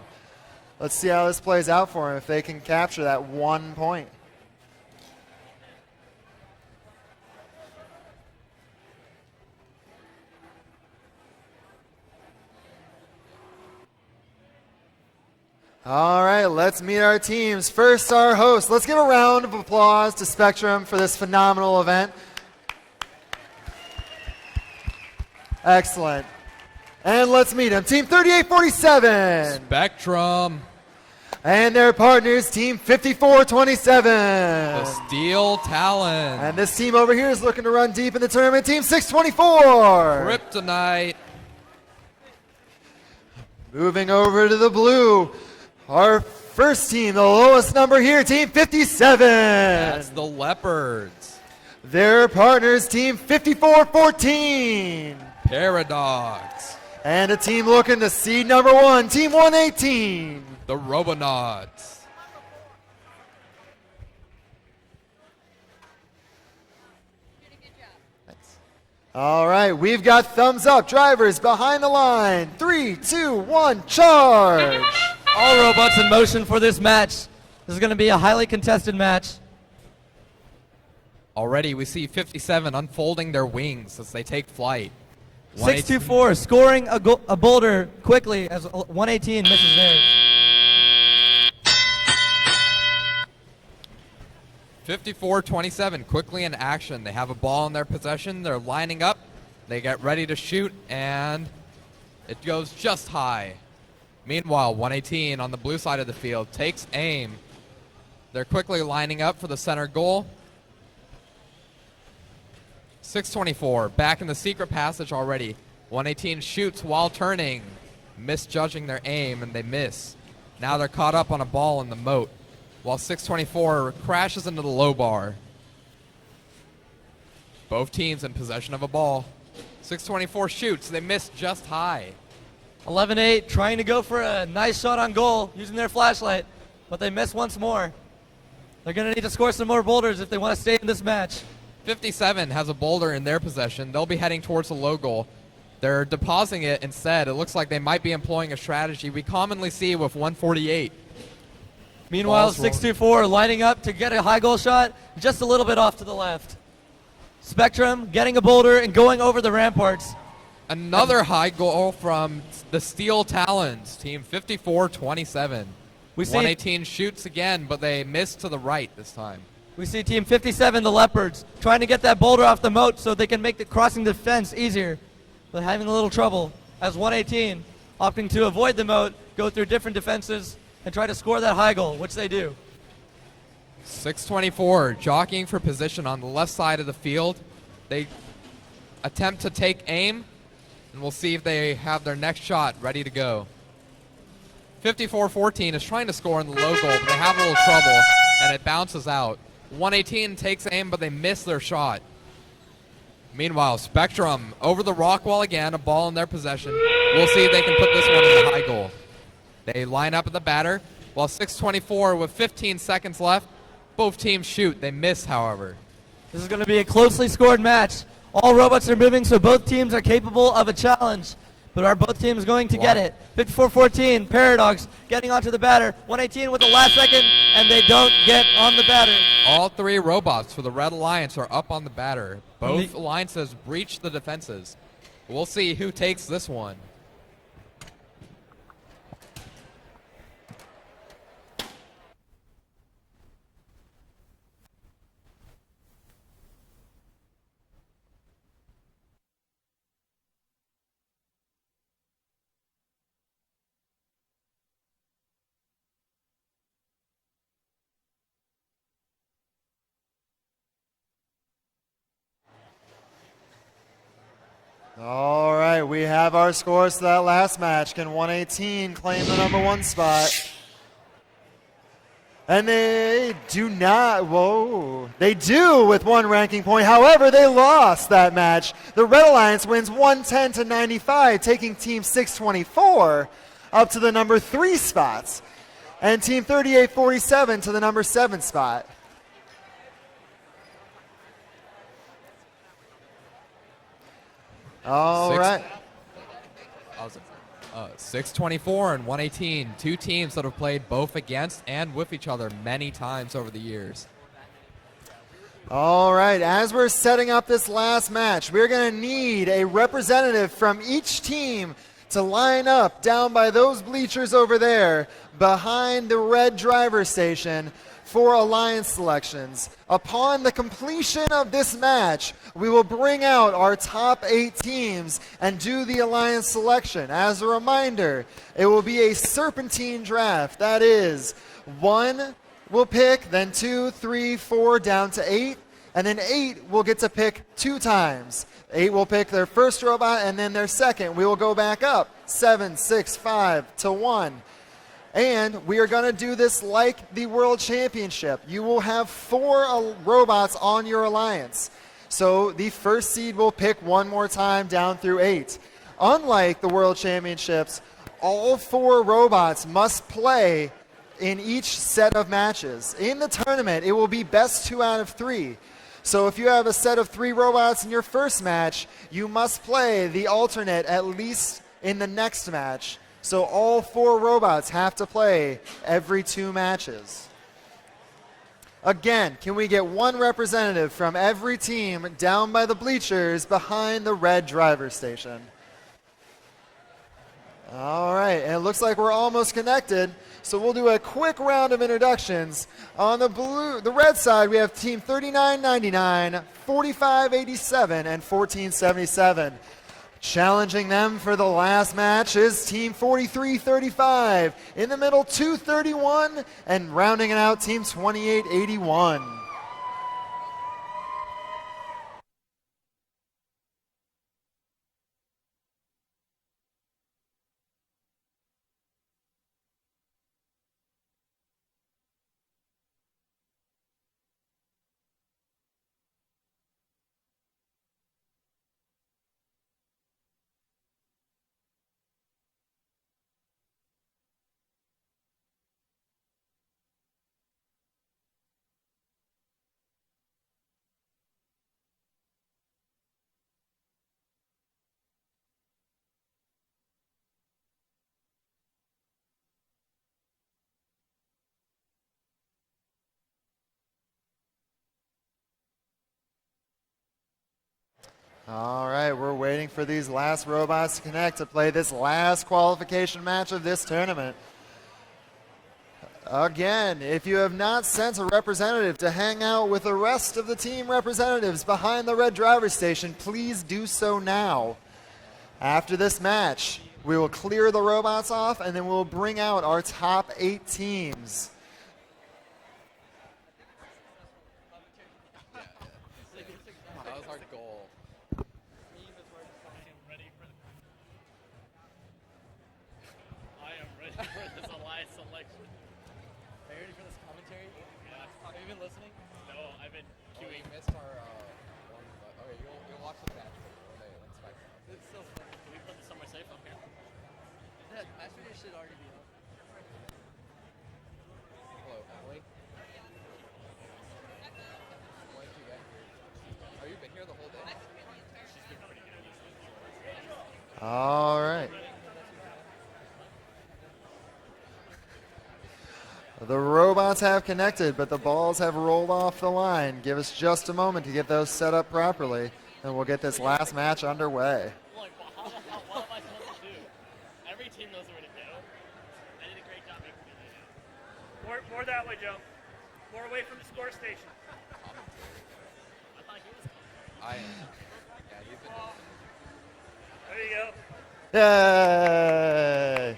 Let's see how this plays out for them if they can capture that 1 point. All right, let's meet our teams. First, our host. Let's give a round of applause to Spectrum for this phenomenal event. Excellent. And let's meet them. Team 3847. Spectrum. And their partners, Team 5427. The Steel Talon. And this team over here is looking to run deep in the tournament. Team 624. Kryptonite. Moving over to the blue. Our first team, the lowest number here, Team 57. That's the Leopards. Their partners, Team 5414. Paradox. And a team looking to seed number 1, Team 118. The Robonauts. All right, we've got thumbs up. Drivers behind the line. 3, 2, 1, charge. All robots in motion for this match. This is going to be a highly contested match. Already we see 57 unfolding their wings as they take flight. 624 scoring a boulder quickly as 118 misses theirs. 54-27 quickly in action. They have a ball in their possession. They're lining up. They get ready to shoot, and it goes just high. Meanwhile, 118 on the blue side of the field takes aim. They're quickly lining up for the center goal. 624 back in the secret passage already. 118 shoots while turning, misjudging their aim, and they miss. Now they're caught up on a ball in the moat, while 624 crashes into the low bar. Both teams in possession of a ball. 624 shoots. They miss just high. 11-8 trying to go for a nice shot on goal using their flashlight, but they miss once more. They're going to need to score some more boulders if they want to stay in this match. 57 has a boulder in their possession. They'll be heading towards the low goal. They're depositing it instead. It looks like they might be employing a strategy we commonly see with 148. Meanwhile, Balls rolling. 624 lining up to get a high goal shot just a little bit off to the left. Spectrum getting a boulder and going over the ramparts. Another high goal from the Steel Talons, team 54-27. We see- 118 shoots again, but they missed to the right this time. We see team 57, the Leopards, trying to get that boulder off the moat so they can make the crossing the fence easier, but having a little trouble as 118 opting to avoid the moat, go through different defenses, and try to score that high goal, which they do. 624 jockeying for position on the left side of the field. They attempt to take aim, and we'll see if they have their next shot ready to go. 54-14 is trying to score in the low goal, but they have a little trouble, and it bounces out. 118 takes aim, but they miss their shot. Meanwhile, Spectrum over the rock wall again, a ball in their possession. We'll see if they can put this one in the high goal. They line up at the batter, while 624 with 15 seconds left. Both teams shoot. They miss, however. This is going to be a closely scored match. All robots are moving, so both teams are capable of a challenge. But are both teams going to get it? 54-14, Paradox getting onto the batter. 118 with the last second, and they don't get on the batter. All three robots for the Red Alliance are up on the batter. Both alliances breach the defenses. We'll see who takes this one. All right, we have our scores to that last match. Can 118 claim the number one spot? And they do not. Whoa. They do with one ranking point. However, they lost that match. The Red Alliance wins 110-95, taking Team 624 up to the number 3 spots. And Team 38-47 to the number 7 spot. All right. 624 and 118, two teams that have played both against and with each other many times over the years. All right, as we're setting up this last match, we're going to need a representative from each team to line up down by those bleachers over there behind the red driver station for alliance selections. Upon the completion of this match, we will bring out our top 8 teams and do the alliance selection. As a reminder, it will be a serpentine draft. That is, 1 will pick, then 2, 3, 4, down to 8, and then 8 will get to pick 2 times. 8 will pick their first robot, and then their second. We will go back up, 7, 6, 5 to 1. And we are going to do this like the World Championship. You will have 4 robots on your alliance. So the first seed will pick 1 more time down through 8. Unlike the World Championships, all 4 robots must play in each set of matches. In the tournament, it will be best 2 out of 3. So if you have a set of 3 robots in your first match, you must play the alternate at least in the next match. So all 4 robots have to play every 2 matches. Again, can we get 1 representative from every team down by the bleachers behind the red driver station? All right, and it looks like we're almost connected. So we'll do a quick round of introductions. On the red side, we have team 3999, 4587, and 1477. Challenging them for the last match is Team 4335. In the middle, 231, and rounding it out, Team 2881. All right, we're waiting for these last robots to connect to play this last qualification match of this tournament. Again, if you have not sent a representative to hang out with the rest of the team representatives behind the red driver's station, please do so now. After this match, we will clear the robots off, and then we'll bring out our top 8 teams. That was our goal. I am ready for this Elias selection. Are you ready for this commentary? Yeah. Have you been listening? No, I've been queuing. You missed our one. Okay, you'll watch the match when they expect it. It's so funny. Can we put this somewhere safe up here? Yeah, match video should already be up. Hello, Emily. When did you get here? Oh, you've been here the whole day? She's been pretty good. All right. The robots have connected, but the balls have rolled off the line. Give us just a moment to get those set up properly, and we'll get this last match underway. What am I supposed to do? Every team knows where to go. I did a great job making me do that. More that way, Joe. More away from the score station. I thought he was coming. I am. Yeah, you've been. There you go. Yay!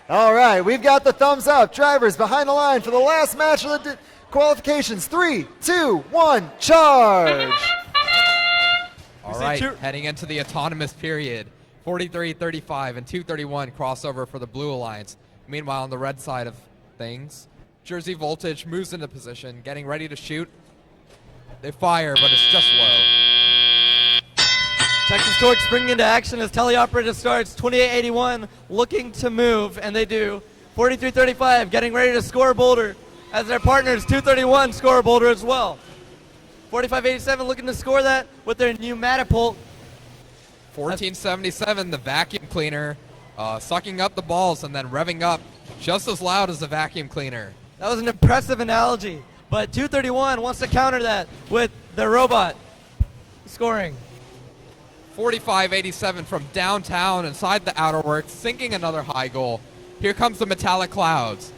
All right, we've got the thumbs up. Drivers behind the line for the last match of the qualifications. 3, 2, 1, charge! All right, heading into the autonomous period. 43-35 and 231 crossover for the Blue Alliance. Meanwhile, on the red side of things, Jersey Voltage moves into position, getting ready to shoot. They fire, but it's just low. Texas Torque springing into action as teleoperator starts. 2881 looking to move, and they do. 4335 getting ready to score a boulder as their partners 231 score a boulder as well. 4587 looking to score that with their new Matapult. 1477, the vacuum cleaner, sucking up the balls and then revving up just as loud as the vacuum cleaner. That was an impressive analogy, but 231 wants to counter that with their robot scoring. 45-87 from downtown inside the outer works, sinking another high goal. Here comes the Metallic Clouds.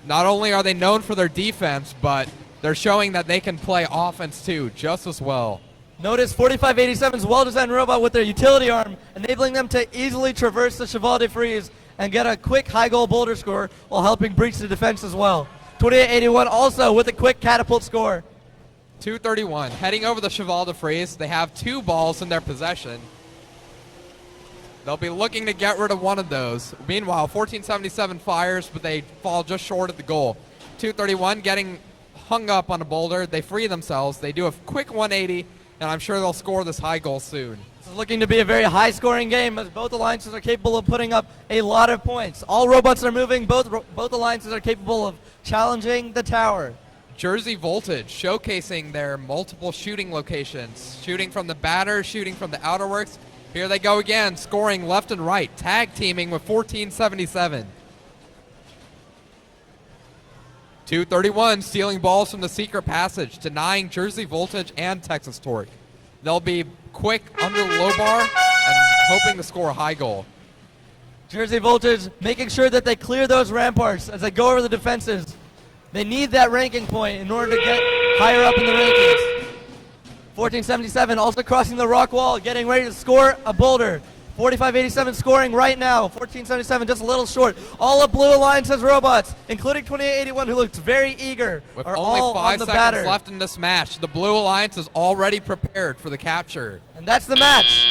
Not only are they known for their defense, but they're showing that they can play offense too, just as well. Notice 4587's well-designed robot with their utility arm, enabling them to easily traverse the Cheval de Frise and get a quick high goal boulder score while helping breach the defense as well. 2881 also with a quick catapult score. 231, heading over the Cheval de Frise. They have 2 balls in their possession. They'll be looking to get rid of one of those. Meanwhile, 1477 fires, but they fall just short of the goal. 231 getting hung up on a boulder. They free themselves. They do a quick 180, and I'm sure they'll score this high goal soon. This is looking to be a very high-scoring game as both alliances are capable of putting up a lot of points. All robots are moving. Both alliances are capable of challenging the tower. Jersey Voltage showcasing their multiple shooting locations. Shooting from the batter, shooting from the outer works. Here they go again, scoring left and right. Tag teaming with 1477. 231 stealing balls from the secret passage, denying Jersey Voltage and Texas Torque. They'll be quick under the low bar and hoping to score a high goal. Jersey Voltage making sure that they clear those ramparts as they go over the defenses. They need that ranking point in order to get higher up in the rankings. 1477 also crossing the rock wall, getting ready to score a boulder. 4587 scoring right now. 1477 just a little short. All of Blue Alliance's robots, including 2881, who looks very eager, With are only all 5 on the seconds batter. left in this match, the Blue Alliance is already prepared for the capture. And that's the match.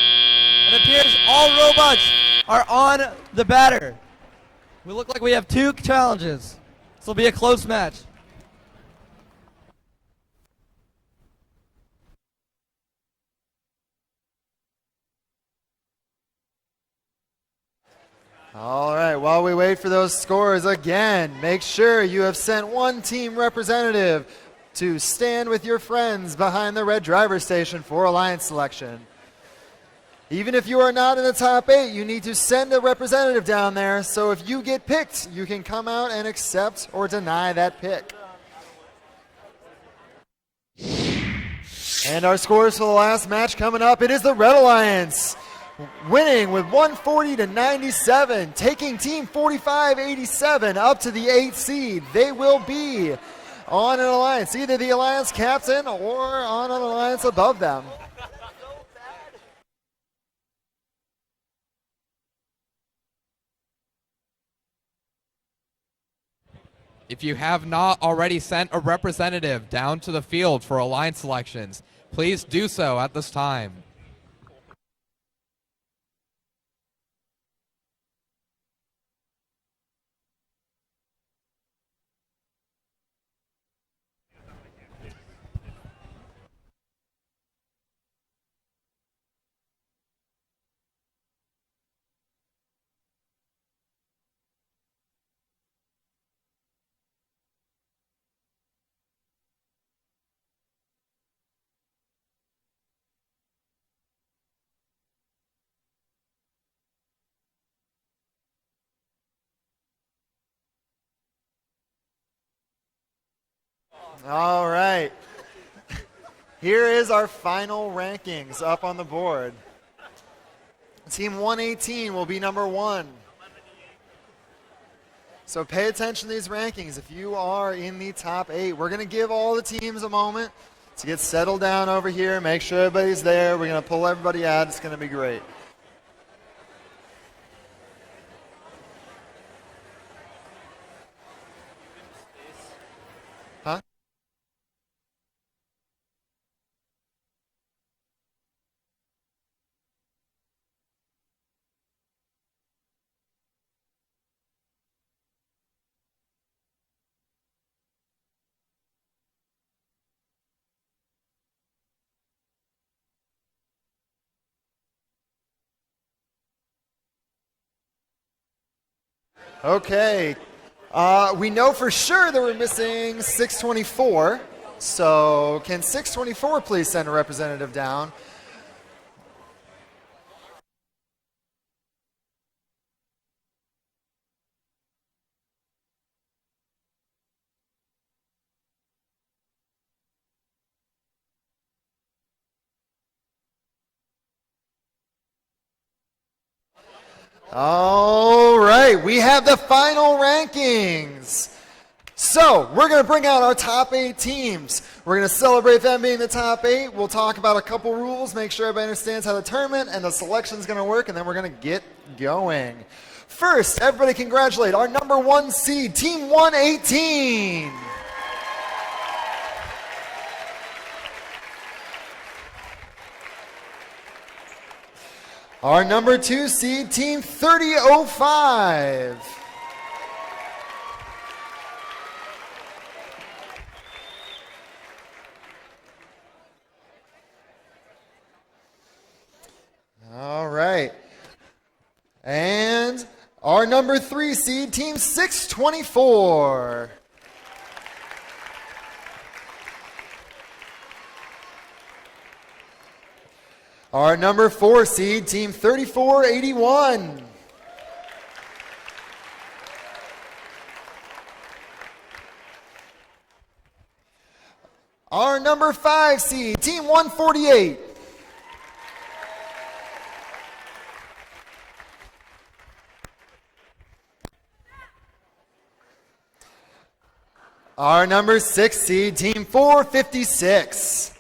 It appears all robots are on the batter. We look like we have 2 challenges. This will be a close match. All right, while we wait for those scores again, make sure you have sent 1 team representative to stand with your friends behind the red driver station for Alliance selection. Even if you are not in the top 8, you need to send a representative down there, so if you get picked, you can come out and accept or deny that pick. And our scores for the last match coming up, it is the Red Alliance winning with 140 to 97, taking Team 4587 up to the 8th seed. They will be on an alliance, either the alliance captain or on an alliance above them. If you have not already sent a representative down to the field for alliance selections, please do so at this time. All right. Here is our final rankings up on the board. Team 118 will be number 1. So pay attention to these rankings. If you are in the top 8, we're going to give all the teams a moment to get settled down over here, make sure everybody's there. We're going to pull everybody out. It's going to be great. Huh? Okay. We know for sure that we're missing 624. So can 624 please send a representative down? All right, we have the final rankings. So we're going to bring out our top 8 teams. We're going to celebrate them being the top 8. We'll talk about a couple rules, make sure everybody understands how the tournament and the selection is going to work, and then we're going to get going. First, everybody congratulate our number 1 seed, Team 118. Our number 2 seed, Team 3005. All right. And our number 3 seed, Team 624. Our number 4 seed, Team 3481. Our number 5 seed, Team 148. Our number 6 seed, Team 456.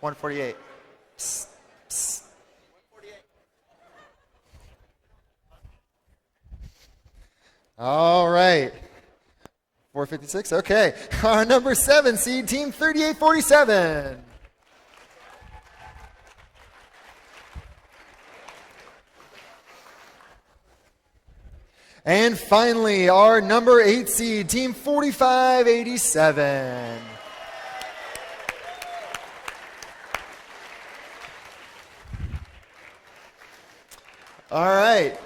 $148. Psst, psst. All right. 456, okay. Our number 7 seed, Team 3847. And finally, our number 8 seed, Team 4587. All right,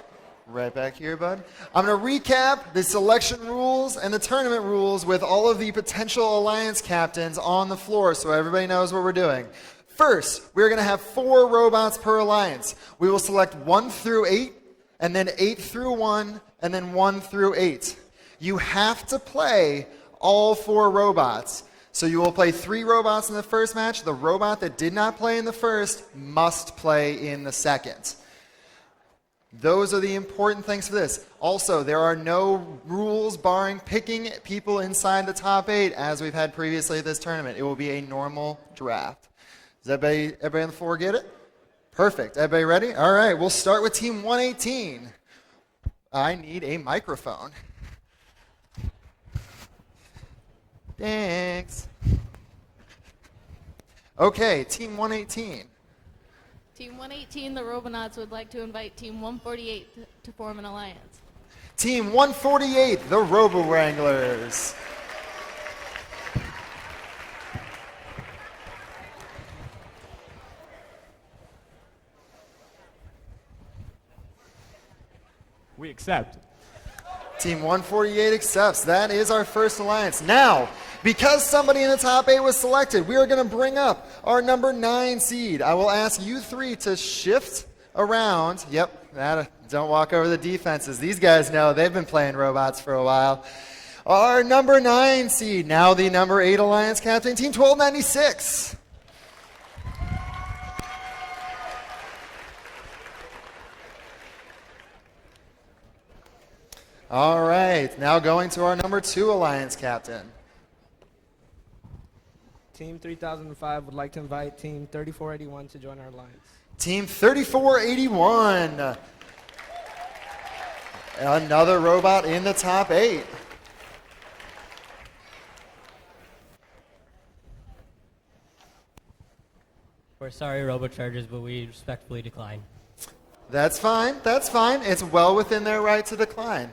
right back here, bud. I'm going to recap the selection rules and the tournament rules with all of the potential alliance captains on the floor so everybody knows what we're doing. First, we're going to have 4 robots per alliance. We will select 1 through 8, and then 8 through 1, and then 1 through 8. You have to play all 4 robots. So you will play 3 robots in the first match. The robot that did not play in the first must play in the second. Those are the important things for this. Also, there are no rules barring picking people inside the top 8 as we've had previously at this tournament. It will be a normal draft. Does everybody on the floor get it? Perfect. Everybody ready? All right, we'll start with Team 118. I need a microphone. Thanks. Okay, Team 118. Team 118, the Robonauts, would like to invite Team 148 to form an alliance. Team 148, the Robo Wranglers. We accept. Team 148 accepts. That is our first alliance. Now, because somebody in the top 8 was selected, we are going to bring up our number 9 seed. I will ask you 3 to shift around. Yep, don't walk over the defenses. These guys know. They've been playing robots for a while. Our number 9 seed, now the number 8 alliance captain, Team 1296. All right, now going to our number 2 alliance captain. Team 3005 would like to invite Team 3481 to join our alliance. Team 3481. Another robot in the top 8. We're sorry, Robochargers, but we respectfully decline. That's fine. That's fine. It's well within their right to decline.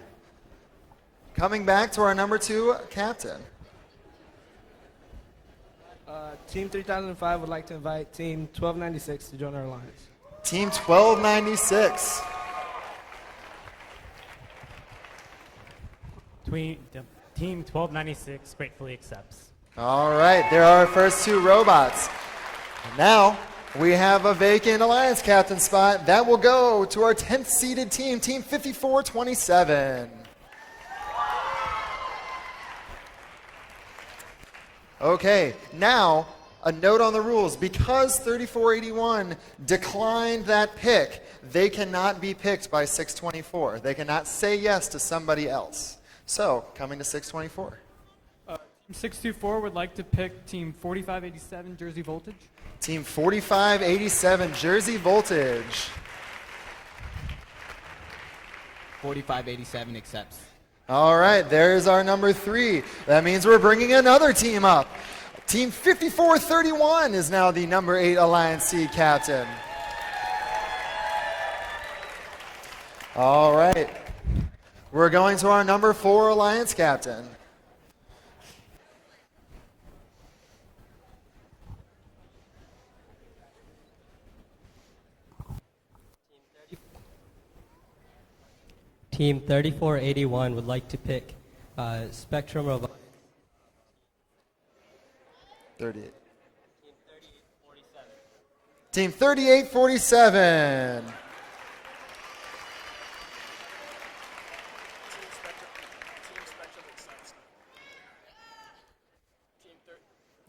Coming back to our number 2 captain. Team 3005 would like to invite Team 1296 to join our alliance. Team 1296. Team 1296 gratefully accepts. All right, there are our first 2 robots. Now we have a vacant alliance captain spot. That will go to our 10th seeded team, Team 5427. Okay, now a note on the rules. Because 3481 declined that pick, they cannot be picked by 624. They cannot say yes to somebody else. So, coming to 624. Team 624 would like to pick Team 4587 Jersey Voltage. Team 4587 Jersey Voltage. 4587 accepts. All right, there's our number 3. That means we're bringing another team up. Team 5431 is now the number 8 Alliance seed captain. All right, we're going to our number 4 Alliance captain. Team 3481 would like to pick Spectrum Robotics. 38. Team 3847.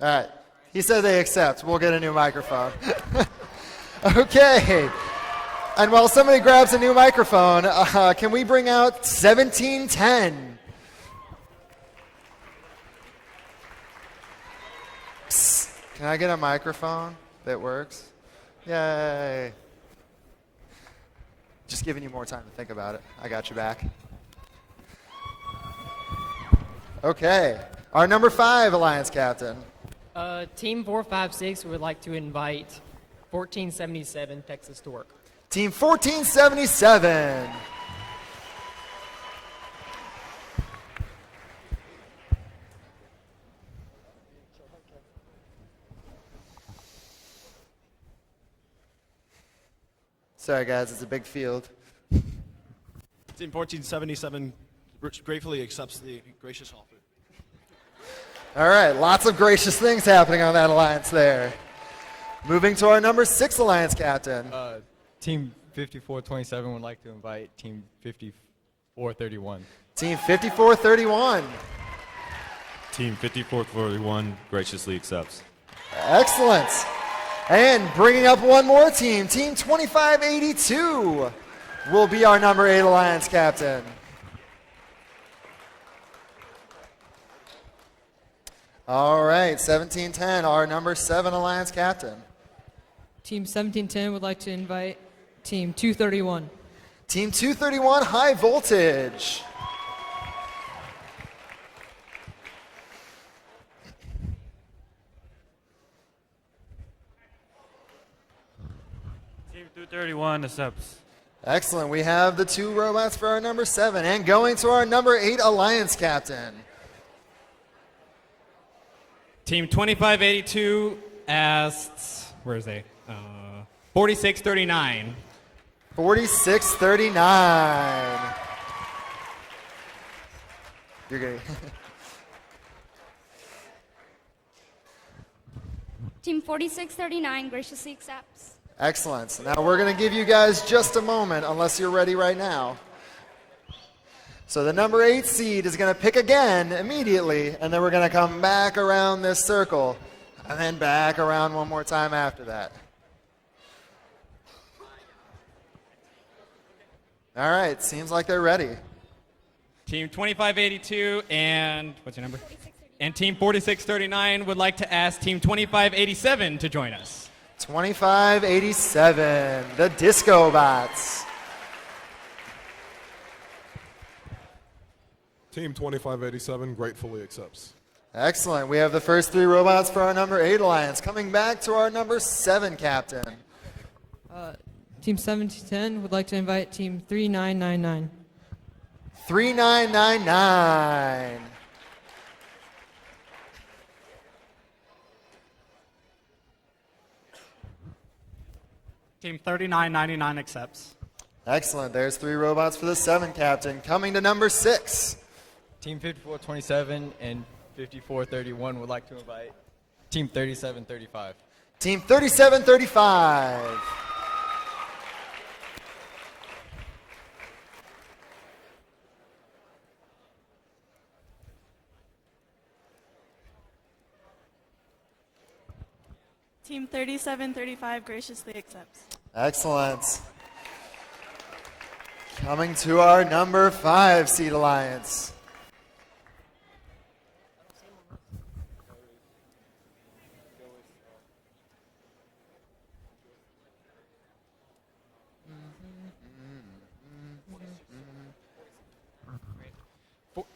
All right. He said they accept. We'll get a new microphone. Okay. And while somebody grabs a new microphone, can we bring out 1710? Psst. Can I get a microphone that works? Yay. Just giving you more time to think about it. I got you back. Okay. Our number 5 Alliance captain. Team 456 would like to invite 1477 Texas to work. Team 1477. Sorry, guys, it's a big field. Team 1477 gratefully accepts the gracious offer. All right, lots of gracious things happening on that alliance there. Moving to our number 6 alliance captain. Team 5427 would like to invite Team 5431. Team 5431. Team 5441 graciously accepts. Excellent. And bringing up one more team, Team 2582 will be our number 8 Alliance captain. All right, 1710, our number 7 Alliance captain. Team 1710 would like to invite Team 231. Team 231, High Voltage. Team 231 accepts. Excellent. We have the 2 robots for our number 7. And going to our number 8 Alliance captain. Team 2582 asked, where is they? 4639. 4639. You're good. Team 4639 graciously accepts. Excellent. Now we're going to give you guys just a moment, unless you're ready right now. So the number 8 seed is going to pick again immediately, and then we're going to come back around this circle, and then back around one more time after that. All right, seems like they're ready. Team 2582 and, what's your number? And Team 4639 would like to ask Team 2587 to join us. 2587, the Disco Bots. Team 2587 gratefully accepts. Excellent. We have the first 3 robots for our number 8 Alliance. Coming back to our number 7 captain. Team 1710 would like to invite Team 3999. 3999. Team 3999 accepts. Excellent. There's 3 robots for the 7 captain. Coming to number 6. Team 5427 and 5431 would like to invite Team 3735. Team 3735. Team 3735 graciously accepts. Excellent. Coming to our number 5 seed alliance.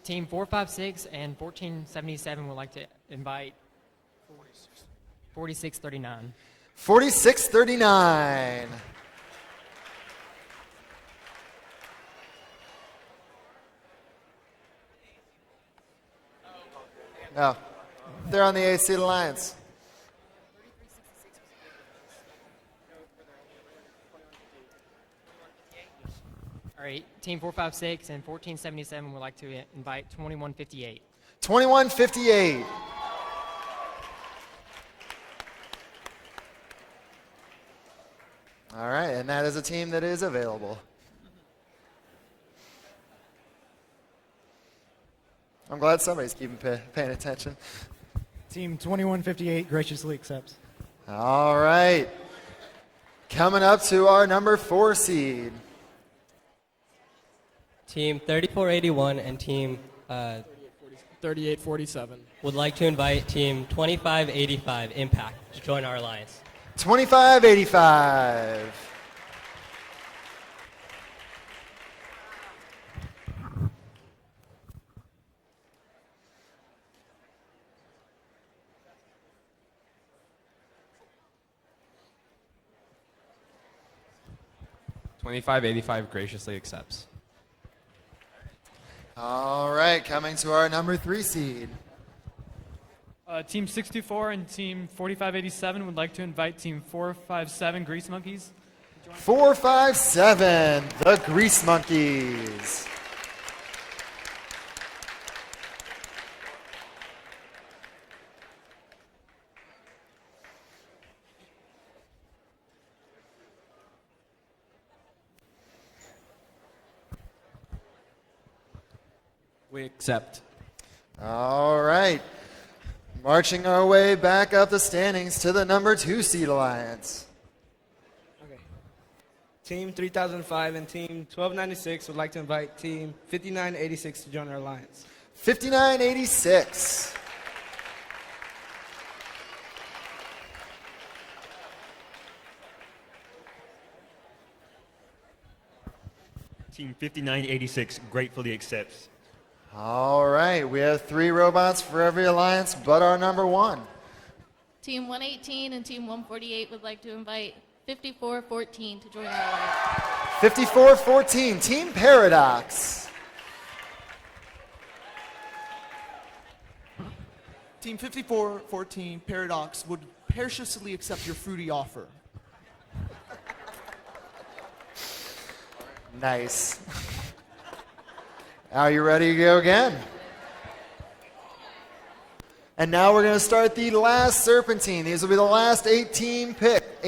Team 456 and 1477 would like to invite 4639. 4639. No, they're on the 8 seed alliance. All right, Team 456 and 1477 would like to invite 2158. 2158. All right, and that is a team that is available. I'm glad somebody's keeping paying attention. Team 2158 graciously accepts. All right. Coming up to our number 4 seed. Team 3481 and Team 3847 would like to invite Team 2585 Impact to join our alliance. 2585. $25.85 graciously accepts. All right, coming to our number 3 seed. Team 624 and Team 4587 would like to invite Team 457 Grease Monkeys. 457, the Grease Monkeys. We accept. All right. Marching our way back up the standings to the number 2 seed alliance. Okay. Team 3005 and Team 1296 would like to invite Team 5986 to join our alliance. 5986. Team 5986 gratefully accepts. All right, we have 3 robots for every alliance but our number 1. Team 118 and Team 148 would like to invite 5414 to join our alliance. 5414, Team Paradox. Team 5414 Paradox would perishiously accept your fruity offer. Nice. Are you ready to go again? And now we're going to start the last serpentine. These will be the last 8 teams picked.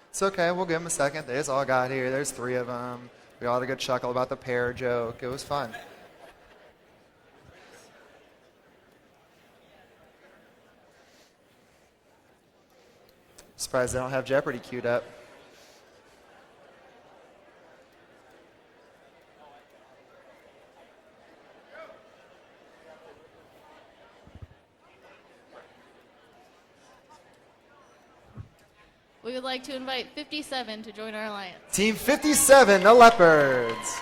It's okay, we'll give them a second. They just all got here. There's 3 of them. We all had a good chuckle about the pear joke. It was fun. Surprised they don't have Jeopardy queued up. We would like to invite 57 to join our alliance. Team 57, the Leopards.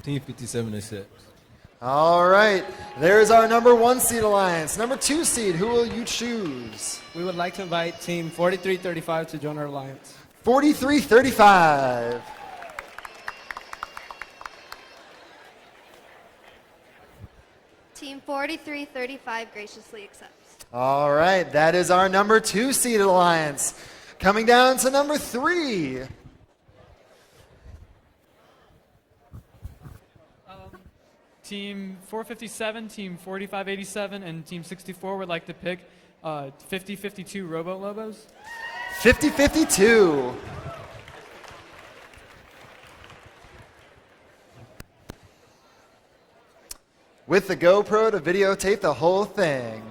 Team 57 accepts. All right, there's our number 1 seed alliance. Number 2 seed, who will you choose? We would like to invite Team 4335 to join our alliance. 4335. Team 4335 graciously accepts. All right, that is our number 2 seed alliance. Coming down to number 3. Team 457, Team 4587, and Team 64 would like to pick 5052 Robo Lobos. 5052. With the GoPro to videotape the whole thing.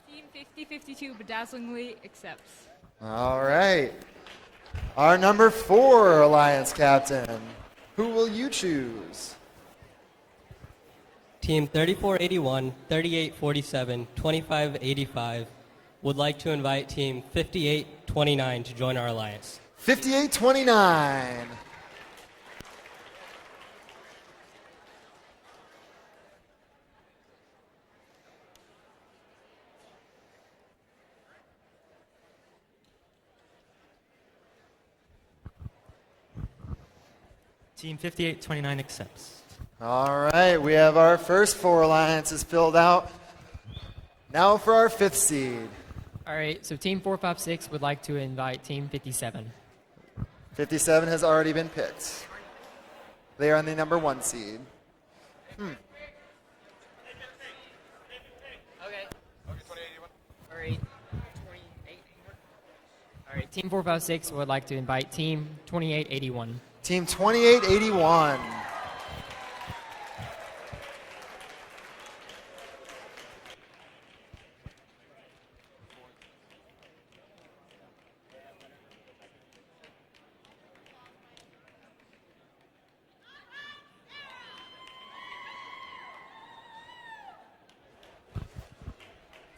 Team 5052 bedazzlingly accepts. All right. Our number 4 alliance captain. Who will you choose? Team 3481, 3847, 2585 would like to invite Team 5829 to join our alliance. 5829. Team 5829 accepts. All right, we have our first 4 alliances filled out. Now for our 5th seed. All right, so Team 456 would like to invite Team 57. 57 has already been picked. They are on the number 1 seed. Okay. All right. All right, Team 456 would like to invite Team 2881. Team 2881.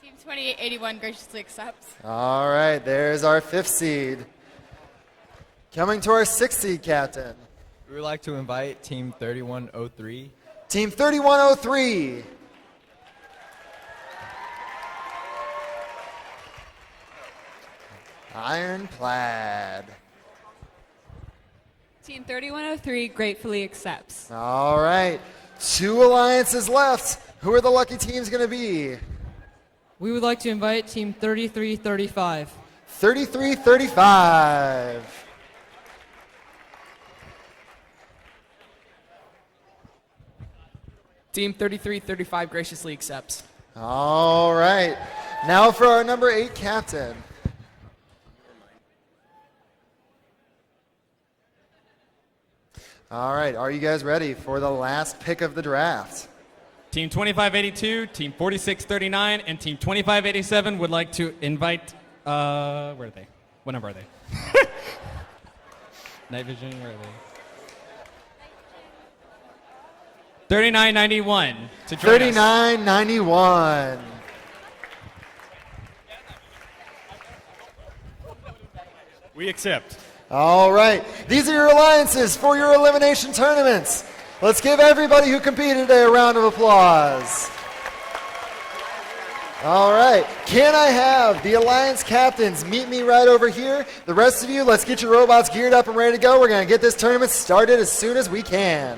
Team 2881 graciously accepts. All right, there's our 5th seed. Coming to our 6th seed captain. We would like to invite Team 3103. Team 3103. Ironclad. Team 3103 gratefully accepts. All right, 2 alliances left. Who are the lucky teams going to be? We would like to invite Team 3335. 3335. Team 3335 graciously accepts. All right. Now for our number 8 captain. All right. Are you guys ready for the last pick of the draft? Team 2582, Team 4639, and Team 2587 would like to invite. Where are they? What number are they? Night Vision, where are they? 3991 to join us. 3991. We accept. All right. These are your alliances for your elimination tournaments. Let's give everybody who competed today a round of applause. All right. Can I have the alliance captains meet me right over here? The rest of you, let's get your robots geared up and ready to go. We're going to get this tournament started as soon as we can.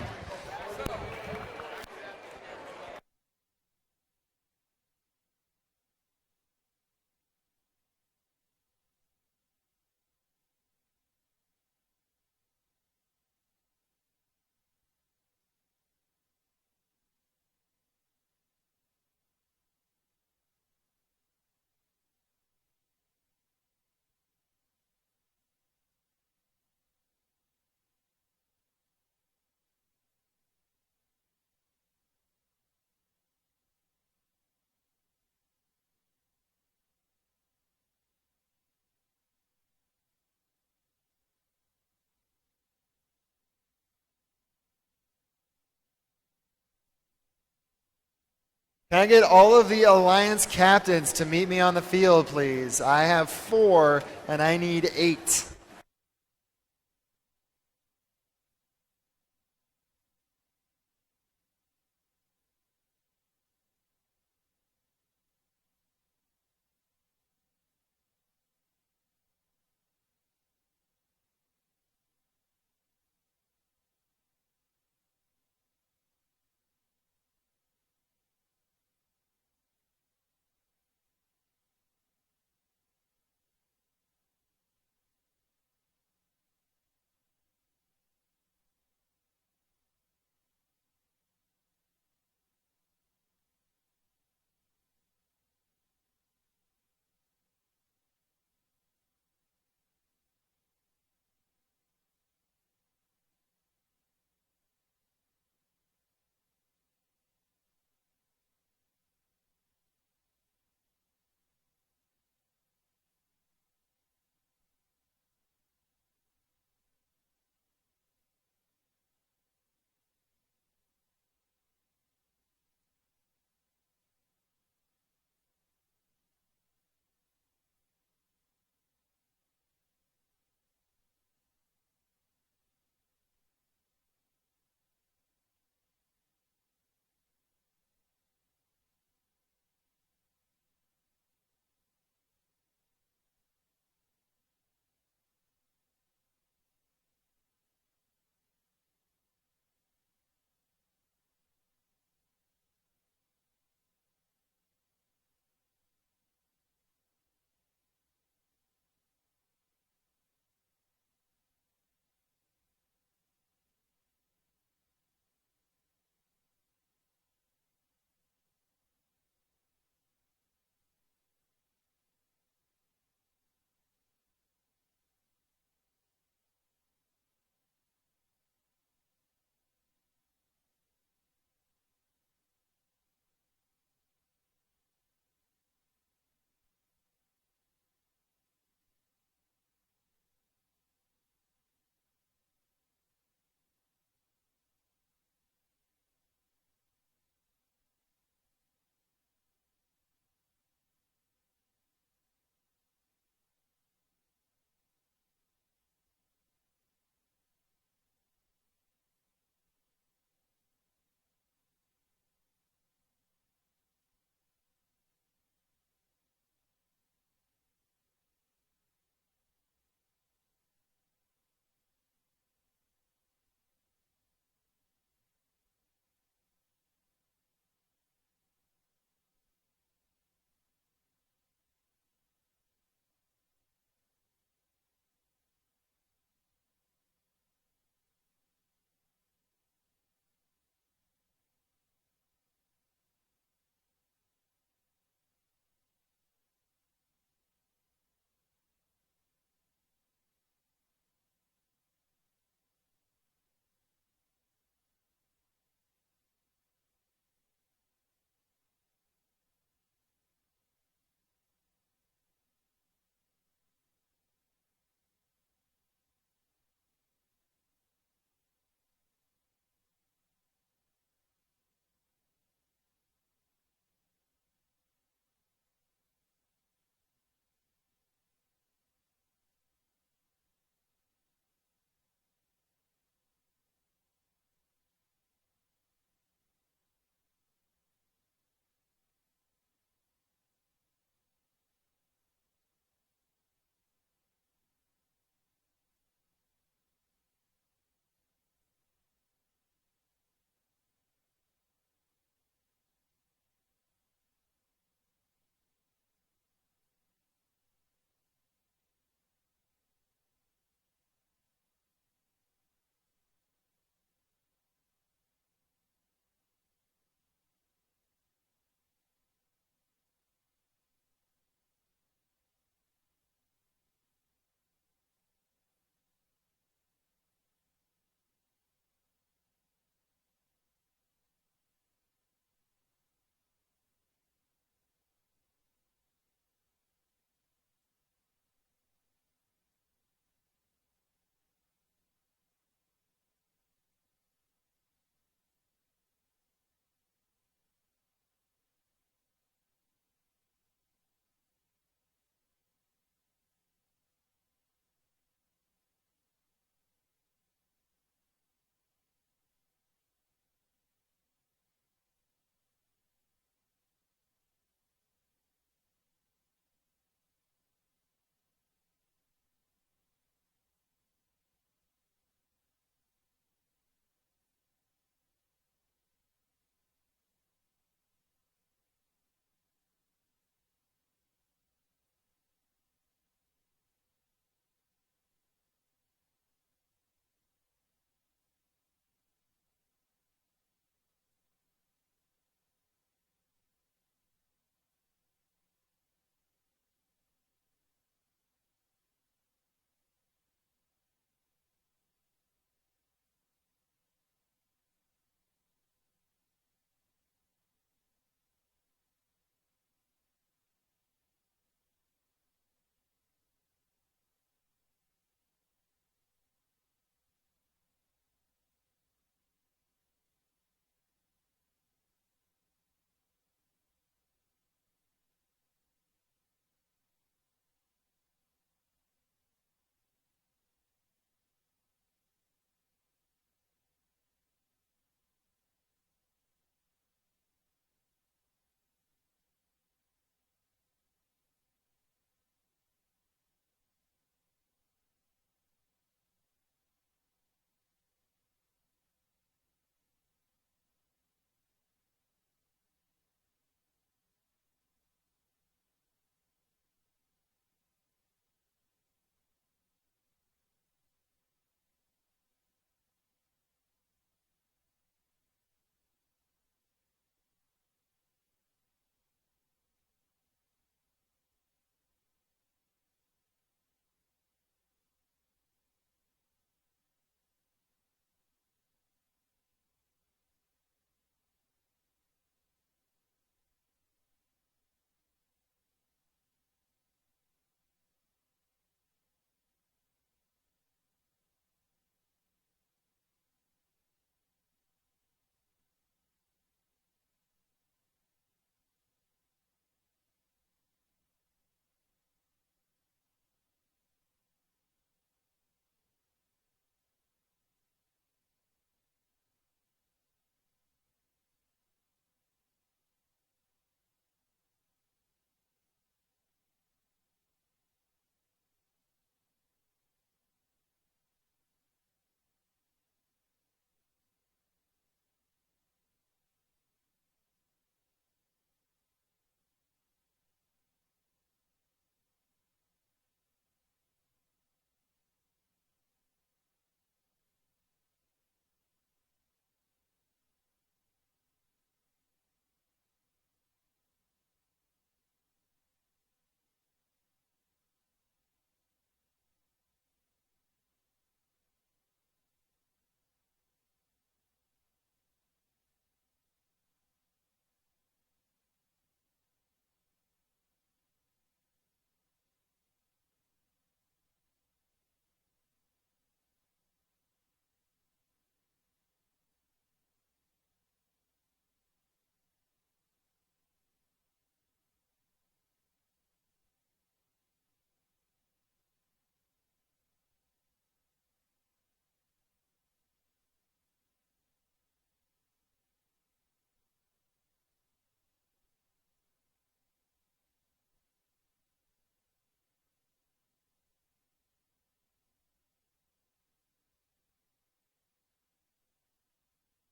Can I get all of the alliance captains to meet me on the field, please? I have 4 and I need 8.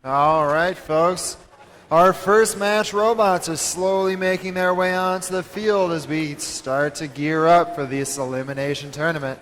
All right, folks. Our first match robots are slowly making their way onto the field as we start to gear up for this elimination tournament.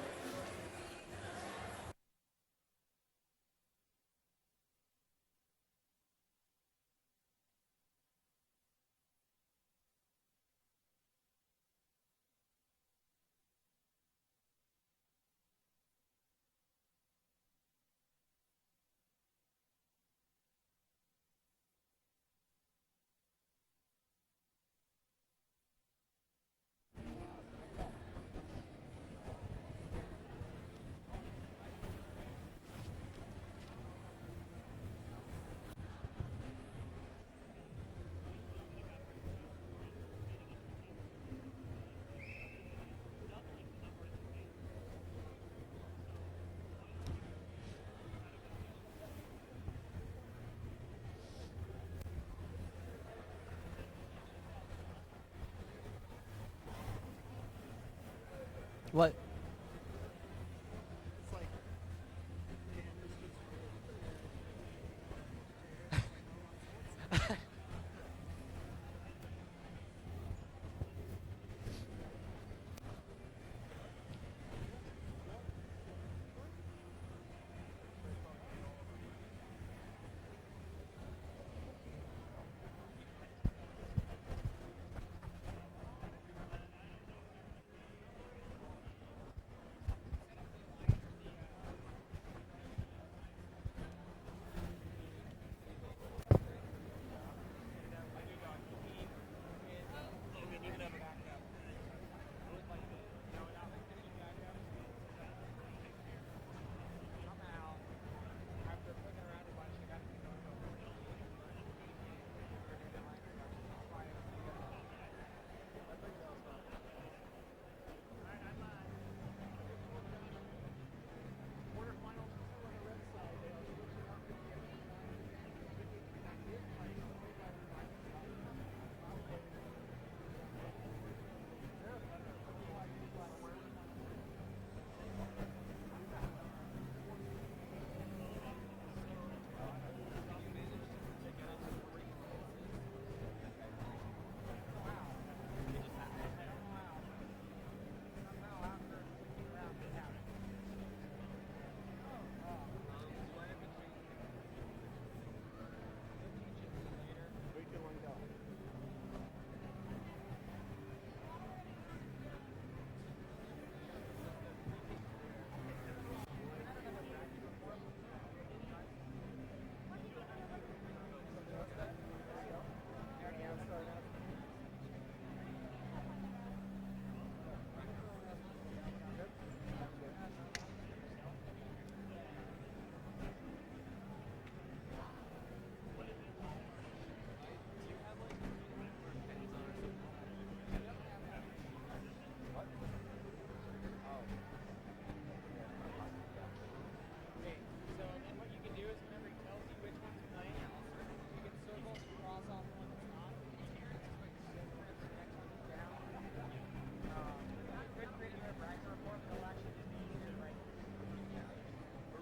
What?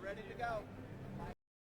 We're ready to go.